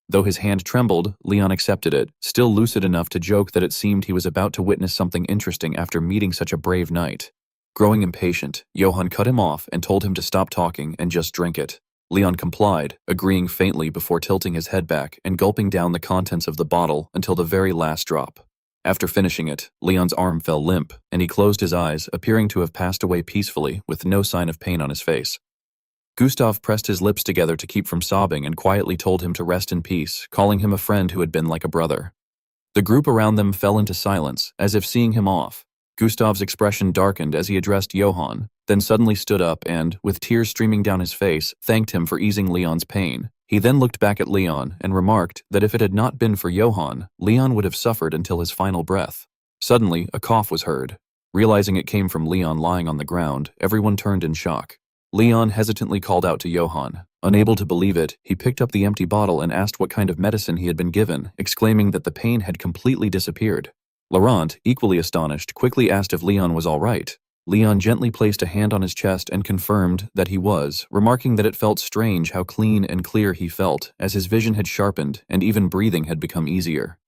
Though his hand trembled, Leon accepted it, still lucid enough to joke that it seemed he was about to witness something interesting after meeting such a brave knight. Growing impatient, Johann cut him off and told him to stop talking and just drink it. Leon complied, agreeing faintly before tilting his head back and gulping down the contents of the bottle until the very last drop. After finishing it, Leon's arm fell limp, and he closed his eyes, appearing to have passed away peacefully with no sign of pain on his face. Gustav pressed his lips together to keep from sobbing and quietly told him to rest in peace, calling him a friend who had been like a brother. The group around them fell into silence, as if seeing him off. Gustav's expression darkened as he addressed Johann, then suddenly stood up and, with tears streaming down his face, thanked him for easing Leon's pain. He then looked back at Leon and remarked that if it had not been for Johann, Leon would have suffered until his final breath. Suddenly, a cough was heard. Realizing it came from Leon lying on the ground, everyone turned in shock. Leon hesitantly called out to Johann. Unable to believe it, he picked up the empty bottle and asked what kind of medicine he had been given, exclaiming that the pain had completely disappeared. Laurent, equally astonished, quickly asked if Leon was all right. Leon gently placed a hand on his chest and confirmed that he was, remarking that it felt strange how clean and clear he felt, as his vision had sharpened and even breathing had become easier.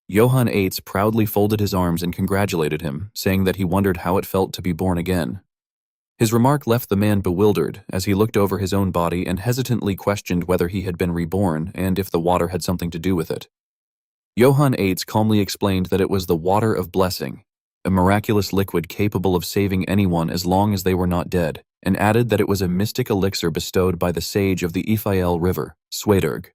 Johann Eitz proudly folded his arms and congratulated him, saying that he wondered how it felt to be born again. His remark left the man bewildered as he looked over his own body and hesitantly questioned whether he had been reborn and if the water had something to do with it. Johann Eitz calmly explained that it was the water of blessing, a miraculous liquid capable of saving anyone as long as they were not dead, and added that it was a mystic elixir bestowed by the sage of the Yahello River, Swederg.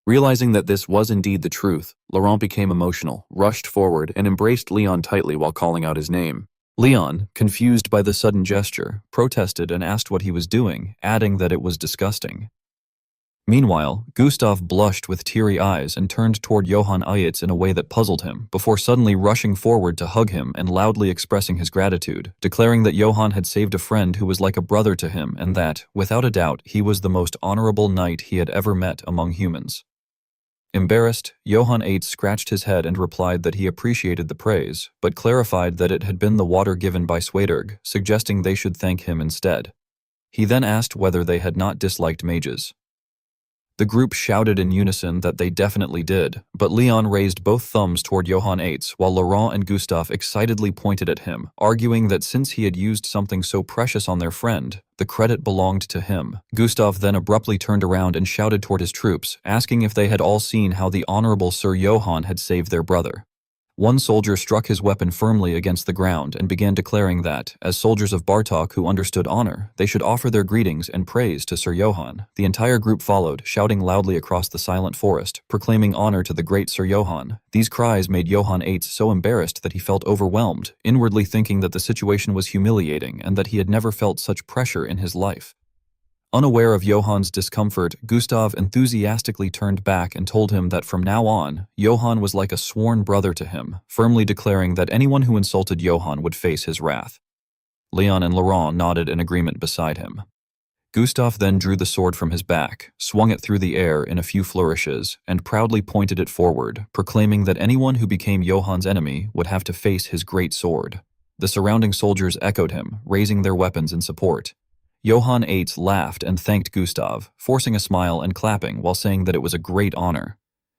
Realizing that this was indeed the truth, Laurent became emotional, rushed forward, and embraced Leon tightly while calling out his name. Leon, confused by the sudden gesture, protested and asked what he was doing, adding that it was disgusting. Meanwhile, Gustav blushed with teary eyes and turned toward Johann Eitz in a way that puzzled him, before suddenly rushing forward to hug him and loudly expressing his gratitude, declaring that Johann had saved a friend who was like a brother to him and that, without a doubt, he was the most honorable knight he had ever met among humans. Embarrassed, Johann Eitz scratched his head and replied that he appreciated the praise, but clarified that it had been the water given by Swederg, suggesting they should thank him instead. He then asked whether they had not disliked mages. The group shouted in unison that they definitely did, but Leon raised both thumbs toward Johann Eitz while Laurent and Gustav excitedly pointed at him, arguing that since he had used something so precious on their friend, the credit belonged to him. Gustav then abruptly turned around and shouted toward his troops, asking if they had all seen how the honorable Sir Johann had saved their brother. One soldier struck his weapon firmly against the ground and began declaring that, as soldiers of Bartok who understood honor, they should offer their greetings and praise to Sir Johann. The entire group followed, shouting loudly across the silent forest, proclaiming honor to the great Sir Johann. These cries made Johann Eitz so embarrassed that he felt overwhelmed, inwardly thinking that the situation was humiliating and that he had never felt such pressure in his life. Unaware of Johann's discomfort, Gustav enthusiastically turned back and told him that from now on, Johann was like a sworn brother to him, firmly declaring that anyone who insulted Johann would face his wrath. Leon and Laurent nodded in agreement beside him. Gustav then drew the sword from his back, swung it through the air in a few flourishes, and proudly pointed it forward, proclaiming that anyone who became Johann's enemy would have to face his great sword. The surrounding soldiers echoed him, raising their weapons in support. Johann Eitz laughed and thanked Gustav, forcing a smile and clapping while saying that it was a great honor.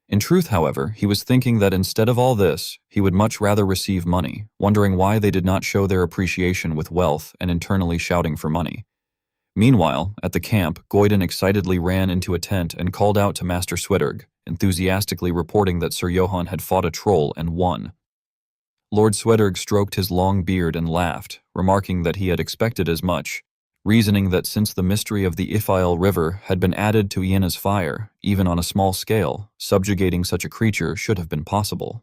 In truth, however, he was thinking that instead of all this, he would much rather receive money, wondering why they did not show their appreciation with wealth and internally shouting for money. Meanwhile, at the camp, Goiden excitedly ran into a tent and called out to Master Switterg, enthusiastically reporting that Sir Johann had fought a troll and won. Lord Switterg stroked his long beard and laughed, remarking that he had expected as much, reasoning that since the mystery of the Ifile River had been added to Ienna's fire, even on a small scale, subjugating such a creature should have been possible.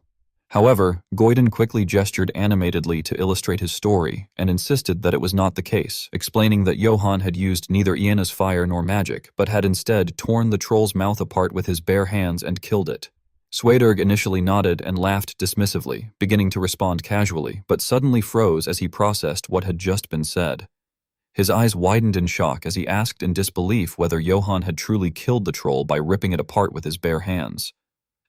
However, Goiden quickly gestured animatedly to illustrate his story and insisted that it was not the case, explaining that Johann had used neither Ienna's fire nor magic, but had instead torn the troll's mouth apart with his bare hands and killed it. Swederg initially nodded and laughed dismissively, beginning to respond casually, but suddenly froze as he processed what had just been said. His eyes widened in shock as he asked in disbelief whether Johann had truly killed the troll by ripping it apart with his bare hands.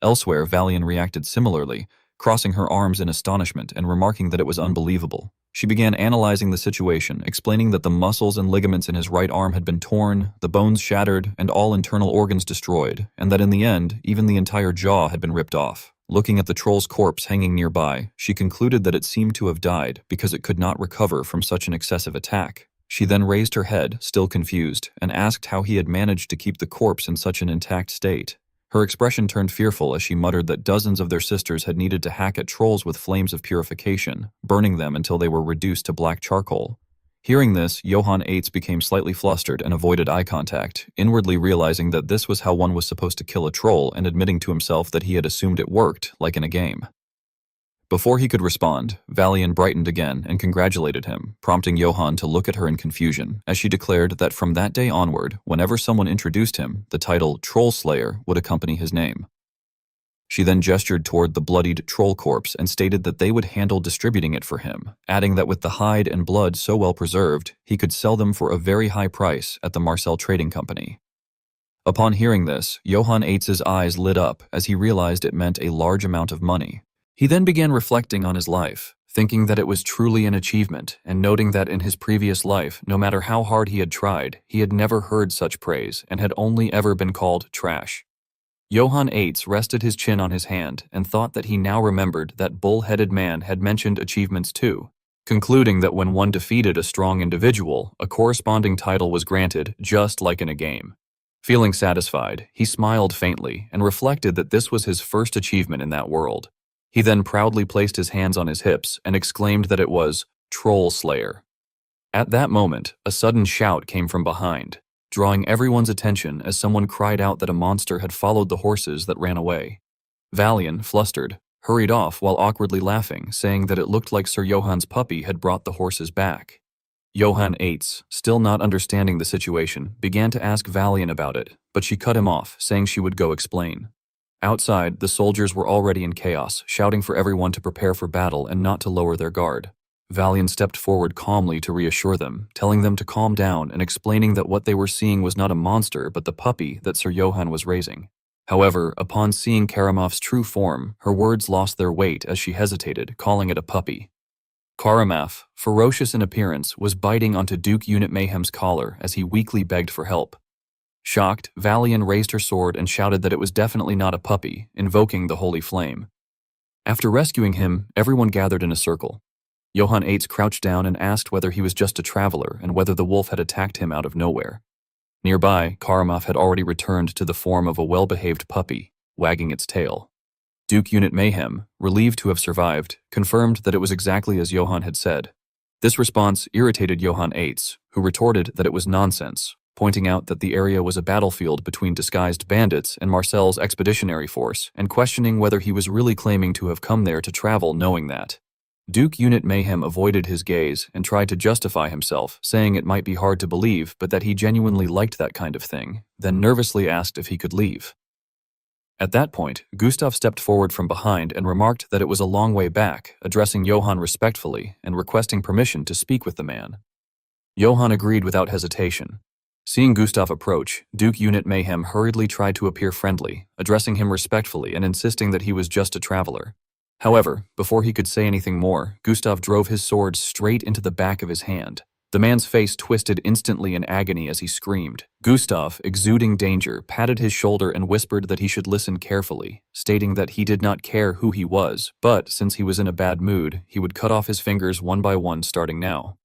Elsewhere, Valian reacted similarly, crossing her arms in astonishment and remarking that it was unbelievable. She began analyzing the situation, explaining that the muscles and ligaments in his right arm had been torn, the bones shattered, and all internal organs destroyed, and that in the end, even the entire jaw had been ripped off. Looking at the troll's corpse hanging nearby, she concluded that it seemed to have died because it could not recover from such an excessive attack. She then raised her head, still confused, and asked how he had managed to keep the corpse in such an intact state. Her expression turned fearful as she muttered that dozens of their sisters had needed to hack at trolls with flames of purification, burning them until they were reduced to black charcoal. Hearing this, Johann Eitz became slightly flustered and avoided eye contact, inwardly realizing that this was how one was supposed to kill a troll and admitting to himself that he had assumed it worked, like in a game. Before he could respond, Valian brightened again and congratulated him, prompting Johann to look at her in confusion, as she declared that from that day onward, whenever someone introduced him, the title Troll Slayer would accompany his name. She then gestured toward the bloodied troll corpse and stated that they would handle distributing it for him, adding that with the hide and blood so well preserved, he could sell them for a very high price at the Marcel Trading Company. Upon hearing this, Johann Eitz's eyes lit up as he realized it meant a large amount of money. He then began reflecting on his life, thinking that it was truly an achievement, and noting that in his previous life, no matter how hard he had tried, he had never heard such praise and had only ever been called trash. Johann Eitz rested his chin on his hand and thought that he now remembered that bull-headed man had mentioned achievements too, concluding that when one defeated a strong individual, a corresponding title was granted, just like in a game. Feeling satisfied, he smiled faintly and reflected that this was his first achievement in that world. He then proudly placed his hands on his hips and exclaimed that it was Troll Slayer. At that moment, a sudden shout came from behind, drawing everyone's attention as someone cried out that a monster had followed the horses that ran away. Valian, flustered, hurried off while awkwardly laughing, saying that it looked like Sir Johann's puppy had brought the horses back. Johann Eitz, still not understanding the situation, began to ask Valian about it, but she cut him off, saying she would go explain. Outside, the soldiers were already in chaos, shouting for everyone to prepare for battle and not to lower their guard. Valian stepped forward calmly to reassure them, telling them to calm down and explaining that what they were seeing was not a monster but the puppy that Sir Johann was raising. However, upon seeing Karamov's true form, her words lost their weight as she hesitated, calling it a puppy. Karamov, ferocious in appearance, was biting onto Duke Unit Mayhem's collar as he weakly begged for help. Shocked, Valian raised her sword and shouted that it was definitely not a puppy, invoking the holy flame. After rescuing him, everyone gathered in a circle. Johann Eitz crouched down and asked whether he was just a traveler and whether the wolf had attacked him out of nowhere. Nearby, Karamov had already returned to the form of a well-behaved puppy, wagging its tail. Duke Unit Mayhem, relieved to have survived, confirmed that it was exactly as Johann had said. This response irritated Johann Eitz, who retorted that it was nonsense, pointing out that the area was a battlefield between disguised bandits and Marcel's expeditionary force, and questioning whether he was really claiming to have come there to travel knowing that. Duke Unit Mayhem avoided his gaze and tried to justify himself, saying it might be hard to believe but that he genuinely liked that kind of thing, then nervously asked if he could leave. At that point, Gustav stepped forward from behind and remarked that it was a long way back, addressing Johann respectfully and requesting permission to speak with the man. Johann agreed without hesitation. Seeing Gustav approach, Duke Unit Mayhem hurriedly tried to appear friendly, addressing him respectfully and insisting that he was just a traveler. However, before he could say anything more, Gustav drove his sword straight into the back of his hand. The man's face twisted instantly in agony as he screamed. Gustav, exuding danger, patted his shoulder and whispered that he should listen carefully, stating that he did not care who he was, but since he was in a bad mood, he would cut off his fingers one by one starting now.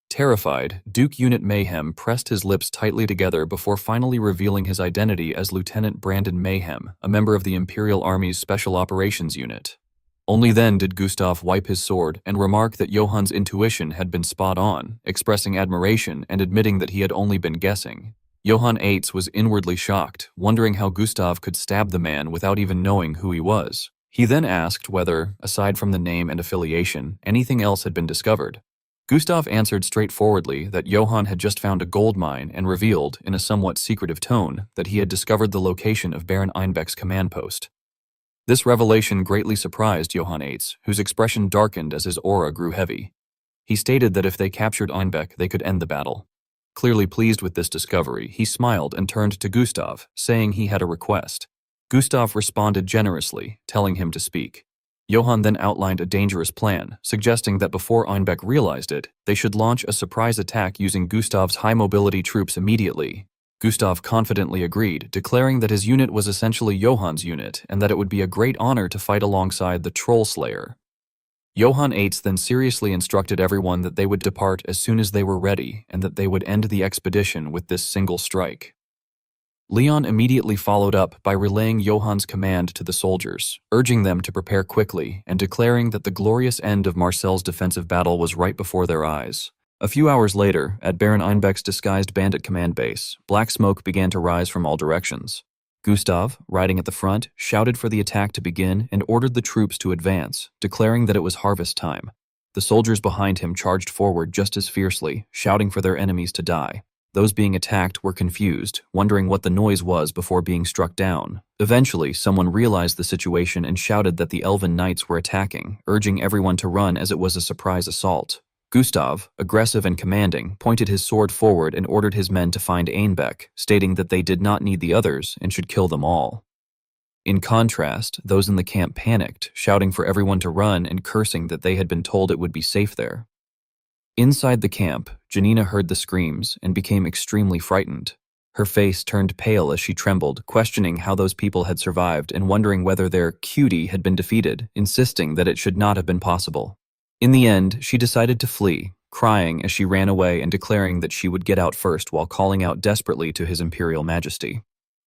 Terrified, Duke Unit Mayhem pressed his lips tightly together before finally revealing his identity as Lieutenant Brandon Mayhem, a member of the Imperial Army's Special Operations Unit. Only then did Gustav wipe his sword and remark that Johann's intuition had been spot on, expressing admiration and admitting that he had only been guessing. Johann Eitz was inwardly shocked, wondering how Gustav could stab the man without even knowing who he was. He then asked whether, aside from the name and affiliation, anything else had been discovered. Gustav answered straightforwardly that Johann had just found a gold mine and revealed, in a somewhat secretive tone, that he had discovered the location of Baron Einbeck's command post. This revelation greatly surprised Johann Eitz, whose expression darkened as his aura grew heavy. He stated that if they captured Einbeck, they could end the battle. Clearly pleased with this discovery, he smiled and turned to Gustav, saying he had a request. Gustav responded generously, telling him to speak. Johann then outlined a dangerous plan, suggesting that before Einbeck realized it, they should launch a surprise attack using Gustav's high-mobility troops immediately. Gustav confidently agreed, declaring that his unit was essentially Johann's unit and that it would be a great honor to fight alongside the Troll Slayer. Johann Eitz then seriously instructed everyone that they would depart as soon as they were ready and that they would end the expedition with this single strike. Leon immediately followed up by relaying Johann's command to the soldiers, urging them to prepare quickly and declaring that the glorious end of Marcel's defensive battle was right before their eyes. A few hours later, at Baron Einbeck's disguised bandit command base, black smoke began to rise from all directions. Gustav, riding at the front, shouted for the attack to begin and ordered the troops to advance, declaring that it was harvest time. The soldiers behind him charged forward just as fiercely, shouting for their enemies to die. Those being attacked were confused, wondering what the noise was before being struck down. Eventually, someone realized the situation and shouted that the Elven Knights were attacking, urging everyone to run as it was a surprise assault. Gustav, aggressive and commanding, pointed his sword forward and ordered his men to find Einbeck, stating that they did not need the others and should kill them all. In contrast, those in the camp panicked, shouting for everyone to run and cursing that they had been told it would be safe there. Inside the camp, Janina heard the screams and became extremely frightened. Her face turned pale as she trembled, questioning how those people had survived and wondering whether their cutie had been defeated, insisting that it should not have been possible. In the end, she decided to flee, crying as she ran away and declaring that she would get out first while calling out desperately to His Imperial Majesty.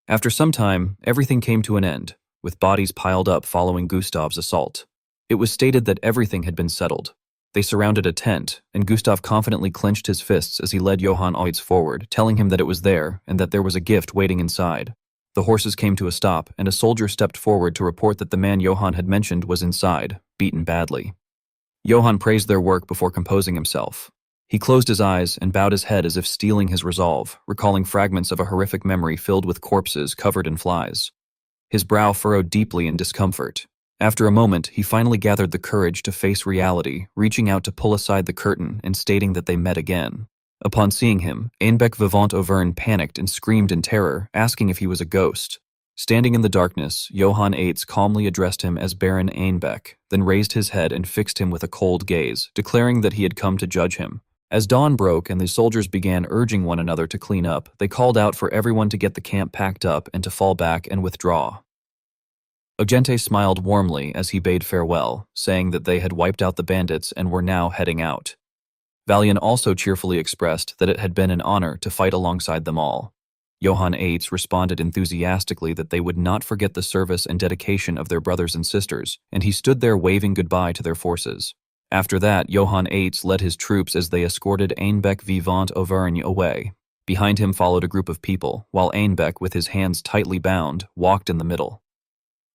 After some time, everything came to an end, with bodies piled up following Gustav's assault. It was stated that everything had been settled. They surrounded a tent, and Gustav confidently clenched his fists as he led Johann Eitz forward, telling him that it was there and that there was a gift waiting inside. The horses came to a stop, and a soldier stepped forward to report that the man Johann had mentioned was inside, beaten badly. Johann praised their work before composing himself. He closed his eyes and bowed his head as if steeling his resolve, recalling fragments of a horrific memory filled with corpses covered in flies. His brow furrowed deeply in discomfort. After a moment, he finally gathered the courage to face reality, reaching out to pull aside the curtain and stating that they met again. Upon seeing him, Einbeck Vivant Auvergne panicked and screamed in terror, asking if he was a ghost. Standing in the darkness, Johann Eitz calmly addressed him as Baron Einbeck, then raised his head and fixed him with a cold gaze, declaring that he had come to judge him. As dawn broke and the soldiers began urging one another to clean up, they called out for everyone to get the camp packed up and to fall back and withdraw. Ogente smiled warmly as he bade farewell, saying that they had wiped out the bandits and were now heading out. Valian also cheerfully expressed that it had been an honor to fight alongside them all. Johann Eitz responded enthusiastically that they would not forget the service and dedication of their brothers and sisters, and he stood there waving goodbye to their forces. After that, Johann Eitz led his troops as they escorted Einbeck Vivant Auvergne away. Behind him followed a group of people, while Einbeck, with his hands tightly bound, walked in the middle.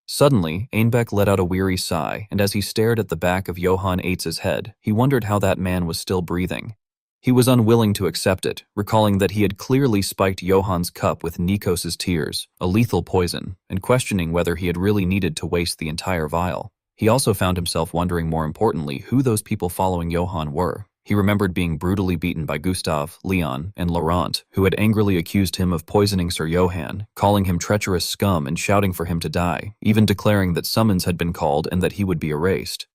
Suddenly, Einbeck let out a weary sigh, and as he stared at the back of Johann Eitz's head, he wondered how that man was still breathing. He was unwilling to accept it, recalling that he had clearly spiked Johann's cup with Nikos's tears, a lethal poison, and questioning whether he had really needed to waste the entire vial. He also found himself wondering more importantly who those people following Johann were. He remembered being brutally beaten by Gustav, Leon, and Laurent, who had angrily accused him of poisoning Sir Johann, calling him treacherous scum and shouting for him to die, even declaring that summons had been called and that he would be erased.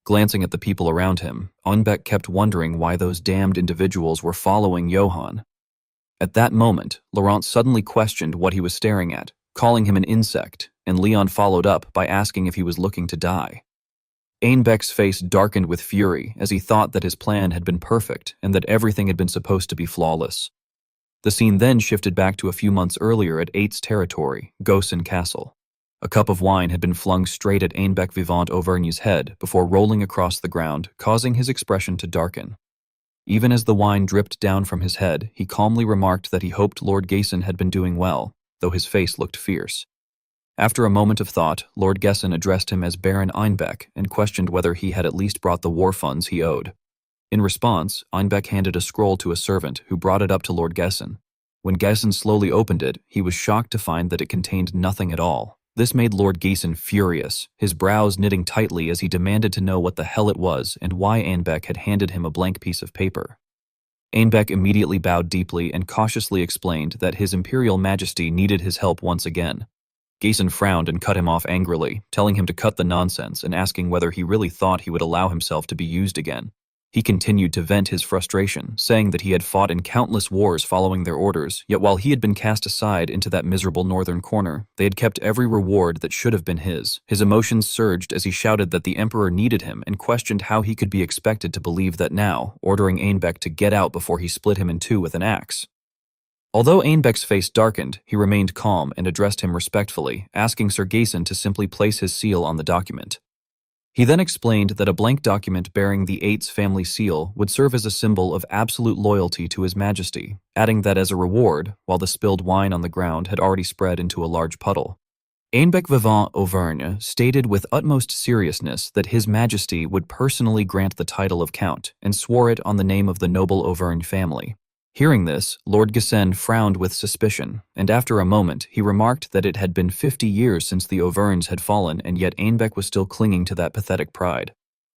Glancing at the people around him, Einbeck kept wondering why those damned individuals were following Johann. At that moment, Laurent suddenly questioned what he was staring at, calling him an insect, and Leon followed up by asking if he was looking to die. Einbeck's face darkened with fury as he thought that his plan had been perfect and that everything had been supposed to be flawless. The scene then shifted back to a few months earlier at Eight's territory, Gosen Castle. A cup of wine had been flung straight at Einbeck Vivant Auvergne's head before rolling across the ground, causing his expression to darken. Even as the wine dripped down from his head, he calmly remarked that he hoped Lord Gason had been doing well, though his face looked fierce. After a moment of thought, Lord Gessen addressed him as Baron Einbeck and questioned whether he had at least brought the war funds he owed. In response, Einbeck handed a scroll to a servant who brought it up to Lord Gessen. When Gessen slowly opened it, he was shocked to find that it contained nothing at all. This made Lord Gessen furious, his brows knitting tightly as he demanded to know what the hell it was and why Einbeck had handed him a blank piece of paper. Einbeck immediately bowed deeply and cautiously explained that His Imperial Majesty needed his help once again. Gessen frowned and cut him off angrily, telling him to cut the nonsense and asking whether he really thought he would allow himself to be used again. He continued to vent his frustration, saying that he had fought in countless wars following their orders, yet while he had been cast aside into that miserable northern corner, they had kept every reward that should have been his. His emotions surged as he shouted that the Emperor needed him and questioned how he could be expected to believe that now, ordering Einbeck to get out before he split him in two with an axe. Although Einbeck's face darkened, he remained calm and addressed him respectfully, asking Sir Gason to simply place his seal on the document. He then explained that a blank document bearing the Eight's family seal would serve as a symbol of absolute loyalty to His Majesty, adding that as a reward, while the spilled wine on the ground had already spread into a large puddle, Einbeck Vivant Auvergne stated with utmost seriousness that His Majesty would personally grant the title of Count and swore it on the name of the noble Auvergne family. Hearing this, Lord Gessen frowned with suspicion, and after a moment he remarked that it had been 50 years since the Auvergnes had fallen and yet Einbeck was still clinging to that pathetic pride.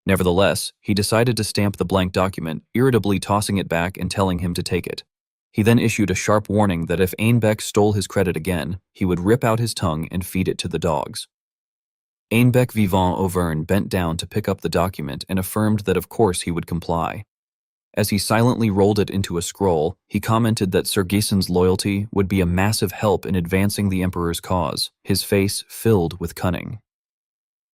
Nevertheless, he decided to stamp the blank document, irritably tossing it back and telling him to take it. He then issued a sharp warning that if Einbeck stole his credit again, he would rip out his tongue and feed it to the dogs. Einbeck Vivant Auvergne bent down to pick up the document and affirmed that of course he would comply. As he silently rolled it into a scroll, he commented that Sir Gason's loyalty would be a massive help in advancing the Emperor's cause, his face filled with cunning.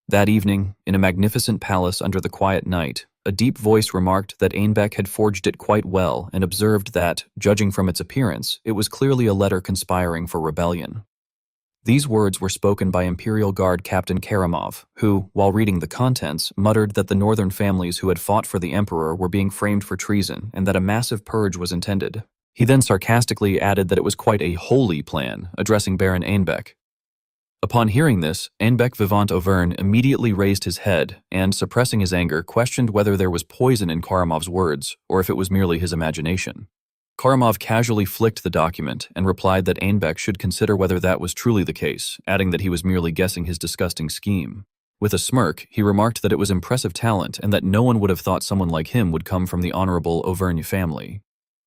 That evening, in a magnificent palace under the quiet night, a deep voice remarked that Einbeck had forged it quite well and observed that, judging from its appearance, it was clearly a letter conspiring for rebellion. These words were spoken by Imperial Guard Captain Karamov, who, while reading the contents, muttered that the northern families who had fought for the Emperor were being framed for treason and that a massive purge was intended. He then sarcastically added that it was quite a holy plan, addressing Baron Einbeck. Upon hearing this, Einbeck Vivant Auvergne immediately raised his head and, suppressing his anger, questioned whether there was poison in Karamov's words or if it was merely his imagination. Karamov casually flicked the document and replied that Einbeck should consider whether that was truly the case, adding that he was merely guessing his disgusting scheme. With a smirk, he remarked that it was impressive talent and that no one would have thought someone like him would come from the honorable Auvergne family.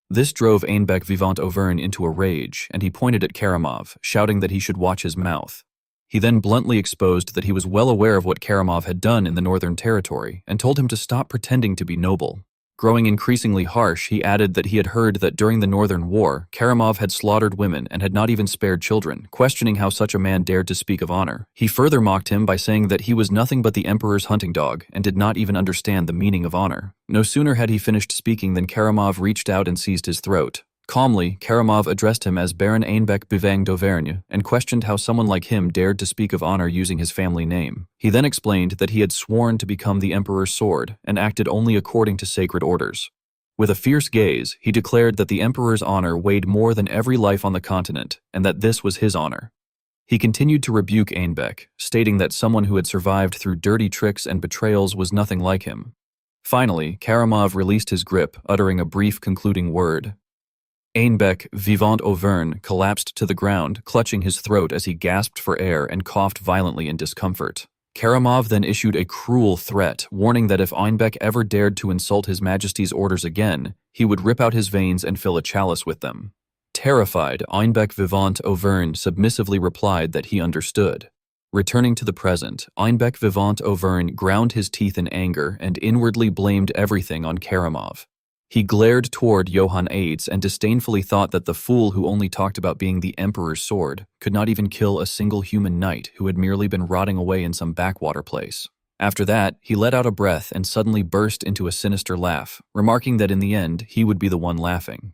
This drove Einbeck Vivant Auvergne into a rage, and he pointed at Karamov, shouting that he should watch his mouth. He then bluntly exposed that he was well aware of what Karamov had done in the Northern Territory and told him to stop pretending to be noble. Growing increasingly harsh, he added that he had heard that during the Northern War, Karamov had slaughtered women and had not even spared children, questioning how such a man dared to speak of honor. He further mocked him by saying that he was nothing but the Emperor's hunting dog and did not even understand the meaning of honor. No sooner had he finished speaking than Karamov reached out and seized his throat. Calmly, Karamov addressed him as Baron Einbeck Bivang d'Auvergne and questioned how someone like him dared to speak of honor using his family name. He then explained that he had sworn to become the Emperor's sword and acted only according to sacred orders. With a fierce gaze, he declared that the Emperor's honor weighed more than every life on the continent and that this was his honor. He continued to rebuke Einbeck, stating that someone who had survived through dirty tricks and betrayals was nothing like him. Finally, Karamov released his grip, uttering a brief concluding word. Einbeck Vivant Auvergne collapsed to the ground, clutching his throat as he gasped for air and coughed violently in discomfort. Karamov then issued a cruel threat, warning that if Einbeck ever dared to insult His Majesty's orders again, he would rip out his veins and fill a chalice with them. Terrified, Einbeck Vivant Auvergne submissively replied that he understood. Returning to the present, Einbeck Vivant Auvergne ground his teeth in anger and inwardly blamed everything on Karamov. He glared toward Johann Eitz and disdainfully thought that the fool who only talked about being the Emperor's sword could not even kill a single human knight who had merely been rotting away in some backwater place. After that, he let out a breath and suddenly burst into a sinister laugh, remarking that in the end, he would be the one laughing.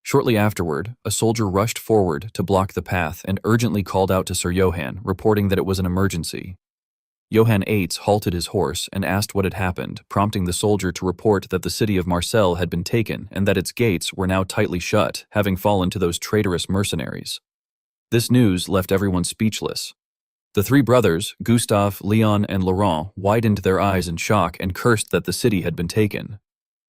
Shortly afterward, a soldier rushed forward to block the path and urgently called out to Sir Johann, reporting that it was an emergency. Johann Eitz halted his horse and asked what had happened, prompting the soldier to report that the city of Marseille had been taken and that its gates were now tightly shut, having fallen to those traitorous mercenaries. This news left everyone speechless. The three brothers, Gustave, Leon, and Laurent, widened their eyes in shock and cursed that the city had been taken.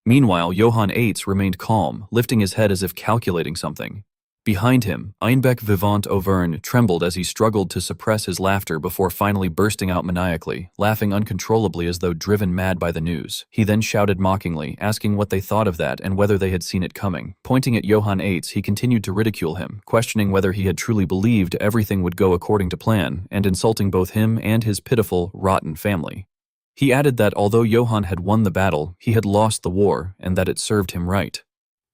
Meanwhile, Johann Eitz remained calm, lifting his head as if calculating something. Behind him, Einbeck Vivant Auvergne trembled as he struggled to suppress his laughter before finally bursting out maniacally, laughing uncontrollably as though driven mad by the news. He then shouted mockingly, asking what they thought of that and whether they had seen it coming. Pointing at Johann Eitz, he continued to ridicule him, questioning whether he had truly believed everything would go according to plan, and insulting both him and his pitiful, rotten family. He added that although Johann had won the battle, he had lost the war, and that it served him right.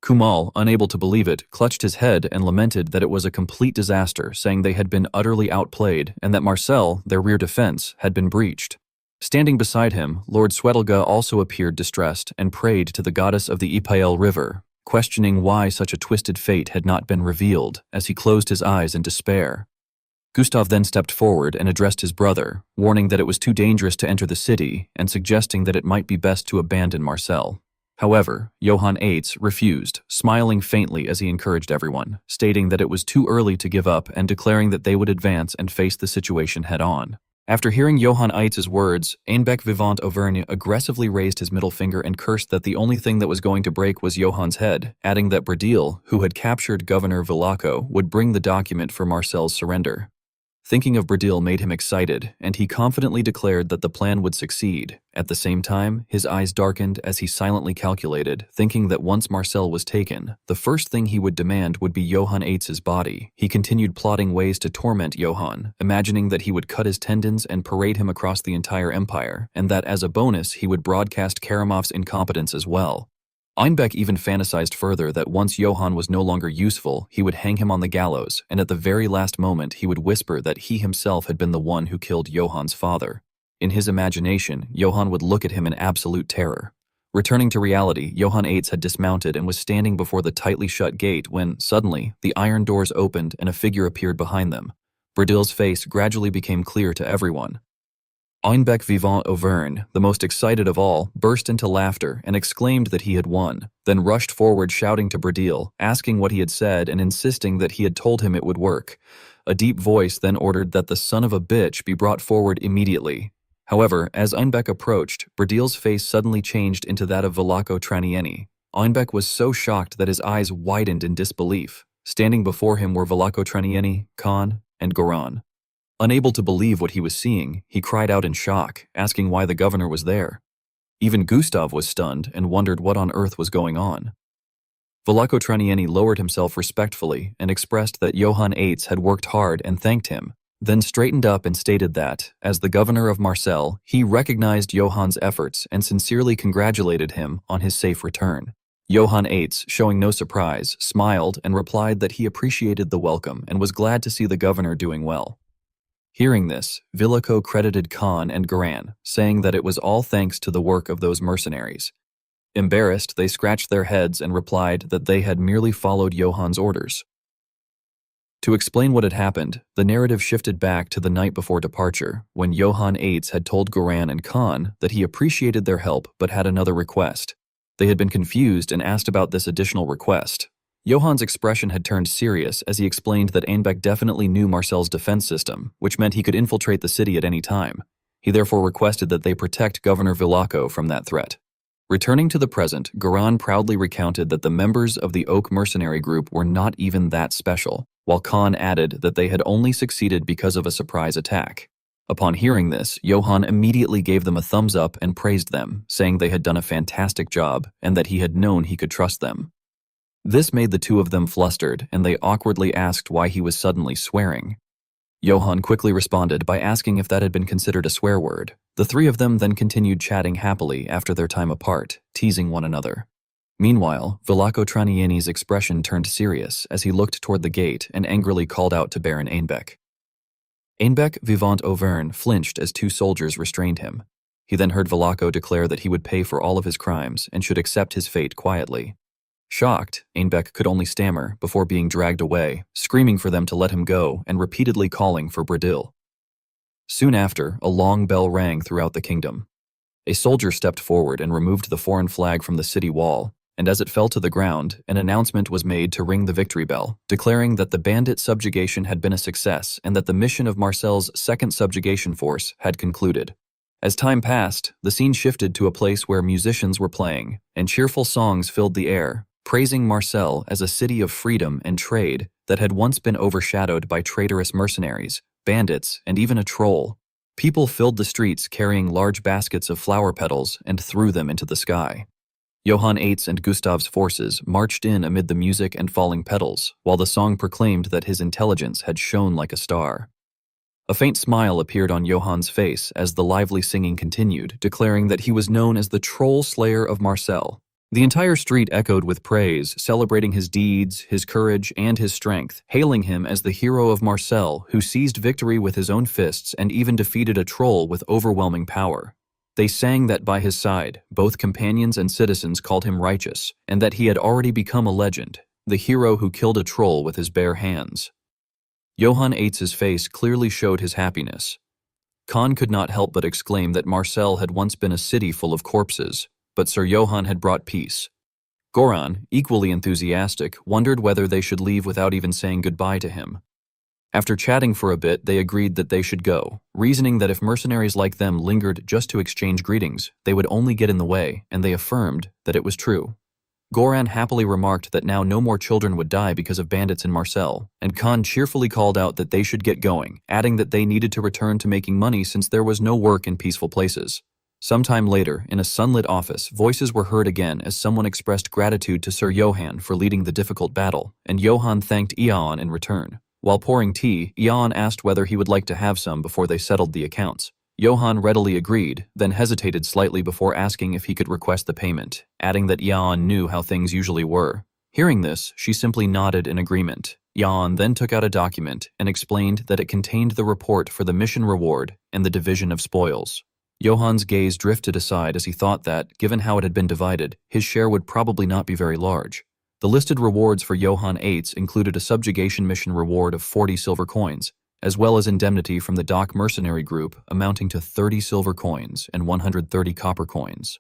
Kumal, unable to believe it, clutched his head and lamented that it was a complete disaster, saying they had been utterly outplayed and that Marseille, their rear defense, had been breached. Standing beside him, Lord Swedelga also appeared distressed and prayed to the goddess of the Ipael River, questioning why such a twisted fate had not been revealed, as he closed his eyes in despair. Gustav then stepped forward and addressed his brother, warning that it was too dangerous to enter the city and suggesting that it might be best to abandon Marseille. However, Johann Eitz refused, smiling faintly as he encouraged everyone, stating that it was too early to give up and declaring that they would advance and face the situation head-on. After hearing Johann Eitz's words, Einbeck Vivant Auvergne aggressively raised his middle finger and cursed that the only thing that was going to break was Johann's head, adding that Bradil, who had captured Governor Villaco, would bring the document for Marcel's surrender. Thinking of Bradil made him excited, and he confidently declared that the plan would succeed. At the same time, his eyes darkened as he silently calculated, thinking that once Marcel was taken, the first thing he would demand would be Johann Eitz's body. He continued plotting ways to torment Johann, imagining that he would cut his tendons and parade him across the entire empire, and that as a bonus he would broadcast Karamov's incompetence as well. Einbeck even fantasized further that once Johann was no longer useful, he would hang him on the gallows, and at the very last moment he would whisper that he himself had been the one who killed Johann's father. In his imagination, Johann would look at him in absolute terror. Returning to reality, Johann Eitz had dismounted and was standing before the tightly shut gate when, suddenly, the iron doors opened and a figure appeared behind them. Bradil's face gradually became clear to everyone. Einbeck Vivant Auvergne, the most excited of all, burst into laughter and exclaimed that he had won, then rushed forward shouting to Bradil, asking what he had said and insisting that he had told him it would work. A deep voice then ordered that the son of a bitch be brought forward immediately. However, as Einbeck approached, Bradil's face suddenly changed into that of Villaco Tranieni. Einbeck was so shocked that his eyes widened in disbelief. Standing before him were Villaco Tranieni, Khan, and Goran. Unable to believe what he was seeing, he cried out in shock, asking why the governor was there. Even Gustav was stunned and wondered what on earth was going on. Villaco Tranieni lowered himself respectfully and expressed that Johann Eitz had worked hard and thanked him, then straightened up and stated that, as the governor of Marseille, he recognized Johann's efforts and sincerely congratulated him on his safe return. Johann Eitz, showing no surprise, smiled and replied that he appreciated the welcome and was glad to see the governor doing well. Hearing this, Villaco credited Khan and Goran, saying that it was all thanks to the work of those mercenaries. Embarrassed, they scratched their heads and replied that they had merely followed Johann's orders. To explain what had happened, the narrative shifted back to the night before departure, when Johann Eitz had told Goran and Khan that he appreciated their help but had another request. They had been confused and asked about this additional request. Johann's expression had turned serious as he explained that Einbeck definitely knew Marcel's defense system, which meant he could infiltrate the city at any time. He therefore requested that they protect Governor Villaco from that threat. Returning to the present, Goran proudly recounted that the members of the Oak mercenary group were not even that special, while Khan added that they had only succeeded because of a surprise attack. Upon hearing this, Johann immediately gave them a thumbs up and praised them, saying they had done a fantastic job and that he had known he could trust them. This made the two of them flustered, and they awkwardly asked why he was suddenly swearing. Johann quickly responded by asking if that had been considered a swear word. The three of them then continued chatting happily after their time apart, teasing one another. Meanwhile, Velako Traniani's expression turned serious as he looked toward the gate and angrily called out to Baron Einbeck. Einbeck Vivant Auvergne flinched as two soldiers restrained him. He then heard Velako declare that he would pay for all of his crimes and should accept his fate quietly. Shocked, Einbeck could only stammer before being dragged away, screaming for them to let him go and repeatedly calling for Bradil. Soon after, a long bell rang throughout the kingdom. A soldier stepped forward and removed the foreign flag from the city wall, and as it fell to the ground, an announcement was made to ring the victory bell, declaring that the bandit subjugation had been a success and that the mission of Marcel's second subjugation force had concluded. As time passed, the scene shifted to a place where musicians were playing, and cheerful songs filled the air, praising Marcel as a city of freedom and trade that had once been overshadowed by traitorous mercenaries, bandits, and even a troll. People filled the streets carrying large baskets of flower petals and threw them into the sky. Johann Eitz and Gustav's forces marched in amid the music and falling petals, while the song proclaimed that his intelligence had shone like a star. A faint smile appeared on Johann's face as the lively singing continued, declaring that he was known as the Troll Slayer of Marcel. The entire street echoed with praise, celebrating his deeds, his courage, and his strength, hailing him as the hero of Marcel who seized victory with his own fists and even defeated a troll with overwhelming power. They sang that by his side, both companions and citizens called him righteous, and that he had already become a legend, the hero who killed a troll with his bare hands. Johann Eitz's face clearly showed his happiness. Khan could not help but exclaim that Marcel had once been a city full of corpses, but Sir Johann had brought peace. Goran, equally enthusiastic, wondered whether they should leave without even saying goodbye to him. After chatting for a bit, they agreed that they should go, reasoning that if mercenaries like them lingered just to exchange greetings, they would only get in the way, and they affirmed that it was true. Goran happily remarked that now no more children would die because of bandits in Marcel, and Khan cheerfully called out that they should get going, adding that they needed to return to making money since there was no work in peaceful places. Sometime later, in a sunlit office, voices were heard again as someone expressed gratitude to Sir Johann for leading the difficult battle, and Johann thanked Ion in return. While pouring tea, Ion asked whether he would like to have some before they settled the accounts. Johann readily agreed, then hesitated slightly before asking if he could request the payment, adding that Ion knew how things usually were. Hearing this, she simply nodded in agreement. Ion then took out a document and explained that it contained the report for the mission reward and the division of spoils. Johann's gaze drifted aside as he thought that, given how it had been divided, his share would probably not be very large. The listed rewards for Johann Eitz included a subjugation mission reward of 40 silver coins, as well as indemnity from the Dock mercenary group amounting to 30 silver coins and 130 copper coins.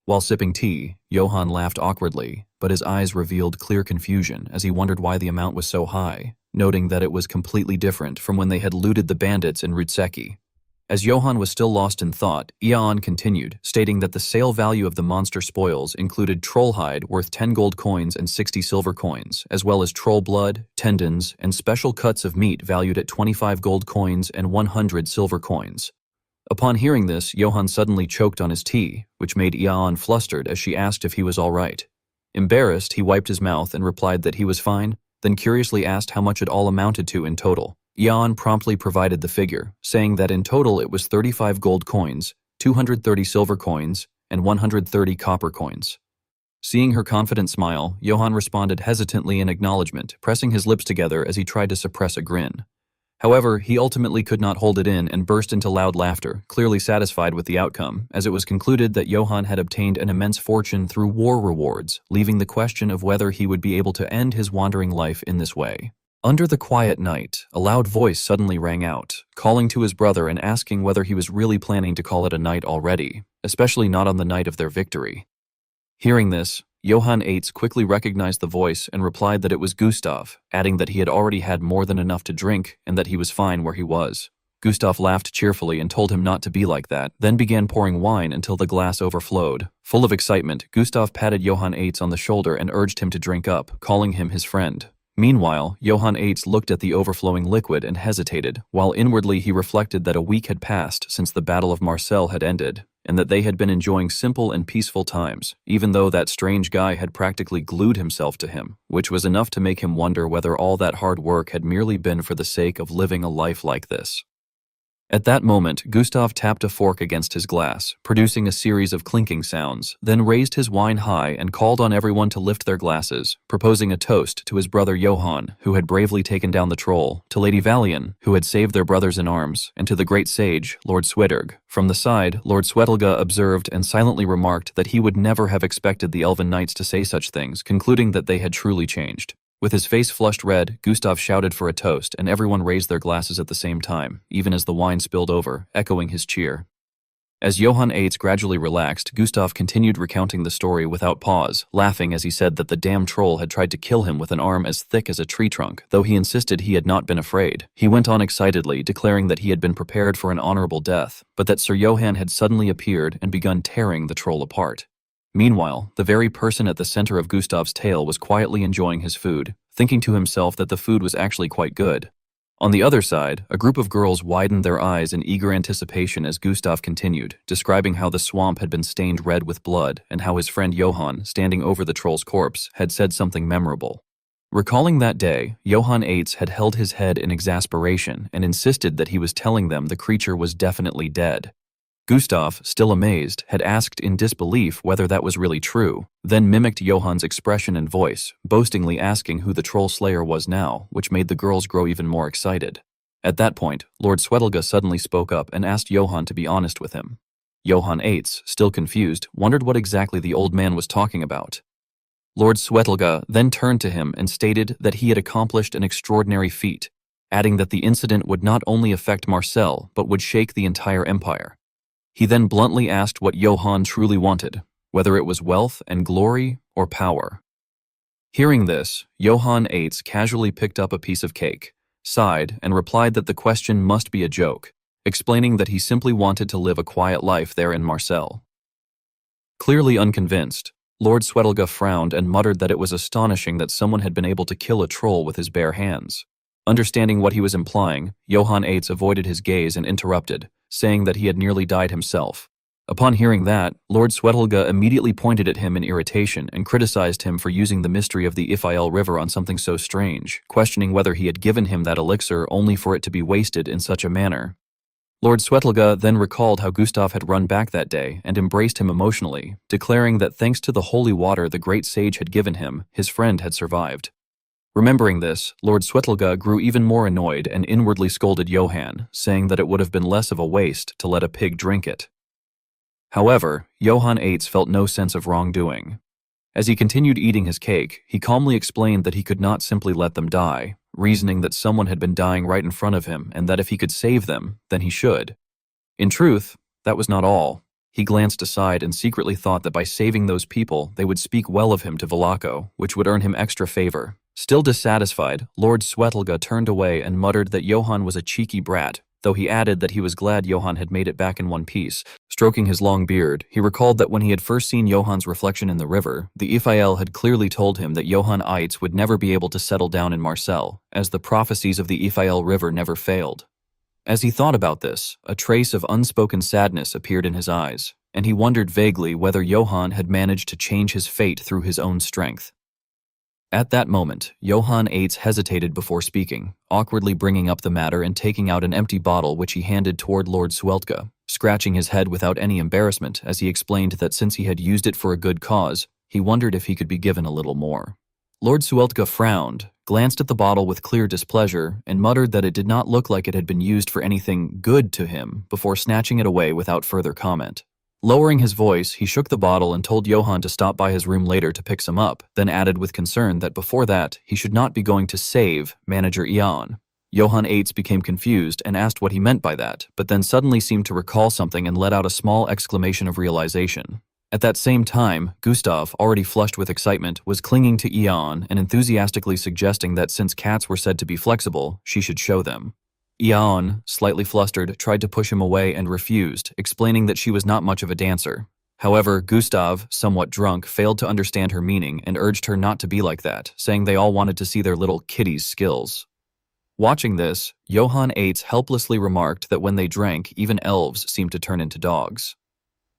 While sipping tea, Johann laughed awkwardly, but his eyes revealed clear confusion as he wondered why the amount was so high, noting that it was completely different from when they had looted the bandits in Rutseki. As Johann was still lost in thought, Ion continued, stating that the sale value of the monster spoils included troll hide worth 10 gold coins and 60 silver coins, as well as troll blood, tendons, and special cuts of meat valued at 25 gold coins and 100 silver coins. Upon hearing this, Johann suddenly choked on his tea, which made Ion flustered as she asked if he was all right. Embarrassed, he wiped his mouth and replied that he was fine, then curiously asked how much it all amounted to in total. Ion promptly provided the figure, saying that in total it was 35 gold coins, 230 silver coins, and 130 copper coins. Seeing her confident smile, Johann responded hesitantly in acknowledgement, pressing his lips together as he tried to suppress a grin. However, he ultimately could not hold it in and burst into loud laughter, clearly satisfied with the outcome, as it was concluded that Johann had obtained an immense fortune through war rewards, leaving the question of whether he would be able to end his wandering life in this way. Under the quiet night, a loud voice suddenly rang out, calling to his brother and asking whether he was really planning to call it a night already, especially not on the night of their victory. Hearing this, Johann Eitz quickly recognized the voice and replied that it was Gustav, adding that he had already had more than enough to drink and that he was fine where he was. Gustav laughed cheerfully and told him not to be like that, then began pouring wine until the glass overflowed. Full of excitement, Gustav patted Johann Eitz on the shoulder and urged him to drink up, calling him his friend. Meanwhile, Johann Eitz looked at the overflowing liquid and hesitated, while inwardly he reflected that a week had passed since the Battle of Marcel had ended, and that they had been enjoying simple and peaceful times, even though that strange guy had practically glued himself to him, which was enough to make him wonder whether all that hard work had merely been for the sake of living a life like this. At that moment, Gustav tapped a fork against his glass, producing a series of clinking sounds, then raised his wine high and called on everyone to lift their glasses, proposing a toast to his brother Johann, who had bravely taken down the troll, to Lady Valian, who had saved their brothers in arms, and to the great sage, Lord Swedurg. From the side, Lord Swetelga observed and silently remarked that he would never have expected the elven knights to say such things, concluding that they had truly changed. With his face flushed red, Gustav shouted for a toast, and everyone raised their glasses at the same time, even as the wine spilled over, echoing his cheer. As Johann Eitz gradually relaxed, Gustav continued recounting the story without pause, laughing as he said that the damn troll had tried to kill him with an arm as thick as a tree trunk, though he insisted he had not been afraid. He went on excitedly, declaring that he had been prepared for an honorable death, but that Sir Johann had suddenly appeared and begun tearing the troll apart. Meanwhile, the very person at the center of Gustav's tale was quietly enjoying his food, thinking to himself that the food was actually quite good. On the other side, a group of girls widened their eyes in eager anticipation as Gustav continued, describing how the swamp had been stained red with blood and how his friend Johann, standing over the troll's corpse, had said something memorable. Recalling that day, Johann Eitz had held his head in exasperation and insisted that he was telling them the creature was definitely dead. Gustav, still amazed, had asked in disbelief whether that was really true, then mimicked Johann's expression and voice, boastingly asking who the troll slayer was now, which made the girls grow even more excited. At that point, Lord Swetelga suddenly spoke up and asked Johann to be honest with him. Johann Eitz, still confused, wondered what exactly the old man was talking about. Lord Swetelga then turned to him and stated that he had accomplished an extraordinary feat, adding that the incident would not only affect Marcel, but would shake the entire empire. He then bluntly asked what Johann truly wanted, whether it was wealth and glory or power. Hearing this, Johann Eitz casually picked up a piece of cake, sighed, and replied that the question must be a joke, explaining that he simply wanted to live a quiet life there in Marcel. Clearly unconvinced, Lord Swetelga frowned and muttered that it was astonishing that someone had been able to kill a troll with his bare hands. Understanding what he was implying, Johann Eitz avoided his gaze and interrupted, saying that he had nearly died himself. Upon hearing that, Lord Swetelga immediately pointed at him in irritation and criticized him for using the mystery of the Yahello River on something so strange, questioning whether he had given him that elixir only for it to be wasted in such a manner. Lord Swetelga then recalled how Gustav had run back that day and embraced him emotionally, declaring that thanks to the holy water the great sage had given him, his friend had survived. Remembering this, Lord Swetelga grew even more annoyed and inwardly scolded Johann, saying that it would have been less of a waste to let a pig drink it. However, Johann Eitz felt no sense of wrongdoing. As he continued eating his cake, he calmly explained that he could not simply let them die, reasoning that someone had been dying right in front of him and that if he could save them, then he should. In truth, that was not all. He glanced aside and secretly thought that by saving those people, they would speak well of him to Vlaco, which would earn him extra favor. Still dissatisfied, Lord Swetelga turned away and muttered that Johann was a cheeky brat, though he added that he was glad Johann had made it back in one piece. Stroking his long beard, he recalled that when he had first seen Johann's reflection in the river, the Iphael had clearly told him that Johann Eitz would never be able to settle down in Marcel, as the prophecies of the Iphael River never failed. As he thought about this, a trace of unspoken sadness appeared in his eyes, and he wondered vaguely whether Johann had managed to change his fate through his own strength. At that moment, Johann Eitz hesitated before speaking, awkwardly bringing up the matter and taking out an empty bottle which he handed toward Lord Swetelga, scratching his head without any embarrassment as he explained that since he had used it for a good cause, he wondered if he could be given a little more. Lord Swetelga frowned, glanced at the bottle with clear displeasure, and muttered that it did not look like it had been used for anything good to him before snatching it away without further comment. Lowering his voice, he shook the bottle and told Johann to stop by his room later to pick some up, then added with concern that before that, he should not be going to save manager Ian. Johann Eitz became confused and asked what he meant by that, but then suddenly seemed to recall something and let out a small exclamation of realization. At that same time, Gustav, already flushed with excitement, was clinging to Ian and enthusiastically suggesting that since cats were said to be flexible, she should show them. Ian, slightly flustered, tried to push him away and refused, explaining that she was not much of a dancer. However, Gustav, somewhat drunk, failed to understand her meaning and urged her not to be like that, saying they all wanted to see their little kitty's skills. Watching this, Johann Eitz helplessly remarked that when they drank, even elves seemed to turn into dogs.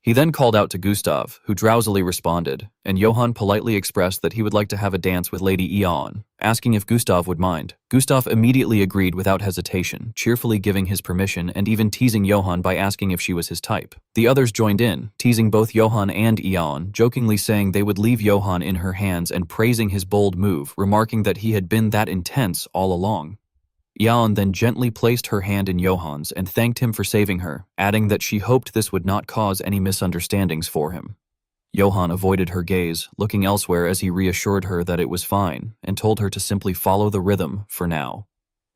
He then called out to Gustav, who drowsily responded, and Johann politely expressed that he would like to have a dance with Lady Eon, asking if Gustav would mind. Gustav immediately agreed without hesitation, cheerfully giving his permission and even teasing Johann by asking if she was his type. The others joined in, teasing both Johann and Eon, jokingly saying they would leave Johann in her hands and praising his bold move, remarking that he had been that intense all along. Eon then gently placed her hand in Johann's and thanked him for saving her, adding that she hoped this would not cause any misunderstandings for him. Johann avoided her gaze, looking elsewhere as he reassured her that it was fine and told her to simply follow the rhythm for now.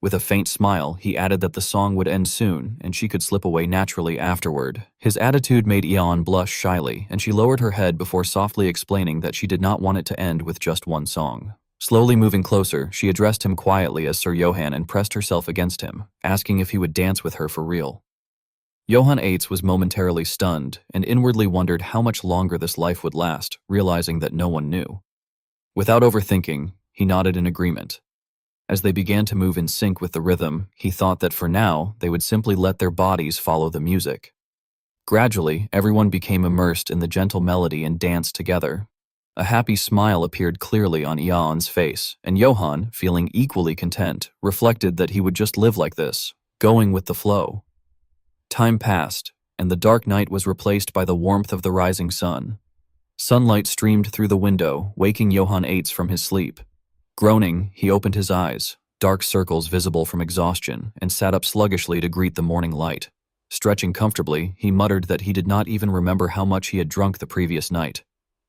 With a faint smile, he added that the song would end soon and she could slip away naturally afterward. His attitude made Eon blush shyly, and she lowered her head before softly explaining that she did not want it to end with just one song. Slowly moving closer, she addressed him quietly as Sir Johann and pressed herself against him, asking if he would dance with her for real. Johann Eitz was momentarily stunned and inwardly wondered how much longer this life would last, realizing that no one knew. Without overthinking, he nodded in agreement. As they began to move in sync with the rhythm, he thought that for now, they would simply let their bodies follow the music. Gradually, everyone became immersed in the gentle melody and danced together. A happy smile appeared clearly on Eon's face, and Johann, feeling equally content, reflected that he would just live like this, going with the flow. Time passed, and the dark night was replaced by the warmth of the rising sun. Sunlight streamed through the window, waking Johann Eitz from his sleep. Groaning, he opened his eyes, dark circles visible from exhaustion, and sat up sluggishly to greet the morning light. Stretching comfortably, he muttered that he did not even remember how much he had drunk the previous night.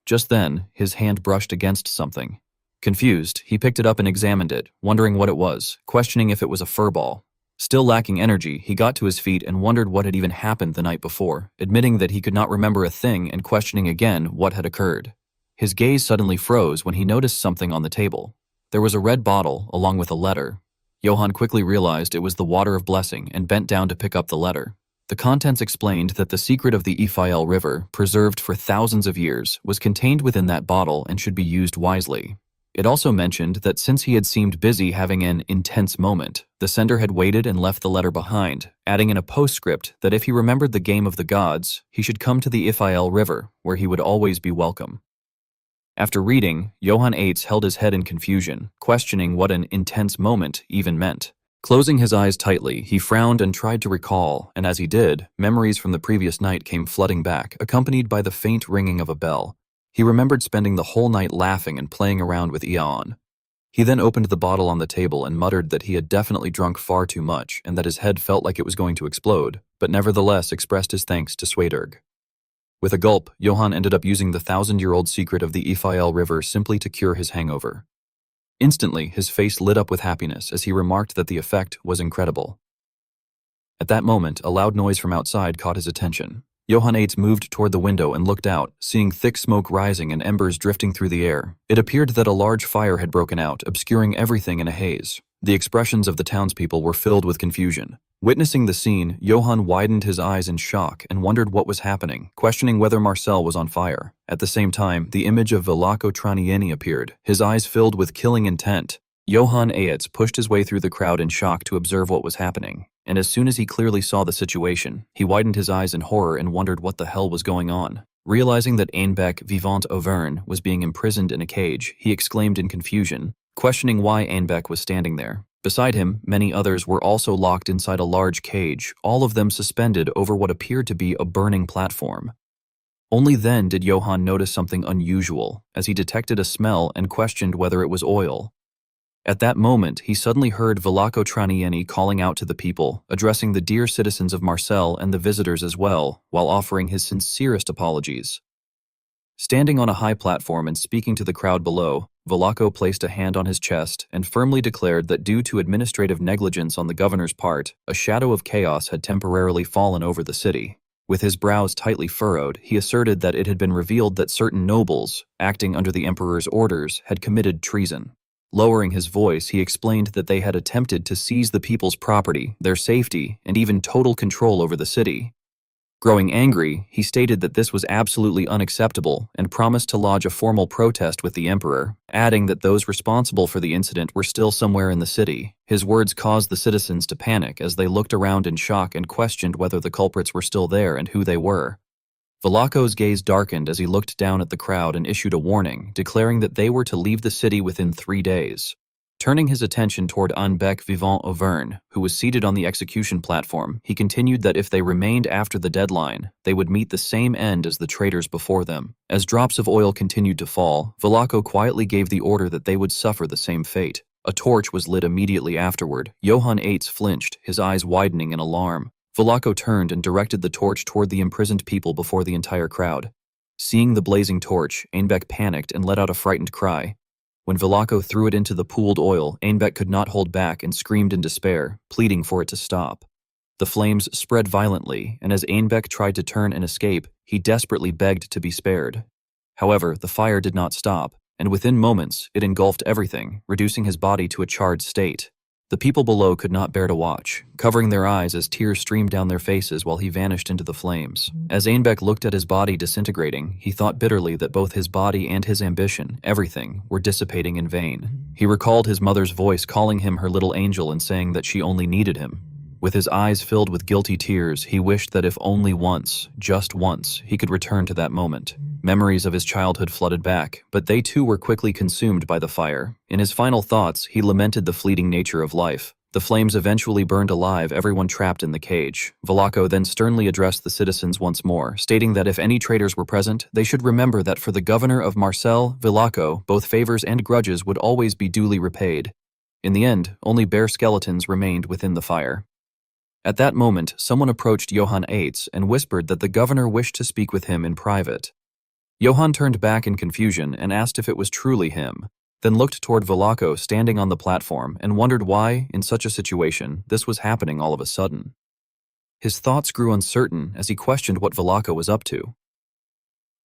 Just then, his hand brushed against something. Confused, he picked it up and examined it, wondering what it was, questioning if it was a furball. Still lacking energy, he got to his feet and wondered what had even happened the night before, admitting that he could not remember a thing and questioning again what had occurred. His gaze suddenly froze when he noticed something on the table. There was a red bottle, along with a letter. Johann quickly realized it was the water of blessing and bent down to pick up the letter. The contents explained that the secret of the Yahello River, preserved for thousands of years, was contained within that bottle and should be used wisely. It also mentioned that since he had seemed busy having an intense moment, the sender had waited and left the letter behind, adding in a postscript that if he remembered the game of the gods, he should come to the Yahello River, where he would always be welcome. After reading, Johann Eitz held his head in confusion, questioning what an intense moment even meant. Closing his eyes tightly, he frowned and tried to recall, and as he did, memories from the previous night came flooding back, accompanied by the faint ringing of a bell. He remembered spending the whole night laughing and playing around with Eon. He then opened the bottle on the table and muttered that he had definitely drunk far too much and that his head felt like it was going to explode, but nevertheless expressed his thanks to Swedarg. With a gulp, Johann ended up using the 1,000-year-old secret of the Yahello River simply to cure his hangover. Instantly, his face lit up with happiness as he remarked that the effect was incredible. At that moment, a loud noise from outside caught his attention. Johann Eitz moved toward the window and looked out, seeing thick smoke rising and embers drifting through the air. It appeared that a large fire had broken out, obscuring everything in a haze. The expressions of the townspeople were filled with confusion. Witnessing the scene, Johann widened his eyes in shock and wondered what was happening, questioning whether Marcel was on fire. At the same time, the image of Velasco Tranieni appeared, his eyes filled with killing intent. Johann Eitz pushed his way through the crowd in shock to observe what was happening, and as soon as he clearly saw the situation, he widened his eyes in horror and wondered what the hell was going on. Realizing that Einbeck Vivant Auvergne was being imprisoned in a cage, he exclaimed in confusion, questioning why Einbeck was standing there. Beside him, many others were also locked inside a large cage, all of them suspended over what appeared to be a burning platform. Only then did Johann notice something unusual, as he detected a smell and questioned whether it was oil. At that moment, he suddenly heard Velasco Tranieni calling out to the people, addressing the dear citizens of Marseille and the visitors as well, while offering his sincerest apologies. Standing on a high platform and speaking to the crowd below, Velasco placed a hand on his chest and firmly declared that due to administrative negligence on the governor's part, a shadow of chaos had temporarily fallen over the city. With his brows tightly furrowed, he asserted that it had been revealed that certain nobles, acting under the emperor's orders, had committed treason. Lowering his voice, he explained that they had attempted to seize the people's property, their safety, and even total control over the city. Growing angry, he stated that this was absolutely unacceptable and promised to lodge a formal protest with the emperor, adding that those responsible for the incident were still somewhere in the city. His words caused the citizens to panic as they looked around in shock and questioned whether the culprits were still there and who they were. Velaco's gaze darkened as he looked down at the crowd and issued a warning, declaring that they were to leave the city within 3 days. Turning his attention toward un bec vivant Auvergne, who was seated on the execution platform, he continued that if they remained after the deadline, they would meet the same end as the traitors before them. As drops of oil continued to fall, Velaco quietly gave the order that they would suffer the same fate. A torch was lit immediately afterward. Johann Eitz flinched, his eyes widening in alarm. Velaco turned and directed the torch toward the imprisoned people before the entire crowd. Seeing the blazing torch, Einbeck panicked and let out a frightened cry. When Velaco threw it into the pooled oil, Einbeck could not hold back and screamed in despair, pleading for it to stop. The flames spread violently, and as Einbeck tried to turn and escape, he desperately begged to be spared. However, the fire did not stop, and within moments, it engulfed everything, reducing his body to a charred state. The people below could not bear to watch, covering their eyes as tears streamed down their faces while he vanished into the flames. As Einbeck looked at his body disintegrating, he thought bitterly that both his body and his ambition, everything, were dissipating in vain. He recalled his mother's voice calling him her little angel and saying that she only needed him. With his eyes filled with guilty tears, he wished that if only once, just once, he could return to that moment. Memories of his childhood flooded back, but they too were quickly consumed by the fire. In his final thoughts, he lamented the fleeting nature of life. The flames eventually burned alive everyone trapped in the cage. Velaco then sternly addressed the citizens once more, stating that if any traitors were present, they should remember that for the governor of Marseille, Velaco, both favors and grudges would always be duly repaid. In the end, only bare skeletons remained within the fire. At that moment, someone approached Johann Eitz and whispered that the governor wished to speak with him in private. Johann turned back in confusion and asked if it was truly him, then looked toward Velaco standing on the platform and wondered why, in such a situation, this was happening all of a sudden. His thoughts grew uncertain as he questioned what Velaco was up to.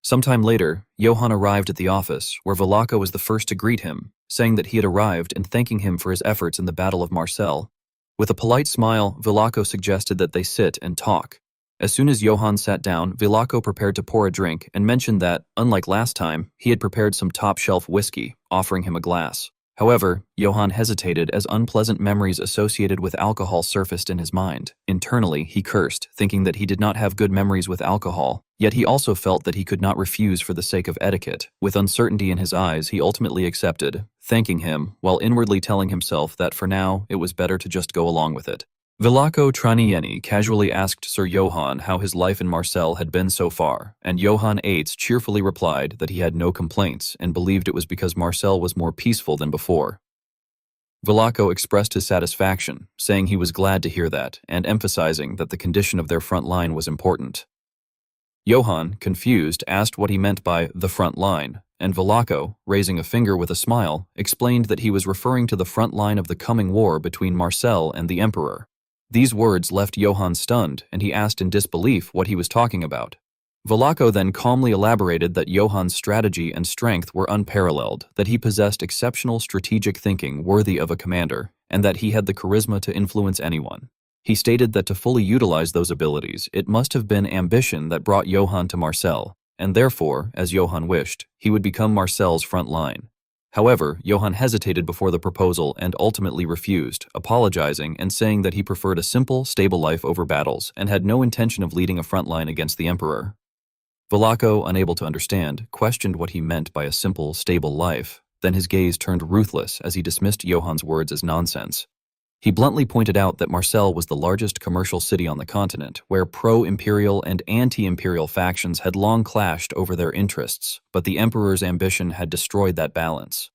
Sometime later, Johann arrived at the office, where Velaco was the first to greet him, saying that he had arrived and thanking him for his efforts in the Battle of Marseille. With a polite smile, Velaco suggested that they sit and talk. As soon as Johann sat down, Velaco prepared to pour a drink and mentioned that, unlike last time, he had prepared some top-shelf whiskey, offering him a glass. However, Johann hesitated as unpleasant memories associated with alcohol surfaced in his mind. Internally, he cursed, thinking that he did not have good memories with alcohol, yet he also felt that he could not refuse for the sake of etiquette. With uncertainty in his eyes, he ultimately accepted, thanking him, while inwardly telling himself that for now, it was better to just go along with it. Velaco Tranieni casually asked Sir Johann how his life in Marseille had been so far, and Johann Eitz cheerfully replied that he had no complaints and believed it was because Marseille was more peaceful than before. Velaco expressed his satisfaction, saying he was glad to hear that, and emphasizing that the condition of their front line was important. Johann, confused, asked what he meant by the front line, and Velaco, raising a finger with a smile, explained that he was referring to the front line of the coming war between Marseille and the Emperor. These words left Johann stunned, and he asked in disbelief what he was talking about. Velaco then calmly elaborated that Johann's strategy and strength were unparalleled, that he possessed exceptional strategic thinking worthy of a commander, and that he had the charisma to influence anyone. He stated that to fully utilize those abilities, it must have been ambition that brought Johann to Marseille, and therefore, as Johann wished, he would become Marseille's front line. However, Johann hesitated before the proposal and ultimately refused, apologizing and saying that he preferred a simple, stable life over battles and had no intention of leading a front line against the Emperor. Velaco, unable to understand, questioned what he meant by a simple, stable life. Then his gaze turned ruthless as he dismissed Johann's words as nonsense. He bluntly pointed out that Marseille was the largest commercial city on the continent, where pro-imperial and anti-imperial factions had long clashed over their interests, but the emperor's ambition had destroyed that balance.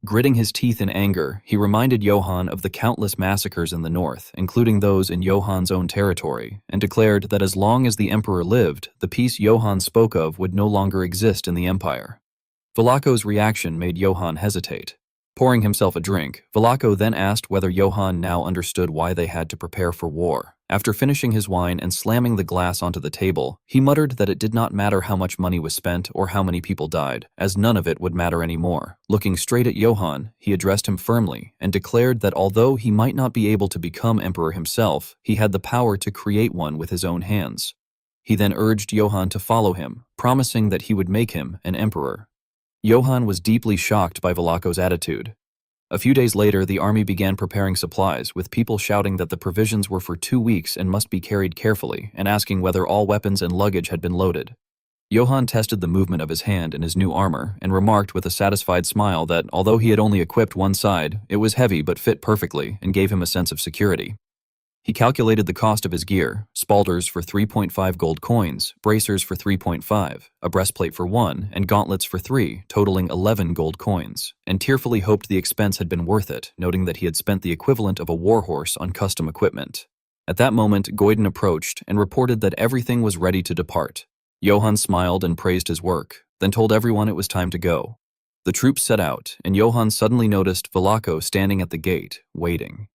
Gritting his teeth in anger, he reminded Johann of the countless massacres in the north, including those in Johann's own territory, and declared that as long as the emperor lived, the peace Johann spoke of would no longer exist in the empire. Velaco's reaction made Johann hesitate. Pouring himself a drink, Velaco then asked whether Johann now understood why they had to prepare for war. After finishing his wine and slamming the glass onto the table, he muttered that it did not matter how much money was spent or how many people died, as none of it would matter anymore. Looking straight at Johann, he addressed him firmly and declared that although he might not be able to become emperor himself, he had the power to create one with his own hands. He then urged Johann to follow him, promising that he would make him an emperor. Johann was deeply shocked by Velaco's attitude. A few days later, the army began preparing supplies, with people shouting that the provisions were for 2 weeks and must be carried carefully, and asking whether all weapons and luggage had been loaded. Johann tested the movement of his hand in his new armor and remarked with a satisfied smile that although he had only equipped one side, it was heavy but fit perfectly and gave him a sense of security. He calculated the cost of his gear, spalders for 3.5 gold coins, bracers for 3.5, a breastplate for 1, and gauntlets for 3, totaling 11 gold coins, and tearfully hoped the expense had been worth it, noting that he had spent the equivalent of a warhorse on custom equipment. At that moment, Goiden approached and reported that everything was ready to depart. Johann smiled and praised his work, then told everyone it was time to go. The troops set out, and Johann suddenly noticed Velako standing at the gate, waiting.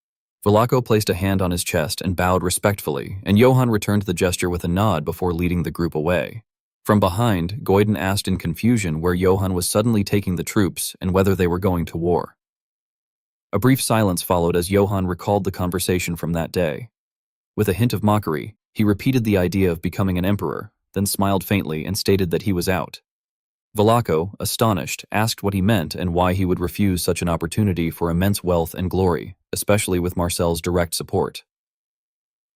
Velako placed a hand on his chest and bowed respectfully, and Johann returned the gesture with a nod before leading the group away. From behind, Goiden asked in confusion where Johann was suddenly taking the troops and whether they were going to war. A brief silence followed as Johann recalled the conversation from that day. With a hint of mockery, he repeated the idea of becoming an emperor, then smiled faintly and stated that he was out. Velako, astonished, asked what he meant and why he would refuse such an opportunity for immense wealth and glory, especially with Marcel's direct support.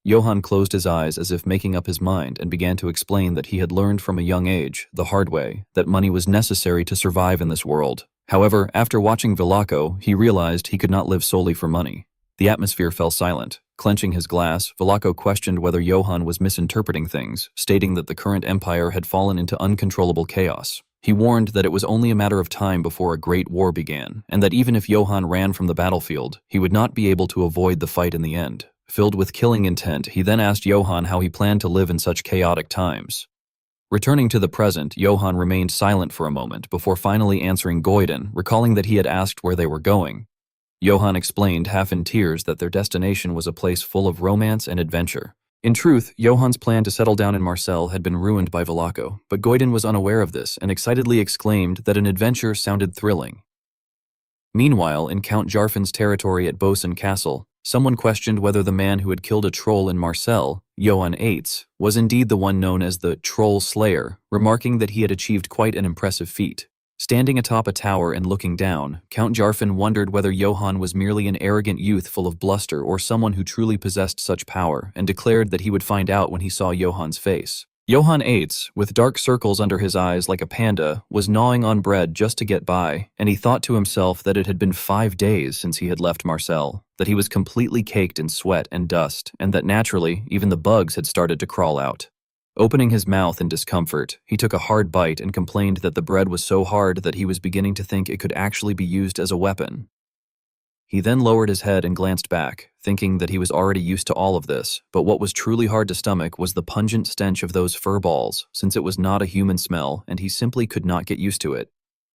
Johann closed his eyes as if making up his mind and began to explain that he had learned from a young age, the hard way, that money was necessary to survive in this world. However, after watching Velako, he realized he could not live solely for money. The atmosphere fell silent. Clenching his glass, Velako questioned whether Johann was misinterpreting things, stating that the current empire had fallen into uncontrollable chaos. He warned that it was only a matter of time before a great war began, and that even if Johann ran from the battlefield, he would not be able to avoid the fight in the end. Filled with killing intent, he then asked Johann how he planned to live in such chaotic times. Returning to the present, Johann remained silent for a moment before finally answering Goiden, recalling that he had asked where they were going. Johann explained, half in tears, that their destination was a place full of romance and adventure. In truth, Johann's plan to settle down in Marcel had been ruined by Velako, but Goiden was unaware of this and excitedly exclaimed that an adventure sounded thrilling. Meanwhile, in Count Jarfin's territory at Bosun Castle, someone questioned whether the man who had killed a troll in Marcel, Johann Eitz, was indeed the one known as the Troll Slayer, remarking that he had achieved quite an impressive feat. Standing atop a tower and looking down, Count Jarfin wondered whether Johann was merely an arrogant youth full of bluster or someone who truly possessed such power, and declared that he would find out when he saw Johann's face. Johann Eitz, with dark circles under his eyes like a panda, was gnawing on bread just to get by, and he thought to himself that it had been 5 days since he had left Marcel, that he was completely caked in sweat and dust, and that naturally, even the bugs had started to crawl out. Opening his mouth in discomfort, he took a hard bite and complained that the bread was so hard that he was beginning to think it could actually be used as a weapon. He then lowered his head and glanced back, thinking that he was already used to all of this, but what was truly hard to stomach was the pungent stench of those fur balls, since it was not a human smell and he simply could not get used to it.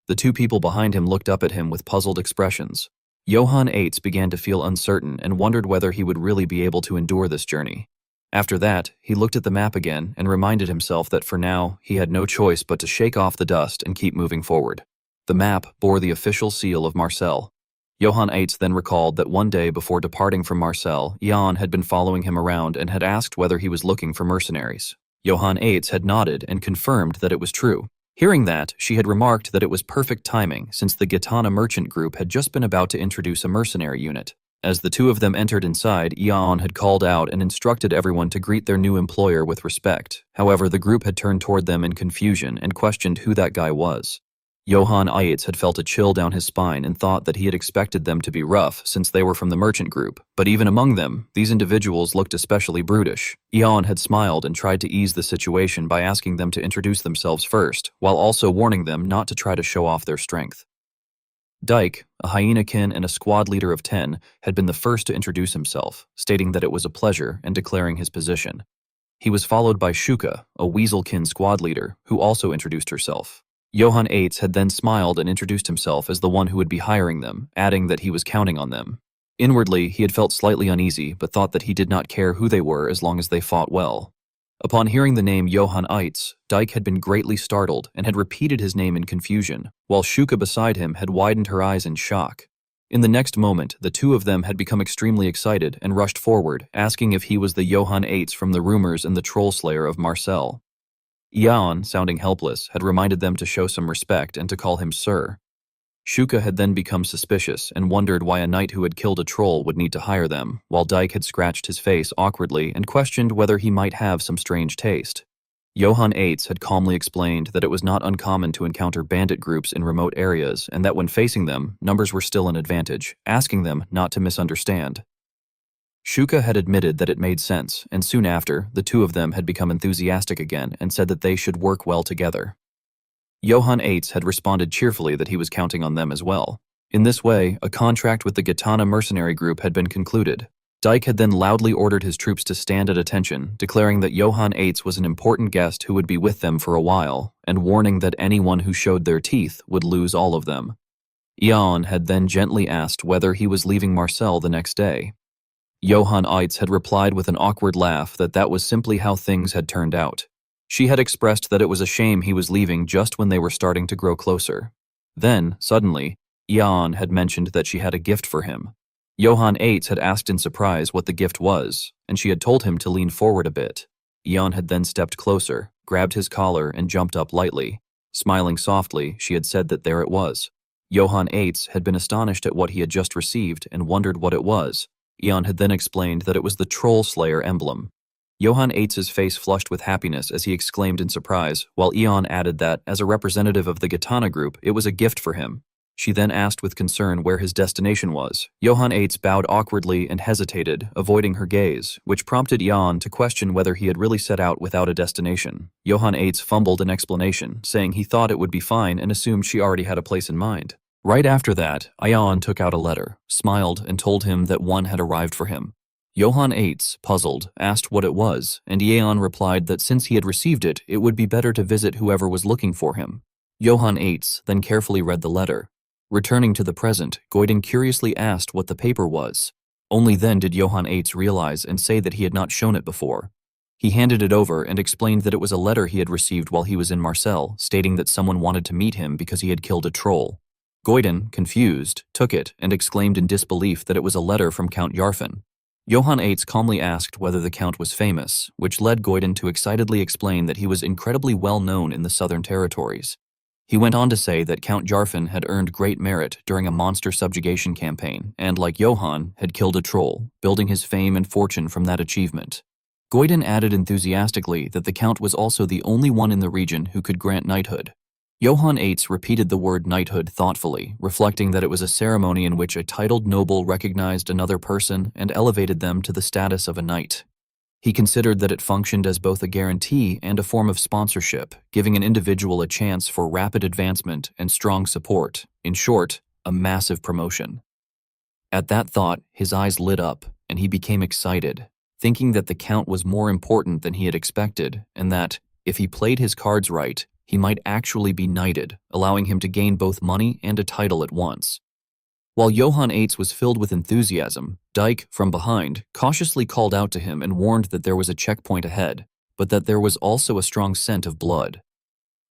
The two people behind him looked up at him with puzzled expressions. Johann Eitz began to feel uncertain and wondered whether he would really be able to endure this journey. After that, he looked at the map again and reminded himself that for now, he had no choice but to shake off the dust and keep moving forward. The map bore the official seal of Marcel. Johann Eitz then recalled that one day before departing from Marcel, Jan had been following him around and had asked whether he was looking for mercenaries. Johann Eitz had nodded and confirmed that it was true. Hearing that, she had remarked that it was perfect timing since the Gitana merchant group had just been about to introduce a mercenary unit. As the two of them entered inside, Jan had called out and instructed everyone to greet their new employer with respect. However, the group had turned toward them in confusion and questioned who that guy was. Johann Eitz had felt a chill down his spine and thought that he had expected them to be rough since they were from the merchant group, but even among them, these individuals looked especially brutish. Jan had smiled and tried to ease the situation by asking them to introduce themselves first, while also warning them not to try to show off their strength. Dyke, a hyenakin and a squad leader of 10, had been the first to introduce himself, stating that it was a pleasure and declaring his position. He was followed by Shuka, a weaselkin squad leader, who also introduced herself. Johann Eitz had then smiled and introduced himself as the one who would be hiring them, adding that he was counting on them. Inwardly, he had felt slightly uneasy, but thought that he did not care who they were as long as they fought well. Upon hearing the name Johann Eitz, Dyke had been greatly startled and had repeated his name in confusion, while Shuka beside him had widened her eyes in shock. In the next moment, the two of them had become extremely excited and rushed forward, asking if he was the Johann Eitz from the rumors and the Troll Slayer of Marcel. Jan, sounding helpless, had reminded them to show some respect and to call him Sir. Shuka had then become suspicious and wondered why a knight who had killed a troll would need to hire them, while Dyke had scratched his face awkwardly and questioned whether he might have some strange taste. Johann Eitz had calmly explained that it was not uncommon to encounter bandit groups in remote areas and that when facing them, numbers were still an advantage, asking them not to misunderstand. Shuka had admitted that it made sense, and soon after, the two of them had become enthusiastic again and said that they should work well together. Johann Eitz had responded cheerfully that he was counting on them as well. In this way, a contract with the Gitana mercenary group had been concluded. Dyke had then loudly ordered his troops to stand at attention, declaring that Johann Eitz was an important guest who would be with them for a while, and warning that anyone who showed their teeth would lose all of them. Jan had then gently asked whether he was leaving Marcel the next day. Johann Eitz had replied with an awkward laugh that was simply how things had turned out. She had expressed that it was a shame he was leaving just when they were starting to grow closer. Then, suddenly, Jan had mentioned that she had a gift for him. Johann Eitz had asked in surprise what the gift was, and she had told him to lean forward a bit. Jan had then stepped closer, grabbed his collar, and jumped up lightly. Smiling softly, she had said that there it was. Johann Eitz had been astonished at what he had just received and wondered what it was. Jan had then explained that it was the Troll Slayer emblem. Johann Eitz's face flushed with happiness as he exclaimed in surprise, while Eon added that, as a representative of the Gitana group, it was a gift for him. She then asked with concern where his destination was. Johann Eitz bowed awkwardly and hesitated, avoiding her gaze, which prompted Jan to question whether he had really set out without a destination. Johann Eitz fumbled an explanation, saying he thought it would be fine and assumed she already had a place in mind. Right after that, Jan took out a letter, smiled, and told him that one had arrived for him. Johann Eitz, puzzled, asked what it was, and Jan replied that since he had received it, it would be better to visit whoever was looking for him. Johann Eitz then carefully read the letter. Returning to the present, Goiden curiously asked what the paper was. Only then did Johann Eitz realize and say that he had not shown it before. He handed it over and explained that it was a letter he had received while he was in Marcel, stating that someone wanted to meet him because he had killed a troll. Goiden, confused, took it and exclaimed in disbelief that it was a letter from Count Yarfin. Johann Eitz calmly asked whether the Count was famous, which led Goiden to excitedly explain that he was incredibly well known in the southern territories. He went on to say that Count Jarfin had earned great merit during a monster subjugation campaign and, like Johann, had killed a troll, building his fame and fortune from that achievement. Goiden added enthusiastically that the Count was also the only one in the region who could grant knighthood. Johann Eitz repeated the word knighthood thoughtfully, reflecting that it was a ceremony in which a titled noble recognized another person and elevated them to the status of a knight. He considered that it functioned as both a guarantee and a form of sponsorship, giving an individual a chance for rapid advancement and strong support. In short, a massive promotion. At that thought, his eyes lit up, and he became excited, thinking that the Count was more important than he had expected, and that, if he played his cards right, he might actually be knighted, allowing him to gain both money and a title at once. While Johann Eitz was filled with enthusiasm, Dyke, from behind, cautiously called out to him and warned that there was a checkpoint ahead, but that there was also a strong scent of blood.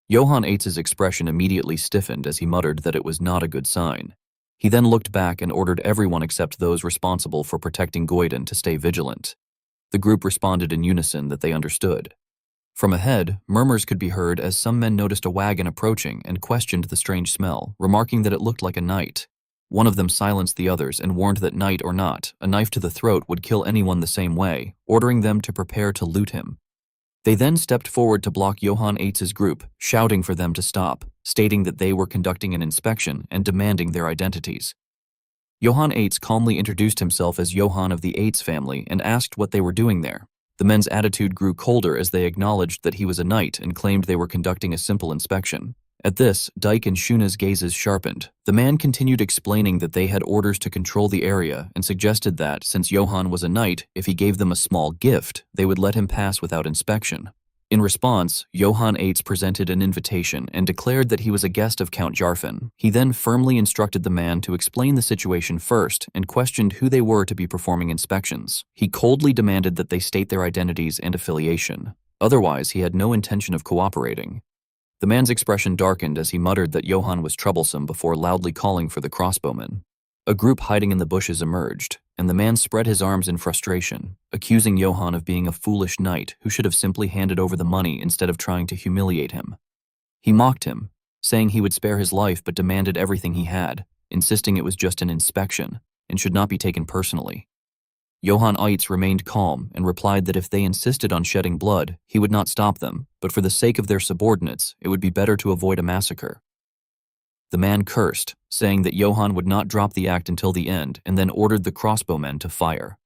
Johann Eitz's expression immediately stiffened as he muttered that it was not a good sign. He then looked back and ordered everyone except those responsible for protecting Goiden to stay vigilant. The group responded in unison that they understood. From ahead, murmurs could be heard as some men noticed a wagon approaching and questioned the strange smell, remarking that it looked like a knight. One of them silenced the others and warned that knight or not, a knife to the throat would kill anyone the same way, ordering them to prepare to loot him. They then stepped forward to block Johann Eitz's group, shouting for them to stop, stating that they were conducting an inspection and demanding their identities. Johann Eitz calmly introduced himself as Johann of the Eitz family and asked what they were doing there. The men's attitude grew colder as they acknowledged that he was a knight and claimed they were conducting a simple inspection. At this, Dyke and Shuna's gazes sharpened. The man continued explaining that they had orders to control the area and suggested that, since Johann was a knight, if he gave them a small gift, they would let him pass without inspection. In response, Johann Eitz presented an invitation and declared that he was a guest of Count Jarfin. He then firmly instructed the man to explain the situation first and questioned who they were to be performing inspections. He coldly demanded that they state their identities and affiliation. Otherwise, he had no intention of cooperating. The man's expression darkened as he muttered that Johann was troublesome before loudly calling for the crossbowmen. A group hiding in the bushes emerged, and the man spread his arms in frustration, accusing Johann of being a foolish knight who should have simply handed over the money instead of trying to humiliate him. He mocked him, saying he would spare his life but demanded everything he had, insisting it was just an inspection and should not be taken personally. Johann Eitz remained calm and replied that if they insisted on shedding blood, he would not stop them, but for the sake of their subordinates, it would be better to avoid a massacre. The man cursed, saying that Johann would not drop the act until the end, and then ordered the crossbowmen to fire.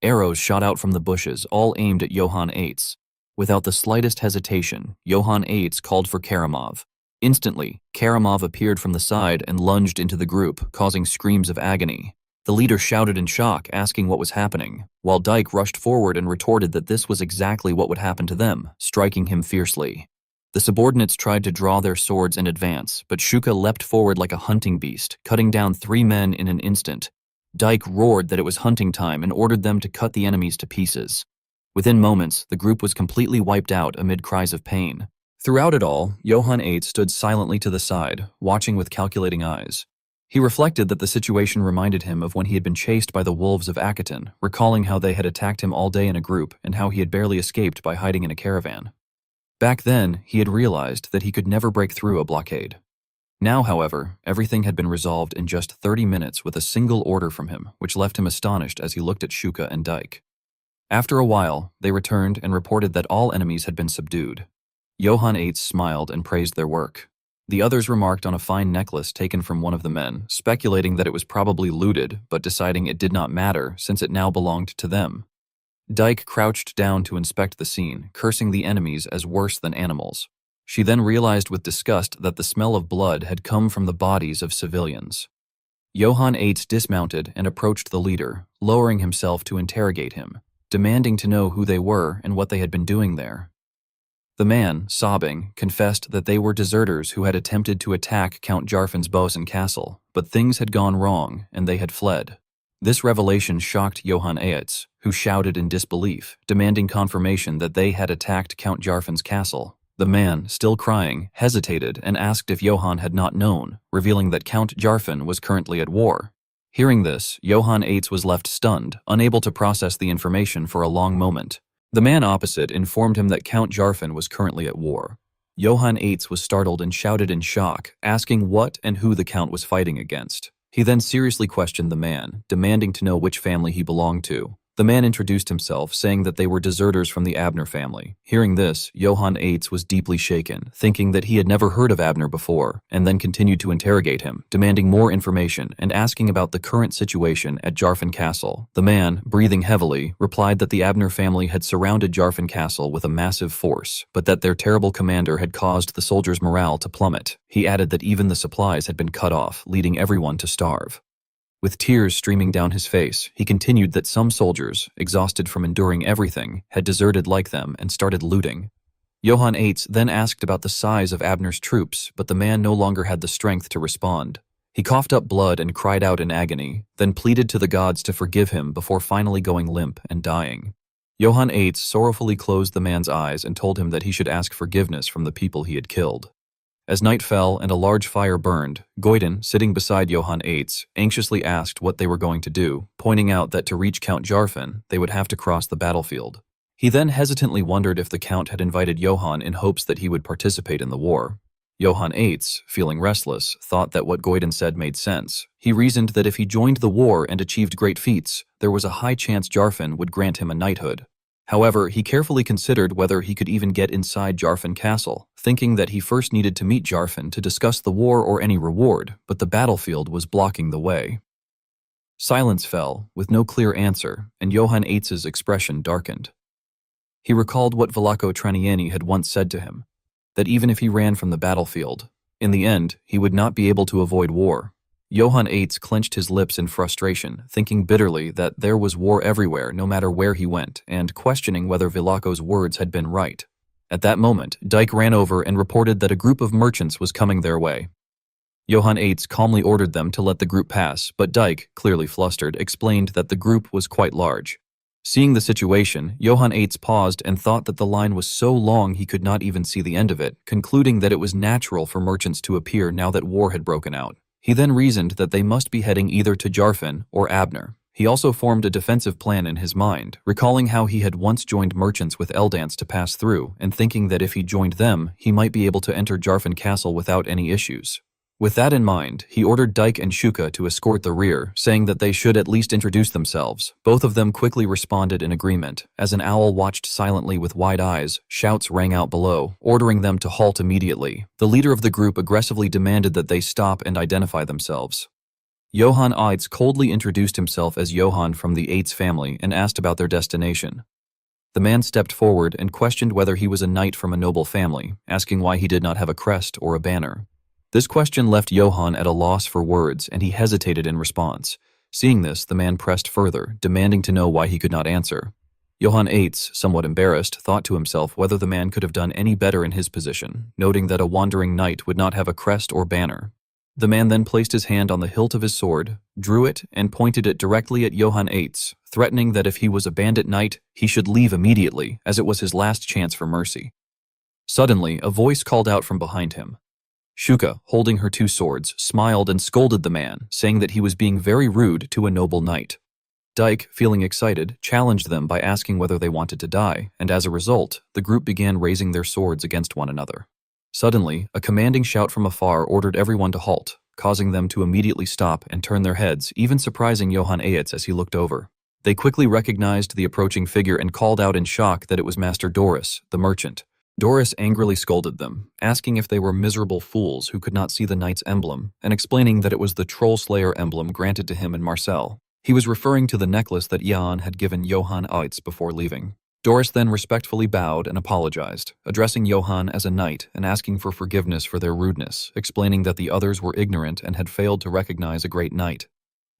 Arrows shot out from the bushes, all aimed at Johann Eitz. Without the slightest hesitation, Johann Eitz called for Karamov. Instantly, Karamov appeared from the side and lunged into the group, causing screams of agony. The leader shouted in shock, asking what was happening, while Dyke rushed forward and retorted that this was exactly what would happen to them, striking him fiercely. The subordinates tried to draw their swords and advance, but Shuka leapt forward like a hunting beast, cutting down 3 men in an instant. Dyke roared that it was hunting time and ordered them to cut the enemies to pieces. Within moments, the group was completely wiped out amid cries of pain. Throughout it all, Johann Eitz stood silently to the side, watching with calculating eyes. He reflected that the situation reminded him of when he had been chased by the wolves of Akaton, recalling how they had attacked him all day in a group and how he had barely escaped by hiding in a caravan. Back then, he had realized that he could never break through a blockade. Now, however, everything had been resolved in just 30 minutes with a single order from him, which left him astonished as he looked at Shuka and Dyke. After a while, they returned and reported that all enemies had been subdued. Johann Eitz smiled and praised their work. The others remarked on a fine necklace taken from one of the men, speculating that it was probably looted, but deciding it did not matter since it now belonged to them. Dyke crouched down to inspect the scene, cursing the enemies as worse than animals. She then realized with disgust that the smell of blood had come from the bodies of civilians. Johann Eitz dismounted and approached the leader, lowering himself to interrogate him, demanding to know who they were and what they had been doing there. The man, sobbing, confessed that they were deserters who had attempted to attack Count Jarfan's Bosen castle, but things had gone wrong and they had fled. This revelation shocked Johann Eitz, who shouted in disbelief, demanding confirmation that they had attacked Count Jarfan's castle. The man, still crying, hesitated and asked if Johann had not known, revealing that Count Jarfan was currently at war. Hearing this, Johann Eitz was left stunned, unable to process the information for a long moment. The man opposite informed him that Count Jarfan was currently at war. Johann Eitz was startled and shouted in shock, asking what and who the Count was fighting against. He then seriously questioned the man, demanding to know which family he belonged to. The man introduced himself, saying that they were deserters from the Abner family. Hearing this, Johann Eitz was deeply shaken, thinking that he had never heard of Abner before, and then continued to interrogate him, demanding more information and asking about the current situation at Jarfan Castle. The man, breathing heavily, replied that the Abner family had surrounded Jarfan Castle with a massive force, but that their terrible commander had caused the soldiers' morale to plummet. He added that even the supplies had been cut off, leading everyone to starve. With tears streaming down his face, he continued that some soldiers, exhausted from enduring everything, had deserted like them and started looting. Johann Eitz then asked about the size of Abner's troops, but the man no longer had the strength to respond. He coughed up blood and cried out in agony, then pleaded to the gods to forgive him before finally going limp and dying. Johann Eitz sorrowfully closed the man's eyes and told him that he should ask forgiveness from the people he had killed. As night fell and a large fire burned, Goiden, sitting beside Johann Eitz, anxiously asked what they were going to do, pointing out that to reach Count Jarfan, they would have to cross the battlefield. He then hesitantly wondered if the Count had invited Johann in hopes that he would participate in the war. Johann Eitz, feeling restless, thought that what Goiden said made sense. He reasoned that if he joined the war and achieved great feats, there was a high chance Jarfan would grant him a knighthood. However, he carefully considered whether he could even get inside Jarfan Castle, thinking that he first needed to meet Jarfan to discuss the war or any reward, but the battlefield was blocking the way. Silence fell, with no clear answer, and Johann Eitz's expression darkened. He recalled what Vlaco Tranieni had once said to him, that even if he ran from the battlefield, in the end, he would not be able to avoid war. Johann Eitz clenched his lips in frustration, thinking bitterly that there was war everywhere no matter where he went, and questioning whether Vlaco's words had been right. At that moment, Dyke ran over and reported that a group of merchants was coming their way. Johann Eitz calmly ordered them to let the group pass, but Dyke, clearly flustered, explained that the group was quite large. Seeing the situation, Johann Eitz paused and thought that the line was so long he could not even see the end of it, concluding that it was natural for merchants to appear now that war had broken out. He then reasoned that they must be heading either to Jarfan or Abner. He also formed a defensive plan in his mind, recalling how he had once joined merchants with Eldance to pass through, and thinking that if he joined them, he might be able to enter Jarfan Castle without any issues. With that in mind, he ordered Dike and Shuka to escort the rear, saying that they should at least introduce themselves. Both of them quickly responded in agreement. As an owl watched silently with wide eyes, shouts rang out below, ordering them to halt immediately. The leader of the group aggressively demanded that they stop and identify themselves. Johann Eitz coldly introduced himself as Johann from the Eitz family and asked about their destination. The man stepped forward and questioned whether he was a knight from a noble family, asking why he did not have a crest or a banner. This question left Johann at a loss for words, and he hesitated in response. Seeing this, the man pressed further, demanding to know why he could not answer. Johann Eitz, somewhat embarrassed, thought to himself whether the man could have done any better in his position, noting that a wandering knight would not have a crest or banner. The man then placed his hand on the hilt of his sword, drew it, and pointed it directly at Johann Eitz, threatening that if he was a bandit knight, he should leave immediately, as it was his last chance for mercy. Suddenly, a voice called out from behind him. Shuka, holding her two swords, smiled and scolded the man, saying that he was being very rude to a noble knight. Dike, feeling excited, challenged them by asking whether they wanted to die, and as a result, the group began raising their swords against one another. Suddenly, a commanding shout from afar ordered everyone to halt, causing them to immediately stop and turn their heads, even surprising Johann Eitz as he looked over. They quickly recognized the approaching figure and called out in shock that it was Master Doris, the merchant. Doris angrily scolded them, asking if they were miserable fools who could not see the knight's emblem, and explaining that it was the Troll Slayer emblem granted to him in Marseille. He was referring to the necklace that Jan had given Johann Eitz before leaving. Doris then respectfully bowed and apologized, addressing Johann as a knight and asking for forgiveness for their rudeness, explaining that the others were ignorant and had failed to recognize a great knight.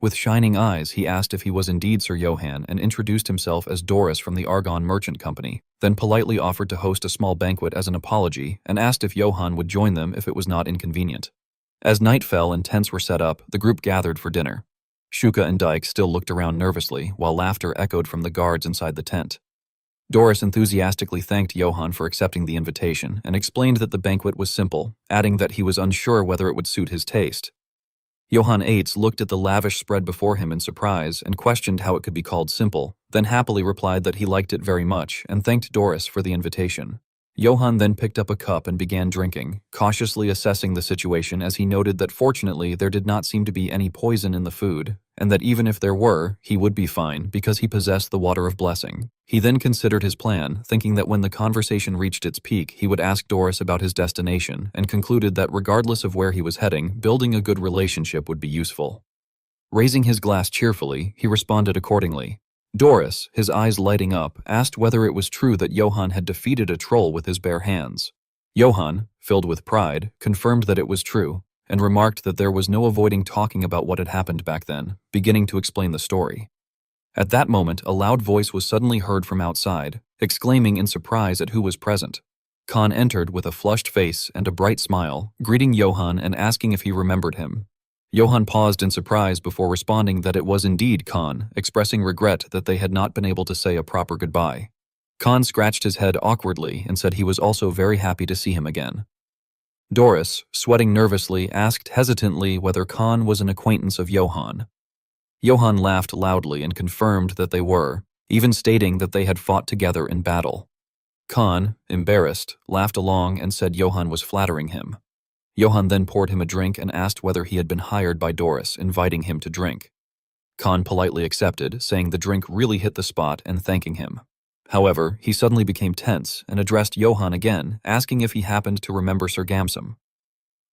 With shining eyes, he asked if he was indeed Sir Johann and introduced himself as Doris from the Argonne Merchant Company, then politely offered to host a small banquet as an apology and asked if Johann would join them if it was not inconvenient. As night fell and tents were set up, the group gathered for dinner. Shuka and Dike still looked around nervously, while laughter echoed from the guards inside the tent. Doris enthusiastically thanked Johann for accepting the invitation and explained that the banquet was simple, adding that he was unsure whether it would suit his taste. Johann Eitz looked at the lavish spread before him in surprise and questioned how it could be called simple, then happily replied that he liked it very much and thanked Doris for the invitation. Johann then picked up a cup and began drinking, cautiously assessing the situation as he noted that fortunately there did not seem to be any poison in the food, and that even if there were, he would be fine because he possessed the water of blessing. He then considered his plan, thinking that when the conversation reached its peak, he would ask Doris about his destination, and concluded that regardless of where he was heading, building a good relationship would be useful. Raising his glass cheerfully, he responded accordingly. Doris, his eyes lighting up, asked whether it was true that Johann had defeated a troll with his bare hands. Johann, filled with pride, confirmed that it was true, and remarked that there was no avoiding talking about what had happened back then, beginning to explain the story. At that moment, a loud voice was suddenly heard from outside, exclaiming in surprise at who was present. Khan entered with a flushed face and a bright smile, greeting Johann and asking if he remembered him. Johann paused in surprise before responding that it was indeed Khan, expressing regret that they had not been able to say a proper goodbye. Khan scratched his head awkwardly and said he was also very happy to see him again. Doris, sweating nervously, asked hesitantly whether Khan was an acquaintance of Johann. Johann laughed loudly and confirmed that they were, even stating that they had fought together in battle. Khan, embarrassed, laughed along and said Johann was flattering him. Johann then poured him a drink and asked whether he had been hired by Doris, inviting him to drink. Khan politely accepted, saying the drink really hit the spot and thanking him. However, he suddenly became tense and addressed Johann again, asking if he happened to remember Sir Gamsam.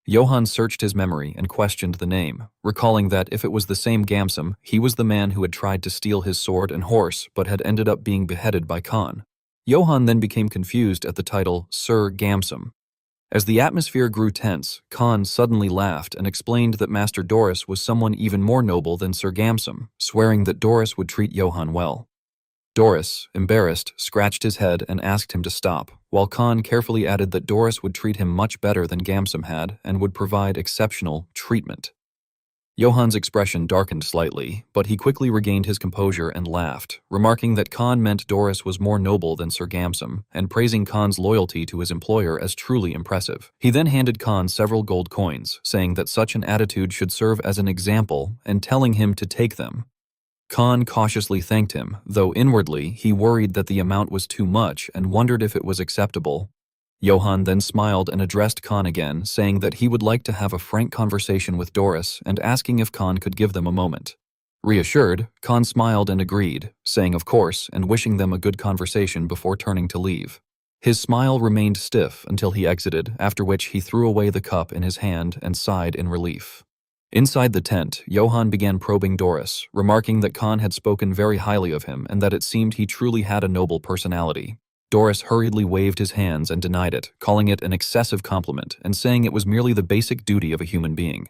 Johann searched his memory and questioned the name, recalling that if it was the same Gamsam, he was the man who had tried to steal his sword and horse but had ended up being beheaded by Khan. Johann then became confused at the title Sir Gamsam. As the atmosphere grew tense, Khan suddenly laughed and explained that Master Doris was someone even more noble than Sir Gamsam, swearing that Doris would treat Johann well. Doris, embarrassed, scratched his head and asked him to stop, while Khan carefully added that Doris would treat him much better than Gamsam had and would provide exceptional treatment. Johann's expression darkened slightly, but he quickly regained his composure and laughed, remarking that Khan meant Doris was more noble than Sir Gamsam, and praising Khan's loyalty to his employer as truly impressive. He then handed Khan several gold coins, saying that such an attitude should serve as an example and telling him to take them. Khan cautiously thanked him, though inwardly he worried that the amount was too much and wondered if it was acceptable. Johann then smiled and addressed Khan again, saying that he would like to have a frank conversation with Doris and asking if Khan could give them a moment. Reassured, Khan smiled and agreed, saying of course and wishing them a good conversation before turning to leave. His smile remained stiff until he exited, after which he threw away the cup in his hand and sighed in relief. Inside the tent, Johann began probing Doris, remarking that Khan had spoken very highly of him and that it seemed he truly had a noble personality. Doris hurriedly waved his hands and denied it, calling it an excessive compliment and saying it was merely the basic duty of a human being.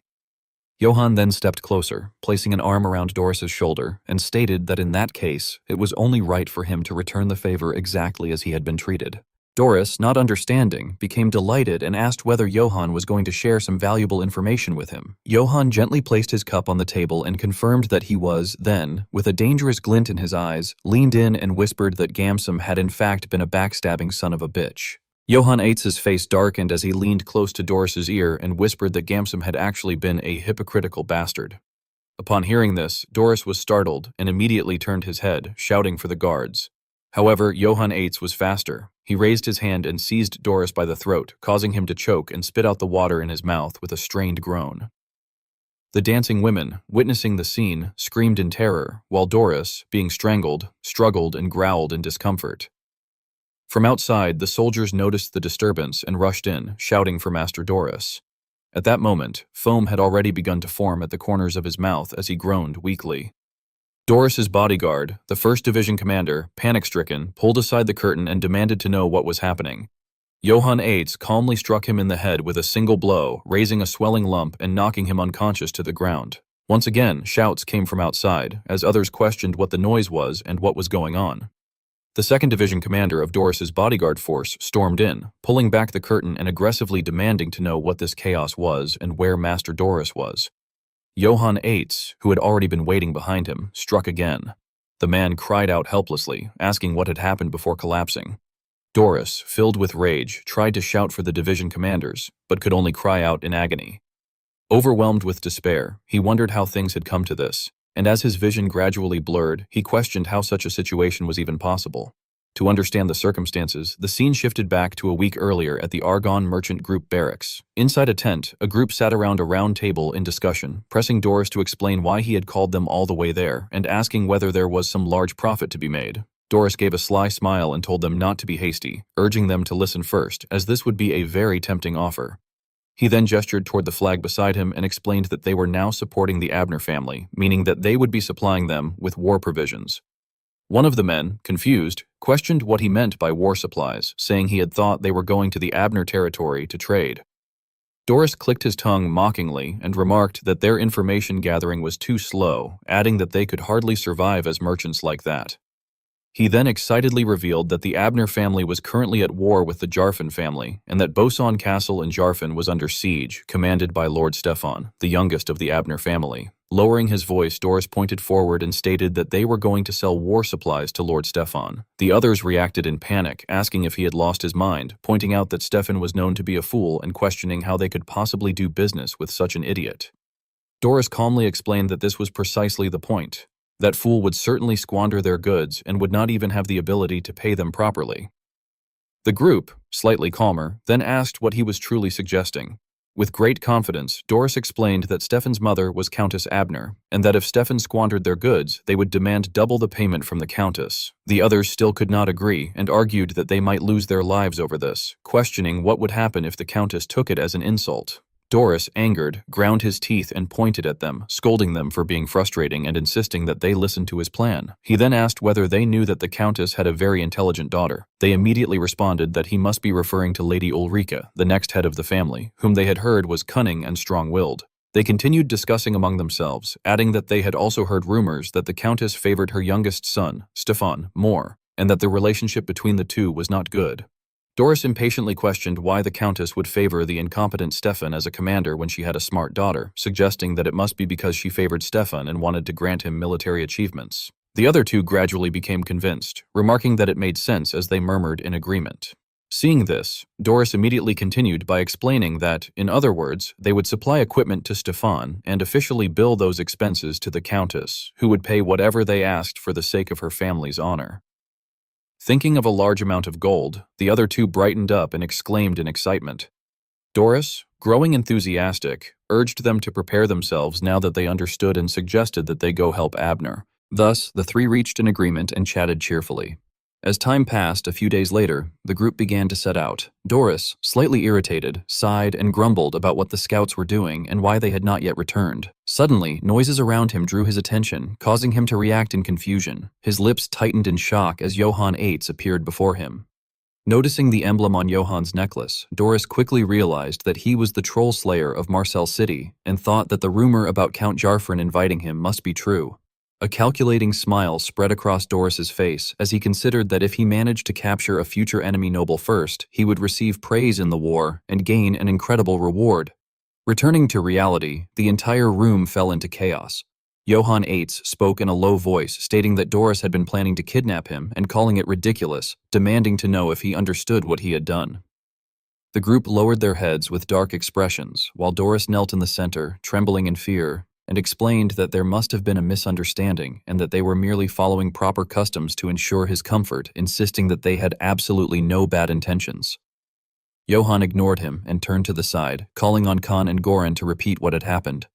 Johann then stepped closer, placing an arm around Doris's shoulder, and stated that in that case, it was only right for him to return the favor exactly as he had been treated. Doris, not understanding, became delighted and asked whether Johann was going to share some valuable information with him. Johann gently placed his cup on the table and confirmed that he was, then, with a dangerous glint in his eyes, leaned in and whispered that Gamsam had in fact been a backstabbing son of a bitch. Johann Eitz's face darkened as he leaned close to Doris's ear and whispered that Gamsam had actually been a hypocritical bastard. Upon hearing this, Doris was startled and immediately turned his head, shouting for the guards. However, Johann Eitz was faster. He raised his hand and seized Doris by the throat, causing him to choke and spit out the water in his mouth with a strained groan. The dancing women, witnessing the scene, screamed in terror, while Doris, being strangled, struggled and growled in discomfort. From outside, the soldiers noticed the disturbance and rushed in, shouting for Master Doris. At that moment, foam had already begun to form at the corners of his mouth as he groaned weakly. Doris's bodyguard, the 1st Division commander, panic-stricken, pulled aside the curtain and demanded to know what was happening. Johann Eitz calmly struck him in the head with a single blow, raising a swelling lump and knocking him unconscious to the ground. Once again, shouts came from outside, as others questioned what the noise was and what was going on. The 2nd Division commander of Doris's bodyguard force stormed in, pulling back the curtain and aggressively demanding to know what this chaos was and where Master Doris was. Johann Eitz, who had already been waiting behind him, struck again. The man cried out helplessly, asking what had happened before collapsing. Doris, filled with rage, tried to shout for the division commanders, but could only cry out in agony. Overwhelmed with despair, he wondered how things had come to this, and as his vision gradually blurred, he questioned how such a situation was even possible. To understand the circumstances, the scene shifted back to a week earlier at the Argonne Merchant Group barracks. Inside a tent, a group sat around a round table in discussion, pressing Doris to explain why he had called them all the way there, and asking whether there was some large profit to be made. Doris gave a sly smile and told them not to be hasty, urging them to listen first, as this would be a very tempting offer. He then gestured toward the flag beside him and explained that they were now supporting the Abner family, meaning that they would be supplying them with war provisions. One of the men, confused, questioned what he meant by war supplies, saying he had thought they were going to the Abner territory to trade. Doris clicked his tongue mockingly and remarked that their information gathering was too slow, adding that they could hardly survive as merchants like that. He then excitedly revealed that the Abner family was currently at war with the Jarfin family, and that Boson Castle in Jarfin was under siege, commanded by Lord Stefan, the youngest of the Abner family. Lowering his voice, Doris pointed forward and stated that they were going to sell war supplies to Lord Stefan. The others reacted in panic, asking if he had lost his mind, pointing out that Stefan was known to be a fool and questioning how they could possibly do business with such an idiot. Doris calmly explained that this was precisely the point. That fool would certainly squander their goods and would not even have the ability to pay them properly. The group, slightly calmer, then asked what he was truly suggesting. With great confidence, Doris explained that Stefan's mother was Countess Abner, and that if Stefan squandered their goods, they would demand double the payment from the Countess. The others still could not agree and argued that they might lose their lives over this, questioning what would happen if the Countess took it as an insult. Doris, angered, ground his teeth and pointed at them, scolding them for being frustrating and insisting that they listen to his plan. He then asked whether they knew that the Countess had a very intelligent daughter. They immediately responded that he must be referring to Lady Ulrika, the next head of the family, whom they had heard was cunning and strong-willed. They continued discussing among themselves, adding that they had also heard rumors that the Countess favored her youngest son, Stefan, more, and that the relationship between the two was not good. Doris impatiently questioned why the Countess would favor the incompetent Stefan as a commander when she had a smart daughter, suggesting that it must be because she favored Stefan and wanted to grant him military achievements. The other two gradually became convinced, remarking that it made sense as they murmured in agreement. Seeing this, Doris immediately continued by explaining that, in other words, they would supply equipment to Stefan and officially bill those expenses to the Countess, who would pay whatever they asked for the sake of her family's honor. Thinking of a large amount of gold, the other two brightened up and exclaimed in excitement. Doris, growing enthusiastic, urged them to prepare themselves now that they understood and suggested that they go help Abner. Thus, the three reached an agreement and chatted cheerfully. As time passed, a few days later, the group began to set out. Doris, slightly irritated, sighed and grumbled about what the scouts were doing and why they had not yet returned. Suddenly, noises around him drew his attention, causing him to react in confusion. His lips tightened in shock as Johann Eitz appeared before him. Noticing the emblem on Johann's necklace, Doris quickly realized that he was the troll slayer of Marcel City and thought that the rumor about Count Jarfrin inviting him must be true. A calculating smile spread across Doris's face as he considered that if he managed to capture a future enemy noble first, he would receive praise in the war and gain an incredible reward. Returning to reality, the entire room fell into chaos. Johann Eitz spoke in a low voice, stating that Doris had been planning to kidnap him and calling it ridiculous, demanding to know if he understood what he had done. The group lowered their heads with dark expressions, while Doris knelt in the center, trembling in fear, and explained that there must have been a misunderstanding and that they were merely following proper customs to ensure his comfort, insisting that they had absolutely no bad intentions. Johann ignored him and turned to the side, calling on Khan and Goran to repeat what had happened.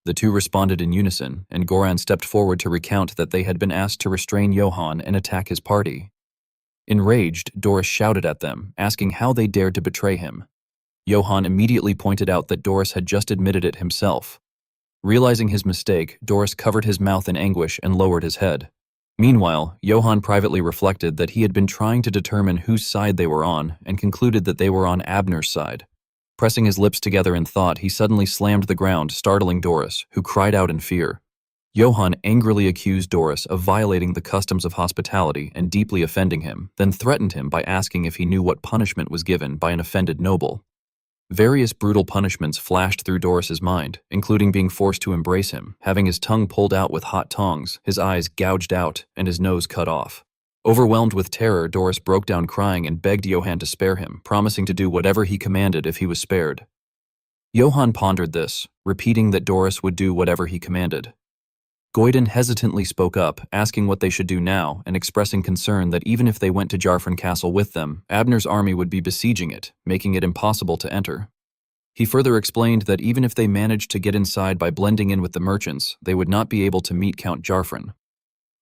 The two responded in unison, and Goran stepped forward to recount that they had been asked to restrain Johann and attack his party. Enraged, Doris shouted at them, asking how they dared to betray him. Johann immediately pointed out that Doris had just admitted it himself. Realizing his mistake, Doris covered his mouth in anguish and lowered his head. Meanwhile, Johann privately reflected that he had been trying to determine whose side they were on and concluded that they were on Abner's side. Pressing his lips together in thought, he suddenly slammed the ground, startling Doris, who cried out in fear. Johann angrily accused Doris of violating the customs of hospitality and deeply offending him, then threatened him by asking if he knew what punishment was given by an offended noble. Various brutal punishments flashed through Doris's mind, including being forced to embrace him, having his tongue pulled out with hot tongs, his eyes gouged out, and his nose cut off. Overwhelmed with terror, Doris broke down crying and begged Johann to spare him, promising to do whatever he commanded if he was spared. Johann pondered this, repeating that Doris would do whatever he commanded. Goiden hesitantly spoke up, asking what they should do now, and expressing concern that even if they went to Jarfrin Castle with them, Abner's army would be besieging it, making it impossible to enter. He further explained that even if they managed to get inside by blending in with the merchants, they would not be able to meet Count Jarfrin.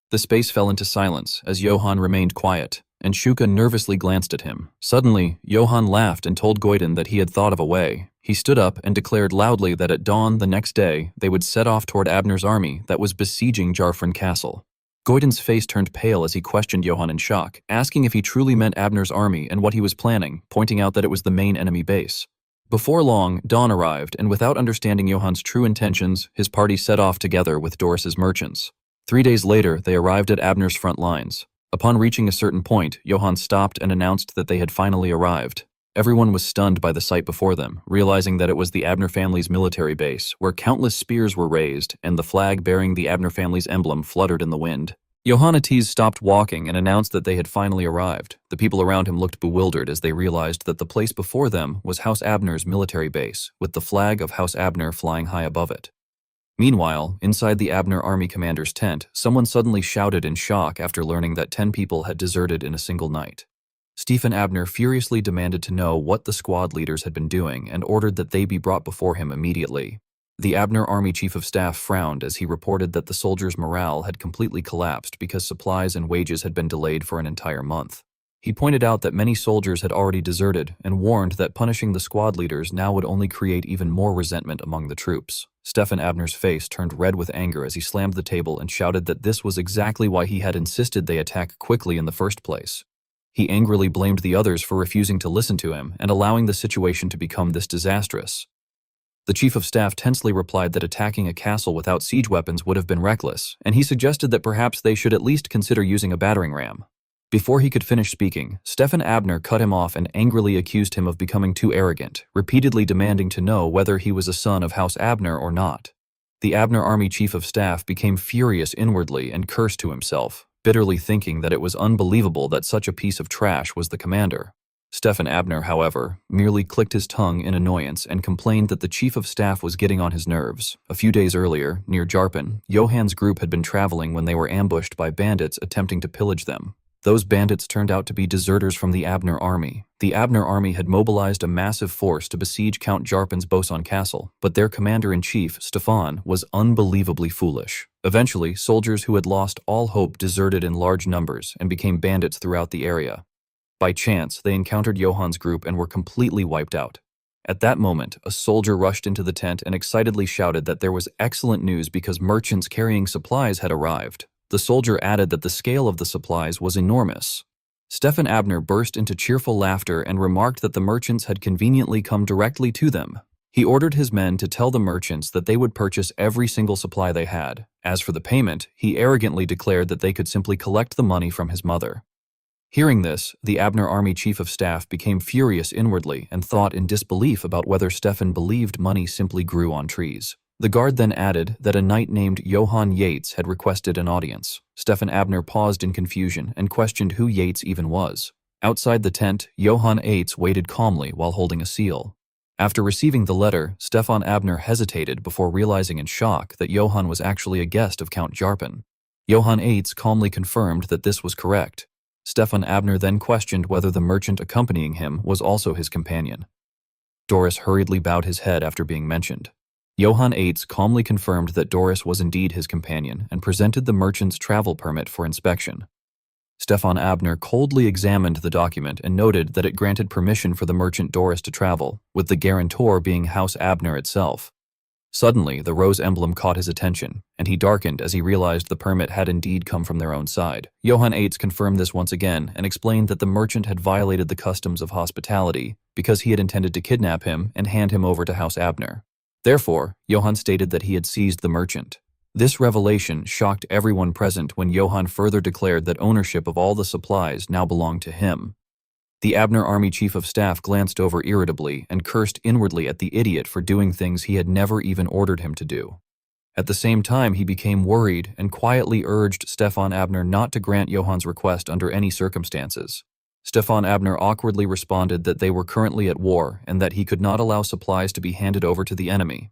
The space fell into silence as Johann remained quiet, and Shuka nervously glanced at him. Suddenly, Johann laughed and told Goiden that he had thought of a way. He stood up and declared loudly that at dawn the next day, they would set off toward Abner's army that was besieging Jarfrin Castle. Goiden's face turned pale as he questioned Johann in shock, asking if he truly meant Abner's army and what he was planning, pointing out that it was the main enemy base. Before long, dawn arrived, and without understanding Johann's true intentions, his party set off together with Doris's merchants. 3 days later, they arrived at Abner's front lines. Upon reaching a certain point, Johann stopped and announced that they had finally arrived. Everyone was stunned by the sight before them, realizing that it was the Abner family's military base, where countless spears were raised and the flag bearing the Abner family's emblem fluttered in the wind. Johann stopped walking and announced that they had finally arrived. The people around him looked bewildered as they realized that the place before them was House Abner's military base, with the flag of House Abner flying high above it. Meanwhile, inside the Abner army commander's tent, someone suddenly shouted in shock after learning that 10 people had deserted in a single night. Stephen Abner furiously demanded to know what the squad leaders had been doing and ordered that they be brought before him immediately. The Abner Army Chief of Staff frowned as he reported that the soldiers' morale had completely collapsed because supplies and wages had been delayed for an entire month. He pointed out that many soldiers had already deserted and warned that punishing the squad leaders now would only create even more resentment among the troops. Stephen Abner's face turned red with anger as he slammed the table and shouted that this was exactly why he had insisted they attack quickly in the first place. He angrily blamed the others for refusing to listen to him and allowing the situation to become this disastrous. The Chief of Staff tensely replied that attacking a castle without siege weapons would have been reckless, and he suggested that perhaps they should at least consider using a battering ram. Before he could finish speaking, Stephen Abner cut him off and angrily accused him of becoming too arrogant, repeatedly demanding to know whether he was a son of House Abner or not. The Abner Army Chief of Staff became furious inwardly and cursed to himself, bitterly thinking that it was unbelievable that such a piece of trash was the commander. Stephen Abner, however, merely clicked his tongue in annoyance and complained that the Chief of Staff was getting on his nerves. A few days earlier, near Jarpen, Johann's group had been traveling when they were ambushed by bandits attempting to pillage them. Those bandits turned out to be deserters from the Abner army. The Abner army had mobilized a massive force to besiege Count Jarpen's Boson castle, but their commander-in-chief, Stefan, was unbelievably foolish. Eventually, soldiers who had lost all hope deserted in large numbers and became bandits throughout the area. By chance, they encountered Johann's group and were completely wiped out. At that moment, a soldier rushed into the tent and excitedly shouted that there was excellent news because merchants carrying supplies had arrived. The soldier added that the scale of the supplies was enormous. Stefan Abner burst into cheerful laughter and remarked that the merchants had conveniently come directly to them. He ordered his men to tell the merchants that they would purchase every single supply they had. As for the payment, he arrogantly declared that they could simply collect the money from his mother. Hearing this, the Abner Army Chief of Staff became furious inwardly and thought in disbelief about whether Stefan believed money simply grew on trees. The guard then added that a knight named Johann Yates had requested an audience. Stefan Abner paused in confusion and questioned who Yates even was. Outside the tent, Johann Yates waited calmly while holding a seal. After receiving the letter, Stefan Abner hesitated before realizing in shock that Johann was actually a guest of Count Jarpen. Johann Yates calmly confirmed that this was correct. Stefan Abner then questioned whether the merchant accompanying him was also his companion. Doris hurriedly bowed his head after being mentioned. Johann Yates calmly confirmed that Doris was indeed his companion and presented the merchant's travel permit for inspection. Stefan Abner coldly examined the document and noted that it granted permission for the merchant Doris to travel, with the guarantor being House Abner itself. Suddenly, the rose emblem caught his attention, and he darkened as he realized the permit had indeed come from their own side. Johann Yates confirmed this once again and explained that the merchant had violated the customs of hospitality because he had intended to kidnap him and hand him over to House Abner. Therefore, Johann stated that he had seized the merchant. This revelation shocked everyone present when Johann further declared that ownership of all the supplies now belonged to him. The Abner Army Chief of Staff glanced over irritably and cursed inwardly at the idiot for doing things he had never even ordered him to do. At the same time, he became worried and quietly urged Stefan Abner not to grant Johann's request under any circumstances. Stefan Abner awkwardly responded that they were currently at war and that he could not allow supplies to be handed over to the enemy.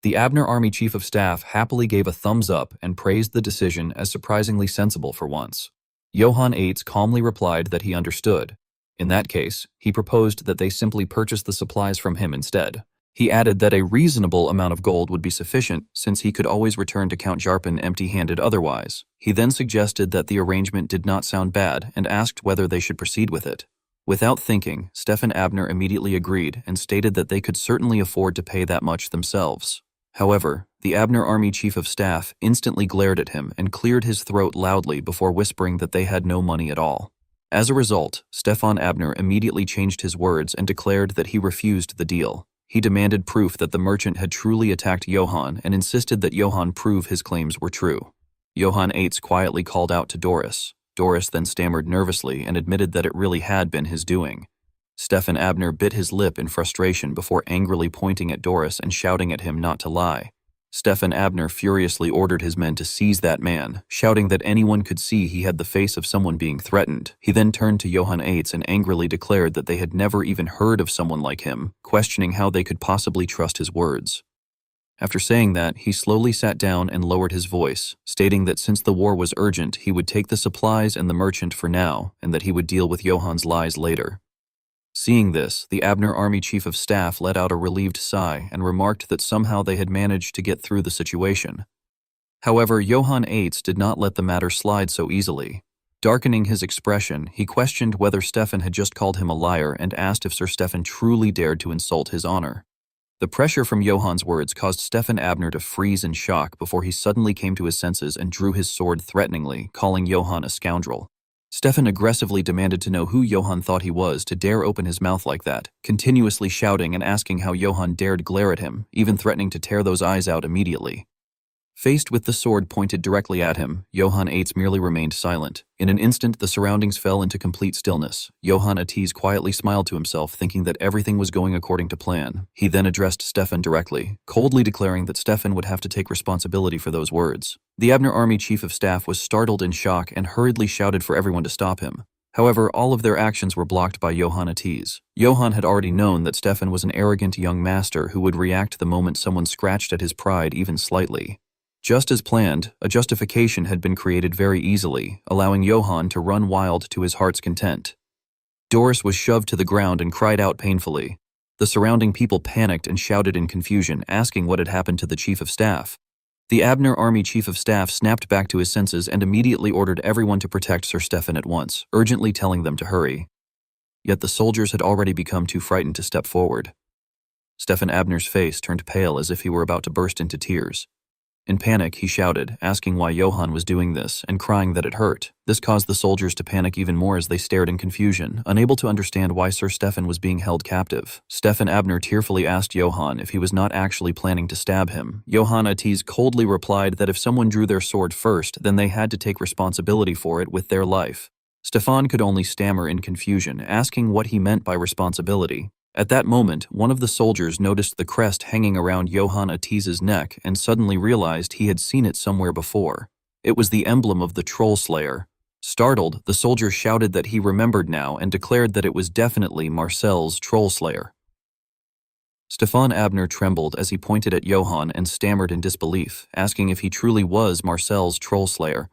The Abner Army Chief of Staff happily gave a thumbs up and praised the decision as surprisingly sensible for once. Johann Yates calmly replied that he understood. In that case, he proposed that they simply purchase the supplies from him instead. He added that a reasonable amount of gold would be sufficient since he could always return to Count Jarpen empty-handed otherwise. He then suggested that the arrangement did not sound bad and asked whether they should proceed with it. Without thinking, Stefan Abner immediately agreed and stated that they could certainly afford to pay that much themselves. However, the Abner Army Chief of Staff instantly glared at him and cleared his throat loudly before whispering that they had no money at all. As a result, Stefan Abner immediately changed his words and declared that he refused the deal. He demanded proof that the merchant had truly attacked Johann and insisted that Johann prove his claims were true. Johann Yates quietly called out to Doris. Doris then stammered nervously and admitted that it really had been his doing. Stefan Abner bit his lip in frustration before angrily pointing at Doris and shouting at him not to lie. Stefan Abner furiously ordered his men to seize that man, shouting that anyone could see he had the face of someone being threatened. He then turned to Johann Yates and angrily declared that they had never even heard of someone like him, questioning how they could possibly trust his words. After saying that, he slowly sat down and lowered his voice, stating that since the war was urgent, he would take the supplies and the merchant for now, and that he would deal with Johann's lies later. Seeing this, the Abner Army Chief of Staff let out a relieved sigh and remarked that somehow they had managed to get through the situation. However, Johann Yates did not let the matter slide so easily. Darkening his expression, he questioned whether Stefan had just called him a liar and asked if Sir Stefan truly dared to insult his honor. The pressure from Johann's words caused Stefan Abner to freeze in shock before he suddenly came to his senses and drew his sword threateningly, calling Johann a scoundrel. Stefan aggressively demanded to know who Johann thought he was to dare open his mouth like that, continuously shouting and asking how Johann dared glare at him, even threatening to tear those eyes out immediately. Faced with the sword pointed directly at him, Johann Yates merely remained silent. In an instant, the surroundings fell into complete stillness. Johann Yates quietly smiled to himself, thinking that everything was going according to plan. He then addressed Stefan directly, coldly declaring that Stefan would have to take responsibility for those words. The Abner Army Chief of Staff was startled in shock and hurriedly shouted for everyone to stop him. However, all of their actions were blocked by Johann Yates. Johann had already known that Stefan was an arrogant young master who would react the moment someone scratched at his pride even slightly. Just as planned, a justification had been created very easily, allowing Johann to run wild to his heart's content. Doris was shoved to the ground and cried out painfully. The surrounding people panicked and shouted in confusion, asking what had happened to the chief of staff. The Abner Army chief of staff snapped back to his senses and immediately ordered everyone to protect Sir Stefan at once, urgently telling them to hurry. Yet the soldiers had already become too frightened to step forward. Stefan Abner's face turned pale as if he were about to burst into tears. In panic, he shouted, asking why Johann was doing this, and crying that it hurt. This caused the soldiers to panic even more as they stared in confusion, unable to understand why Sir Stefan was being held captive. Stefan Abner tearfully asked Johann if he was not actually planning to stab him. Johann Atiz coldly replied that if someone drew their sword first, then they had to take responsibility for it with their life. Stefan could only stammer in confusion, asking what he meant by responsibility. At that moment, one of the soldiers noticed the crest hanging around Johann Atiz's neck and suddenly realized he had seen it somewhere before. It was the emblem of the Troll Slayer. Startled, the soldier shouted that he remembered now and declared that it was definitely Marcel's Troll Slayer. Stefan Abner trembled as he pointed at Johann and stammered in disbelief, asking if he truly was Marcel's Troll Slayer.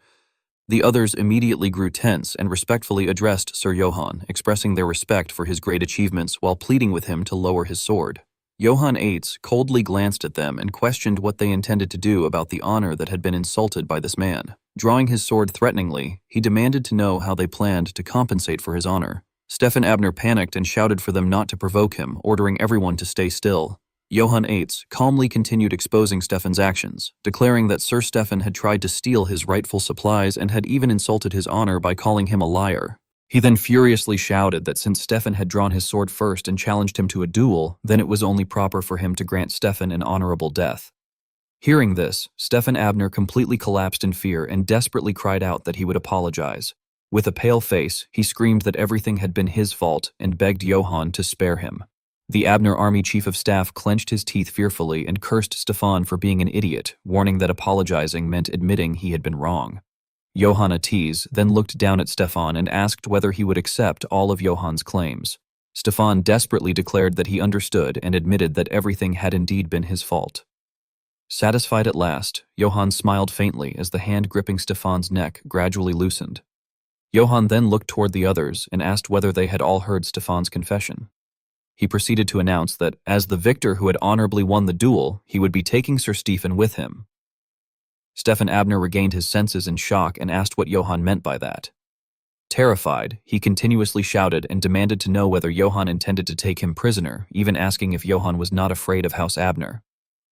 The others immediately grew tense and respectfully addressed Sir Johann, expressing their respect for his great achievements while pleading with him to lower his sword. Johann Ates coldly glanced at them and questioned what they intended to do about the honor that had been insulted by this man. Drawing his sword threateningly, he demanded to know how they planned to compensate for his honor. Stefan Abner panicked and shouted for them not to provoke him, ordering everyone to stay still. Johann Ates calmly continued exposing Stefan's actions, declaring that Sir Stefan had tried to steal his rightful supplies and had even insulted his honor by calling him a liar. He then furiously shouted that since Stefan had drawn his sword first and challenged him to a duel, then it was only proper for him to grant Stefan an honorable death. Hearing this, Stefan Abner completely collapsed in fear and desperately cried out that he would apologize. With a pale face, he screamed that everything had been his fault and begged Johann to spare him. The Abner Army chief of staff clenched his teeth fearfully and cursed Stefan for being an idiot, warning that apologizing meant admitting he had been wrong. Johann Atiz then looked down at Stefan and asked whether he would accept all of Johann's claims. Stefan desperately declared that he understood and admitted that everything had indeed been his fault. Satisfied at last, Johann smiled faintly as the hand gripping Stefan's neck gradually loosened. Johann then looked toward the others and asked whether they had all heard Stefan's confession. He proceeded to announce that, as the victor who had honorably won the duel, he would be taking Sir Stefan with him. Stefan Abner regained his senses in shock and asked what Johann meant by that. Terrified, he continuously shouted and demanded to know whether Johann intended to take him prisoner, even asking if Johann was not afraid of House Abner.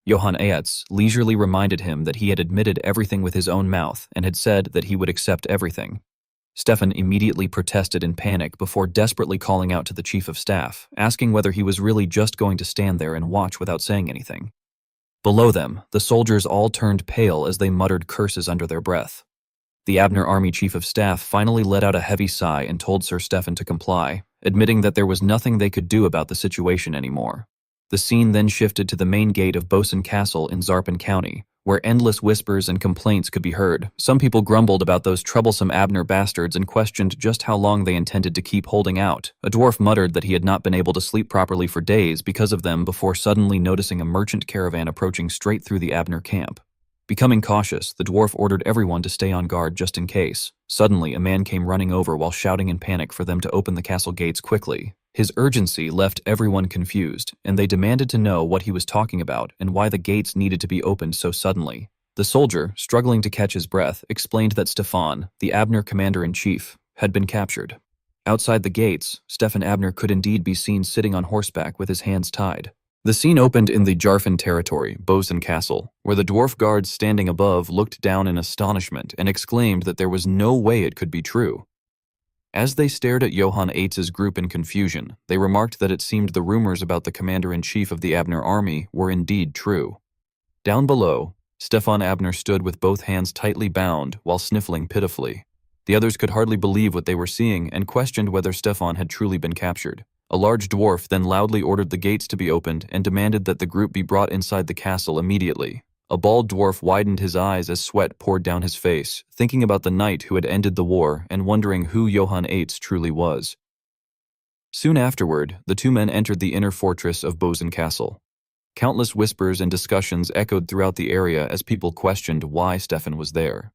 Johann Aetz leisurely reminded him that he had admitted everything with his own mouth and had said that he would accept everything. Stefan immediately protested in panic before desperately calling out to the chief of staff, asking whether he was really just going to stand there and watch without saying anything. Below them, the soldiers all turned pale as they muttered curses under their breath. The Abner Army chief of staff finally let out a heavy sigh and told Sir Stefan to comply, admitting that there was nothing they could do about the situation anymore. The scene then shifted to the main gate of Bosun Castle in Zarpin County, where endless whispers and complaints could be heard. Some people grumbled about those troublesome Abner bastards and questioned just how long they intended to keep holding out. A dwarf muttered that he had not been able to sleep properly for days because of them before suddenly noticing a merchant caravan approaching straight through the Abner camp. Becoming cautious, the dwarf ordered everyone to stay on guard just in case. Suddenly, a man came running over while shouting in panic for them to open the castle gates quickly. His urgency left everyone confused, and they demanded to know what he was talking about and why the gates needed to be opened so suddenly. The soldier, struggling to catch his breath, explained that Stefan, the Abner commander-in-chief, had been captured. Outside the gates, Stefan Abner could indeed be seen sitting on horseback with his hands tied. The scene opened in the Jarfin territory, Bosun Castle, where the dwarf guards standing above looked down in astonishment and exclaimed that there was no way it could be true. As they stared at Johann Aetz's group in confusion, they remarked that it seemed the rumors about the commander-in-chief of the Abner army were indeed true. Down below, Stefan Abner stood with both hands tightly bound while sniffling pitifully. The others could hardly believe what they were seeing and questioned whether Stefan had truly been captured. A large dwarf then loudly ordered the gates to be opened and demanded that the group be brought inside the castle immediately. A bald dwarf widened his eyes as sweat poured down his face, thinking about the knight who had ended the war and wondering who Johann Aetz truly was. Soon afterward, the two men entered the inner fortress of Bosun Castle. Countless whispers and discussions echoed throughout the area as people questioned why Stefan was there.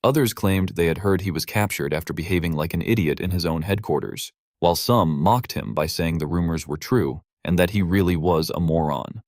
Others claimed they had heard he was captured after behaving like an idiot in his own headquarters, while some mocked him by saying the rumors were true and that he really was a moron.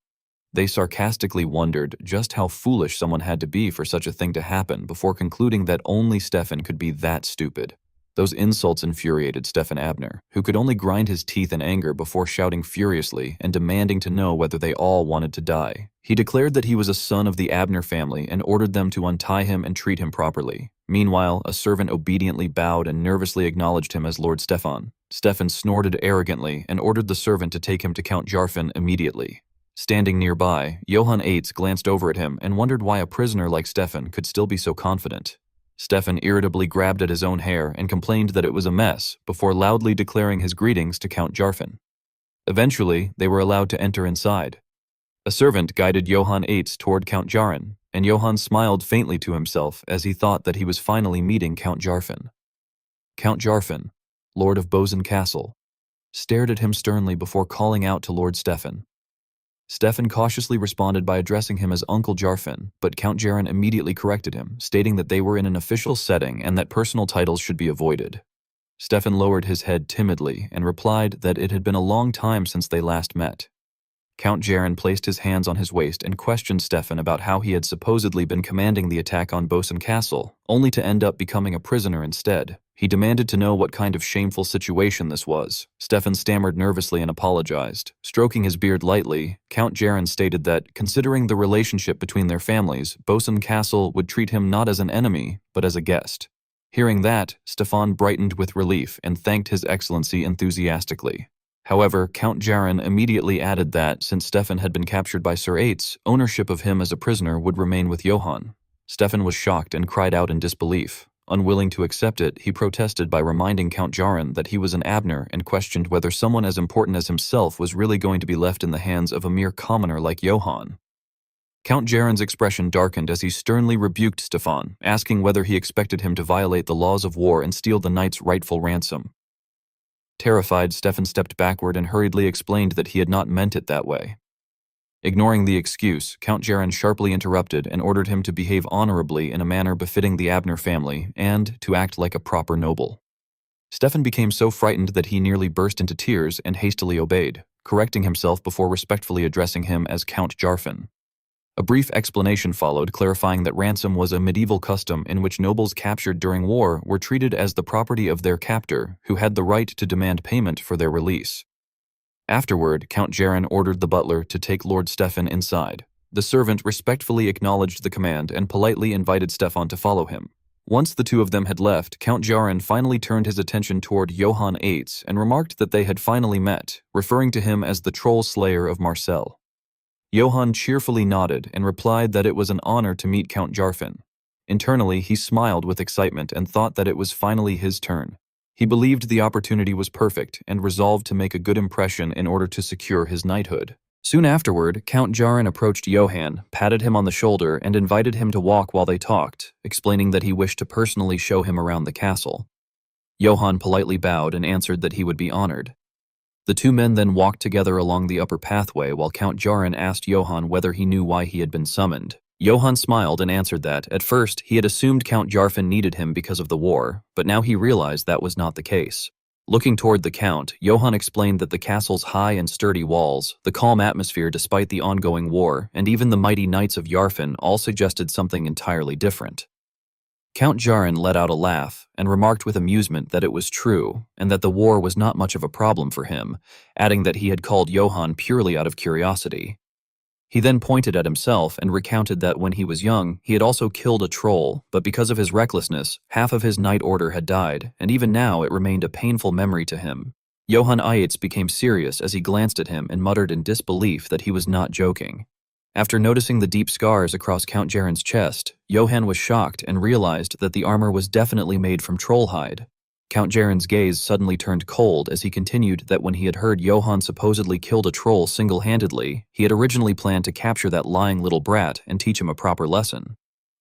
They sarcastically wondered just how foolish someone had to be for such a thing to happen before concluding that only Stefan could be that stupid. Those insults infuriated Stefan Abner, who could only grind his teeth in anger before shouting furiously and demanding to know whether they all wanted to die. He declared that he was a son of the Abner family and ordered them to untie him and treat him properly. Meanwhile, a servant obediently bowed and nervously acknowledged him as Lord Stefan. Stefan snorted arrogantly and ordered the servant to take him to Count Jarfin immediately. Standing nearby, Johann Eitz glanced over at him and wondered why a prisoner like Stefan could still be so confident. Stefan irritably grabbed at his own hair and complained that it was a mess before loudly declaring his greetings to Count Jarfin. Eventually, they were allowed to enter inside. A servant guided Johann Eitz toward Count Jarin, and Johann smiled faintly to himself as he thought that he was finally meeting Count Jarfin. Count Jarfin, Lord of Bozen Castle, stared at him sternly before calling out to Lord Stefan. Stefan cautiously responded by addressing him as Uncle Jarfin, but Count Jarin immediately corrected him, stating that they were in an official setting and that personal titles should be avoided. Stefan lowered his head timidly and replied that it had been a long time since they last met. Count Jarin placed his hands on his waist and questioned Stefan about how he had supposedly been commanding the attack on Bozen Castle, only to end up becoming a prisoner instead. He demanded to know what kind of shameful situation this was. Stefan stammered nervously and apologized. Stroking his beard lightly, Count Jarin stated that, considering the relationship between their families, Bozen Castle would treat him not as an enemy, but as a guest. Hearing that, Stefan brightened with relief and thanked His Excellency enthusiastically. However, Count Jarin immediately added that, since Stefan had been captured by Sir Eitz, ownership of him as a prisoner would remain with Johann. Stefan was shocked and cried out in disbelief. Unwilling to accept it, he protested by reminding Count Jarin that he was an Abner and questioned whether someone as important as himself was really going to be left in the hands of a mere commoner like Johann. Count Jarin's expression darkened as he sternly rebuked Stefan, asking whether he expected him to violate the laws of war and steal the knight's rightful ransom. Terrified, Stefan stepped backward and hurriedly explained that he had not meant it that way. Ignoring the excuse, Count Jarin sharply interrupted and ordered him to behave honorably in a manner befitting the Abner family and to act like a proper noble. Stefan became so frightened that he nearly burst into tears and hastily obeyed, correcting himself before respectfully addressing him as Count Jarfin. A brief explanation followed, clarifying that ransom was a medieval custom in which nobles captured during war were treated as the property of their captor, who had the right to demand payment for their release. Afterward, Count Jarin ordered the butler to take Lord Stefan inside. The servant respectfully acknowledged the command and politely invited Stefan to follow him. Once the two of them had left, Count Jarin finally turned his attention toward Johann Eitz and remarked that they had finally met, referring to him as the troll slayer of Marseille. Johann cheerfully nodded and replied that it was an honor to meet Count Jarfin. Internally, he smiled with excitement and thought that it was finally his turn. He believed the opportunity was perfect and resolved to make a good impression in order to secure his knighthood. Soon afterward, Count Jarin approached Johann, patted him on the shoulder, and invited him to walk while they talked, explaining that he wished to personally show him around the castle. Johann politely bowed and answered that he would be honored. The two men then walked together along the upper pathway while Count Jarin asked Johann whether he knew why he had been summoned. Johann smiled and answered that, at first, he had assumed Count Jarfin needed him because of the war, but now he realized that was not the case. Looking toward the Count, Johann explained that the castle's high and sturdy walls, the calm atmosphere despite the ongoing war, and even the mighty knights of Jarfin all suggested something entirely different. Count Jarin let out a laugh and remarked with amusement that it was true and that the war was not much of a problem for him, adding that he had called Johann purely out of curiosity. He then pointed at himself and recounted that when he was young, he had also killed a troll, but because of his recklessness, half of his knight order had died, and even now it remained a painful memory to him. Johann Eitz became serious as he glanced at him and muttered in disbelief that he was not joking. After noticing the deep scars across Count Jarin's chest, Johann was shocked and realized that the armor was definitely made from troll hide. Count Jarin's gaze suddenly turned cold as he continued that when he had heard Johann supposedly killed a troll single-handedly, he had originally planned to capture that lying little brat and teach him a proper lesson.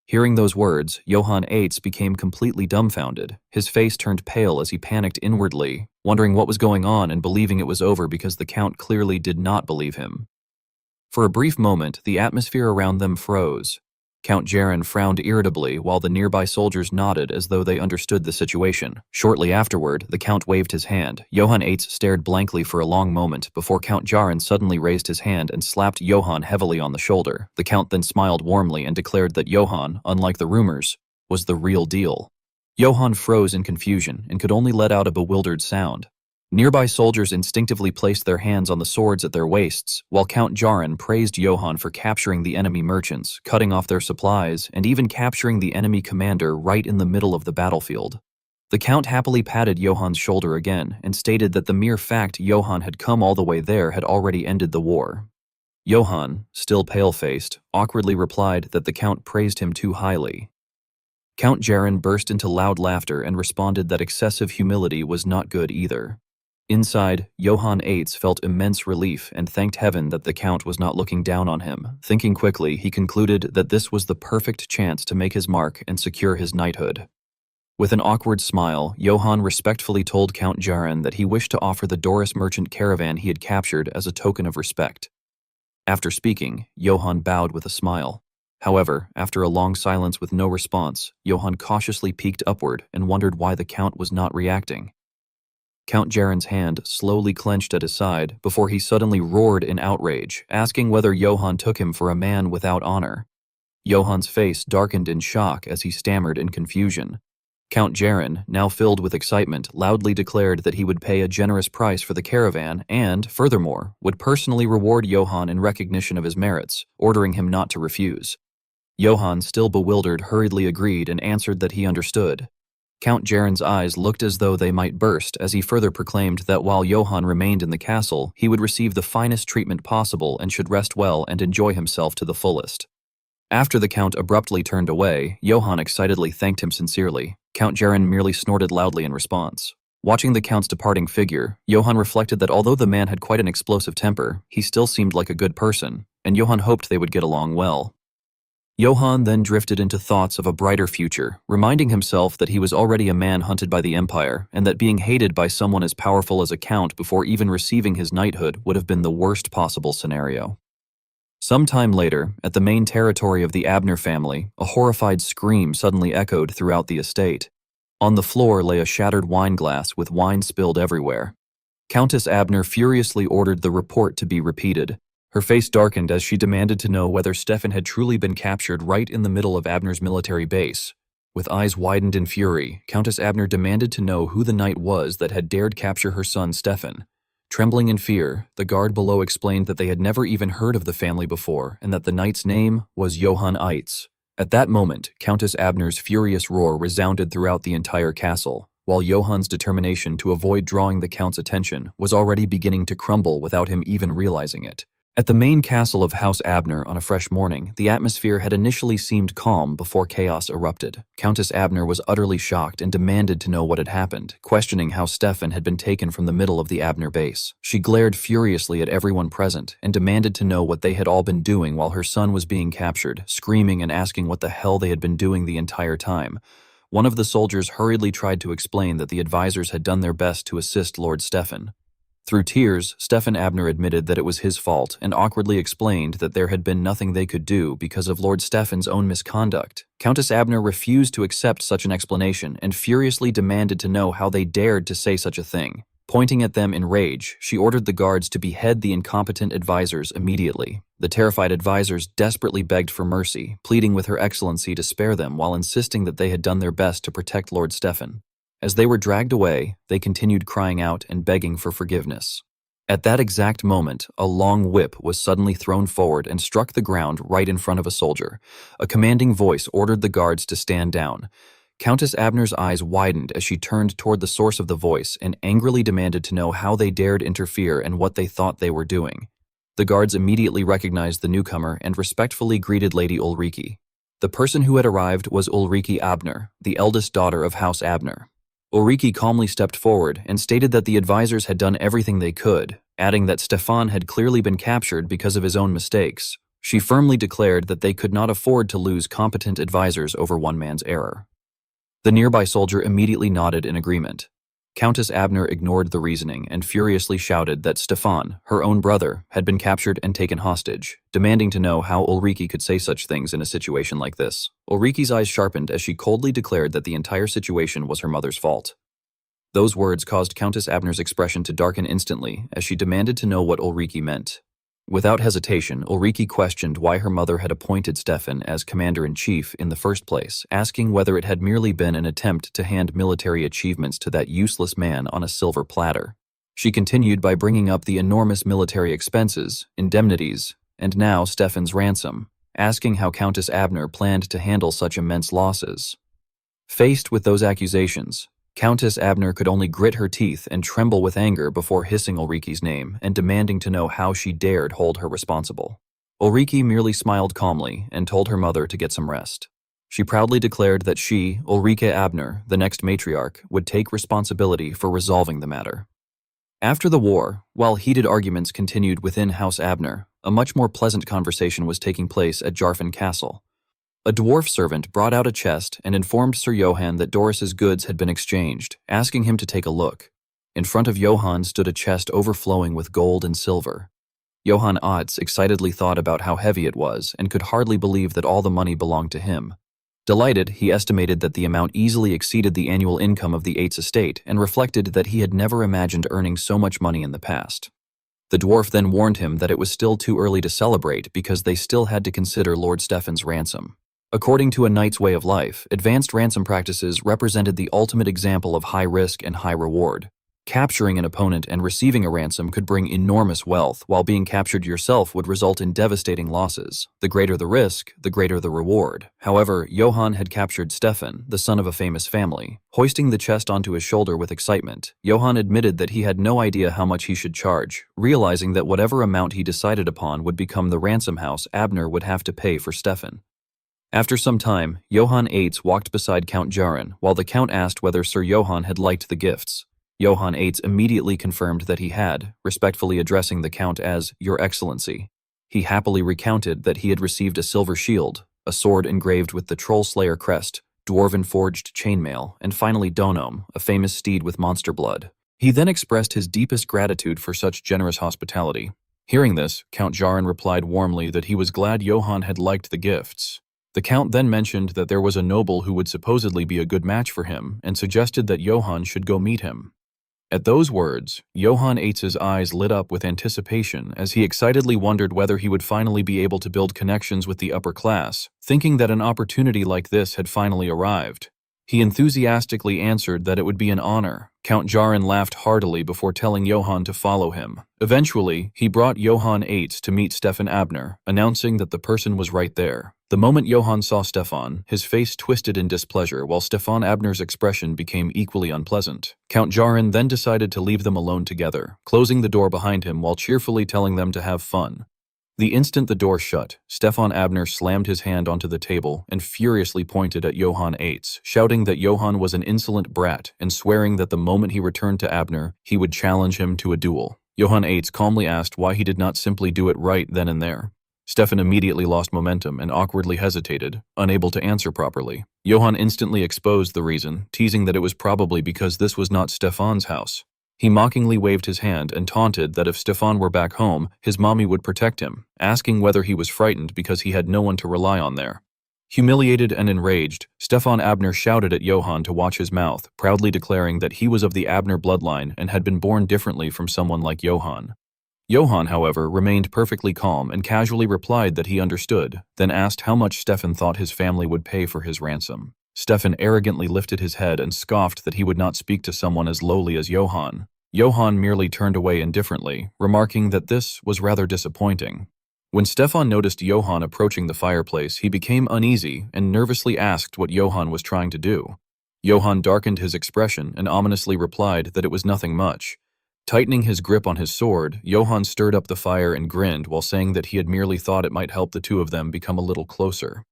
Hearing those words, Johann Eitz became completely dumbfounded. His face turned pale as he panicked inwardly, wondering what was going on and believing it was over because the Count clearly did not believe him. For a brief moment, the atmosphere around them froze. Count Jaren frowned irritably while the nearby soldiers nodded as though they understood the situation. Shortly afterward, the Count waved his hand. Johann Eitz stared blankly for a long moment before Count Jaren suddenly raised his hand and slapped Johann heavily on the shoulder. The Count then smiled warmly and declared that Johann, unlike the rumors, was the real deal. Johann froze in confusion and could only let out a bewildered sound. Nearby soldiers instinctively placed their hands on the swords at their waists, while Count Jaren praised Johann for capturing the enemy merchants, cutting off their supplies, and even capturing the enemy commander right in the middle of the battlefield. The Count happily patted Johann's shoulder again and stated that the mere fact Johann had come all the way there had already ended the war. Johann, still pale-faced, awkwardly replied that the Count praised him too highly. Count Jaren burst into loud laughter and responded that excessive humility was not good either. Inside, Johann Eitz felt immense relief and thanked heaven that the Count was not looking down on him. Thinking quickly, he concluded that this was the perfect chance to make his mark and secure his knighthood. With an awkward smile, Johann respectfully told Count Jaren that he wished to offer the Doris merchant caravan he had captured as a token of respect. After speaking, Johann bowed with a smile. However, after a long silence with no response, Johann cautiously peeked upward and wondered why the Count was not reacting. Count Jaren's hand slowly clenched at his side before he suddenly roared in outrage, asking whether Johann took him for a man without honor. Johann's face darkened in shock as he stammered in confusion. Count Jaren, now filled with excitement, loudly declared that he would pay a generous price for the caravan and, furthermore, would personally reward Johann in recognition of his merits, ordering him not to refuse. Johann, still bewildered, hurriedly agreed and answered that he understood. Count Jaren's eyes looked as though they might burst as he further proclaimed that while Johann remained in the castle, he would receive the finest treatment possible and should rest well and enjoy himself to the fullest. After the Count abruptly turned away, Johann excitedly thanked him sincerely. Count Jaren merely snorted loudly in response. Watching the Count's departing figure, Johann reflected that although the man had quite an explosive temper, he still seemed like a good person, and Johann hoped they would get along well. Johann then drifted into thoughts of a brighter future, reminding himself that he was already a man hunted by the Empire, and that being hated by someone as powerful as a Count before even receiving his knighthood would have been the worst possible scenario. Some time later, at the main territory of the Abner family, a horrified scream suddenly echoed throughout the estate. On the floor lay a shattered wine glass with wine spilled everywhere. Countess Abner furiously ordered the report to be repeated. Her face darkened as she demanded to know whether Stefan had truly been captured right in the middle of Abner's military base. With eyes widened in fury, Countess Abner demanded to know who the knight was that had dared capture her son Stefan. Trembling in fear, the guard below explained that they had never even heard of the family before and that the knight's name was Johann Eitz. At that moment, Countess Abner's furious roar resounded throughout the entire castle, while Johann's determination to avoid drawing the Count's attention was already beginning to crumble without him even realizing it. At the main castle of House Abner on a fresh morning, the atmosphere had initially seemed calm before chaos erupted. Countess Abner was utterly shocked and demanded to know what had happened, questioning how Stefan had been taken from the middle of the Abner base. She glared furiously at everyone present and demanded to know what they had all been doing while her son was being captured, screaming and asking what the hell they had been doing the entire time. One of the soldiers hurriedly tried to explain that the advisors had done their best to assist Lord Stefan. Through tears, Stefan Abner admitted that it was his fault and awkwardly explained that there had been nothing they could do because of Lord Stefan's own misconduct. Countess Abner refused to accept such an explanation and furiously demanded to know how they dared to say such a thing. Pointing at them in rage, she ordered the guards to behead the incompetent advisors immediately. The terrified advisors desperately begged for mercy, pleading with Her Excellency to spare them while insisting that they had done their best to protect Lord Stefan. As they were dragged away, they continued crying out and begging for forgiveness. At that exact moment, a long whip was suddenly thrown forward and struck the ground right in front of a soldier. A commanding voice ordered the guards to stand down. Countess Abner's eyes widened as she turned toward the source of the voice and angrily demanded to know how they dared interfere and what they thought they were doing. The guards immediately recognized the newcomer and respectfully greeted Lady Ulrike. The person who had arrived was Ulrike Abner, the eldest daughter of House Abner. Ulrike calmly stepped forward and stated that the advisors had done everything they could, adding that Stefan had clearly been captured because of his own mistakes. She firmly declared that they could not afford to lose competent advisors over one man's error. The nearby soldier immediately nodded in agreement. Countess Abner ignored the reasoning and furiously shouted that Stefan, her own brother, had been captured and taken hostage, demanding to know how Ulrike could say such things in a situation like this. Ulrike's eyes sharpened as she coldly declared that the entire situation was her mother's fault. Those words caused Countess Abner's expression to darken instantly as she demanded to know what Ulrike meant. Without hesitation, Ulrike questioned why her mother had appointed Stefan as commander-in-chief in the first place, asking whether it had merely been an attempt to hand military achievements to that useless man on a silver platter. She continued by bringing up the enormous military expenses, indemnities, and now Stefan's ransom, asking how Countess Abner planned to handle such immense losses. Faced with those accusations, Countess Abner could only grit her teeth and tremble with anger before hissing Ulrike's name and demanding to know how she dared hold her responsible. Ulrike merely smiled calmly and told her mother to get some rest. She proudly declared that she, Ulrike Abner, the next matriarch, would take responsibility for resolving the matter. After the war, while heated arguments continued within House Abner, a much more pleasant conversation was taking place at Jarfin Castle. A dwarf servant brought out a chest and informed Sir Johann that Doris's goods had been exchanged, asking him to take a look. In front of Johann stood a chest overflowing with gold and silver. Johann Otz excitedly thought about how heavy it was and could hardly believe that all the money belonged to him. Delighted, he estimated that the amount easily exceeded the annual income of the Eights estate and reflected that he had never imagined earning so much money in the past. The dwarf then warned him that it was still too early to celebrate because they still had to consider Lord Stefan's ransom. According to a knight's way of life, advanced ransom practices represented the ultimate example of high risk and high reward. Capturing an opponent and receiving a ransom could bring enormous wealth, while being captured yourself would result in devastating losses. The greater the risk, the greater the reward. However, Johann had captured Stefan, the son of a famous family. Hoisting the chest onto his shoulder with excitement, Johann admitted that he had no idea how much he should charge, realizing that whatever amount he decided upon would become the ransom house Abner would have to pay for Stefan. After some time, Johann Eitz walked beside Count Jarin, while the Count asked whether Sir Johann had liked the gifts. Johann Eitz immediately confirmed that he had, respectfully addressing the Count as Your Excellency. He happily recounted that he had received a silver shield, a sword engraved with the Troll Slayer crest, dwarven-forged chainmail, and finally Donom, a famous steed with monster blood. He then expressed his deepest gratitude for such generous hospitality. Hearing this, Count Jarin replied warmly that he was glad Johann had liked the gifts. The Count then mentioned that there was a noble who would supposedly be a good match for him and suggested that Johann should go meet him. At those words, Johann Eitz's eyes lit up with anticipation as he excitedly wondered whether he would finally be able to build connections with the upper class, thinking that an opportunity like this had finally arrived. He enthusiastically answered that it would be an honor. Count Jarin laughed heartily before telling Johann to follow him. Eventually, he brought Johann Eitz to meet Stefan Abner, announcing that the person was right there. The moment Johann saw Stefan, his face twisted in displeasure while Stefan Abner's expression became equally unpleasant. Count Jarin then decided to leave them alone together, closing the door behind him while cheerfully telling them to have fun. The instant the door shut, Stefan Abner slammed his hand onto the table and furiously pointed at Johann Eitz, shouting that Johann was an insolent brat and swearing that the moment he returned to Abner, he would challenge him to a duel. Johann Eitz calmly asked why he did not simply do it right then and there. Stefan immediately lost momentum and awkwardly hesitated, unable to answer properly. Johann instantly exposed the reason, teasing that it was probably because this was not Stefan's house. He mockingly waved his hand and taunted that if Stefan were back home, his mommy would protect him, asking whether he was frightened because he had no one to rely on there. Humiliated and enraged, Stefan Abner shouted at Johann to watch his mouth, proudly declaring that he was of the Abner bloodline and had been born differently from someone like Johann. Johann, however, remained perfectly calm and casually replied that he understood, then asked how much Stefan thought his family would pay for his ransom. Stefan arrogantly lifted his head and scoffed that he would not speak to someone as lowly as Johann. Johann merely turned away indifferently, remarking that this was rather disappointing. When Stefan noticed Johann approaching the fireplace, he became uneasy and nervously asked what Johann was trying to do. Johann darkened his expression and ominously replied that it was nothing much. Tightening his grip on his sword, Johann stirred up the fire and grinned while saying that he had merely thought it might help the two of them become a little closer.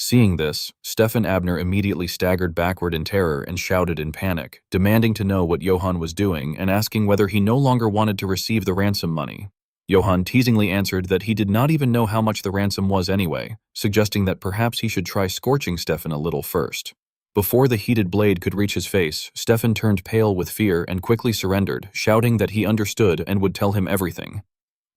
Seeing this, Stefan Abner immediately staggered backward in terror and shouted in panic, demanding to know what Johann was doing and asking whether he no longer wanted to receive the ransom money. Johann teasingly answered that he did not even know how much the ransom was anyway, suggesting that perhaps he should try scorching Stefan a little first. Before the heated blade could reach his face, Stefan turned pale with fear and quickly surrendered, shouting that he understood and would tell him everything.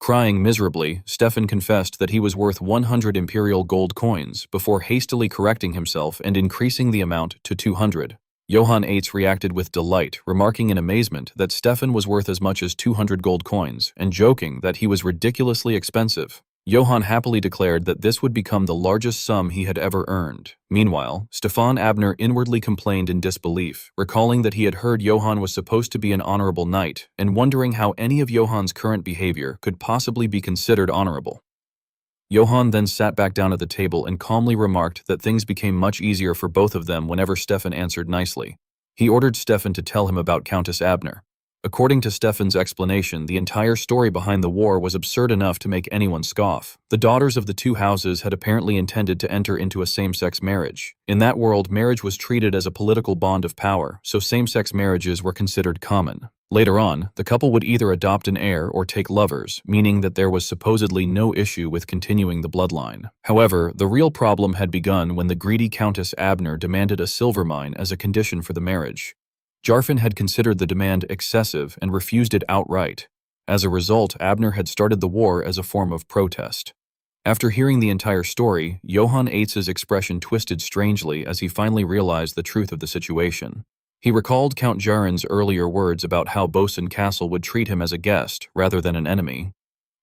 Crying miserably, Stefan confessed that he was worth 100 imperial gold coins before hastily correcting himself and increasing the amount to 200. Johann Eitz reacted with delight, remarking in amazement that Stefan was worth as much as 200 gold coins and joking that he was ridiculously expensive. Johann happily declared that this would become the largest sum he had ever earned. Meanwhile, Stefan Abner inwardly complained in disbelief, recalling that he had heard Johann was supposed to be an honorable knight and wondering how any of Johann's current behavior could possibly be considered honorable. Johann then sat back down at the table and calmly remarked that things became much easier for both of them whenever Stefan answered nicely. He ordered Stefan to tell him about Countess Abner. According to Stefan's explanation, the entire story behind the war was absurd enough to make anyone scoff. The daughters of the two houses had apparently intended to enter into a same-sex marriage. In that world, marriage was treated as a political bond of power, so same-sex marriages were considered common. Later on, the couple would either adopt an heir or take lovers, meaning that there was supposedly no issue with continuing the bloodline. However, the real problem had begun when the greedy Countess Abner demanded a silver mine as a condition for the marriage. Jarfin had considered the demand excessive and refused it outright. As a result, Abner had started the war as a form of protest. After hearing the entire story, Johann Eitz's expression twisted strangely as he finally realized the truth of the situation. He recalled Count Jarin's earlier words about how Bosun Castle would treat him as a guest rather than an enemy.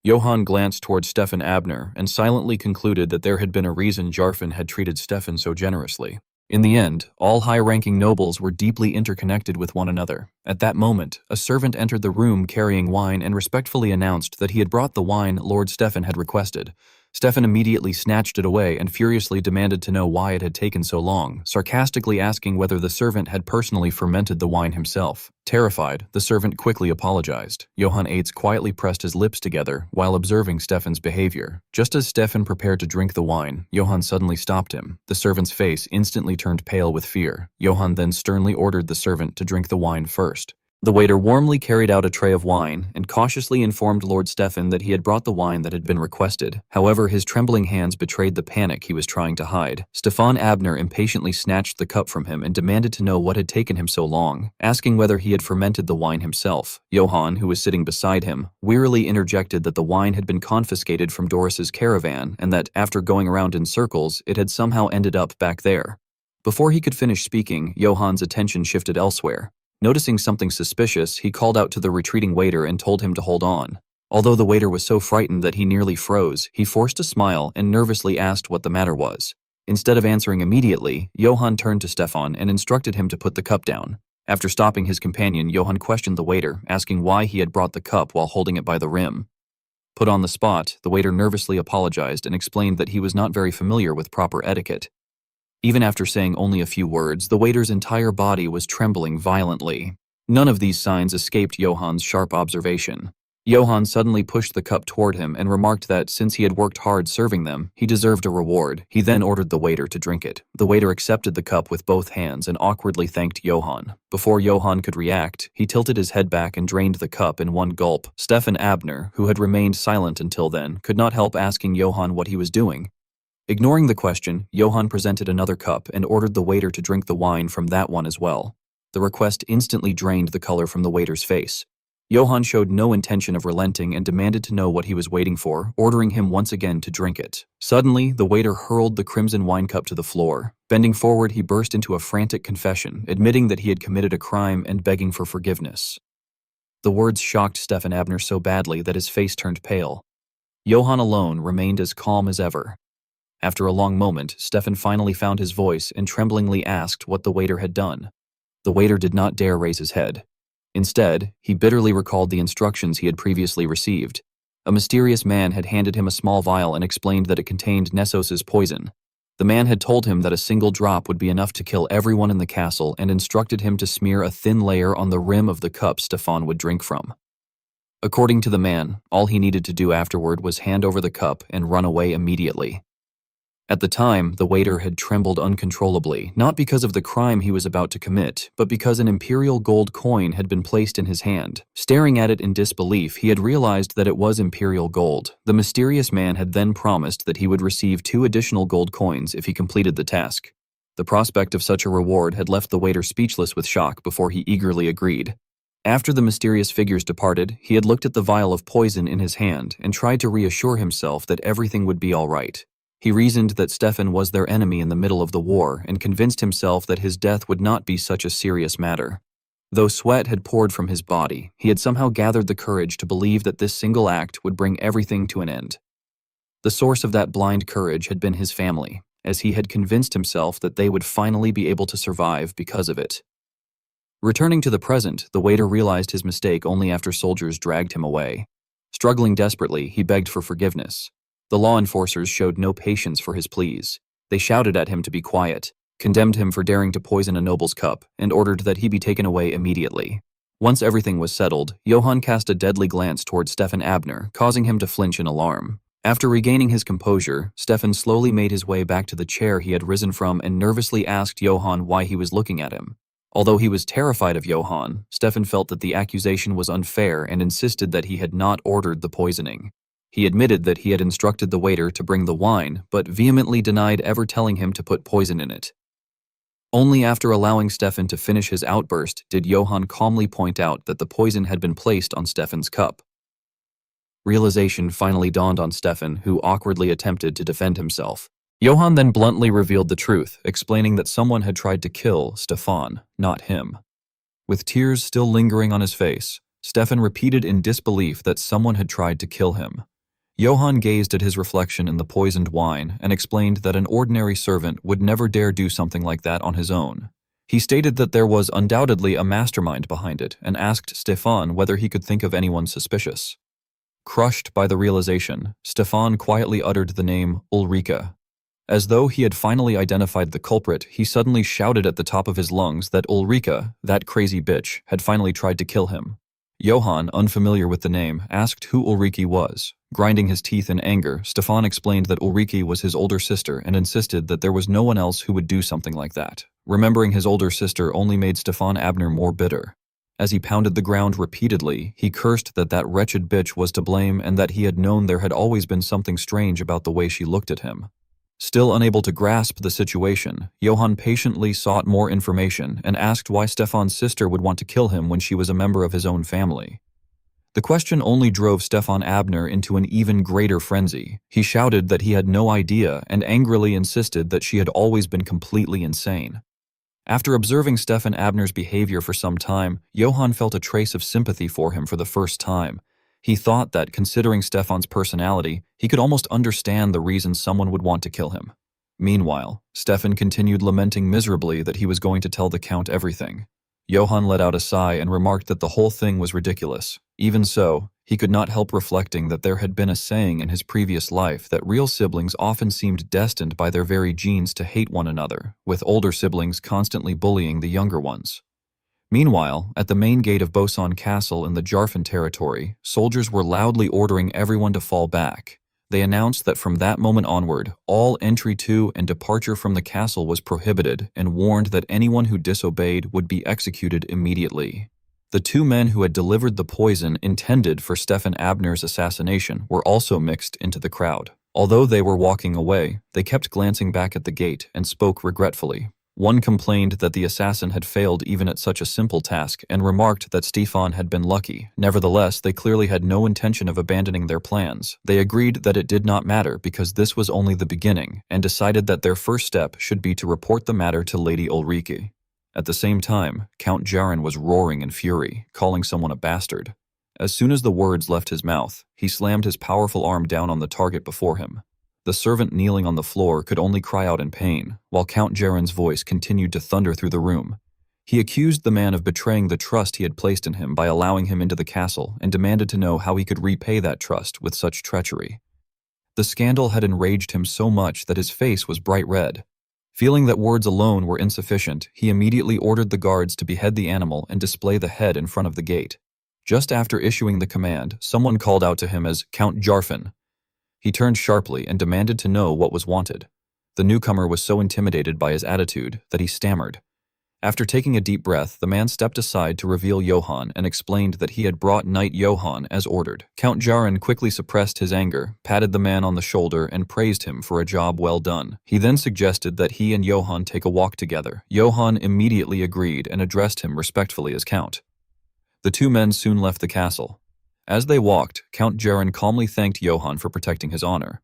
Johann glanced toward Stefan Abner and silently concluded that there had been a reason Jarfin had treated Stefan so generously. In the end, all high-ranking nobles were deeply interconnected with one another. At that moment, a servant entered the room carrying wine and respectfully announced that he had brought the wine Lord Stefan had requested. Stefan immediately snatched it away and furiously demanded to know why it had taken so long, sarcastically asking whether the servant had personally fermented the wine himself. Terrified, the servant quickly apologized. Johann Eitz quietly pressed his lips together while observing Stefan's behavior. Just as Stefan prepared to drink the wine, Johann suddenly stopped him. The servant's face instantly turned pale with fear. Johann then sternly ordered the servant to drink the wine first. The waiter warmly carried out a tray of wine and cautiously informed Lord Stefan that he had brought the wine that had been requested. However, his trembling hands betrayed the panic he was trying to hide. Stefan Abner impatiently snatched the cup from him and demanded to know what had taken him so long, asking whether he had fermented the wine himself. Johann, who was sitting beside him, wearily interjected that the wine had been confiscated from Doris's caravan and that, after going around in circles, it had somehow ended up back there. Before he could finish speaking, Johann's attention shifted elsewhere. Noticing something suspicious, he called out to the retreating waiter and told him to hold on. Although the waiter was so frightened that he nearly froze, he forced a smile and nervously asked what the matter was. Instead of answering immediately, Johann turned to Stefan and instructed him to put the cup down. After stopping his companion, Johann questioned the waiter, asking why he had brought the cup while holding it by the rim. Put on the spot, the waiter nervously apologized and explained that he was not very familiar with proper etiquette. Even after saying only a few words, the waiter's entire body was trembling violently. None of these signs escaped Johann's sharp observation. Johann suddenly pushed the cup toward him and remarked that since he had worked hard serving them, he deserved a reward. He then ordered the waiter to drink it. The waiter accepted the cup with both hands and awkwardly thanked Johann. Before Johann could react, he tilted his head back and drained the cup in one gulp. Stefan Abner, who had remained silent until then, could not help asking Johann what he was doing. Ignoring the question, Johann presented another cup and ordered the waiter to drink the wine from that one as well. The request instantly drained the color from the waiter's face. Johann showed no intention of relenting and demanded to know what he was waiting for, ordering him once again to drink it. Suddenly, the waiter hurled the crimson wine cup to the floor. Bending forward, he burst into a frantic confession, admitting that he had committed a crime and begging for forgiveness. The words shocked Stefan Abner so badly that his face turned pale. Johann alone remained as calm as ever. After a long moment, Stefan finally found his voice and tremblingly asked what the waiter had done. The waiter did not dare raise his head. Instead, he bitterly recalled the instructions he had previously received. A mysterious man had handed him a small vial and explained that it contained Nessos's poison. The man had told him that a single drop would be enough to kill everyone in the castle and instructed him to smear a thin layer on the rim of the cup Stefan would drink from. According to the man, all he needed to do afterward was hand over the cup and run away immediately. At the time, the waiter had trembled uncontrollably, not because of the crime he was about to commit, but because an imperial gold coin had been placed in his hand. Staring at it in disbelief, he had realized that it was imperial gold. The mysterious man had then promised that he would receive 2 additional gold coins if he completed the task. The prospect of such a reward had left the waiter speechless with shock before he eagerly agreed. After the mysterious figures departed, he had looked at the vial of poison in his hand and tried to reassure himself that everything would be all right. He reasoned that Stefan was their enemy in the middle of the war and convinced himself that his death would not be such a serious matter. Though sweat had poured from his body, he had somehow gathered the courage to believe that this single act would bring everything to an end. The source of that blind courage had been his family, as he had convinced himself that they would finally be able to survive because of it. Returning to the present, the waiter realized his mistake only after soldiers dragged him away. Struggling desperately, he begged for forgiveness. The law enforcers showed no patience for his pleas. They shouted at him to be quiet, condemned him for daring to poison a noble's cup, and ordered that he be taken away immediately. Once everything was settled, Johann cast a deadly glance toward Stefan Abner, causing him to flinch in alarm. After regaining his composure, Stefan slowly made his way back to the chair he had risen from and nervously asked Johann why he was looking at him. Although he was terrified of Johann, Stefan felt that the accusation was unfair and insisted that he had not ordered the poisoning. He admitted that he had instructed the waiter to bring the wine, but vehemently denied ever telling him to put poison in it. Only after allowing Stefan to finish his outburst did Johann calmly point out that the poison had been placed on Stefan's cup. Realization finally dawned on Stefan, who awkwardly attempted to defend himself. Johann then bluntly revealed the truth, explaining that someone had tried to kill Stefan, not him. With tears still lingering on his face, Stefan repeated in disbelief that someone had tried to kill him. Johann gazed at his reflection in the poisoned wine and explained that an ordinary servant would never dare do something like that on his own. He stated that there was undoubtedly a mastermind behind it and asked Stefan whether he could think of anyone suspicious. Crushed by the realization, Stefan quietly uttered the name Ulrika. As though he had finally identified the culprit, he suddenly shouted at the top of his lungs that Ulrika, that crazy bitch, had finally tried to kill him. Johann, unfamiliar with the name, asked who Ulrike was. Grinding his teeth in anger, Stefan explained that Ulrike was his older sister and insisted that there was no one else who would do something like that. Remembering his older sister only made Stefan Abner more bitter. As he pounded the ground repeatedly, he cursed that that wretched bitch was to blame and that he had known there had always been something strange about the way she looked at him. Still unable to grasp the situation, Johann patiently sought more information and asked why Stefan's sister would want to kill him when she was a member of his own family. The question only drove Stefan Abner into an even greater frenzy. He shouted that he had no idea and angrily insisted that she had always been completely insane. After observing Stefan Abner's behavior for some time, Johann felt a trace of sympathy for him for the first time. He thought that, considering Stefan's personality, he could almost understand the reason someone would want to kill him. Meanwhile, Stefan continued lamenting miserably that he was going to tell the Count everything. Johann let out a sigh and remarked that the whole thing was ridiculous. Even so, he could not help reflecting that there had been a saying in his previous life that real siblings often seemed destined by their very genes to hate one another, with older siblings constantly bullying the younger ones. Meanwhile, at the main gate of Boson Castle in the Jarfan territory, soldiers were loudly ordering everyone to fall back. They announced that from that moment onward, all entry to and departure from the castle was prohibited and warned that anyone who disobeyed would be executed immediately. The two men who had delivered the poison intended for Stefan Abner's assassination were also mixed into the crowd. Although they were walking away, they kept glancing back at the gate and spoke regretfully. One complained that the assassin had failed even at such a simple task and remarked that Stefan had been lucky. Nevertheless, they clearly had no intention of abandoning their plans. They agreed that it did not matter because this was only the beginning and decided that their first step should be to report the matter to Lady Ulrike. At the same time, Count Jarin was roaring in fury, calling someone a bastard. As soon as the words left his mouth, he slammed his powerful arm down on the target before him. The servant kneeling on the floor could only cry out in pain, while Count Jarin's voice continued to thunder through the room. He accused the man of betraying the trust he had placed in him by allowing him into the castle and demanded to know how he could repay that trust with such treachery. The scandal had enraged him so much that his face was bright red. Feeling that words alone were insufficient, he immediately ordered the guards to behead the animal and display the head in front of the gate. Just after issuing the command, someone called out to him as Count Jarfan. He turned sharply and demanded to know what was wanted. The newcomer was so intimidated by his attitude that he stammered. After taking a deep breath, the man stepped aside to reveal Johann and explained that he had brought Knight Johann as ordered. Count Jaren quickly suppressed his anger, patted the man on the shoulder, and praised him for a job well done. He then suggested that he and Johann take a walk together. Johann immediately agreed and addressed him respectfully as Count. The two men soon left the castle. As they walked, Count Jaren calmly thanked Johann for protecting his honor.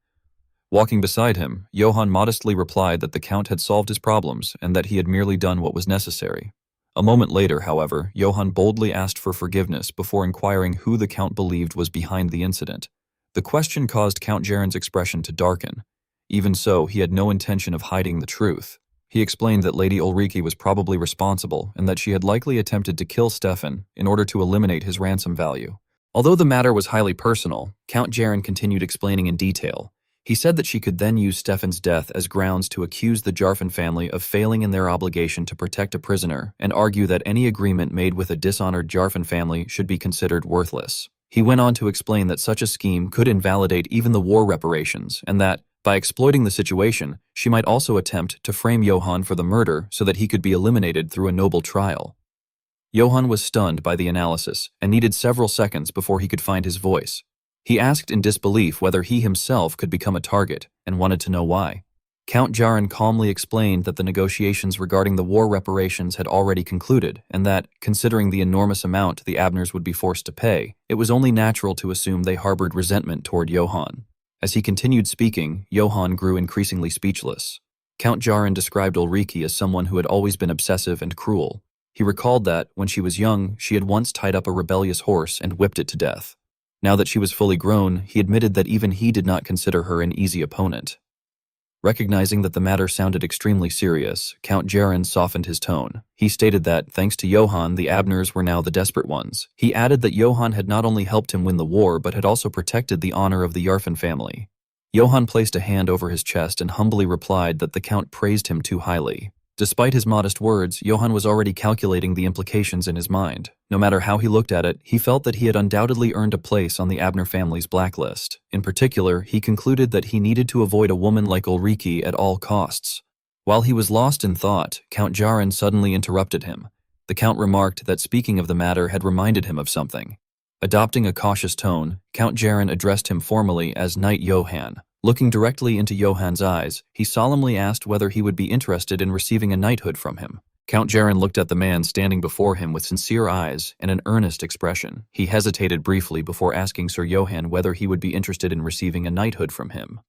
Walking beside him, Johann modestly replied that the Count had solved his problems and that he had merely done what was necessary. A moment later, however, Johann boldly asked for forgiveness before inquiring who the Count believed was behind the incident. The question caused Count Jaren's expression to darken. Even so, he had no intention of hiding the truth. He explained that Lady Ulrike was probably responsible and that she had likely attempted to kill Stefan in order to eliminate his ransom value. Although the matter was highly personal, Count Jaren continued explaining in detail. He said that she could then use Stefan's death as grounds to accuse the Jarfin family of failing in their obligation to protect a prisoner and argue that any agreement made with a dishonored Jarfin family should be considered worthless. He went on to explain that such a scheme could invalidate even the war reparations and that, by exploiting the situation, she might also attempt to frame Johann for the murder so that he could be eliminated through a noble trial. Johann was stunned by the analysis and needed several seconds before he could find his voice. He asked in disbelief whether he himself could become a target and wanted to know why. Count Jaren calmly explained that the negotiations regarding the war reparations had already concluded and that, considering the enormous amount the Abners would be forced to pay, it was only natural to assume they harbored resentment toward Johann. As he continued speaking, Johann grew increasingly speechless. Count Jaren described Ulrike as someone who had always been obsessive and cruel. He recalled that, when she was young, she had once tied up a rebellious horse and whipped it to death. Now that she was fully grown, he admitted that even he did not consider her an easy opponent. Recognizing that the matter sounded extremely serious, Count Jaren softened his tone. He stated that, thanks to Johann, the Abners were now the desperate ones. He added that Johann had not only helped him win the war, but had also protected the honor of the Jarfin family. Johann placed a hand over his chest and humbly replied that the Count praised him too highly. Despite his modest words, Johann was already calculating the implications in his mind. No matter how he looked at it, he felt that he had undoubtedly earned a place on the Abner family's blacklist. In particular, he concluded that he needed to avoid a woman like Ulrike at all costs. While he was lost in thought, Count Jaren suddenly interrupted him. The Count remarked that speaking of the matter had reminded him of something. Adopting a cautious tone, Count Jaren addressed him formally as Knight Johann. Looking directly into Johann's eyes, he solemnly asked whether he would be interested in receiving a knighthood from him. Count Jaren looked at the man standing before him with sincere eyes and an earnest expression. He hesitated briefly before asking Sir Johann whether he would be interested in receiving a knighthood from him.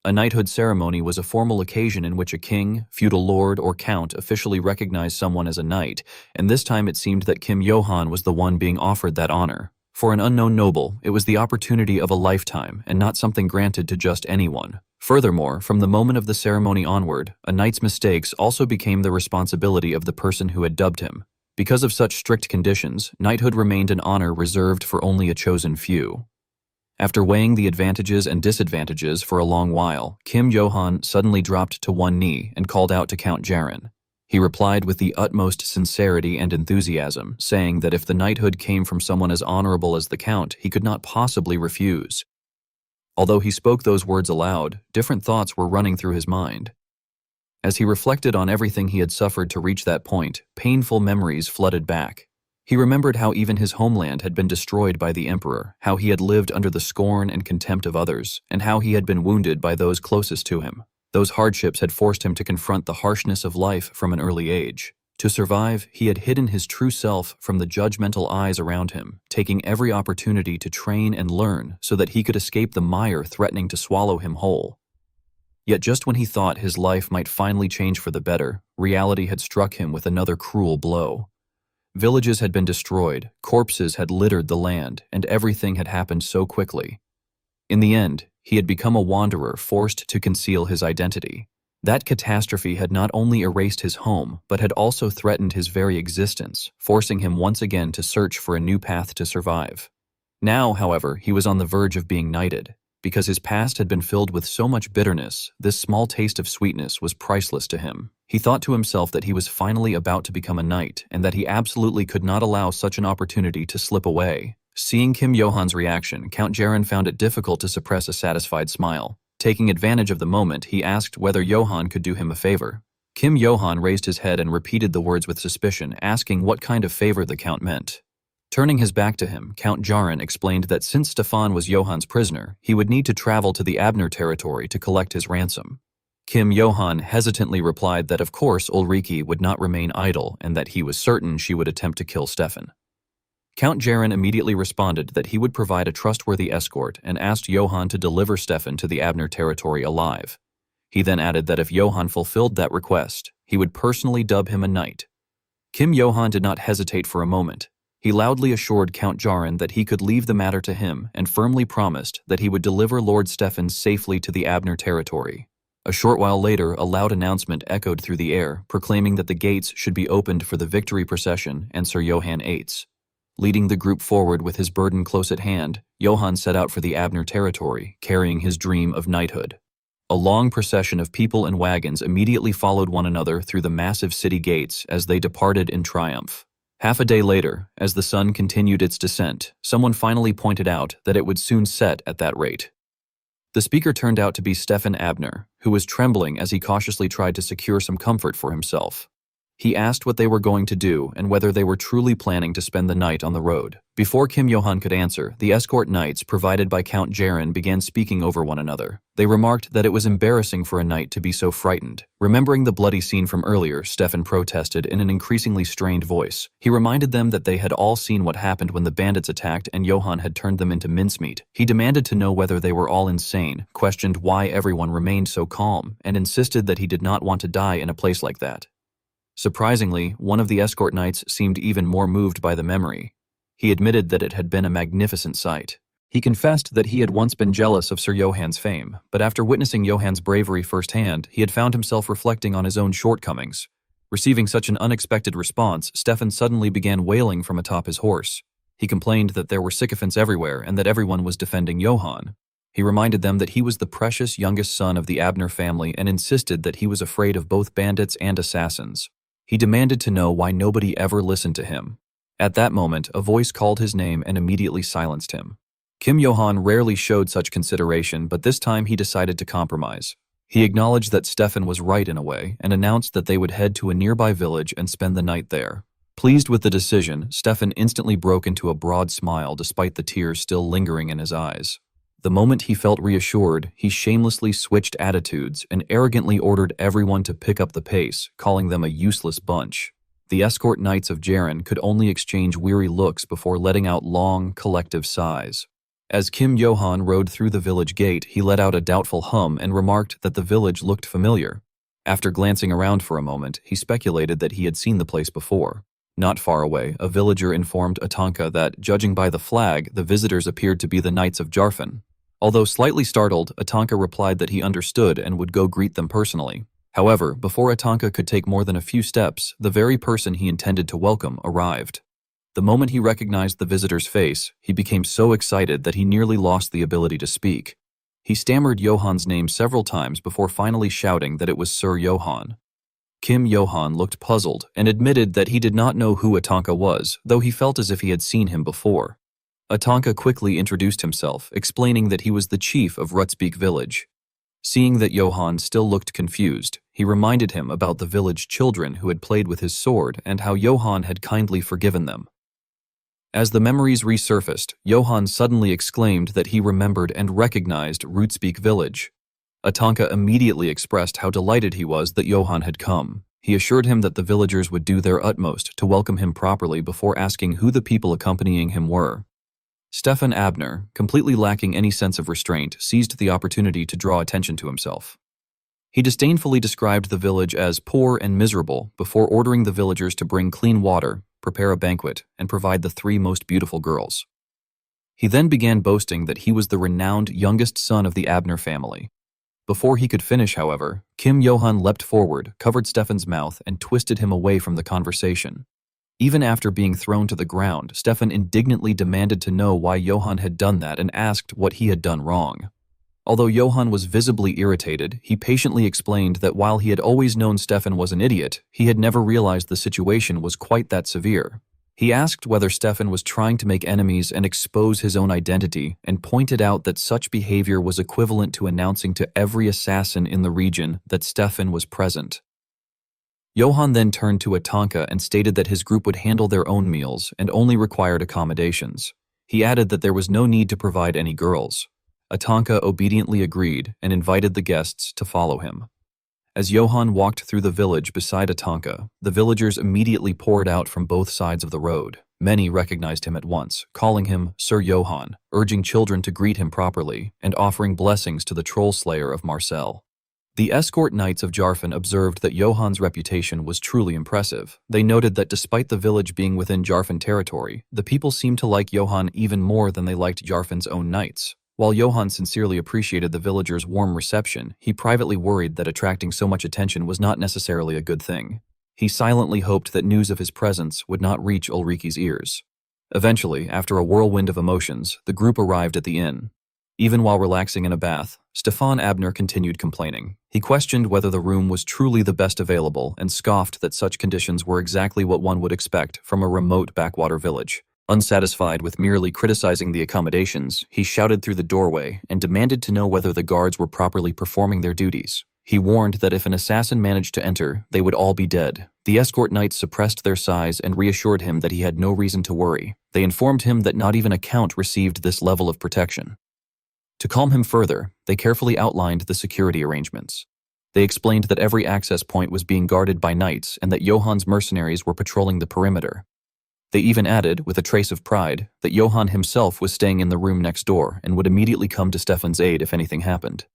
A knighthood ceremony was a formal occasion in which a king, feudal lord, or count officially recognized someone as a knight, and this time it seemed that Kim Johann was the one being offered that honor. For an unknown noble, it was the opportunity of a lifetime and not something granted to just anyone. Furthermore, from the moment of the ceremony onward, a knight's mistakes also became the responsibility of the person who had dubbed him. Because of such strict conditions, knighthood remained an honor reserved for only a chosen few. After weighing the advantages and disadvantages for a long while, Kim Johann suddenly dropped to one knee and called out to Count Jaren. He replied with the utmost sincerity and enthusiasm, saying that if the knighthood came from someone as honorable as the Count, he could not possibly refuse. Although he spoke those words aloud, different thoughts were running through his mind. As he reflected on everything he had suffered to reach that point, painful memories flooded back. He remembered how even his homeland had been destroyed by the emperor, how he had lived under the scorn and contempt of others, and how he had been wounded by those closest to him. Those hardships had forced him to confront the harshness of life from an early age. To survive, he had hidden his true self from the judgmental eyes around him, taking every opportunity to train and learn so that he could escape the mire threatening to swallow him whole. Yet just when he thought his life might finally change for the better, reality had struck him with another cruel blow. Villages had been destroyed, corpses had littered the land, and everything had happened so quickly. In the end, he had become a wanderer forced to conceal his identity. That catastrophe had not only erased his home, but had also threatened his very existence, forcing him once again to search for a new path to survive. Now, however, he was on the verge of being knighted. Because his past had been filled with so much bitterness, this small taste of sweetness was priceless to him. He thought to himself that he was finally about to become a knight, and that he absolutely could not allow such an opportunity to slip away. Seeing Kim Johann's reaction, Count Jaren found it difficult to suppress a satisfied smile. Taking advantage of the moment, he asked whether Johann could do him a favor. Kim Johan raised his head and repeated the words with suspicion, asking what kind of favor the Count meant. Turning his back to him, Count Jaren explained that since Stefan was Johan's prisoner, he would need to travel to the Abner territory to collect his ransom. Kim Johan hesitantly replied that of course Ulrike would not remain idle and that he was certain she would attempt to kill Stefan. Count Jaren immediately responded that he would provide a trustworthy escort and asked Johan to deliver Stefan to the Abner territory alive. He then added that if Johan fulfilled that request, he would personally dub him a knight. Kim Johan did not hesitate for a moment. He loudly assured Count Jaren that he could leave the matter to him and firmly promised that he would deliver Lord Stefan safely to the Abner territory. A short while later, a loud announcement echoed through the air, proclaiming that the gates should be opened for the victory procession and Sir Johan Eitz. Leading the group forward with his burden close at hand, Johan set out for the Abner territory, carrying his dream of knighthood. A long procession of people and wagons immediately followed one another through the massive city gates as they departed in triumph. Half a day later, as the sun continued its descent, someone finally pointed out that it would soon set at that rate. The speaker turned out to be Stefan Abner, who was trembling as he cautiously tried to secure some comfort for himself. He asked what they were going to do and whether they were truly planning to spend the night on the road. Before Kim Johan could answer, the escort knights provided by Count Jaren began speaking over one another. They remarked that it was embarrassing for a knight to be so frightened. Remembering the bloody scene from earlier, Stefan protested in an increasingly strained voice. He reminded them that they had all seen what happened when the bandits attacked and Johan had turned them into mincemeat. He demanded to know whether they were all insane, questioned why everyone remained so calm, and insisted that he did not want to die in a place like that. Surprisingly, one of the escort knights seemed even more moved by the memory. He admitted that it had been a magnificent sight. He confessed that he had once been jealous of Sir Johan's fame, but after witnessing Johan's bravery firsthand, he had found himself reflecting on his own shortcomings. Receiving such an unexpected response, Stefan suddenly began wailing from atop his horse. He complained that there were sycophants everywhere and that everyone was defending Johan. He reminded them that he was the precious youngest son of the Abner family and insisted that he was afraid of both bandits and assassins. He demanded to know why nobody ever listened to him. At that moment, a voice called his name and immediately silenced him. Kim Johan rarely showed such consideration, but this time he decided to compromise. He acknowledged that Stefan was right in a way and announced that they would head to a nearby village and spend the night there. Pleased with the decision, Stefan instantly broke into a broad smile despite the tears still lingering in his eyes. The moment he felt reassured, he shamelessly switched attitudes and arrogantly ordered everyone to pick up the pace, calling them a useless bunch. The escort knights of Jaren could only exchange weary looks before letting out long, collective sighs. As Kim Johan rode through the village gate, he let out a doubtful hum and remarked that the village looked familiar. After glancing around for a moment, he speculated that he had seen the place before. Not far away, a villager informed Atanka that, judging by the flag, the visitors appeared to be the Knights of Jarfan. Although slightly startled, Atanka replied that he understood and would go greet them personally. However, before Atanka could take more than a few steps, the very person he intended to welcome arrived. The moment he recognized the visitor's face, he became so excited that he nearly lost the ability to speak. He stammered Johan's name several times before finally shouting that it was Sir Johan. Kim Johan looked puzzled and admitted that he did not know who Atanka was, though he felt as if he had seen him before. Atanka quickly introduced himself, explaining that he was the chief of Rutsbeek village. Seeing that Johan still looked confused, he reminded him about the village children who had played with his sword and how Johan had kindly forgiven them. As the memories resurfaced, Johan suddenly exclaimed that he remembered and recognized Rutsbeek village. Atanka immediately expressed how delighted he was that Johan had come. He assured him that the villagers would do their utmost to welcome him properly before asking who the people accompanying him were. Stefan Abner, completely lacking any sense of restraint, seized the opportunity to draw attention to himself. He disdainfully described the village as poor and miserable before ordering the villagers to bring clean water, prepare a banquet, and provide the 3 most beautiful girls. He then began boasting that he was the renowned youngest son of the Abner family. Before he could finish, however, Kim Johan leapt forward, covered Stefan's mouth, and twisted him away from the conversation. Even after being thrown to the ground, Stefan indignantly demanded to know why Johan had done that and asked what he had done wrong. Although Johan was visibly irritated, he patiently explained that while he had always known Stefan was an idiot, he had never realized the situation was quite that severe. He asked whether Stefan was trying to make enemies and expose his own identity, and pointed out that such behavior was equivalent to announcing to every assassin in the region that Stefan was present. Johann then turned to Atanka and stated that his group would handle their own meals and only required accommodations. He added that there was no need to provide any girls. Atanka obediently agreed and invited the guests to follow him. As Johann walked through the village beside Atanka, the villagers immediately poured out from both sides of the road. Many recognized him at once, calling him Sir Johann, urging children to greet him properly, and offering blessings to the troll slayer of Marcel. The escort knights of Jarfan observed that Johann's reputation was truly impressive. They noted that despite the village being within Jarfan territory, the people seemed to like Johann even more than they liked Jarfan's own knights. While Johann sincerely appreciated the villagers' warm reception, he privately worried that attracting so much attention was not necessarily a good thing. He silently hoped that news of his presence would not reach Ulriki's ears. Eventually, after a whirlwind of emotions, the group arrived at the inn. Even while relaxing in a bath, Stefan Abner continued complaining. He questioned whether the room was truly the best available and scoffed that such conditions were exactly what one would expect from a remote backwater village. Unsatisfied with merely criticizing the accommodations, he shouted through the doorway and demanded to know whether the guards were properly performing their duties. He warned that if an assassin managed to enter, they would all be dead. The escort knights suppressed their sighs and reassured him that he had no reason to worry. They informed him that not even a count received this level of protection. To calm him further, they carefully outlined the security arrangements. They explained that every access point was being guarded by knights and that Johann's mercenaries were patrolling the perimeter. They even added, with a trace of pride, that Johann himself was staying in the room next door and would immediately come to Stefan's aid if anything happened.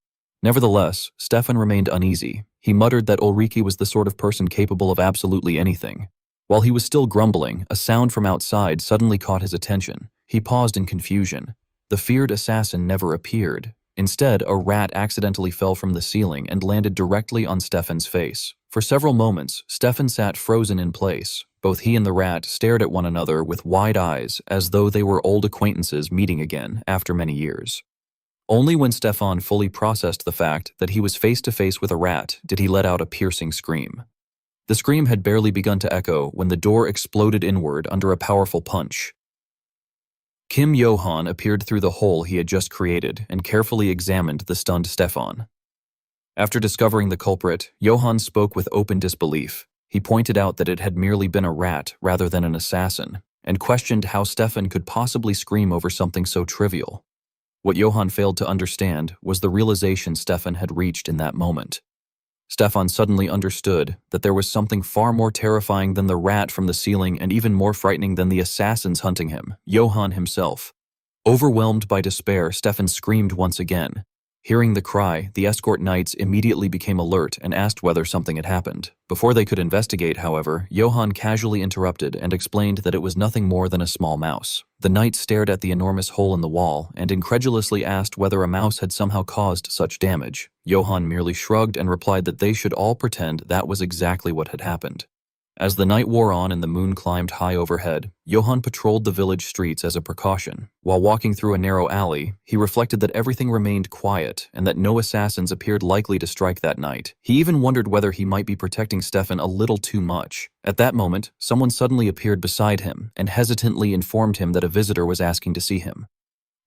Nevertheless, Stefan remained uneasy. He muttered that Ulriki was the sort of person capable of absolutely anything. While he was still grumbling, a sound from outside suddenly caught his attention. He paused in confusion. The feared assassin never appeared. Instead, a rat accidentally fell from the ceiling and landed directly on Stefan's face. For several moments, Stefan sat frozen in place. Both he and the rat stared at one another with wide eyes, as though they were old acquaintances meeting again after many years. Only when Stefan fully processed the fact that he was face to face with a rat did he let out a piercing scream. The scream had barely begun to echo when the door exploded inward under a powerful punch. Kim Johann appeared through the hole he had just created and carefully examined the stunned Stefan. After discovering the culprit, Johann spoke with open disbelief. He pointed out that it had merely been a rat rather than an assassin, and questioned how Stefan could possibly scream over something so trivial. What Johann failed to understand was the realization Stefan had reached in that moment. Stefan suddenly understood that there was something far more terrifying than the rat from the ceiling and even more frightening than the assassins hunting him, Johann himself. Overwhelmed by despair, Stefan screamed once again. Hearing the cry, the escort knights immediately became alert and asked whether something had happened. Before they could investigate, however, Johann casually interrupted and explained that it was nothing more than a small mouse. The knights stared at the enormous hole in the wall and incredulously asked whether a mouse had somehow caused such damage. Johann merely shrugged and replied that they should all pretend that was exactly what had happened. As the night wore on and the moon climbed high overhead, Johann patrolled the village streets as a precaution. While walking through a narrow alley, he reflected that everything remained quiet and that no assassins appeared likely to strike that night. He even wondered whether he might be protecting Stefan a little too much. At that moment, someone suddenly appeared beside him and hesitantly informed him that a visitor was asking to see him.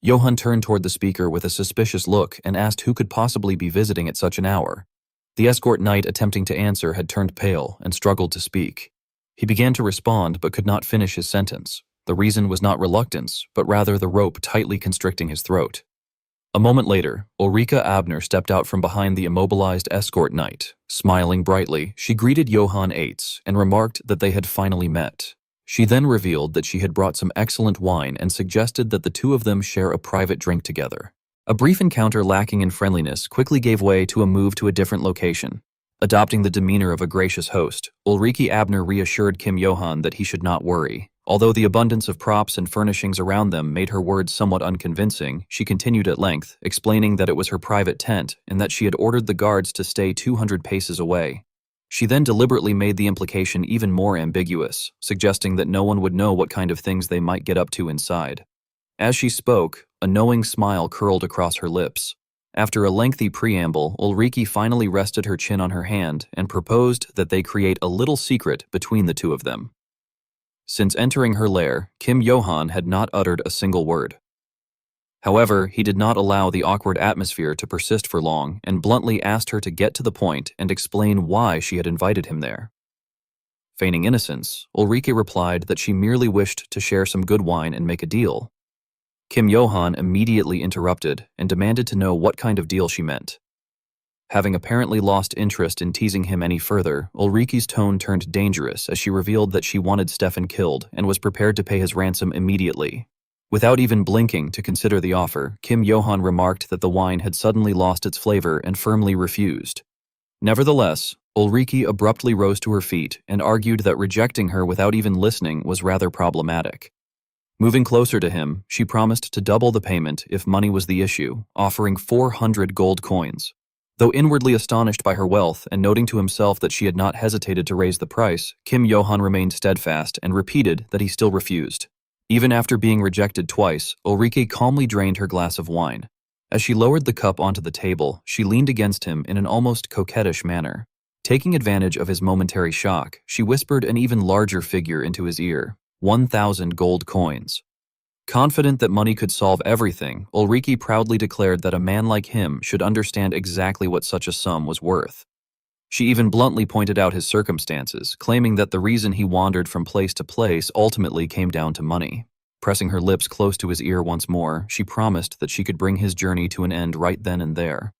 Johann turned toward the speaker with a suspicious look and asked who could possibly be visiting at such an hour. The escort knight attempting to answer had turned pale and struggled to speak. He began to respond but could not finish his sentence. The reason was not reluctance, but rather the rope tightly constricting his throat. A moment later, Ulrika Abner stepped out from behind the immobilized escort knight. Smiling brightly, she greeted Johann Eitz and remarked that they had finally met. She then revealed that she had brought some excellent wine and suggested that the two of them share a private drink together. A brief encounter lacking in friendliness quickly gave way to a move to a different location. Adopting the demeanor of a gracious host, Ulrike Abner reassured Kim Johann that he should not worry. Although the abundance of props and furnishings around them made her words somewhat unconvincing, she continued at length, explaining that it was her private tent and that she had ordered the guards to stay 200 paces away. She then deliberately made the implication even more ambiguous, suggesting that no one would know what kind of things they might get up to inside. As she spoke, a knowing smile curled across her lips. After a lengthy preamble, Ulrike finally rested her chin on her hand and proposed that they create a little secret between the two of them. Since entering her lair, Kim Johann had not uttered a single word. However, he did not allow the awkward atmosphere to persist for long and bluntly asked her to get to the point and explain why she had invited him there. Feigning innocence, Ulrike replied that she merely wished to share some good wine and make a deal. Kim Johan immediately interrupted and demanded to know what kind of deal she meant. Having apparently lost interest in teasing him any further, Ulrike's tone turned dangerous as she revealed that she wanted Stefan killed and was prepared to pay his ransom immediately. Without even blinking to consider the offer, Kim Johan remarked that the wine had suddenly lost its flavor and firmly refused. Nevertheless, Ulrike abruptly rose to her feet and argued that rejecting her without even listening was rather problematic. Moving closer to him, she promised to double the payment if money was the issue, offering 400 gold coins. Though inwardly astonished by her wealth and noting to himself that she had not hesitated to raise the price, Kim Johan remained steadfast and repeated that he still refused. Even after being rejected twice, Ulrike calmly drained her glass of wine. As she lowered the cup onto the table, she leaned against him in an almost coquettish manner. Taking advantage of his momentary shock, she whispered an even larger figure into his ear, 1,000 gold coins. Confident that money could solve everything, Ulrike proudly declared that a man like him should understand exactly what such a sum was worth. She even bluntly pointed out his circumstances, claiming that the reason he wandered from place to place ultimately came down to money. Pressing her lips close to his ear once more, she promised that she could bring his journey to an end right then and there.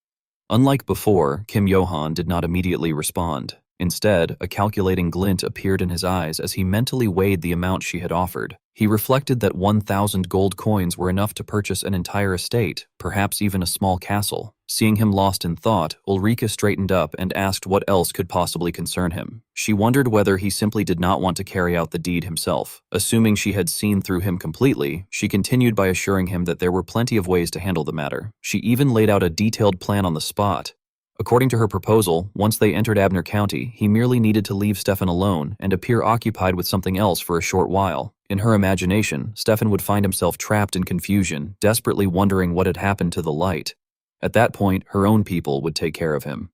Unlike before, Kim Johan did not immediately respond. Instead, a calculating glint appeared in his eyes as he mentally weighed the amount she had offered. He reflected that 1,000 gold coins were enough to purchase an entire estate, perhaps even a small castle. Seeing him lost in thought, Ulrike straightened up and asked what else could possibly concern him. She wondered whether he simply did not want to carry out the deed himself. Assuming she had seen through him completely, she continued by assuring him that there were plenty of ways to handle the matter. She even laid out a detailed plan on the spot. According to her proposal, once they entered Abner County, he merely needed to leave Stefan alone and appear occupied with something else for a short while. In her imagination, Stefan would find himself trapped in confusion, desperately wondering what had happened to the light. At that point, her own people would take care of him.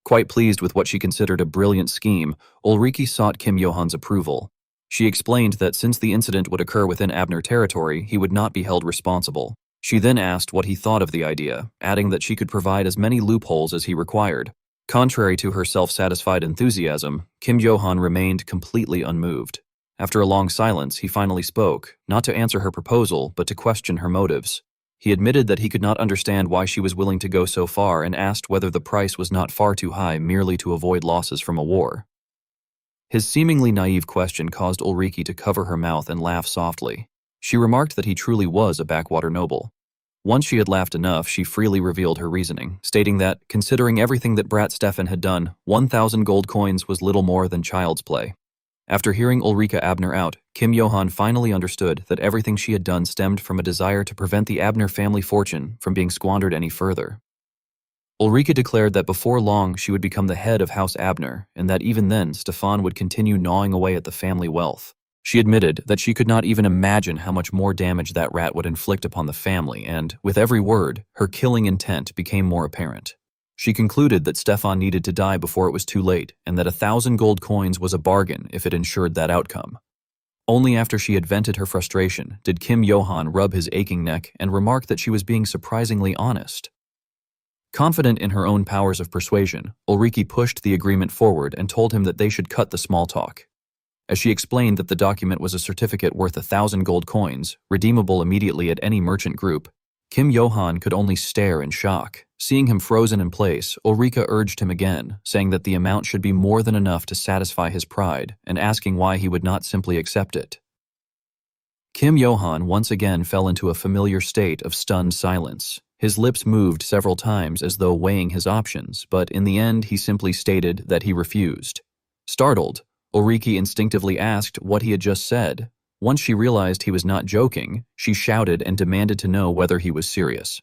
Quite pleased with what she considered a brilliant scheme, Ulrike sought Kim Johan's approval. She explained that since the incident would occur within Abner territory, he would not be held responsible. She then asked what he thought of the idea, adding that she could provide as many loopholes as he required. Contrary to her self-satisfied enthusiasm, Kim Johan remained completely unmoved. After a long silence, he finally spoke, not to answer her proposal, but to question her motives. He admitted that he could not understand why she was willing to go so far and asked whether the price was not far too high merely to avoid losses from a war. His seemingly naive question caused Ulrike to cover her mouth and laugh softly. She remarked that he truly was a backwater noble. Once she had laughed enough, she freely revealed her reasoning, stating that, considering everything that Brat Stefan had done, 1,000 gold coins was little more than child's play. After hearing Ulrike Abner out, Kim Johan finally understood that everything she had done stemmed from a desire to prevent the Abner family fortune from being squandered any further. Ulrike declared that before long she would become the head of House Abner, and that even then Stefan would continue gnawing away at the family wealth. She admitted that she could not even imagine how much more damage that rat would inflict upon the family, and, with every word, her killing intent became more apparent. She concluded that Stefan needed to die before it was too late, and that 1,000 gold coins was a bargain if it ensured that outcome. Only after she had vented her frustration did Kim Johan rub his aching neck and remark that she was being surprisingly honest. Confident in her own powers of persuasion, Ulrike pushed the agreement forward and told him that they should cut the small talk. As she explained that the document was a certificate worth 1,000 gold coins, redeemable immediately at any merchant group, Kim Johan could only stare in shock. Seeing him frozen in place, Ulrike urged him again, saying that the amount should be more than enough to satisfy his pride, and asking why he would not simply accept it. Kim Johan once again fell into a familiar state of stunned silence. His lips moved several times as though weighing his options, but in the end he simply stated that he refused. Startled, Ulrike instinctively asked what he had just said. Once she realized he was not joking, she shouted and demanded to know whether he was serious.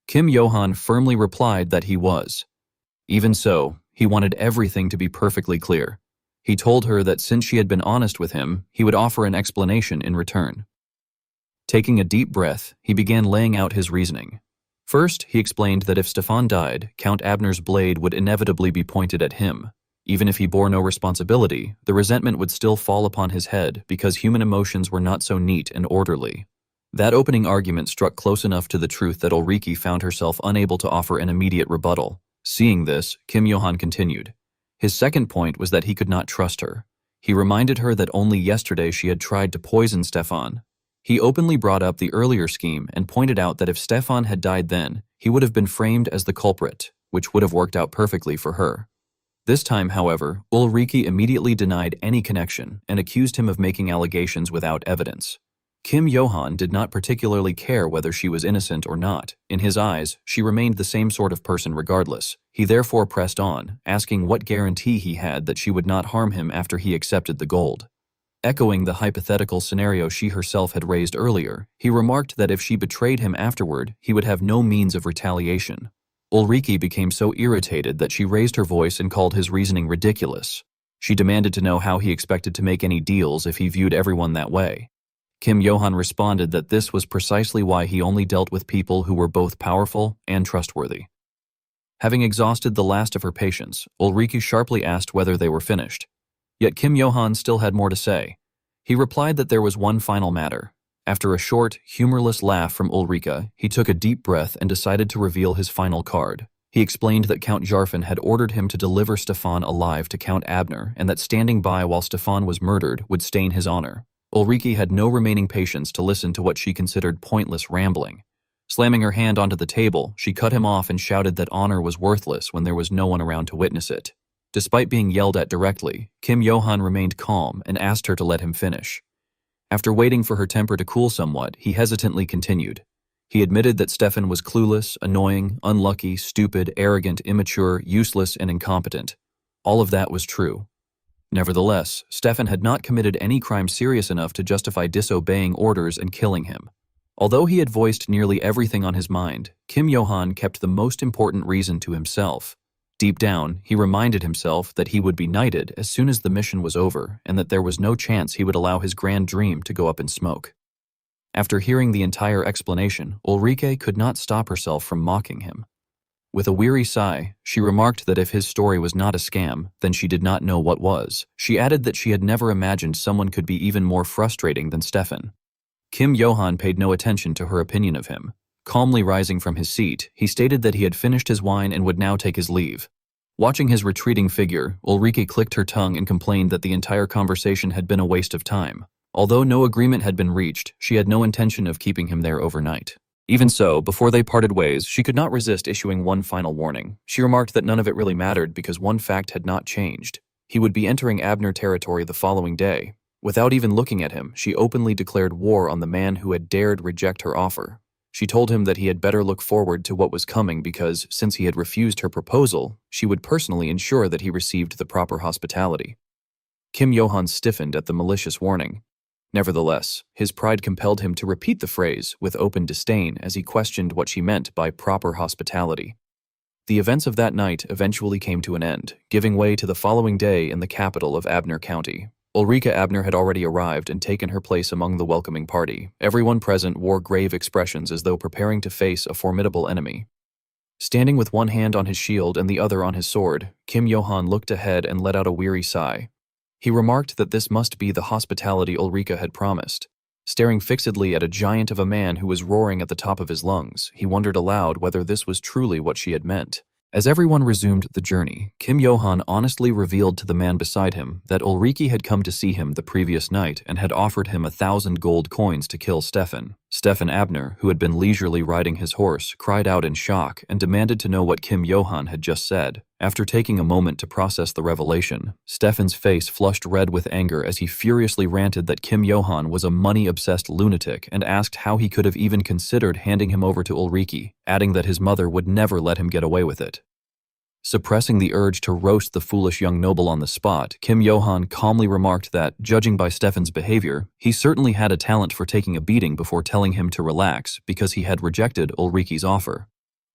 Kim Johan firmly replied that he was. Even so, he wanted everything to be perfectly clear. He told her that since she had been honest with him, he would offer an explanation in return. Taking a deep breath, he began laying out his reasoning. First, he explained that if Stefan died, Count Abner's blade would inevitably be pointed at him. Even if he bore no responsibility, the resentment would still fall upon his head because human emotions were not so neat and orderly. That opening argument struck close enough to the truth that Ulrike found herself unable to offer an immediate rebuttal. Seeing this, Kim Johan continued. His second point was that he could not trust her. He reminded her that only yesterday she had tried to poison Stefan. He openly brought up the earlier scheme and pointed out that if Stefan had died then, he would have been framed as the culprit, which would have worked out perfectly for her. This time, however, Ulrike immediately denied any connection and accused him of making allegations without evidence. Kim Johan did not particularly care whether she was innocent or not. In his eyes, she remained the same sort of person regardless. He therefore pressed on, asking what guarantee he had that she would not harm him after he accepted the gold. Echoing the hypothetical scenario she herself had raised earlier, he remarked that if she betrayed him afterward, he would have no means of retaliation. Ulrike became so irritated that she raised her voice and called his reasoning ridiculous. She demanded to know how he expected to make any deals if he viewed everyone that way. Kim Johan responded that this was precisely why he only dealt with people who were both powerful and trustworthy. Having exhausted the last of her patience, Ulrike sharply asked whether they were finished. Yet Kim Johan still had more to say. He replied that there was one final matter. After a short, humorless laugh from Ulrike, he took a deep breath and decided to reveal his final card. He explained that Count Jarfin had ordered him to deliver Stefan alive to Count Abner and that standing by while Stefan was murdered would stain his honor. Ulrike had no remaining patience to listen to what she considered pointless rambling. Slamming her hand onto the table, she cut him off and shouted that honor was worthless when there was no one around to witness it. Despite being yelled at directly, Kim Johan remained calm and asked her to let him finish. After waiting for her temper to cool somewhat, he hesitantly continued. He admitted that Stefan was clueless, annoying, unlucky, stupid, arrogant, immature, useless, and incompetent. All of that was true. Nevertheless, Stefan had not committed any crime serious enough to justify disobeying orders and killing him. Although he had voiced nearly everything on his mind, Kim Johan kept the most important reason to himself. Deep down, he reminded himself that he would be knighted as soon as the mission was over and that there was no chance he would allow his grand dream to go up in smoke. After hearing the entire explanation, Ulrike could not stop herself from mocking him. With a weary sigh, she remarked that if his story was not a scam, then she did not know what was. She added that she had never imagined someone could be even more frustrating than Stefan. Kim Johan paid no attention to her opinion of him. Calmly rising from his seat, he stated that he had finished his wine and would now take his leave. Watching his retreating figure, Ulrike clicked her tongue and complained that the entire conversation had been a waste of time. Although no agreement had been reached, she had no intention of keeping him there overnight. Even so, before they parted ways, she could not resist issuing one final warning. She remarked that none of it really mattered because one fact had not changed. He would be entering Abner territory the following day. Without even looking at him, she openly declared war on the man who had dared reject her offer. She told him that he had better look forward to what was coming because, since he had refused her proposal, she would personally ensure that he received the proper hospitality. Kim Johan stiffened at the malicious warning. Nevertheless, his pride compelled him to repeat the phrase with open disdain as he questioned what she meant by proper hospitality. The events of that night eventually came to an end, giving way to the following day in the capital of Abner County. Ulrike Abner had already arrived and taken her place among the welcoming party. Everyone present wore grave expressions as though preparing to face a formidable enemy. Standing with one hand on his shield and the other on his sword, Kim Johan looked ahead and let out a weary sigh. He remarked that this must be the hospitality Ulrike had promised. Staring fixedly at a giant of a man who was roaring at the top of his lungs, he wondered aloud whether this was truly what she had meant. As everyone resumed the journey, Kim Johan honestly revealed to the man beside him that Ulrike had come to see him the previous night and had offered him 1,000 gold coins to kill Stefan. Stefan Abner, who had been leisurely riding his horse, cried out in shock and demanded to know what Kim Johan had just said. After taking a moment to process the revelation, Stefan's face flushed red with anger as he furiously ranted that Kim Johan was a money-obsessed lunatic and asked how he could have even considered handing him over to Ulrike, adding that his mother would never let him get away with it. Suppressing the urge to roast the foolish young noble on the spot, Kim Johan calmly remarked that, judging by Stefan's behavior, he certainly had a talent for taking a beating before telling him to relax because he had rejected Ulrike's offer.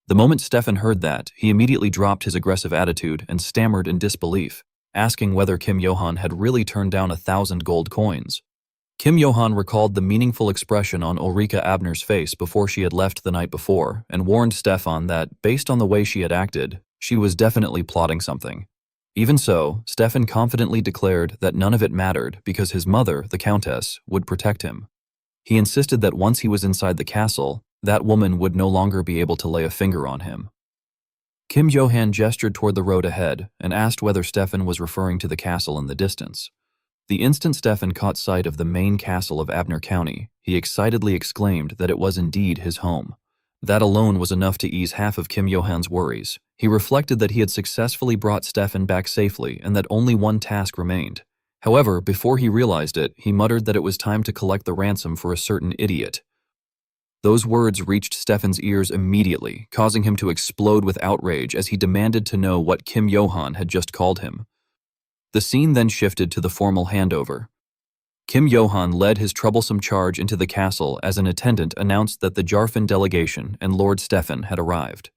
The moment Stefan heard that, he immediately dropped his aggressive attitude and stammered in disbelief, asking whether Kim Johan had really turned down 1,000 gold coins. Kim Johan recalled the meaningful expression on Ulrike Abner's face before she had left the night before and warned Stefan that, based on the way she had acted, she was definitely plotting something. Even so, Stefan confidently declared that none of it mattered because his mother, the Countess, would protect him. He insisted that once he was inside the castle, that woman would no longer be able to lay a finger on him. Kim Johan gestured toward the road ahead and asked whether Stefan was referring to the castle in the distance. The instant Stefan caught sight of the main castle of Abner County, he excitedly exclaimed that it was indeed his home. That alone was enough to ease half of Kim Johan's worries. He reflected that he had successfully brought Stefan back safely and that only one task remained. However, before he realized it, he muttered that it was time to collect the ransom for a certain idiot. Those words reached Stefan's ears immediately, causing him to explode with outrage as he demanded to know what Kim Johan had just called him. The scene then shifted to the formal handover. Kim Johan led his troublesome charge into the castle as an attendant announced that the Jarfin delegation and Lord Stefan had arrived.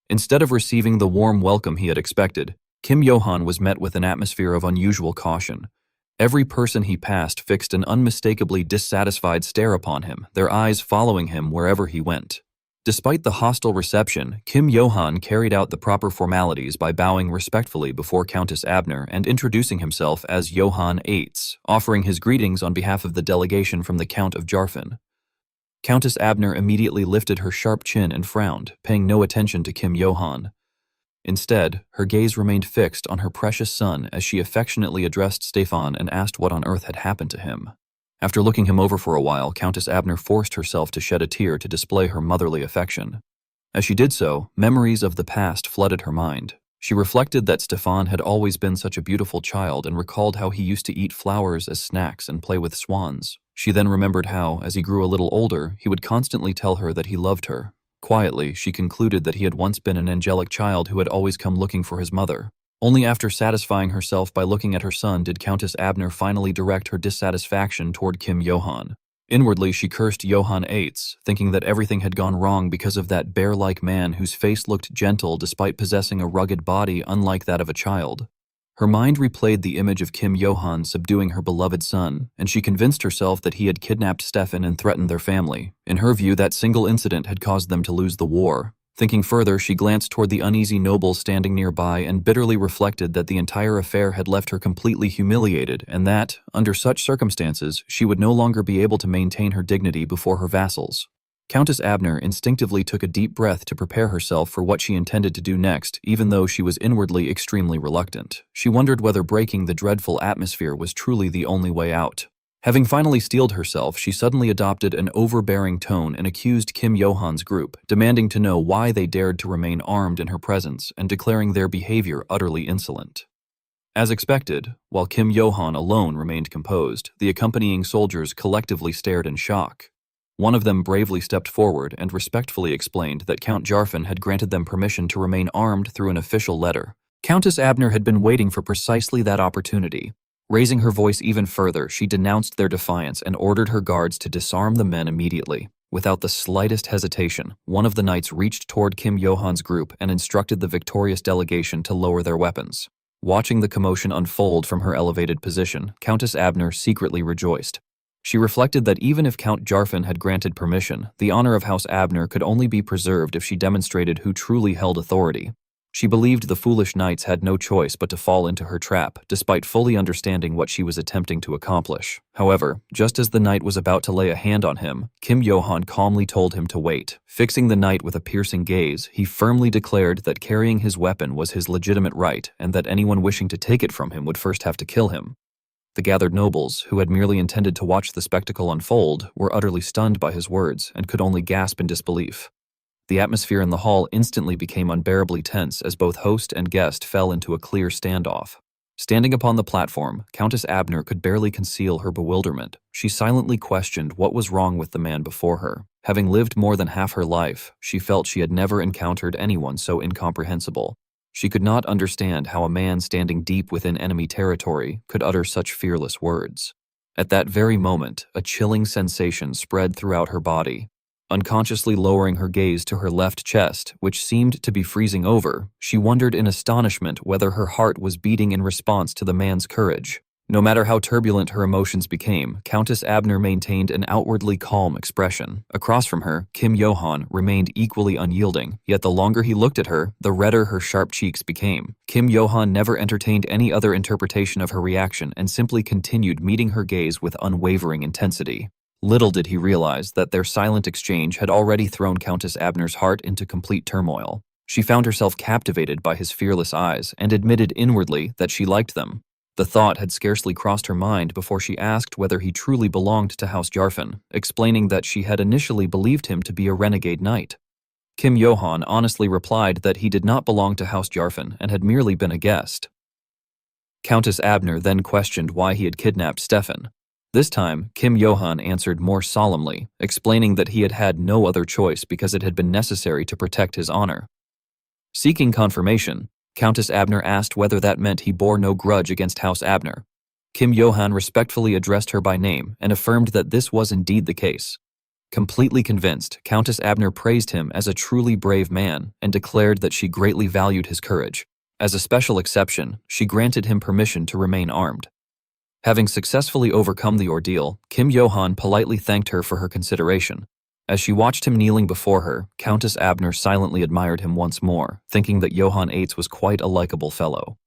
Instead of receiving the warm welcome he had expected, Kim Johan was met with an atmosphere of unusual caution. Every person he passed fixed an unmistakably dissatisfied stare upon him, their eyes following him wherever he went. Despite the hostile reception, Kim Johan carried out the proper formalities by bowing respectfully before Countess Abner and introducing himself as Johan Eitz, offering his greetings on behalf of the delegation from the Count of Jarfin. Countess Abner immediately lifted her sharp chin and frowned, paying no attention to Kim Johan. Instead, her gaze remained fixed on her precious son as she affectionately addressed Stefan and asked what on earth had happened to him. After looking him over for a while, Countess Abner forced herself to shed a tear to display her motherly affection. As she did so, memories of the past flooded her mind. She reflected that Stefan had always been such a beautiful child and recalled how he used to eat flowers as snacks and play with swans. She then remembered how, as he grew a little older, he would constantly tell her that he loved her. Quietly, she concluded that he had once been an angelic child who had always come looking for his mother. Only after satisfying herself by looking at her son did Countess Abner finally direct her dissatisfaction toward Kim Johan. Inwardly, she cursed Johan Eitz, thinking that everything had gone wrong because of that bear-like man whose face looked gentle despite possessing a rugged body unlike that of a child. Her mind replayed the image of Kim Johan subduing her beloved son, and she convinced herself that he had kidnapped Stefan and threatened their family. In her view, that single incident had caused them to lose the war. Thinking further, she glanced toward the uneasy nobles standing nearby and bitterly reflected that the entire affair had left her completely humiliated and that, under such circumstances, she would no longer be able to maintain her dignity before her vassals. Countess Abner instinctively took a deep breath to prepare herself for what she intended to do next, even though she was inwardly extremely reluctant. She wondered whether breaking the dreadful atmosphere was truly the only way out. Having finally steeled herself, she suddenly adopted an overbearing tone and accused Kim Johan's group, demanding to know why they dared to remain armed in her presence and declaring their behavior utterly insolent. As expected, while Kim Johan alone remained composed, the accompanying soldiers collectively stared in shock. One of them bravely stepped forward and respectfully explained that Count Jarfin had granted them permission to remain armed through an official letter. Countess Abner had been waiting for precisely that opportunity. Raising her voice even further, she denounced their defiance and ordered her guards to disarm the men immediately. Without the slightest hesitation, one of the knights reached toward Kim Johan's group and instructed the victorious delegation to lower their weapons. Watching the commotion unfold from her elevated position, Countess Abner secretly rejoiced. She reflected that even if Count Jarfin had granted permission, the honor of House Abner could only be preserved if she demonstrated who truly held authority. She believed the foolish knights had no choice but to fall into her trap, despite fully understanding what she was attempting to accomplish. However, just as the knight was about to lay a hand on him, Kim Johan calmly told him to wait. Fixing the knight with a piercing gaze, he firmly declared that carrying his weapon was his legitimate right and that anyone wishing to take it from him would first have to kill him. The gathered nobles, who had merely intended to watch the spectacle unfold, were utterly stunned by his words and could only gasp in disbelief. The atmosphere in the hall instantly became unbearably tense as both host and guest fell into a clear standoff. Standing upon the platform, Countess Abner could barely conceal her bewilderment. She silently questioned what was wrong with the man before her. Having lived more than half her life, she felt she had never encountered anyone so incomprehensible. She could not understand how a man standing deep within enemy territory could utter such fearless words. At that very moment, a chilling sensation spread throughout her body. Unconsciously lowering her gaze to her left chest, which seemed to be freezing over, she wondered in astonishment whether her heart was beating in response to the man's courage. No matter how turbulent her emotions became, Countess Abner maintained an outwardly calm expression. Across from her, Kim Johan remained equally unyielding, yet the longer he looked at her, the redder her sharp cheeks became. Kim Johan never entertained any other interpretation of her reaction and simply continued meeting her gaze with unwavering intensity. Little did he realize that their silent exchange had already thrown Countess Abner's heart into complete turmoil. She found herself captivated by his fearless eyes and admitted inwardly that she liked them. The thought had scarcely crossed her mind before she asked whether he truly belonged to House Jarfin, explaining that she had initially believed him to be a renegade knight. Kim Yohan honestly replied that he did not belong to House Jarfin and had merely been a guest. Countess Abner then questioned why he had kidnapped Stefan. This time, Kim Yohan answered more solemnly, explaining that he had had no other choice because it had been necessary to protect his honor. Seeking confirmation, Countess Abner asked whether that meant he bore no grudge against House Abner. Kim Yohan respectfully addressed her by name and affirmed that this was indeed the case. Completely convinced, Countess Abner praised him as a truly brave man and declared that she greatly valued his courage. As a special exception, she granted him permission to remain armed. Having successfully overcome the ordeal, Kim Yohan politely thanked her for her consideration. As she watched him kneeling before her, Countess Abner silently admired him once more, thinking that Yohan Eitz was quite a likable fellow.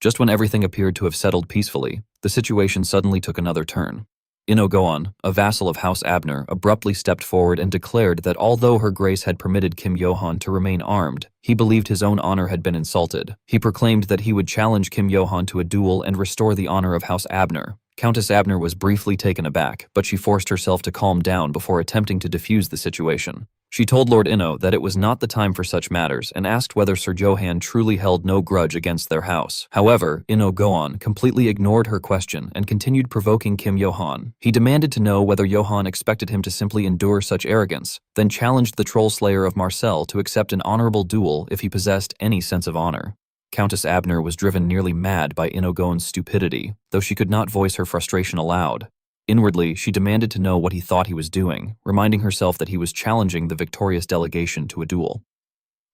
Just when everything appeared to have settled peacefully, the situation suddenly took another turn. Inogoan, a vassal of House Abner, abruptly stepped forward and declared that although Her Grace had permitted Kim Yohan to remain armed, he believed his own honor had been insulted. He proclaimed that he would challenge Kim Yohan to a duel and restore the honor of House Abner. Countess Abner was briefly taken aback, but she forced herself to calm down before attempting to defuse the situation. She told Lord Inno that it was not the time for such matters and asked whether Sir Johan truly held no grudge against their house. However, Inno Goan completely ignored her question and continued provoking Kim Yohan. He demanded to know whether Yohan expected him to simply endure such arrogance, then challenged the troll slayer of Marcel to accept an honorable duel if he possessed any sense of honor. Countess Abner was driven nearly mad by Inno Goan's stupidity, though she could not voice her frustration aloud. Inwardly, she demanded to know what he thought he was doing, reminding herself that he was challenging the victorious delegation to a duel.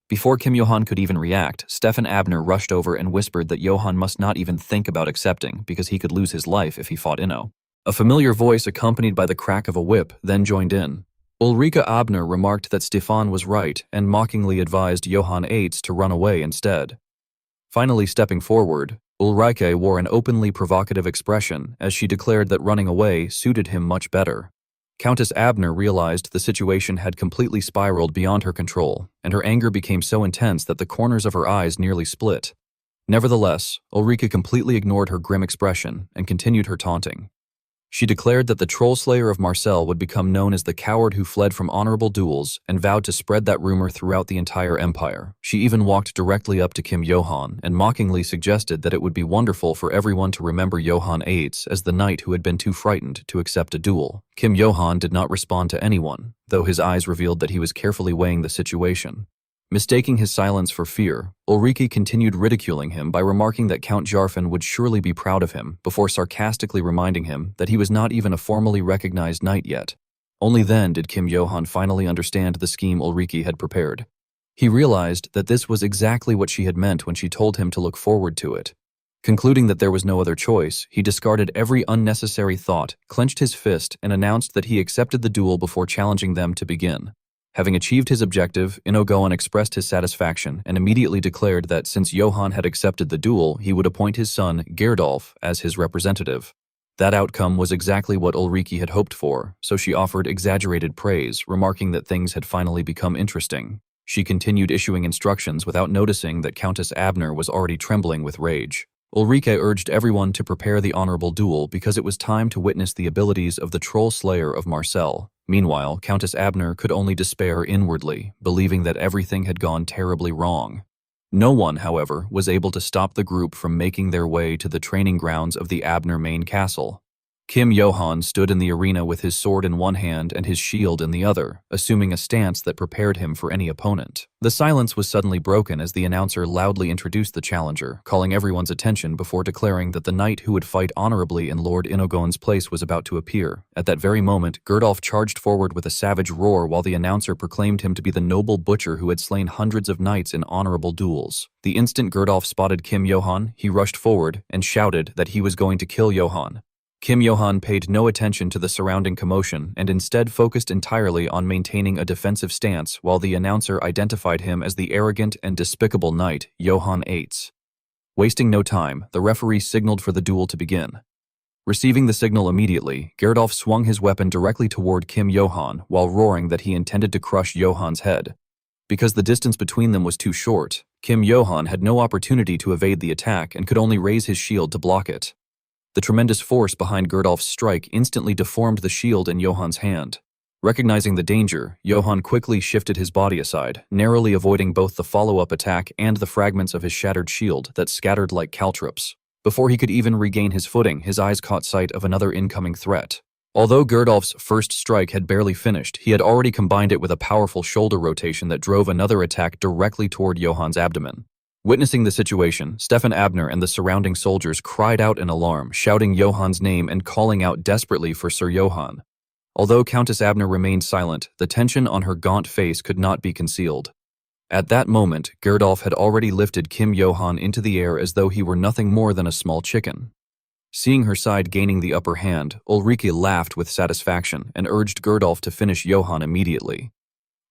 Before Kim Yohan could even react, Stefan Abner rushed over and whispered that Yohan must not even think about accepting because he could lose his life if he fought Inno. A familiar voice accompanied by the crack of a whip then joined in. Ulrika Abner remarked that Stefan was right and mockingly advised Yohan Eitz to run away instead. Finally stepping forward, Ulrike wore an openly provocative expression as she declared that running away suited him much better. Countess Abner realized the situation had completely spiraled beyond her control, and her anger became so intense that the corners of her eyes nearly split. Nevertheless, Ulrike completely ignored her grim expression and continued her taunting. She declared that the troll slayer of Marcel would become known as the coward who fled from honorable duels and vowed to spread that rumor throughout the entire empire. She even walked directly up to Kim Yohan and mockingly suggested that it would be wonderful for everyone to remember Yohan Eitz as the knight who had been too frightened to accept a duel. Kim Yohan did not respond to anyone, though his eyes revealed that he was carefully weighing the situation. Mistaking his silence for fear, Ulrike continued ridiculing him by remarking that Count Jarfin would surely be proud of him, before sarcastically reminding him that he was not even a formally recognized knight yet. Only then did Kim Yohan finally understand the scheme Ulrike had prepared. He realized that this was exactly what she had meant when she told him to look forward to it. Concluding that there was no other choice, he discarded every unnecessary thought, clenched his fist, and announced that he accepted the duel before challenging them to begin. Having achieved his objective, Inogoan expressed his satisfaction and immediately declared that since Yohan had accepted the duel, he would appoint his son, Gerdolf, as his representative. That outcome was exactly what Ulrike had hoped for, so she offered exaggerated praise, remarking that things had finally become interesting. She continued issuing instructions without noticing that Countess Abner was already trembling with rage. Ulrike urged everyone to prepare the honorable duel because it was time to witness the abilities of the troll slayer of Marcel. Meanwhile, Countess Abner could only despair inwardly, believing that everything had gone terribly wrong. No one, however, was able to stop the group from making their way to the training grounds of the Abner main castle. Kim Yohan stood in the arena with his sword in one hand and his shield in the other, assuming a stance that prepared him for any opponent. The silence was suddenly broken as the announcer loudly introduced the challenger, calling everyone's attention before declaring that the knight who would fight honorably in Lord Inogoan's place was about to appear. At that very moment, Gerdolf charged forward with a savage roar while the announcer proclaimed him to be the noble butcher who had slain hundreds of knights in honorable duels. The instant Gerdolf spotted Kim Yohan, he rushed forward and shouted that he was going to kill Yohan. Kim Yohan paid no attention to the surrounding commotion and instead focused entirely on maintaining a defensive stance while the announcer identified him as the arrogant and despicable knight, Yohan Eitz. Wasting no time, the referee signaled for the duel to begin. Receiving the signal immediately, Gerdolf swung his weapon directly toward Kim Yohan while roaring that he intended to crush Yohan's head. Because the distance between them was too short, Kim Yo-han had no opportunity to evade the attack and could only raise his shield to block it. The tremendous force behind Gerdolf's strike instantly deformed the shield in Johan's hand. Recognizing the danger, Johan quickly shifted his body aside, narrowly avoiding both the follow-up attack and the fragments of his shattered shield that scattered like caltrops. Before he could even regain his footing, his eyes caught sight of another incoming threat. Although Gerdolf's first strike had barely finished, he had already combined it with a powerful shoulder rotation that drove another attack directly toward Johan's abdomen. Witnessing the situation, Stefan Abner and the surrounding soldiers cried out in alarm, shouting Johan's name and calling out desperately for Sir Johan. Although Countess Abner remained silent, the tension on her gaunt face could not be concealed. At that moment, Gerdolf had already lifted Kim Johan into the air as though he were nothing more than a small chicken. Seeing her side gaining the upper hand, Ulrike laughed with satisfaction and urged Gerdolf to finish Johan immediately.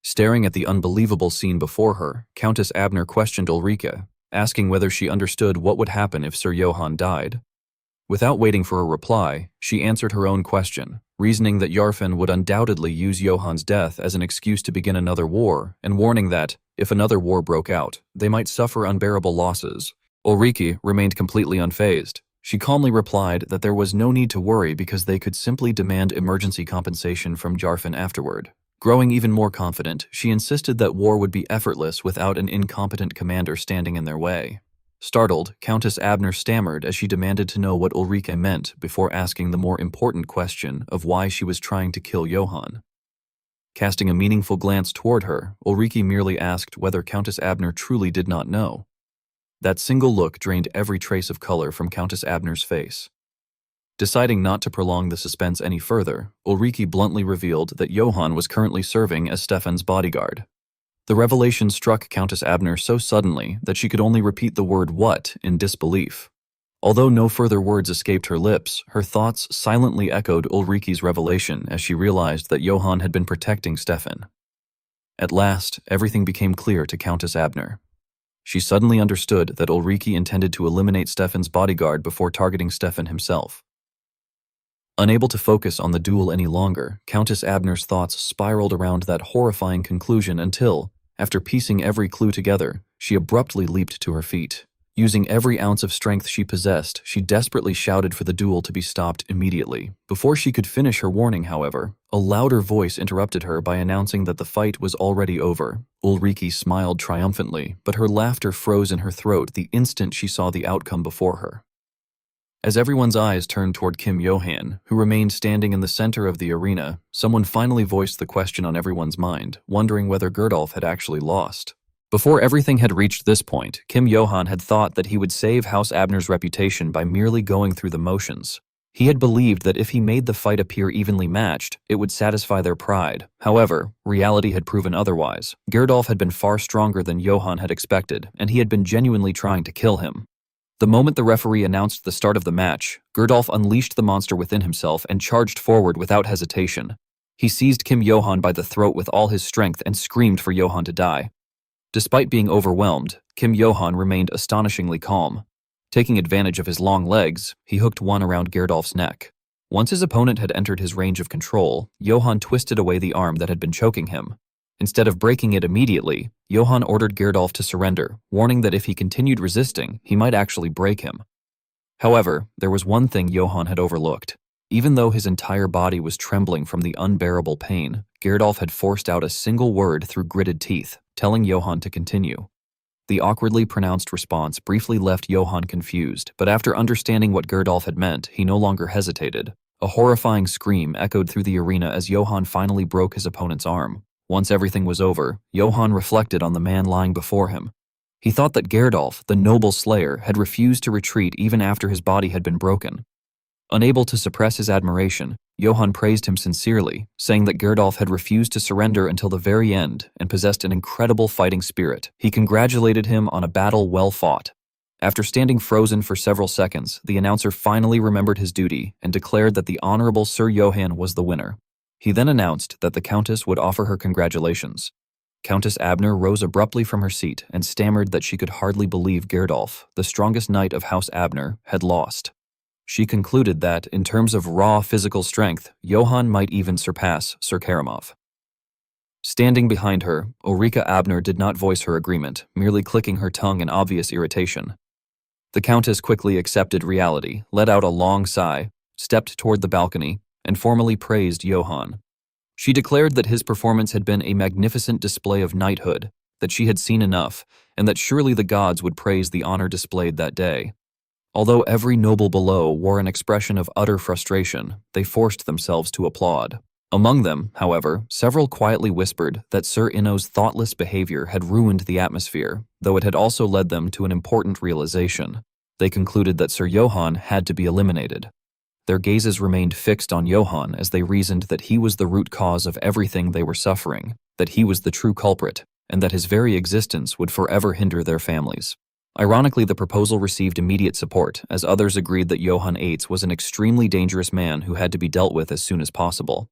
Staring at the unbelievable scene before her, Countess Abner questioned Ulrike, asking whether she understood what would happen if Sir Johan died. Without waiting for a reply, she answered her own question, reasoning that Yarfen would undoubtedly use Johan's death as an excuse to begin another war, and warning that, if another war broke out, they might suffer unbearable losses. Ulrike remained completely unfazed. She calmly replied that there was no need to worry because they could simply demand emergency compensation from Yarfen afterward. Growing even more confident, she insisted that war would be effortless without an incompetent commander standing in their way. Startled, Countess Abner stammered as she demanded to know what Ulrike meant before asking the more important question of why she was trying to kill Johan. Casting a meaningful glance toward her, Ulrike merely asked whether Countess Abner truly did not know. That single look drained every trace of color from Countess Abner's face. Deciding not to prolong the suspense any further, Ulrike bluntly revealed that Johan was currently serving as Stefan's bodyguard. The revelation struck Countess Abner so suddenly that she could only repeat the word "what" in disbelief. Although no further words escaped her lips, her thoughts silently echoed Ulrike's revelation as she realized that Johan had been protecting Stefan. At last, everything became clear to Countess Abner. She suddenly understood that Ulrike intended to eliminate Stefan's bodyguard before targeting Stefan himself. Unable to focus on the duel any longer, Countess Abner's thoughts spiraled around that horrifying conclusion until, after piecing every clue together, she abruptly leaped to her feet. Using every ounce of strength she possessed, she desperately shouted for the duel to be stopped immediately. Before she could finish her warning, however, a louder voice interrupted her by announcing that the fight was already over. Ulrike smiled triumphantly, but her laughter froze in her throat the instant she saw the outcome before her. As everyone's eyes turned toward Kim Johan, who remained standing in the center of the arena, someone finally voiced the question on everyone's mind, wondering whether Gerdolf had actually lost. Before everything had reached this point, Kim Johan had thought that he would save House Abner's reputation by merely going through the motions. He had believed that if he made the fight appear evenly matched, it would satisfy their pride. However, reality had proven otherwise. Gerdolf had been far stronger than Johan had expected, and he had been genuinely trying to kill him. The moment the referee announced the start of the match, Gerdolf unleashed the monster within himself and charged forward without hesitation. He seized Kim Johan by the throat with all his strength and screamed for Johan to die. Despite being overwhelmed, Kim Johan remained astonishingly calm. Taking advantage of his long legs, he hooked one around Gerdolf's neck. Once his opponent had entered his range of control, Johan twisted away the arm that had been choking him. Instead of breaking it immediately, Johan ordered Gerdolf to surrender, warning that if he continued resisting, he might actually break him. However, there was one thing Johan had overlooked. Even though his entire body was trembling from the unbearable pain, Gerdolf had forced out a single word through gritted teeth, telling Johan to continue. The awkwardly pronounced response briefly left Johan confused, but after understanding what Gerdolf had meant, he no longer hesitated. A horrifying scream echoed through the arena as Johan finally broke his opponent's arm. Once everything was over, Johan reflected on the man lying before him. He thought that Gerdolf, the noble slayer, had refused to retreat even after his body had been broken. Unable to suppress his admiration, Johan praised him sincerely, saying that Gerdolf had refused to surrender until the very end and possessed an incredible fighting spirit. He congratulated him on a battle well fought. After standing frozen for several seconds, the announcer finally remembered his duty and declared that the Honorable Sir Johan was the winner. He then announced that the Countess would offer her congratulations. Countess Abner rose abruptly from her seat and stammered that she could hardly believe Gerdolf, the strongest knight of House Abner, had lost. She concluded that, in terms of raw physical strength, Johan might even surpass Sir Karamov. Standing behind her, Ulrika Abner did not voice her agreement, merely clicking her tongue in obvious irritation. The Countess quickly accepted reality, let out a long sigh, stepped toward the balcony, and formally praised Johann. She declared that his performance had been a magnificent display of knighthood, that she had seen enough, and that surely the gods would praise the honor displayed that day. Although every noble below wore an expression of utter frustration, they forced themselves to applaud. Among them, however, several quietly whispered that Sir Inno's thoughtless behavior had ruined the atmosphere, though it had also led them to an important realization. They concluded that Sir Johann had to be eliminated. Their gazes remained fixed on Johann as they reasoned that he was the root cause of everything they were suffering, that he was the true culprit, and that his very existence would forever hinder their families. Ironically, the proposal received immediate support, as others agreed that Johann Eitz was an extremely dangerous man who had to be dealt with as soon as possible.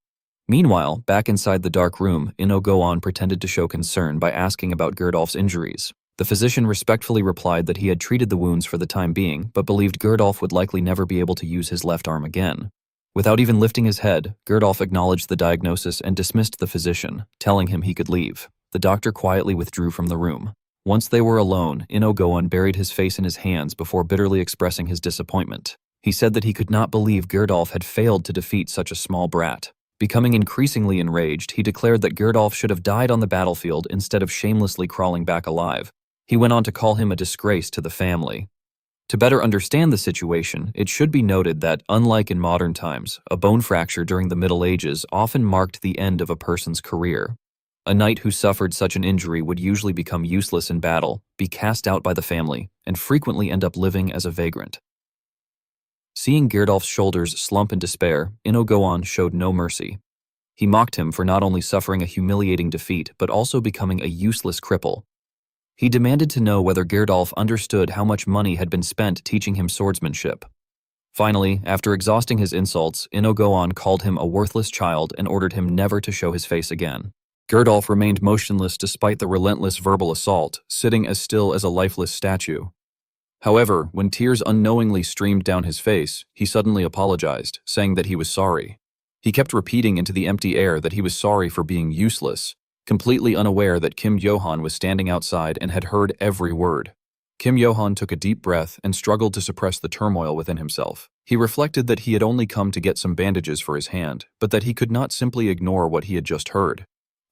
Meanwhile, back inside the dark room, Inno Gohan pretended to show concern by asking about Gerdolf's injuries. The physician respectfully replied that he had treated the wounds for the time being, but believed Gerdolf would likely never be able to use his left arm again. Without even lifting his head, Gerdolf acknowledged the diagnosis and dismissed the physician, telling him he could leave. The doctor quietly withdrew from the room. Once they were alone, Inno Gohan buried his face in his hands before bitterly expressing his disappointment. He said that he could not believe Gerdolf had failed to defeat such a small brat. Becoming increasingly enraged, he declared that Gerdolf should have died on the battlefield instead of shamelessly crawling back alive. He went on to call him a disgrace to the family. To better understand the situation, it should be noted that, unlike in modern times, a bone fracture during the Middle Ages often marked the end of a person's career. A knight who suffered such an injury would usually become useless in battle, be cast out by the family, and frequently end up living as a vagrant. Seeing Gerdolf's shoulders slump in despair, Inno Gohan showed no mercy. He mocked him for not only suffering a humiliating defeat, but also becoming a useless cripple. He demanded to know whether Gerdolf understood how much money had been spent teaching him swordsmanship. Finally, after exhausting his insults, Inno Gohan called him a worthless child and ordered him never to show his face again. Gerdolf remained motionless despite the relentless verbal assault, sitting as still as a lifeless statue. However, when tears unknowingly streamed down his face, he suddenly apologized, saying that he was sorry. He kept repeating into the empty air that he was sorry for being useless, completely unaware that Kim Johan was standing outside and had heard every word. Kim Johan took a deep breath and struggled to suppress the turmoil within himself. He reflected that he had only come to get some bandages for his hand, but that he could not simply ignore what he had just heard.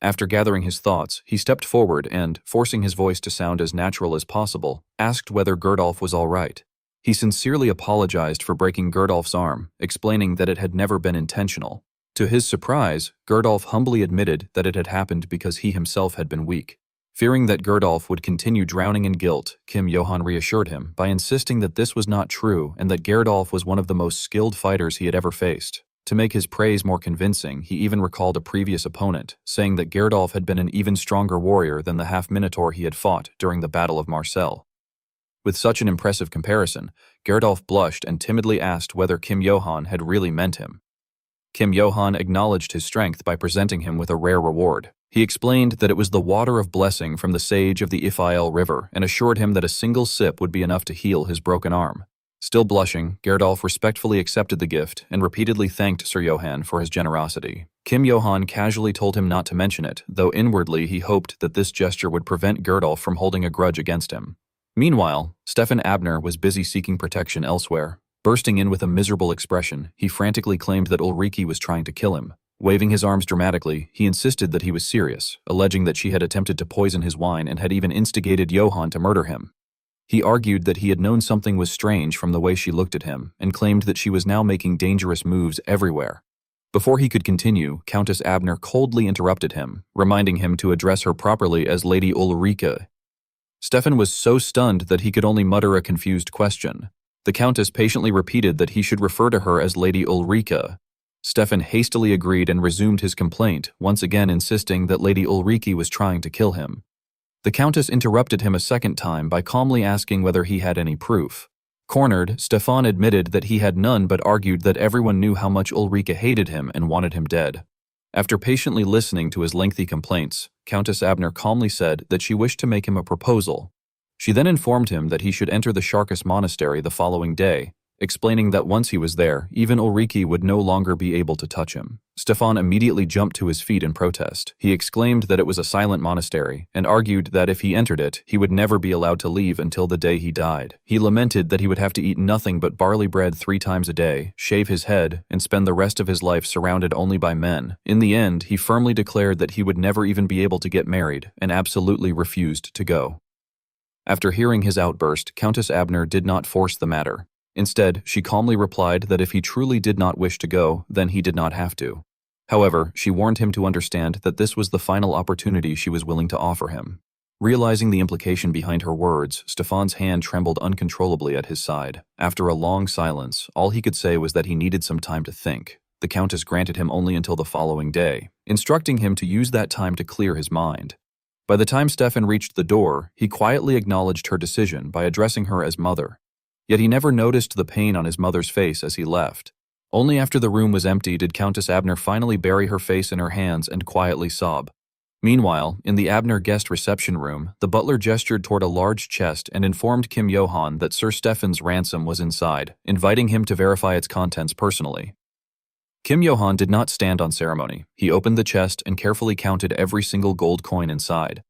After gathering his thoughts, he stepped forward and, forcing his voice to sound as natural as possible, asked whether Gerdolf was all right. He sincerely apologized for breaking Gerdolf's arm, explaining that it had never been intentional. To his surprise, Gerdolf humbly admitted that it had happened because he himself had been weak. Fearing that Gerdolf would continue drowning in guilt, Kim Johan reassured him by insisting that this was not true and that Gerdolf was one of the most skilled fighters he had ever faced. To make his praise more convincing, he even recalled a previous opponent, saying that Gerdolf had been an even stronger warrior than the half-minotaur he had fought during the Battle of Marcel. With such an impressive comparison, Gerdolf blushed and timidly asked whether Kim Johan had really meant him. Kim Johan acknowledged his strength by presenting him with a rare reward. He explained that it was the water of blessing from the sage of the Iphael River and assured him that a single sip would be enough to heal his broken arm. Still blushing, Gerdolf respectfully accepted the gift and repeatedly thanked Sir Johann for his generosity. Kim Johan casually told him not to mention it, though inwardly he hoped that this gesture would prevent Gerdolf from holding a grudge against him. Meanwhile, Stefan Abner was busy seeking protection elsewhere. Bursting in with a miserable expression, he frantically claimed that Ulrike was trying to kill him. Waving his arms dramatically, he insisted that he was serious, alleging that she had attempted to poison his wine and had even instigated Johann to murder him. He argued that he had known something was strange from the way she looked at him, and claimed that she was now making dangerous moves everywhere. Before he could continue, Countess Abner coldly interrupted him, reminding him to address her properly as Lady Ulrike. Stefan was so stunned that he could only mutter a confused question. The Countess patiently repeated that he should refer to her as Lady Ulrike. Stefan hastily agreed and resumed his complaint, once again insisting that Lady Ulrike was trying to kill him. The Countess interrupted him a second time by calmly asking whether he had any proof. Cornered, Stefan admitted that he had none but argued that everyone knew how much Ulrike hated him and wanted him dead. After patiently listening to his lengthy complaints, Countess Abner calmly said that she wished to make him a proposal. She then informed him that he should enter the Sharkus monastery the following day, explaining that once he was there, even Ulrike would no longer be able to touch him. Stefan immediately jumped to his feet in protest. He exclaimed that it was a silent monastery and argued that if he entered it, he would never be allowed to leave until the day he died. He lamented that he would have to eat nothing but barley bread 3 times a day, shave his head, and spend the rest of his life surrounded only by men. In the end, he firmly declared that he would never even be able to get married and absolutely refused to go. After hearing his outburst, Countess Abner did not force the matter. Instead, she calmly replied that if he truly did not wish to go, then he did not have to. However, she warned him to understand that this was the final opportunity she was willing to offer him. Realizing the implication behind her words, Stefan's hand trembled uncontrollably at his side. After a long silence, all he could say was that he needed some time to think. The Countess granted him only until the following day, instructing him to use that time to clear his mind. By the time Stefan reached the door, he quietly acknowledged her decision by addressing her as mother. Yet he never noticed the pain on his mother's face as he left. Only after the room was empty did Countess Abner finally bury her face in her hands and quietly sob. Meanwhile, in the Abner guest reception room, the butler gestured toward a large chest and informed Kim Johan that Sir Stefan's ransom was inside, inviting him to verify its contents personally. Kim Johan did not stand on ceremony. He opened the chest and carefully counted every single gold coin inside.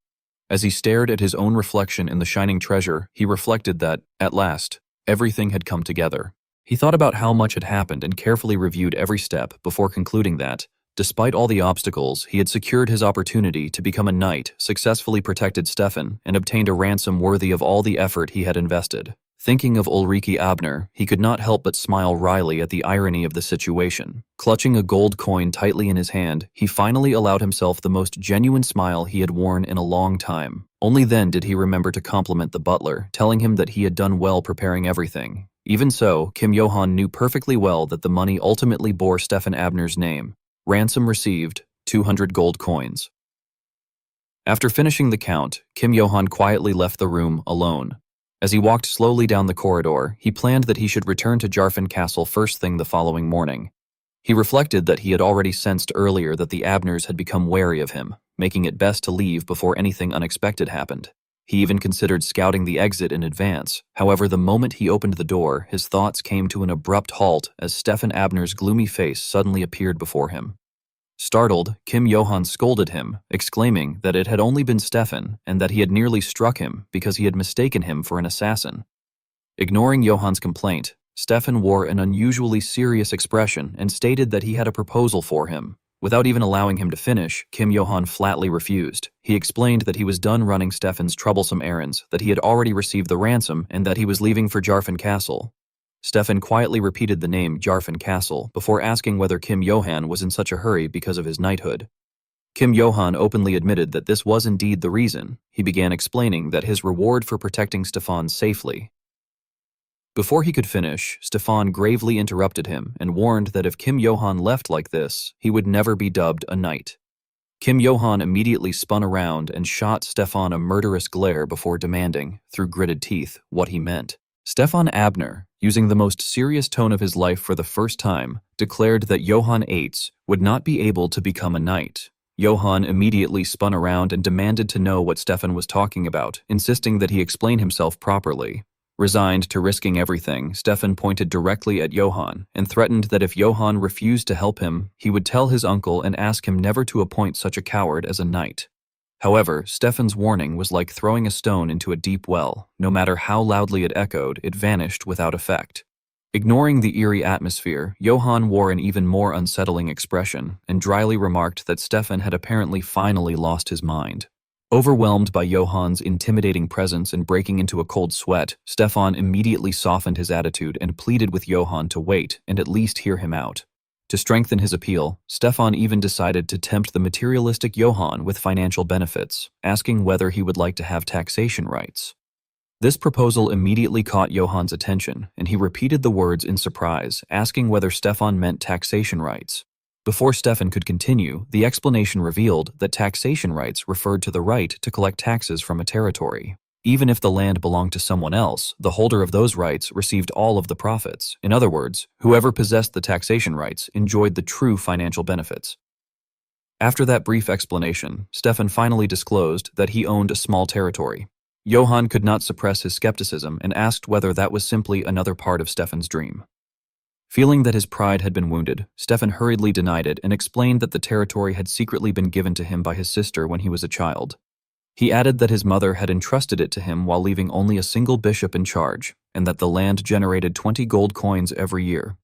As he stared at his own reflection in the shining treasure, he reflected that, at last, everything had come together. He thought about how much had happened and carefully reviewed every step before concluding that, despite all the obstacles, he had secured his opportunity to become a knight, successfully protected Stefan, and obtained a ransom worthy of all the effort he had invested. Thinking of Ulrike Abner, he could not help but smile wryly at the irony of the situation. Clutching a gold coin tightly in his hand, he finally allowed himself the most genuine smile he had worn in a long time. Only then did he remember to compliment the butler, telling him that he had done well preparing everything. Even so, Kim Johan knew perfectly well that the money ultimately bore Stefan Abner's name. Ransom received, 200 gold coins. After finishing the count, Kim Johan quietly left the room alone. As he walked slowly down the corridor, he planned that he should return to Jarfin Castle first thing the following morning. He reflected that he had already sensed earlier that the Abners had become wary of him, making it best to leave before anything unexpected happened. He even considered scouting the exit in advance. However, the moment he opened the door, his thoughts came to an abrupt halt as Stefan Abner's gloomy face suddenly appeared before him. Startled, Kim Johan scolded him, exclaiming that it had only been Stefan and that he had nearly struck him because he had mistaken him for an assassin. Ignoring Johan's complaint, Stefan wore an unusually serious expression and stated that he had a proposal for him. Without even allowing him to finish, Kim Johan flatly refused. He explained that he was done running Stefan's troublesome errands, that he had already received the ransom, and that he was leaving for Jarfin Castle. Stefan quietly repeated the name Jarfin Castle before asking whether Kim Johan was in such a hurry because of his knighthood. Kim Johan openly admitted that this was indeed the reason. He began explaining that his reward for protecting Stefan safely. Before he could finish, Stefan gravely interrupted him and warned that if Kim Johan left like this, he would never be dubbed a knight. Kim Johan immediately spun around and shot Stefan a murderous glare before demanding, through gritted teeth, what he meant. Stefan Abner, using the most serious tone of his life for the first time, declared that Johan Eitz would not be able to become a knight. Johan immediately spun around and demanded to know what Stefan was talking about, insisting that he explain himself properly. Resigned to risking everything, Stefan pointed directly at Johan and threatened that if Johan refused to help him, he would tell his uncle and ask him never to appoint such a coward as a knight. However, Stefan's warning was like throwing a stone into a deep well. No matter how loudly it echoed, it vanished without effect. Ignoring the eerie atmosphere, Johan wore an even more unsettling expression and dryly remarked that Stefan had apparently finally lost his mind. Overwhelmed by Johan's intimidating presence and breaking into a cold sweat, Stefan immediately softened his attitude and pleaded with Johan to wait and at least hear him out. To strengthen his appeal, Stefan even decided to tempt the materialistic Johan with financial benefits, asking whether he would like to have taxation rights. This proposal immediately caught Johan's attention, and he repeated the words in surprise, asking whether Stefan meant taxation rights. Before Stefan could continue, the explanation revealed that taxation rights referred to the right to collect taxes from a territory. Even if the land belonged to someone else, the holder of those rights received all of the profits. In other words, whoever possessed the taxation rights enjoyed the true financial benefits. After that brief explanation, Stefan finally disclosed that he owned a small territory. Johan could not suppress his skepticism and asked whether that was simply another part of Stefan's dream. Feeling that his pride had been wounded, Stefan hurriedly denied it and explained that the territory had secretly been given to him by his sister when he was a child. He added that his mother had entrusted it to him while leaving only a single bishop in charge, and that the land generated 20 gold coins every year.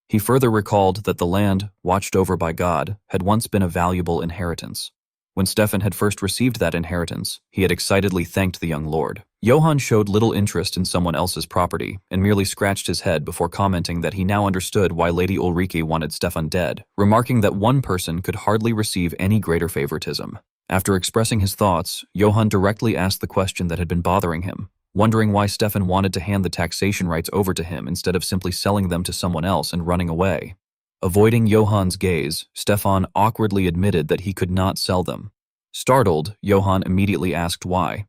He further recalled that the land, watched over by God, had once been a valuable inheritance. When Stefan had first received that inheritance, he had excitedly thanked the young lord. Johann showed little interest in someone else's property and merely scratched his head before commenting that he now understood why Lady Ulrike wanted Stefan dead, remarking that one person could hardly receive any greater favoritism. After expressing his thoughts, Johann directly asked the question that had been bothering him, wondering why Stefan wanted to hand the taxation rights over to him instead of simply selling them to someone else and running away. Avoiding Johann's gaze, Stefan awkwardly admitted that he could not sell them. Startled, Johann immediately asked why.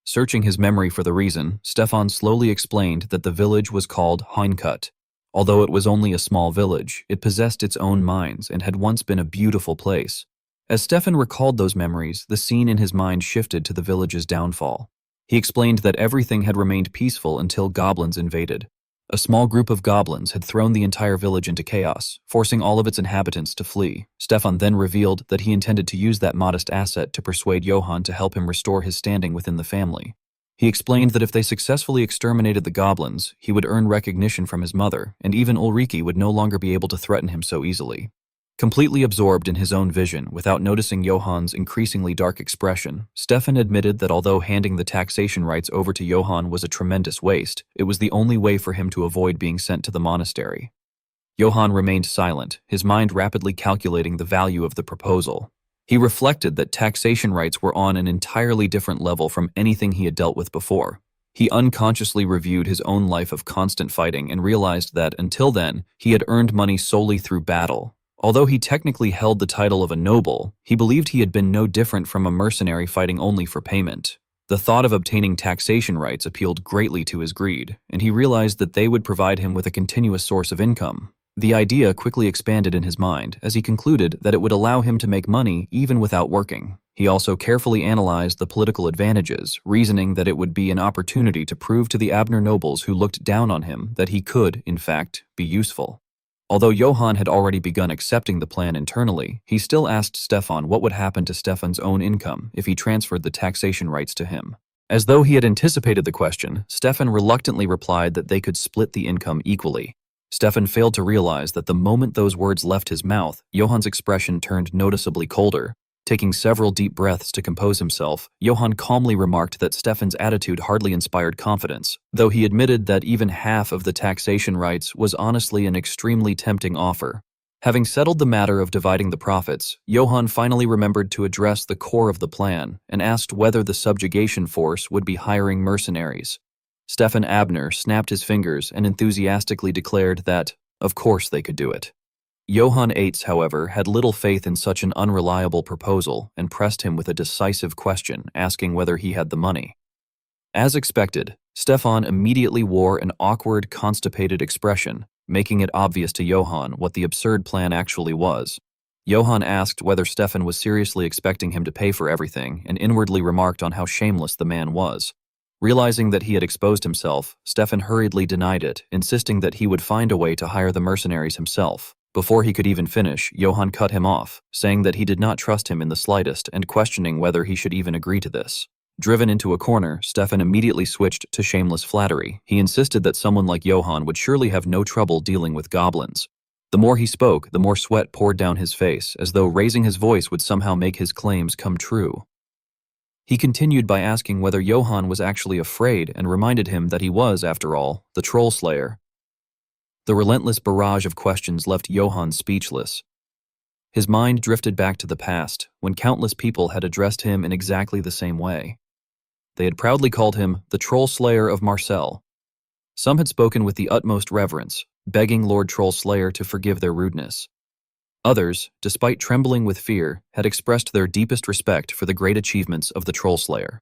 Searching his memory for the reason, Stefan slowly explained that the village was called Heinkut. Although it was only a small village, it possessed its own mines and had once been a beautiful place. As Stefan recalled those memories, the scene in his mind shifted to the village's downfall. He explained that everything had remained peaceful until goblins invaded. A small group of goblins had thrown the entire village into chaos, forcing all of its inhabitants to flee. Stefan then revealed that he intended to use that modest asset to persuade Johann to help him restore his standing within the family. He explained that if they successfully exterminated the goblins, he would earn recognition from his mother, and even Ulrike would no longer be able to threaten him so easily. Completely absorbed in his own vision, without noticing Johann's increasingly dark expression, Stefan admitted that although handing the taxation rights over to Johann was a tremendous waste, it was the only way for him to avoid being sent to the monastery. Johann remained silent, his mind rapidly calculating the value of the proposal. He reflected that taxation rights were on an entirely different level from anything he had dealt with before. He unconsciously reviewed his own life of constant fighting and realized that, until then, he had earned money solely through battle. Although he technically held the title of a noble, he believed he had been no different from a mercenary fighting only for payment. The thought of obtaining taxation rights appealed greatly to his greed, and he realized that they would provide him with a continuous source of income. The idea quickly expanded in his mind as he concluded that it would allow him to make money even without working. He also carefully analyzed the political advantages, reasoning that it would be an opportunity to prove to the Abner nobles who looked down on him that he could, in fact, be useful. Although Johann had already begun accepting the plan internally, he still asked Stefan what would happen to Stefan's own income if he transferred the taxation rights to him. As though he had anticipated the question, Stefan reluctantly replied that they could split the income equally. Stefan failed to realize that the moment those words left his mouth, Johann's expression turned noticeably colder. Taking several deep breaths to compose himself, Johann calmly remarked that Stefan's attitude hardly inspired confidence, though he admitted that even half of the taxation rights was honestly an extremely tempting offer. Having settled the matter of dividing the profits, Johann finally remembered to address the core of the plan and asked whether the subjugation force would be hiring mercenaries. Stefan Abner snapped his fingers and enthusiastically declared that, of course they could do it. Johann Eitz, however, had little faith in such an unreliable proposal and pressed him with a decisive question, asking whether he had the money. As expected, Stefan immediately wore an awkward, constipated expression, making it obvious to Johann what the absurd plan actually was. Johann asked whether Stefan was seriously expecting him to pay for everything and inwardly remarked on how shameless the man was. Realizing that he had exposed himself, Stefan hurriedly denied it, insisting that he would find a way to hire the mercenaries himself. Before he could even finish, Johann cut him off, saying that he did not trust him in the slightest and questioning whether he should even agree to this. Driven into a corner, Stefan immediately switched to shameless flattery. He insisted that someone like Johann would surely have no trouble dealing with goblins. The more he spoke, the more sweat poured down his face, as though raising his voice would somehow make his claims come true. He continued by asking whether Johann was actually afraid and reminded him that he was, after all, the troll slayer. The relentless barrage of questions left Johann speechless. His mind drifted back to the past, when countless people had addressed him in exactly the same way. They had proudly called him the Troll Slayer of Marcel. Some had spoken with the utmost reverence, begging Lord Troll Slayer to forgive their rudeness. Others, despite trembling with fear, had expressed their deepest respect for the great achievements of the Troll Slayer.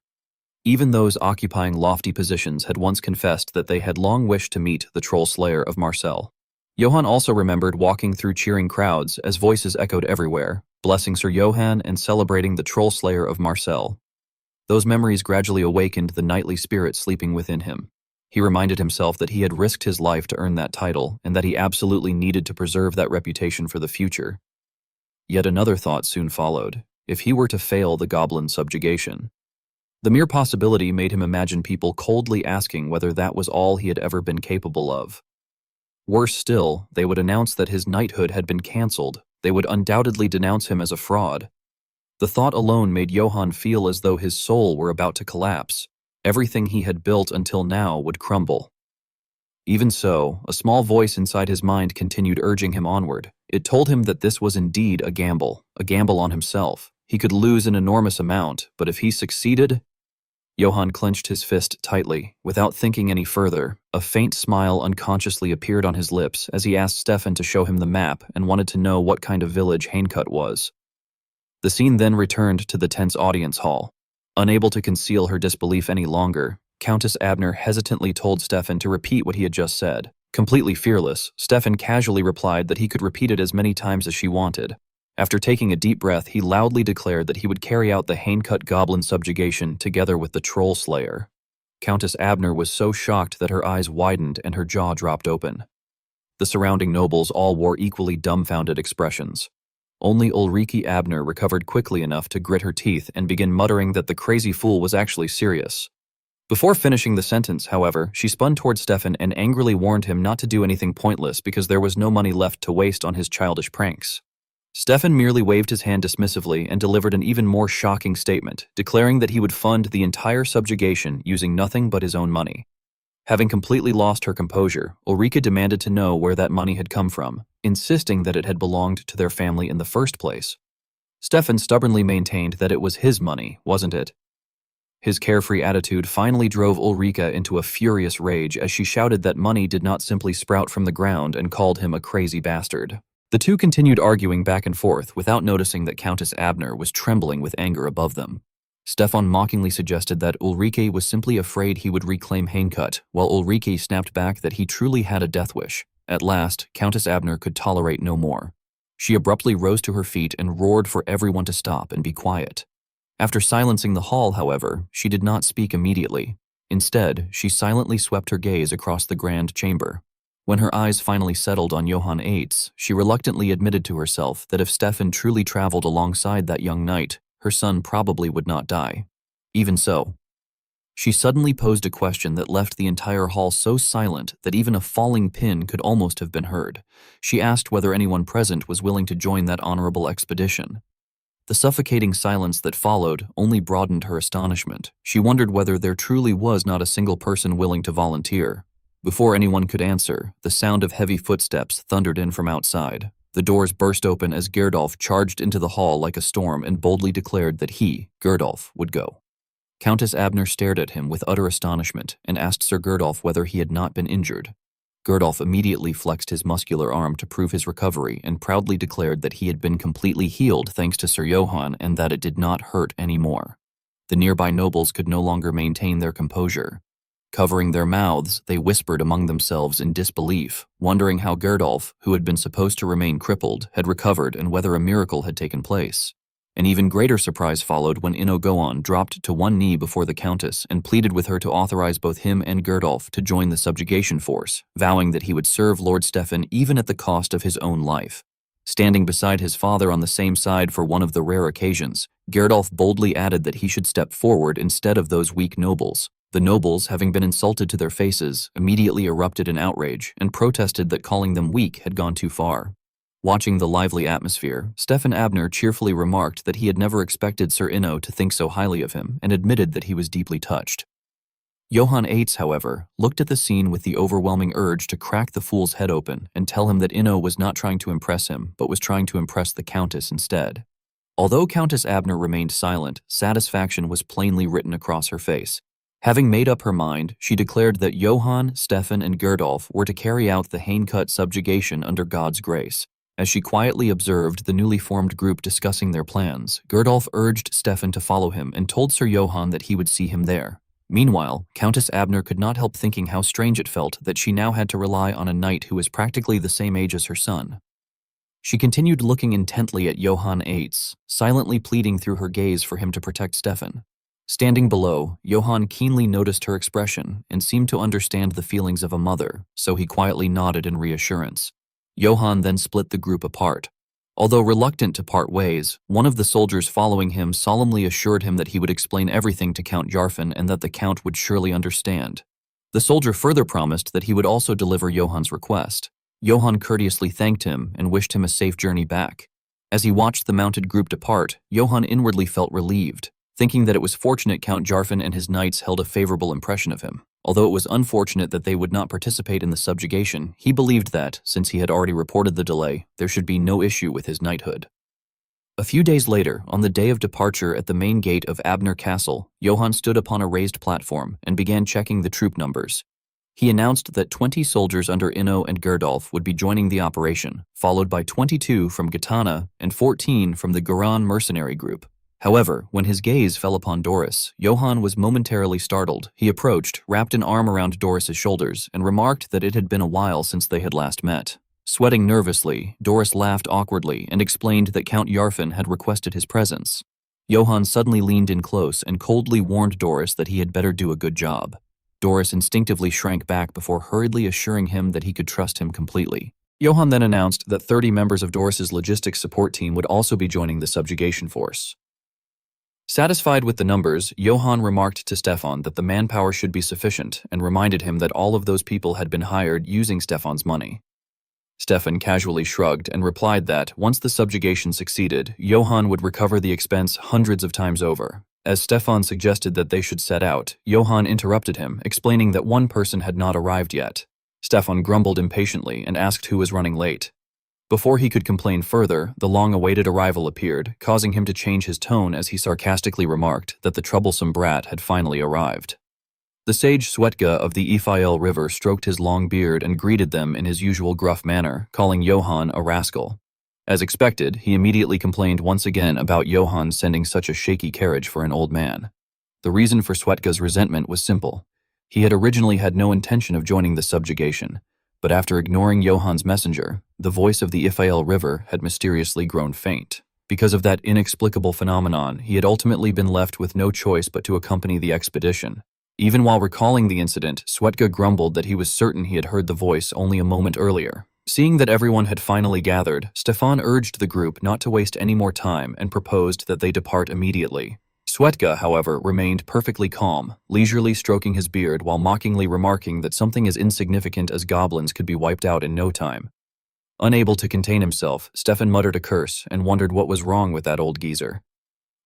Even those occupying lofty positions had once confessed that they had long wished to meet the Troll Slayer of Marcel. Johann also remembered walking through cheering crowds as voices echoed everywhere, blessing Sir Johann and celebrating the Troll Slayer of Marcel. Those memories gradually awakened the knightly spirit sleeping within him. He reminded himself that he had risked his life to earn that title and that he absolutely needed to preserve that reputation for the future. Yet another thought soon followed. If he were to fail the goblin subjugation, the mere possibility made him imagine people coldly asking whether that was all he had ever been capable of. Worse still, they would announce that his knighthood had been cancelled. They would undoubtedly denounce him as a fraud. The thought alone made Johann feel as though his soul were about to collapse. Everything he had built until now would crumble. Even so, a small voice inside his mind continued urging him onward. It told him that this was indeed a gamble on himself. He could lose an enormous amount, but if he succeeded... Johann clenched his fist tightly. Without thinking any further, a faint smile unconsciously appeared on his lips as he asked Stefan to show him the map and wanted to know what kind of village Haincut was. The scene then returned to the tense audience hall. Unable to conceal her disbelief any longer, Countess Abner hesitantly told Stefan to repeat what he had just said. Completely fearless, Stefan casually replied that he could repeat it as many times as she wanted. After taking a deep breath, he loudly declared that he would carry out the Haincut goblin subjugation together with the Troll Slayer. Countess Abner was so shocked that her eyes widened and her jaw dropped open. The surrounding nobles all wore equally dumbfounded expressions. Only Ulrike Abner recovered quickly enough to grit her teeth and begin muttering that the crazy fool was actually serious. Before finishing the sentence, however, she spun toward Stefan and angrily warned him not to do anything pointless because there was no money left to waste on his childish pranks. Stefan merely waved his hand dismissively and delivered an even more shocking statement, declaring that he would fund the entire subjugation using nothing but his own money. Having completely lost her composure, Ulrike demanded to know where that money had come from, insisting that it had belonged to their family in the first place. Stefan stubbornly maintained that it was his money, wasn't it? His carefree attitude finally drove Ulrike into a furious rage as she shouted that money did not simply sprout from the ground and called him a crazy bastard. The two continued arguing back and forth without noticing that Countess Abner was trembling with anger above them. Stefan mockingly suggested that Ulrike was simply afraid he would reclaim Haincut, while Ulrike snapped back that he truly had a death wish. At last, Countess Abner could tolerate no more. She abruptly rose to her feet and roared for everyone to stop and be quiet. After silencing the hall, however, she did not speak immediately. Instead, she silently swept her gaze across the grand chamber. When her eyes finally settled on Johann Eitz, she reluctantly admitted to herself that if Stefan truly traveled alongside that young knight, her son probably would not die. Even so, she suddenly posed a question that left the entire hall so silent that even a falling pin could almost have been heard. She asked whether anyone present was willing to join that honorable expedition. The suffocating silence that followed only broadened her astonishment. She wondered whether there truly was not a single person willing to volunteer. Before anyone could answer, the sound of heavy footsteps thundered in from outside. The doors burst open as Gerdolf charged into the hall like a storm and boldly declared that he, Gerdolf, would go. Countess Abner stared at him with utter astonishment and asked Sir Gerdolf whether he had not been injured. Gerdolf immediately flexed his muscular arm to prove his recovery and proudly declared that he had been completely healed thanks to Sir Johann and that it did not hurt anymore. The nearby nobles could no longer maintain their composure. Covering their mouths, they whispered among themselves in disbelief, wondering how Gerdolf, who had been supposed to remain crippled, had recovered and whether a miracle had taken place. An even greater surprise followed when Inogoan dropped to one knee before the Countess and pleaded with her to authorize both him and Gerdolf to join the subjugation force, vowing that he would serve Lord Stefan even at the cost of his own life. Standing beside his father on the same side for one of the rare occasions, Gerdolf boldly added that he should step forward instead of those weak nobles. The nobles, having been insulted to their faces, immediately erupted in outrage and protested that calling them weak had gone too far. Watching the lively atmosphere, Stefan Abner cheerfully remarked that he had never expected Sir Inno to think so highly of him and admitted that he was deeply touched. Johann Eitz, however, looked at the scene with the overwhelming urge to crack the fool's head open and tell him that Inno was not trying to impress him but was trying to impress the Countess instead. Although Countess Abner remained silent, satisfaction was plainly written across her face. Having made up her mind, she declared that Johann, Stefan, and Gerdolf were to carry out the Haincut subjugation under God's grace. As she quietly observed the newly formed group discussing their plans, Gerdolf urged Stefan to follow him and told Sir Johann that he would see him there. Meanwhile, Countess Abner could not help thinking how strange it felt that she now had to rely on a knight who was practically the same age as her son. She continued looking intently at Johann Eitz, silently pleading through her gaze for him to protect Stefan. Standing below, Johann keenly noticed her expression and seemed to understand the feelings of a mother, so he quietly nodded in reassurance. Johann then split the group apart. Although reluctant to part ways, one of the soldiers following him solemnly assured him that he would explain everything to Count Jarfin and that the Count would surely understand. The soldier further promised that he would also deliver Johann's request. Johann courteously thanked him and wished him a safe journey back. As he watched the mounted group depart, Johann inwardly felt relieved, thinking that it was fortunate Count Jarfin and his knights held a favorable impression of him. Although it was unfortunate that they would not participate in the subjugation, he believed that, since he had already reported the delay, there should be no issue with his knighthood. A few days later, on the day of departure at the main gate of Abner Castle, Johann stood upon a raised platform and began checking the troop numbers. He announced that 20 soldiers under Inno and Gerdolf would be joining the operation, followed by 22 from Gitana and 14 from the Guran mercenary group. However, when his gaze fell upon Doris, Johann was momentarily startled. He approached, wrapped an arm around Doris's shoulders, and remarked that it had been a while since they had last met. Sweating nervously, Doris laughed awkwardly and explained that Count Jarfin had requested his presence. Johann suddenly leaned in close and coldly warned Doris that he had better do a good job. Doris instinctively shrank back before hurriedly assuring him that he could trust him completely. Johann then announced that 30 members of Doris's logistics support team would also be joining the subjugation force. Satisfied with the numbers, Johann remarked to Stefan that the manpower should be sufficient and reminded him that all of those people had been hired using Stefan's money. Stefan casually shrugged and replied that, once the subjugation succeeded, Johann would recover the expense hundreds of times over. As Stefan suggested that they should set out, Johann interrupted him, explaining that one person had not arrived yet. Stefan grumbled impatiently and asked who was running late. Before he could complain further, the long-awaited arrival appeared, causing him to change his tone as he sarcastically remarked that the troublesome brat had finally arrived. The sage Swetka of the Ephiel River stroked his long beard and greeted them in his usual gruff manner, calling Johann a rascal. As expected, he immediately complained once again about Johann sending such a shaky carriage for an old man. The reason for Swetka's resentment was simple. He had originally had no intention of joining the subjugation, but after ignoring Johann's messenger, the voice of the Ephiel River had mysteriously grown faint. Because of that inexplicable phenomenon, he had ultimately been left with no choice but to accompany the expedition. Even while recalling the incident, Swetka grumbled that he was certain he had heard the voice only a moment earlier. Seeing that everyone had finally gathered, Stefan urged the group not to waste any more time and proposed that they depart immediately. Swetka, however, remained perfectly calm, leisurely stroking his beard while mockingly remarking that something as insignificant as goblins could be wiped out in no time. Unable to contain himself, Stefan muttered a curse and wondered what was wrong with that old geezer.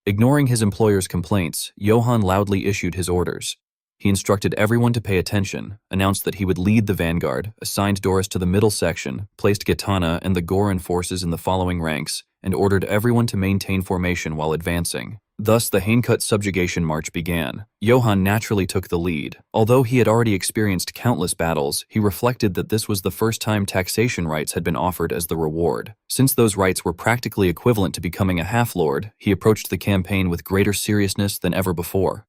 Ignoring his employer's complaints, Johann loudly issued his orders. He instructed everyone to pay attention, announced that he would lead the vanguard, assigned Doris to the middle section, placed Gitana and the Goran forces in the following ranks, and ordered everyone to maintain formation while advancing. Thus, the Haincut subjugation march began. Johann naturally took the lead. Although he had already experienced countless battles, he reflected that this was the first time taxation rights had been offered as the reward. Since those rights were practically equivalent to becoming a half-lord, he approached the campaign with greater seriousness than ever before.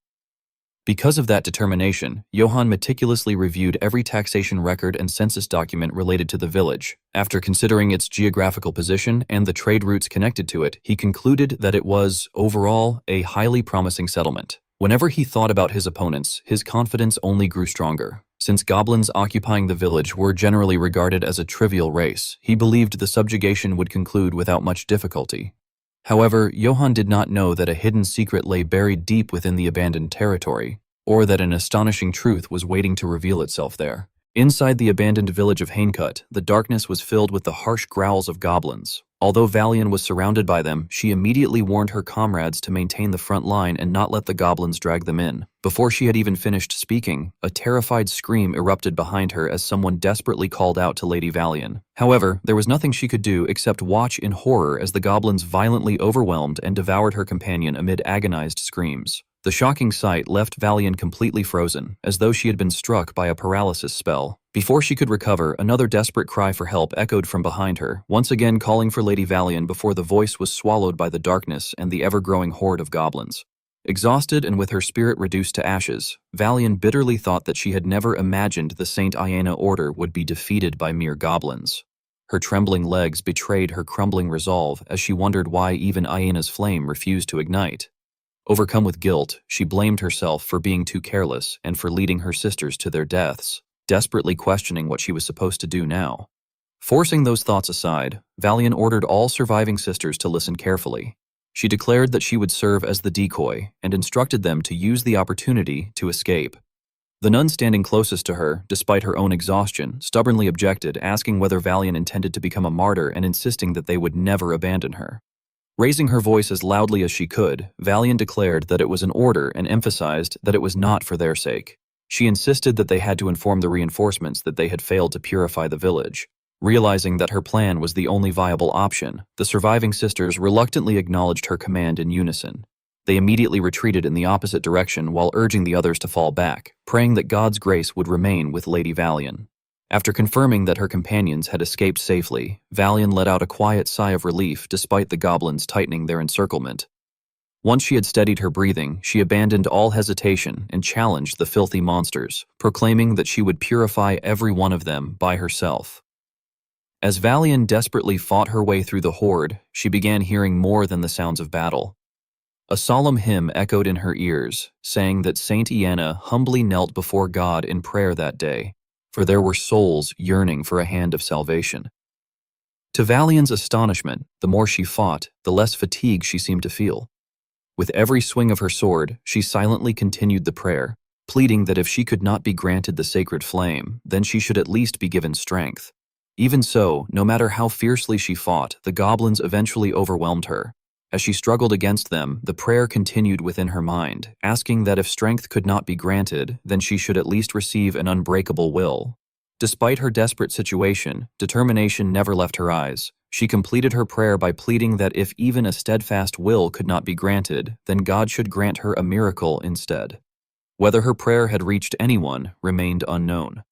Because of that determination, Johann meticulously reviewed every taxation record and census document related to the village. After considering its geographical position and the trade routes connected to it, he concluded that it was, overall, a highly promising settlement. Whenever he thought about his opponents, his confidence only grew stronger. Since goblins occupying the village were generally regarded as a trivial race, he believed the subjugation would conclude without much difficulty. However, Johann did not know that a hidden secret lay buried deep within the abandoned territory, or that an astonishing truth was waiting to reveal itself there. Inside the abandoned village of Haincut, the darkness was filled with the harsh growls of goblins. Although Valian was surrounded by them, she immediately warned her comrades to maintain the front line and not let the goblins drag them in. Before she had even finished speaking, a terrified scream erupted behind her as someone desperately called out to Lady Valian. However, there was nothing she could do except watch in horror as the goblins violently overwhelmed and devoured her companion amid agonized screams. The shocking sight left Valian completely frozen, as though she had been struck by a paralysis spell. Before she could recover, another desperate cry for help echoed from behind her, once again calling for Lady Valian before the voice was swallowed by the darkness and the ever-growing horde of goblins. Exhausted and with her spirit reduced to ashes, Valian bitterly thought that she had never imagined the Saint Iena Order would be defeated by mere goblins. Her trembling legs betrayed her crumbling resolve as she wondered why even Iena's flame refused to ignite. Overcome with guilt, she blamed herself for being too careless and for leading her sisters to their deaths, desperately questioning what she was supposed to do now. Forcing those thoughts aside, Valian ordered all surviving sisters to listen carefully. She declared that she would serve as the decoy and instructed them to use the opportunity to escape. The nun standing closest to her, despite her own exhaustion, stubbornly objected, asking whether Valian intended to become a martyr and insisting that they would never abandon her. Raising her voice as loudly as she could, Valian declared that it was an order and emphasized that it was not for their sake. She insisted that they had to inform the reinforcements that they had failed to purify the village. Realizing that her plan was the only viable option, the surviving sisters reluctantly acknowledged her command in unison. They immediately retreated in the opposite direction while urging the others to fall back, praying that God's grace would remain with Lady Valian. After confirming that her companions had escaped safely, Valian let out a quiet sigh of relief despite the goblins tightening their encirclement. Once she had steadied her breathing, she abandoned all hesitation and challenged the filthy monsters, proclaiming that she would purify every one of them by herself. As Valian desperately fought her way through the horde, she began hearing more than the sounds of battle. A solemn hymn echoed in her ears, saying that Saint Iana humbly knelt before God in prayer that day, for there were souls yearning for a hand of salvation. To Valian's astonishment, the more she fought, the less fatigue she seemed to feel. With every swing of her sword, she silently continued the prayer, pleading that if she could not be granted the sacred flame, then she should at least be given strength. Even so, no matter how fiercely she fought, the goblins eventually overwhelmed her. As she struggled against them, the prayer continued within her mind, asking that if strength could not be granted, then she should at least receive an unbreakable will. Despite her desperate situation, determination never left her eyes. She completed her prayer by pleading that if even a steadfast will could not be granted, then God should grant her a miracle instead. Whether her prayer had reached anyone remained unknown.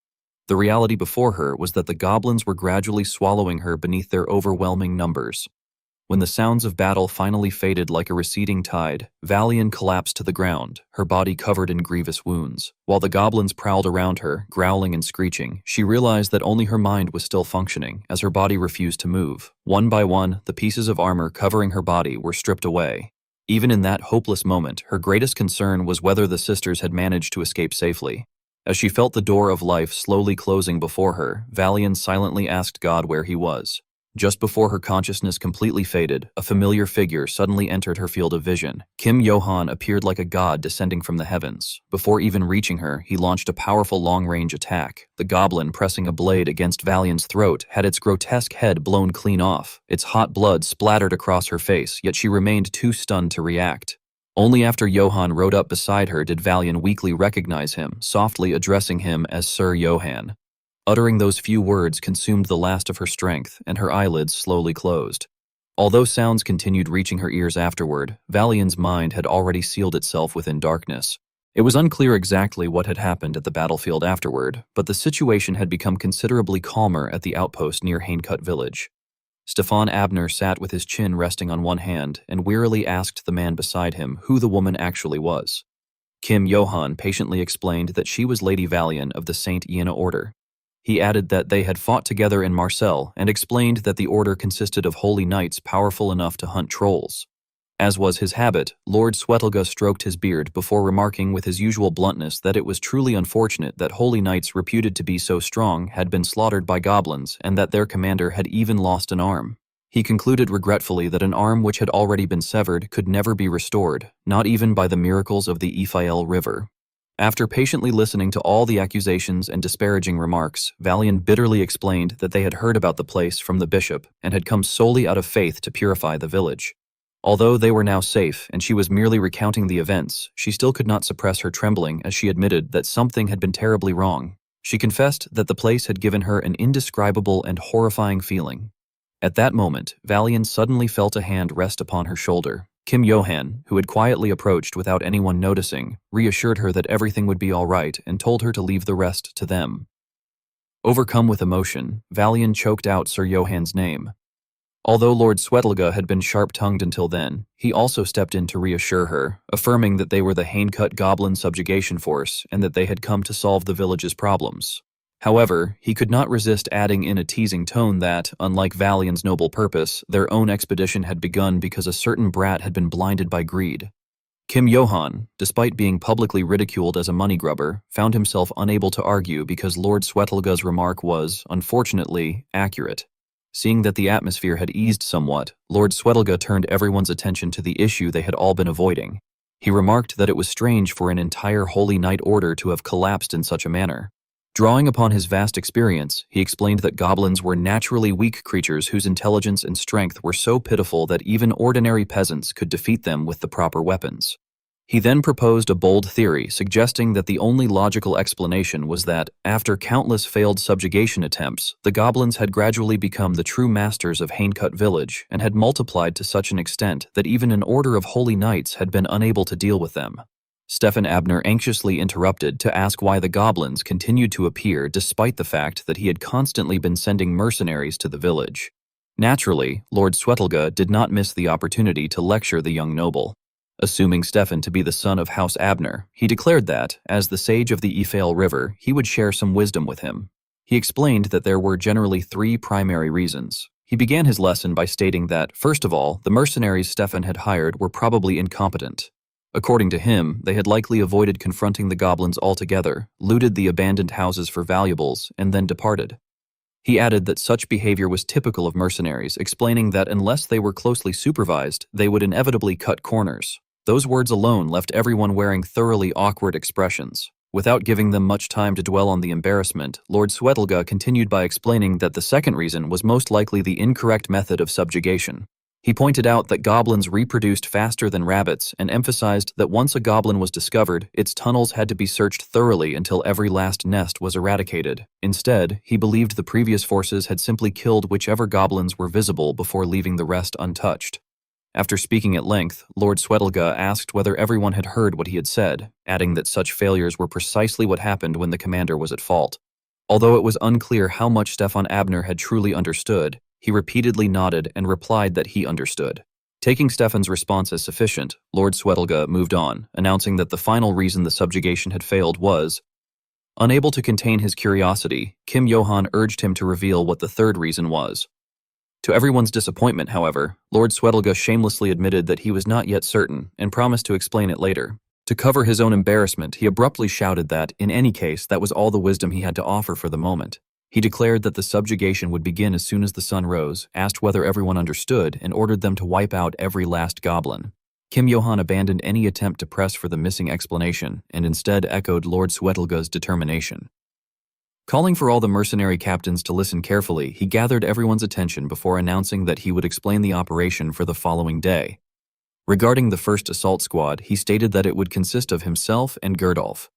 The reality before her was that the goblins were gradually swallowing her beneath their overwhelming numbers. When the sounds of battle finally faded like a receding tide, Valian collapsed to the ground, her body covered in grievous wounds. While the goblins prowled around her, growling and screeching, she realized that only her mind was still functioning, as her body refused to move. One by one, the pieces of armor covering her body were stripped away. Even in that hopeless moment, her greatest concern was whether the sisters had managed to escape safely. As she felt the door of life slowly closing before her, Valian silently asked God where he was. Just before her consciousness completely faded, a familiar figure suddenly entered her field of vision. Kim Johan appeared like a god descending from the heavens. Before even reaching her, he launched a powerful long-range attack. The goblin, pressing a blade against Valian's throat, had its grotesque head blown clean off. Its hot blood splattered across her face, yet she remained too stunned to react. Only after Johan rode up beside her did Valian weakly recognize him, softly addressing him as Sir Johan. Uttering those few words consumed the last of her strength, and her eyelids slowly closed. Although sounds continued reaching her ears afterward, Valian's mind had already sealed itself within darkness. It was unclear exactly what had happened at the battlefield afterward, but the situation had become considerably calmer at the outpost near Haincut village. Stefan Abner sat with his chin resting on one hand and wearily asked the man beside him who the woman actually was. Kim Johan patiently explained that she was Lady Valian of the Saint Iana Order. He added that they had fought together in Marseille and explained that the order consisted of holy knights powerful enough to hunt trolls. As was his habit, Lord Swetelga stroked his beard before remarking with his usual bluntness that it was truly unfortunate that holy knights reputed to be so strong had been slaughtered by goblins and that their commander had even lost an arm. He concluded regretfully that an arm which had already been severed could never be restored, not even by the miracles of the Ephiel River. After patiently listening to all the accusations and disparaging remarks, Valian bitterly explained that they had heard about the place from the bishop and had come solely out of faith to purify the village. Although they were now safe and she was merely recounting the events, she still could not suppress her trembling as she admitted that something had been terribly wrong. She confessed that the place had given her an indescribable and horrifying feeling. At that moment, Valian suddenly felt a hand rest upon her shoulder. Kim Johan, who had quietly approached without anyone noticing, reassured her that everything would be all right and told her to leave the rest to them. Overcome with emotion, Valian choked out Sir Johan's name. Although Lord Swetelga had been sharp-tongued until then, he also stepped in to reassure her, affirming that they were the Haincut Goblin Subjugation Force and that they had come to solve the village's problems. However, he could not resist adding in a teasing tone that, unlike Valian's noble purpose, their own expedition had begun because a certain brat had been blinded by greed. Kim Yo-han, despite being publicly ridiculed as a money grubber, found himself unable to argue because Lord Swetelga's remark was, unfortunately, accurate. Seeing that the atmosphere had eased somewhat, Lord Swetelga turned everyone's attention to the issue they had all been avoiding. He remarked that it was strange for an entire Holy Knight order to have collapsed in such a manner. Drawing upon his vast experience, he explained that goblins were naturally weak creatures whose intelligence and strength were so pitiful that even ordinary peasants could defeat them with the proper weapons. He then proposed a bold theory, suggesting that the only logical explanation was that, after countless failed subjugation attempts, the goblins had gradually become the true masters of Haincut village and had multiplied to such an extent that even an order of holy knights had been unable to deal with them. Stefan Abner anxiously interrupted to ask why the goblins continued to appear despite the fact that he had constantly been sending mercenaries to the village. Naturally, Lord Swetelga did not miss the opportunity to lecture the young noble. Assuming Stefan to be the son of House Abner, he declared that, as the sage of the Ifale River, he would share some wisdom with him. He explained that there were generally 3 primary reasons. He began his lesson by stating that, first of all, the mercenaries Stefan had hired were probably incompetent. According to him, they had likely avoided confronting the goblins altogether, looted the abandoned houses for valuables, and then departed. He added that such behavior was typical of mercenaries, explaining that unless they were closely supervised, they would inevitably cut corners. Those words alone left everyone wearing thoroughly awkward expressions. Without giving them much time to dwell on the embarrassment, Lord Swetelga continued by explaining that the second reason was most likely the incorrect method of subjugation. He pointed out that goblins reproduced faster than rabbits and emphasized that once a goblin was discovered, its tunnels had to be searched thoroughly until every last nest was eradicated. Instead, he believed the previous forces had simply killed whichever goblins were visible before leaving the rest untouched. After speaking at length, Lord Swetelga asked whether everyone had heard what he had said, adding that such failures were precisely what happened when the commander was at fault. Although it was unclear how much Stefan Abner had truly understood, he repeatedly nodded and replied that he understood. Taking Stefan's response as sufficient, Lord Swetelga moved on, announcing that the final reason the subjugation had failed was. Unable to contain his curiosity, Kim Yo-han urged him to reveal what the third reason was. To everyone's disappointment, however, Lord Swetelga shamelessly admitted that he was not yet certain and promised to explain it later. To cover his own embarrassment, he abruptly shouted that, in any case, that was all the wisdom he had to offer for the moment. He declared that the subjugation would begin as soon as the sun rose, asked whether everyone understood, and ordered them to wipe out every last goblin. Kim Yo-han abandoned any attempt to press for the missing explanation and instead echoed Lord Swetelga's determination. Calling for all the mercenary captains to listen carefully, he gathered everyone's attention before announcing that he would explain the operation for the following day. Regarding the first assault squad, he stated that it would consist of himself and Gerdolf.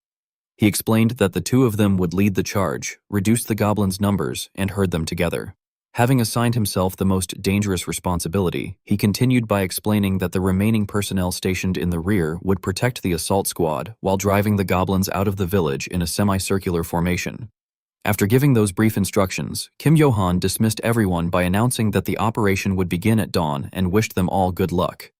He explained that the 2 of them would lead the charge, reduce the goblins' numbers, and herd them together. Having assigned himself the most dangerous responsibility, he continued by explaining that the remaining personnel stationed in the rear would protect the assault squad while driving the goblins out of the village in a semicircular formation. After giving those brief instructions, Kim Yo-han dismissed everyone by announcing that the operation would begin at dawn and wished them all good luck.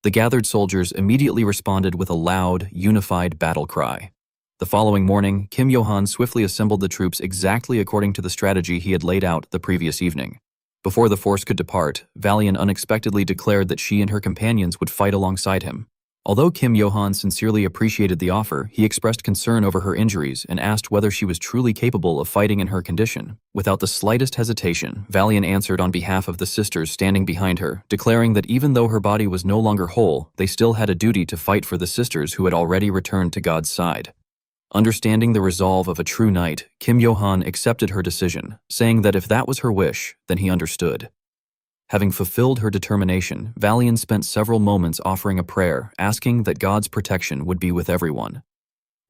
The gathered soldiers immediately responded with a loud, unified battle cry. The following morning, Kim Yo-han swiftly assembled the troops exactly according to the strategy he had laid out the previous evening. Before the force could depart, Valian unexpectedly declared that she and her companions would fight alongside him. Although Kim Yo-han sincerely appreciated the offer, he expressed concern over her injuries and asked whether she was truly capable of fighting in her condition. Without the slightest hesitation, Valian answered on behalf of the sisters standing behind her, declaring that even though her body was no longer whole, they still had a duty to fight for the sisters who had already returned to God's side. Understanding the resolve of a true knight, Kim Yo-han accepted her decision, saying that if that was her wish, then he understood. Having fulfilled her determination, Valian spent several moments offering a prayer, asking that God's protection would be with everyone.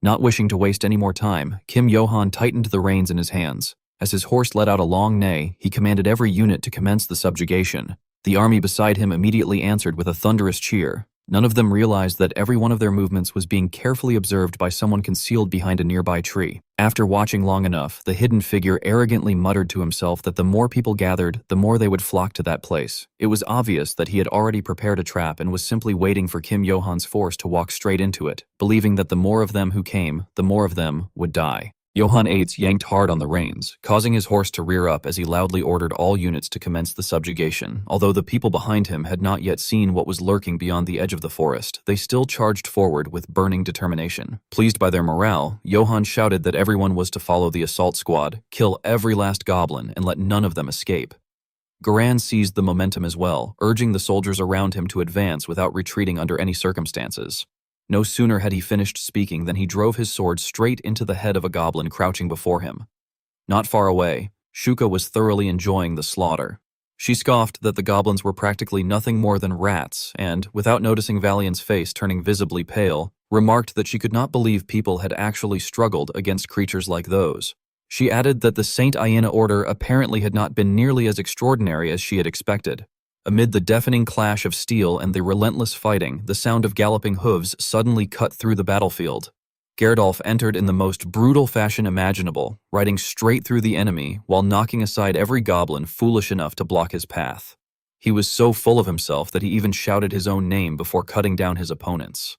Not wishing to waste any more time, Kim Yo-han tightened the reins in his hands. As his horse let out a long neigh, he commanded every unit to commence the subjugation. The army beside him immediately answered with a thunderous cheer. None of them realized that every one of their movements was being carefully observed by someone concealed behind a nearby tree. After watching long enough, the hidden figure arrogantly muttered to himself that the more people gathered, the more they would flock to that place. It was obvious that he had already prepared a trap and was simply waiting for Kim Yo-han's force to walk straight into it, believing that the more of them who came, the more of them would die. Johann Eitz yanked hard on the reins, causing his horse to rear up as he loudly ordered all units to commence the subjugation. Although the people behind him had not yet seen what was lurking beyond the edge of the forest, they still charged forward with burning determination. Pleased by their morale, Johann shouted that everyone was to follow the assault squad, kill every last goblin, and let none of them escape. Goran seized the momentum as well, urging the soldiers around him to advance without retreating under any circumstances. No sooner had he finished speaking than he drove his sword straight into the head of a goblin crouching before him. Not far away, Shuka was thoroughly enjoying the slaughter. She scoffed that the goblins were practically nothing more than rats and, without noticing Valiant's face turning visibly pale, remarked that she could not believe people had actually struggled against creatures like those. She added that the Saint Aina order apparently had not been nearly as extraordinary as she had expected. Amid the deafening clash of steel and the relentless fighting, the sound of galloping hooves suddenly cut through the battlefield. Gerdolf entered in the most brutal fashion imaginable, riding straight through the enemy while knocking aside every goblin foolish enough to block his path. He was so full of himself that he even shouted his own name before cutting down his opponents.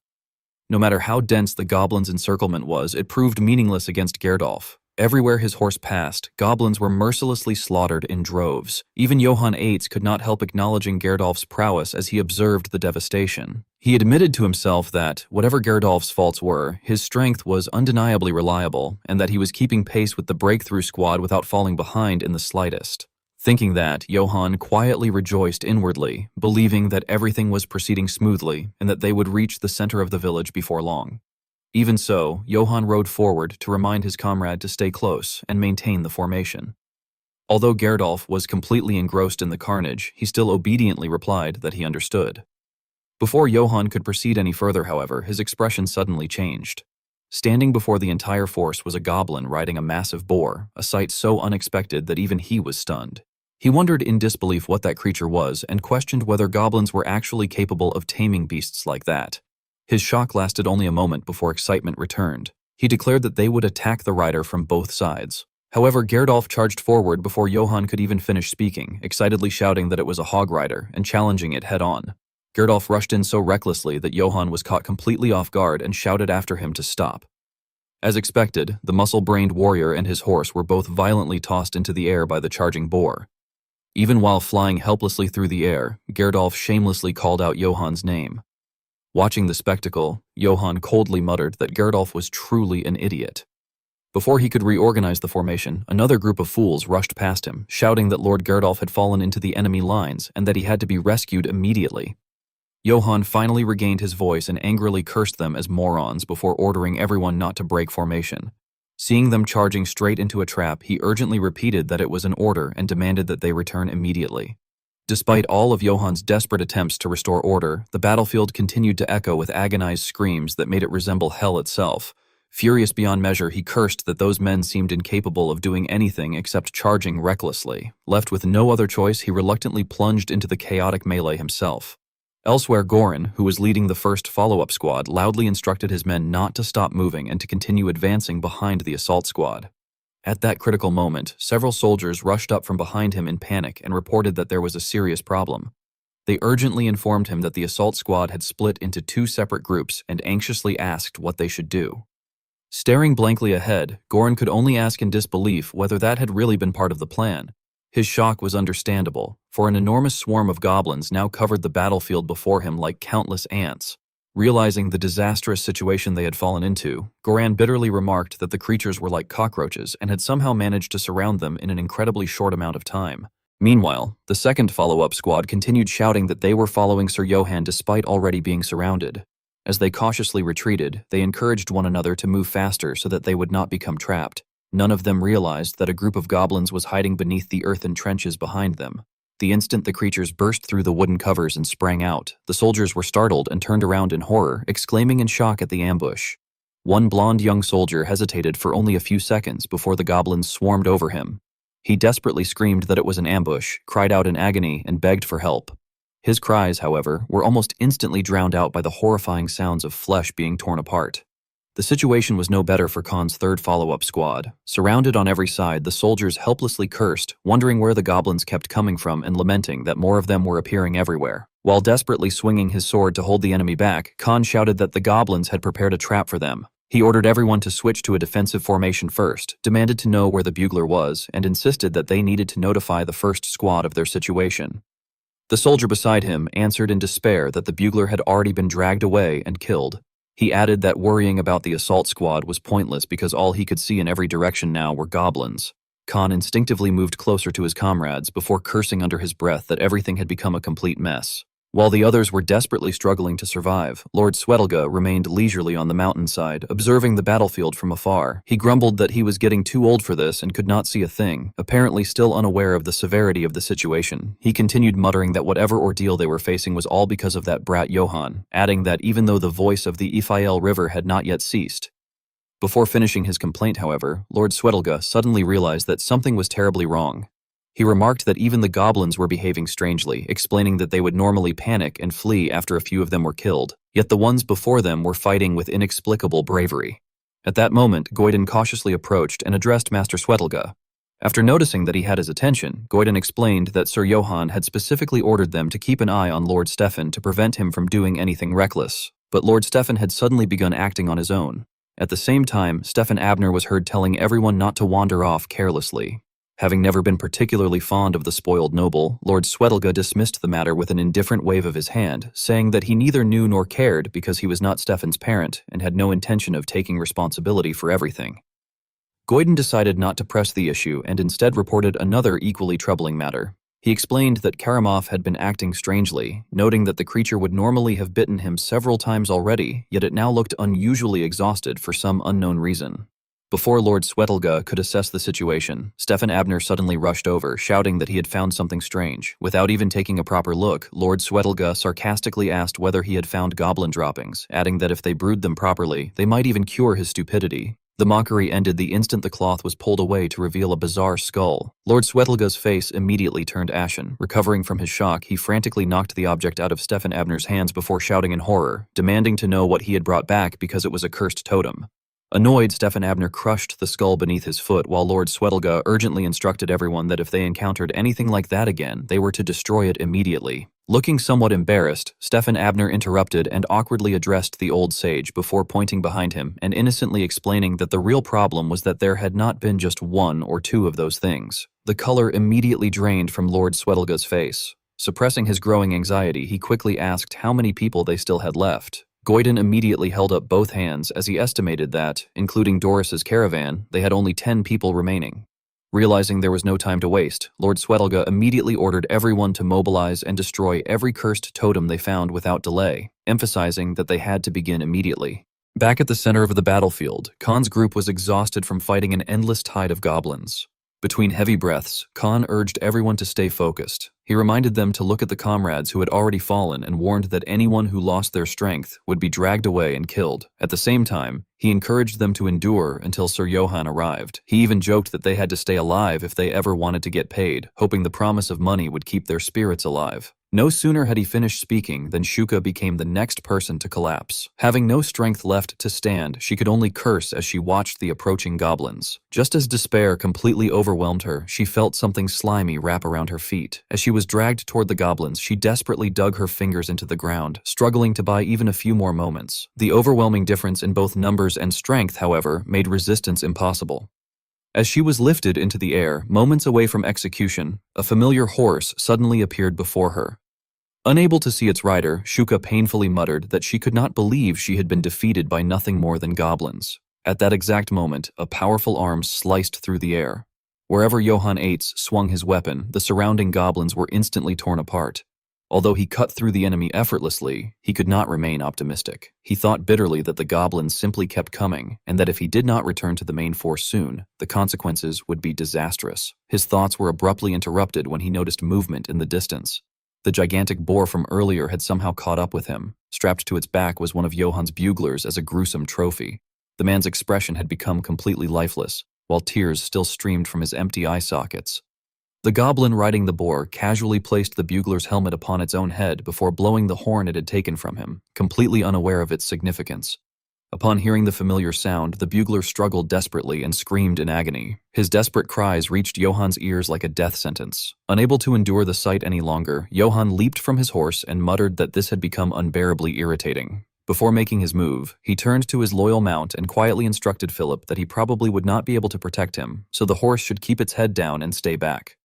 No matter how dense the goblins' encirclement was, it proved meaningless against Gerdolf. Everywhere his horse passed, goblins were mercilessly slaughtered in droves. Even Johann Eitz could not help acknowledging Gerdolf's prowess as he observed the devastation. He admitted to himself that, whatever Gerdolf's faults were, his strength was undeniably reliable, and that he was keeping pace with the breakthrough squad without falling behind in the slightest. Thinking that, Johann quietly rejoiced inwardly, believing that everything was proceeding smoothly and that they would reach the center of the village before long. Even so, Johann rode forward to remind his comrade to stay close and maintain the formation. Although Gerdolf was completely engrossed in the carnage, he still obediently replied that he understood. Before Johann could proceed any further, however, his expression suddenly changed. Standing before the entire force was a goblin riding a massive boar, a sight so unexpected that even he was stunned. He wondered in disbelief what that creature was and questioned whether goblins were actually capable of taming beasts like that. His shock lasted only a moment before excitement returned. He declared that they would attack the rider from both sides. However, Gerdolf charged forward before Johann could even finish speaking, excitedly shouting that it was a hog rider and challenging it head-on. Gerdolf rushed in so recklessly that Johann was caught completely off guard and shouted after him to stop. As expected, the muscle-brained warrior and his horse were both violently tossed into the air by the charging boar. Even while flying helplessly through the air, Gerdolf shamelessly called out Johann's name. Watching the spectacle, Johann coldly muttered that Gerdolf was truly an idiot. Before he could reorganize the formation, another group of fools rushed past him, shouting that Lord Gerdolf had fallen into the enemy lines and that he had to be rescued immediately. Johann finally regained his voice and angrily cursed them as morons before ordering everyone not to break formation. Seeing them charging straight into a trap, he urgently repeated that it was an order and demanded that they return immediately. Despite all of Johann's desperate attempts to restore order, the battlefield continued to echo with agonized screams that made it resemble hell itself. Furious beyond measure, he cursed that those men seemed incapable of doing anything except charging recklessly. Left with no other choice, he reluctantly plunged into the chaotic melee himself. Elsewhere, Goran, who was leading the first follow-up squad, loudly instructed his men not to stop moving and to continue advancing behind the assault squad. At that critical moment, several soldiers rushed up from behind him in panic and reported that there was a serious problem. They urgently informed him that the assault squad had split into two separate groups and anxiously asked what they should do. Staring blankly ahead, Goran could only ask in disbelief whether that had really been part of the plan. His shock was understandable, for an enormous swarm of goblins now covered the battlefield before him like countless ants. Realizing the disastrous situation they had fallen into, Goran bitterly remarked that the creatures were like cockroaches and had somehow managed to surround them in an incredibly short amount of time. Meanwhile, the second follow-up squad continued shouting that they were following Sir Johann despite already being surrounded. As they cautiously retreated, they encouraged one another to move faster so that they would not become trapped. None of them realized that a group of goblins was hiding beneath the earthen trenches behind them. The instant the creatures burst through the wooden covers and sprang out, the soldiers were startled and turned around in horror, exclaiming in shock at the ambush. One blond young soldier hesitated for only a few seconds before the goblins swarmed over him. He desperately screamed that it was an ambush, cried out in agony, and begged for help. His cries, however, were almost instantly drowned out by the horrifying sounds of flesh being torn apart. The situation was no better for Khan's third follow-up squad. Surrounded on every side, the soldiers helplessly cursed, wondering where the goblins kept coming from and lamenting that more of them were appearing everywhere. While desperately swinging his sword to hold the enemy back, Khan shouted that the goblins had prepared a trap for them. He ordered everyone to switch to a defensive formation first, demanded to know where the bugler was, and insisted that they needed to notify the first squad of their situation. The soldier beside him answered in despair that the bugler had already been dragged away and killed. He added that worrying about the assault squad was pointless because all he could see in every direction now were goblins. Khan instinctively moved closer to his comrades before cursing under his breath that everything had become a complete mess. While the others were desperately struggling to survive, Lord Swetelga remained leisurely on the mountainside, observing the battlefield from afar. He grumbled that he was getting too old for this and could not see a thing, apparently still unaware of the severity of the situation. He continued muttering that whatever ordeal they were facing was all because of that brat Johann, adding that even though the voice of the Ifael River had not yet ceased. Before finishing his complaint, however, Lord Swetelga suddenly realized that something was terribly wrong. He remarked that even the goblins were behaving strangely, explaining that they would normally panic and flee after a few of them were killed, yet the ones before them were fighting with inexplicable bravery. At that moment, Goiden cautiously approached and addressed Master Swetelga. After noticing that he had his attention, Goiden explained that Sir Johann had specifically ordered them to keep an eye on Lord Stefan to prevent him from doing anything reckless, but Lord Stefan had suddenly begun acting on his own. At the same time, Stefan Abner was heard telling everyone not to wander off carelessly. Having never been particularly fond of the spoiled noble, Lord Swetelga dismissed the matter with an indifferent wave of his hand, saying that he neither knew nor cared because he was not Stefan's parent and had no intention of taking responsibility for everything. Goiden decided not to press the issue and instead reported another equally troubling matter. He explained that Karamov had been acting strangely, noting that the creature would normally have bitten him several times already, yet it now looked unusually exhausted for some unknown reason. Before Lord Swetelga could assess the situation, Stefan Abner suddenly rushed over, shouting that he had found something strange. Without even taking a proper look, Lord Swetelga sarcastically asked whether he had found goblin droppings, adding that if they brewed them properly, they might even cure his stupidity. The mockery ended the instant the cloth was pulled away to reveal a bizarre skull. Lord Swetelga's face immediately turned ashen. Recovering from his shock, he frantically knocked the object out of Stefan Abner's hands before shouting in horror, demanding to know what he had brought back because it was a cursed totem. Annoyed, Stefan Abner crushed the skull beneath his foot while Lord Swetelga urgently instructed everyone that if they encountered anything like that again, they were to destroy it immediately. Looking somewhat embarrassed, Stefan Abner interrupted and awkwardly addressed the old sage before pointing behind him and innocently explaining that the real problem was that there had not been just one or two of those things. The color immediately drained from Lord Swetelga's face. Suppressing his growing anxiety, he quickly asked how many people they still had left. Goiden immediately held up both hands as he estimated that, including Doris's caravan, they had only 10 people remaining. Realizing there was no time to waste, Lord Swetelga immediately ordered everyone to mobilize and destroy every cursed totem they found without delay, emphasizing that they had to begin immediately. Back at the center of the battlefield, Khan's group was exhausted from fighting an endless tide of goblins. Between heavy breaths, Khan urged everyone to stay focused. He reminded them to look at the comrades who had already fallen and warned that anyone who lost their strength would be dragged away and killed. At the same time, he encouraged them to endure until Sir Johann arrived. He even joked that they had to stay alive if they ever wanted to get paid, hoping the promise of money would keep their spirits alive. No sooner had he finished speaking than Shuka became the next person to collapse. Having no strength left to stand, she could only curse as she watched the approaching goblins. Just as despair completely overwhelmed her, she felt something slimy wrap around her feet. As she was dragged toward the goblins, she desperately dug her fingers into the ground, struggling to buy even a few more moments. The overwhelming difference in both numbers and strength, however, made resistance impossible. As she was lifted into the air, moments away from execution, a familiar horse suddenly appeared before her. Unable to see its rider, Shuka painfully muttered that she could not believe she had been defeated by nothing more than goblins. At that exact moment, a powerful arm sliced through the air. Wherever Johann Eitz swung his weapon, the surrounding goblins were instantly torn apart. Although he cut through the enemy effortlessly, he could not remain optimistic. He thought bitterly that the goblins simply kept coming, and that if he did not return to the main force soon, the consequences would be disastrous. His thoughts were abruptly interrupted when he noticed movement in the distance. The gigantic boar from earlier had somehow caught up with him. Strapped to its back was one of Johann's buglers as a gruesome trophy. The man's expression had become completely lifeless, while tears still streamed from his empty eye sockets. The goblin riding the boar casually placed the bugler's helmet upon its own head before blowing the horn it had taken from him, completely unaware of its significance. Upon hearing the familiar sound, the bugler struggled desperately and screamed in agony. His desperate cries reached Johann's ears like a death sentence. Unable to endure the sight any longer, Johann leaped from his horse and muttered that this had become unbearably irritating. Before making his move, he turned to his loyal mount and quietly instructed Philip that he probably would not be able to protect him, so the horse should keep its head down and stay back.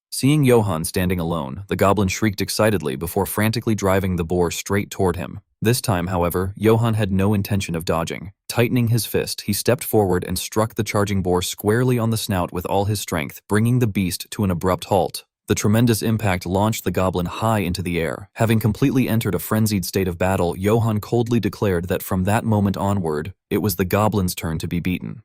Seeing Johann standing alone, the goblin shrieked excitedly before frantically driving the boar straight toward him. This time, however, Johann had no intention of dodging. Tightening his fist, he stepped forward and struck the charging boar squarely on the snout with all his strength, bringing the beast to an abrupt halt. The tremendous impact launched the goblin high into the air. Having completely entered a frenzied state of battle, Johann coldly declared that from that moment onward, it was the goblin's turn to be beaten.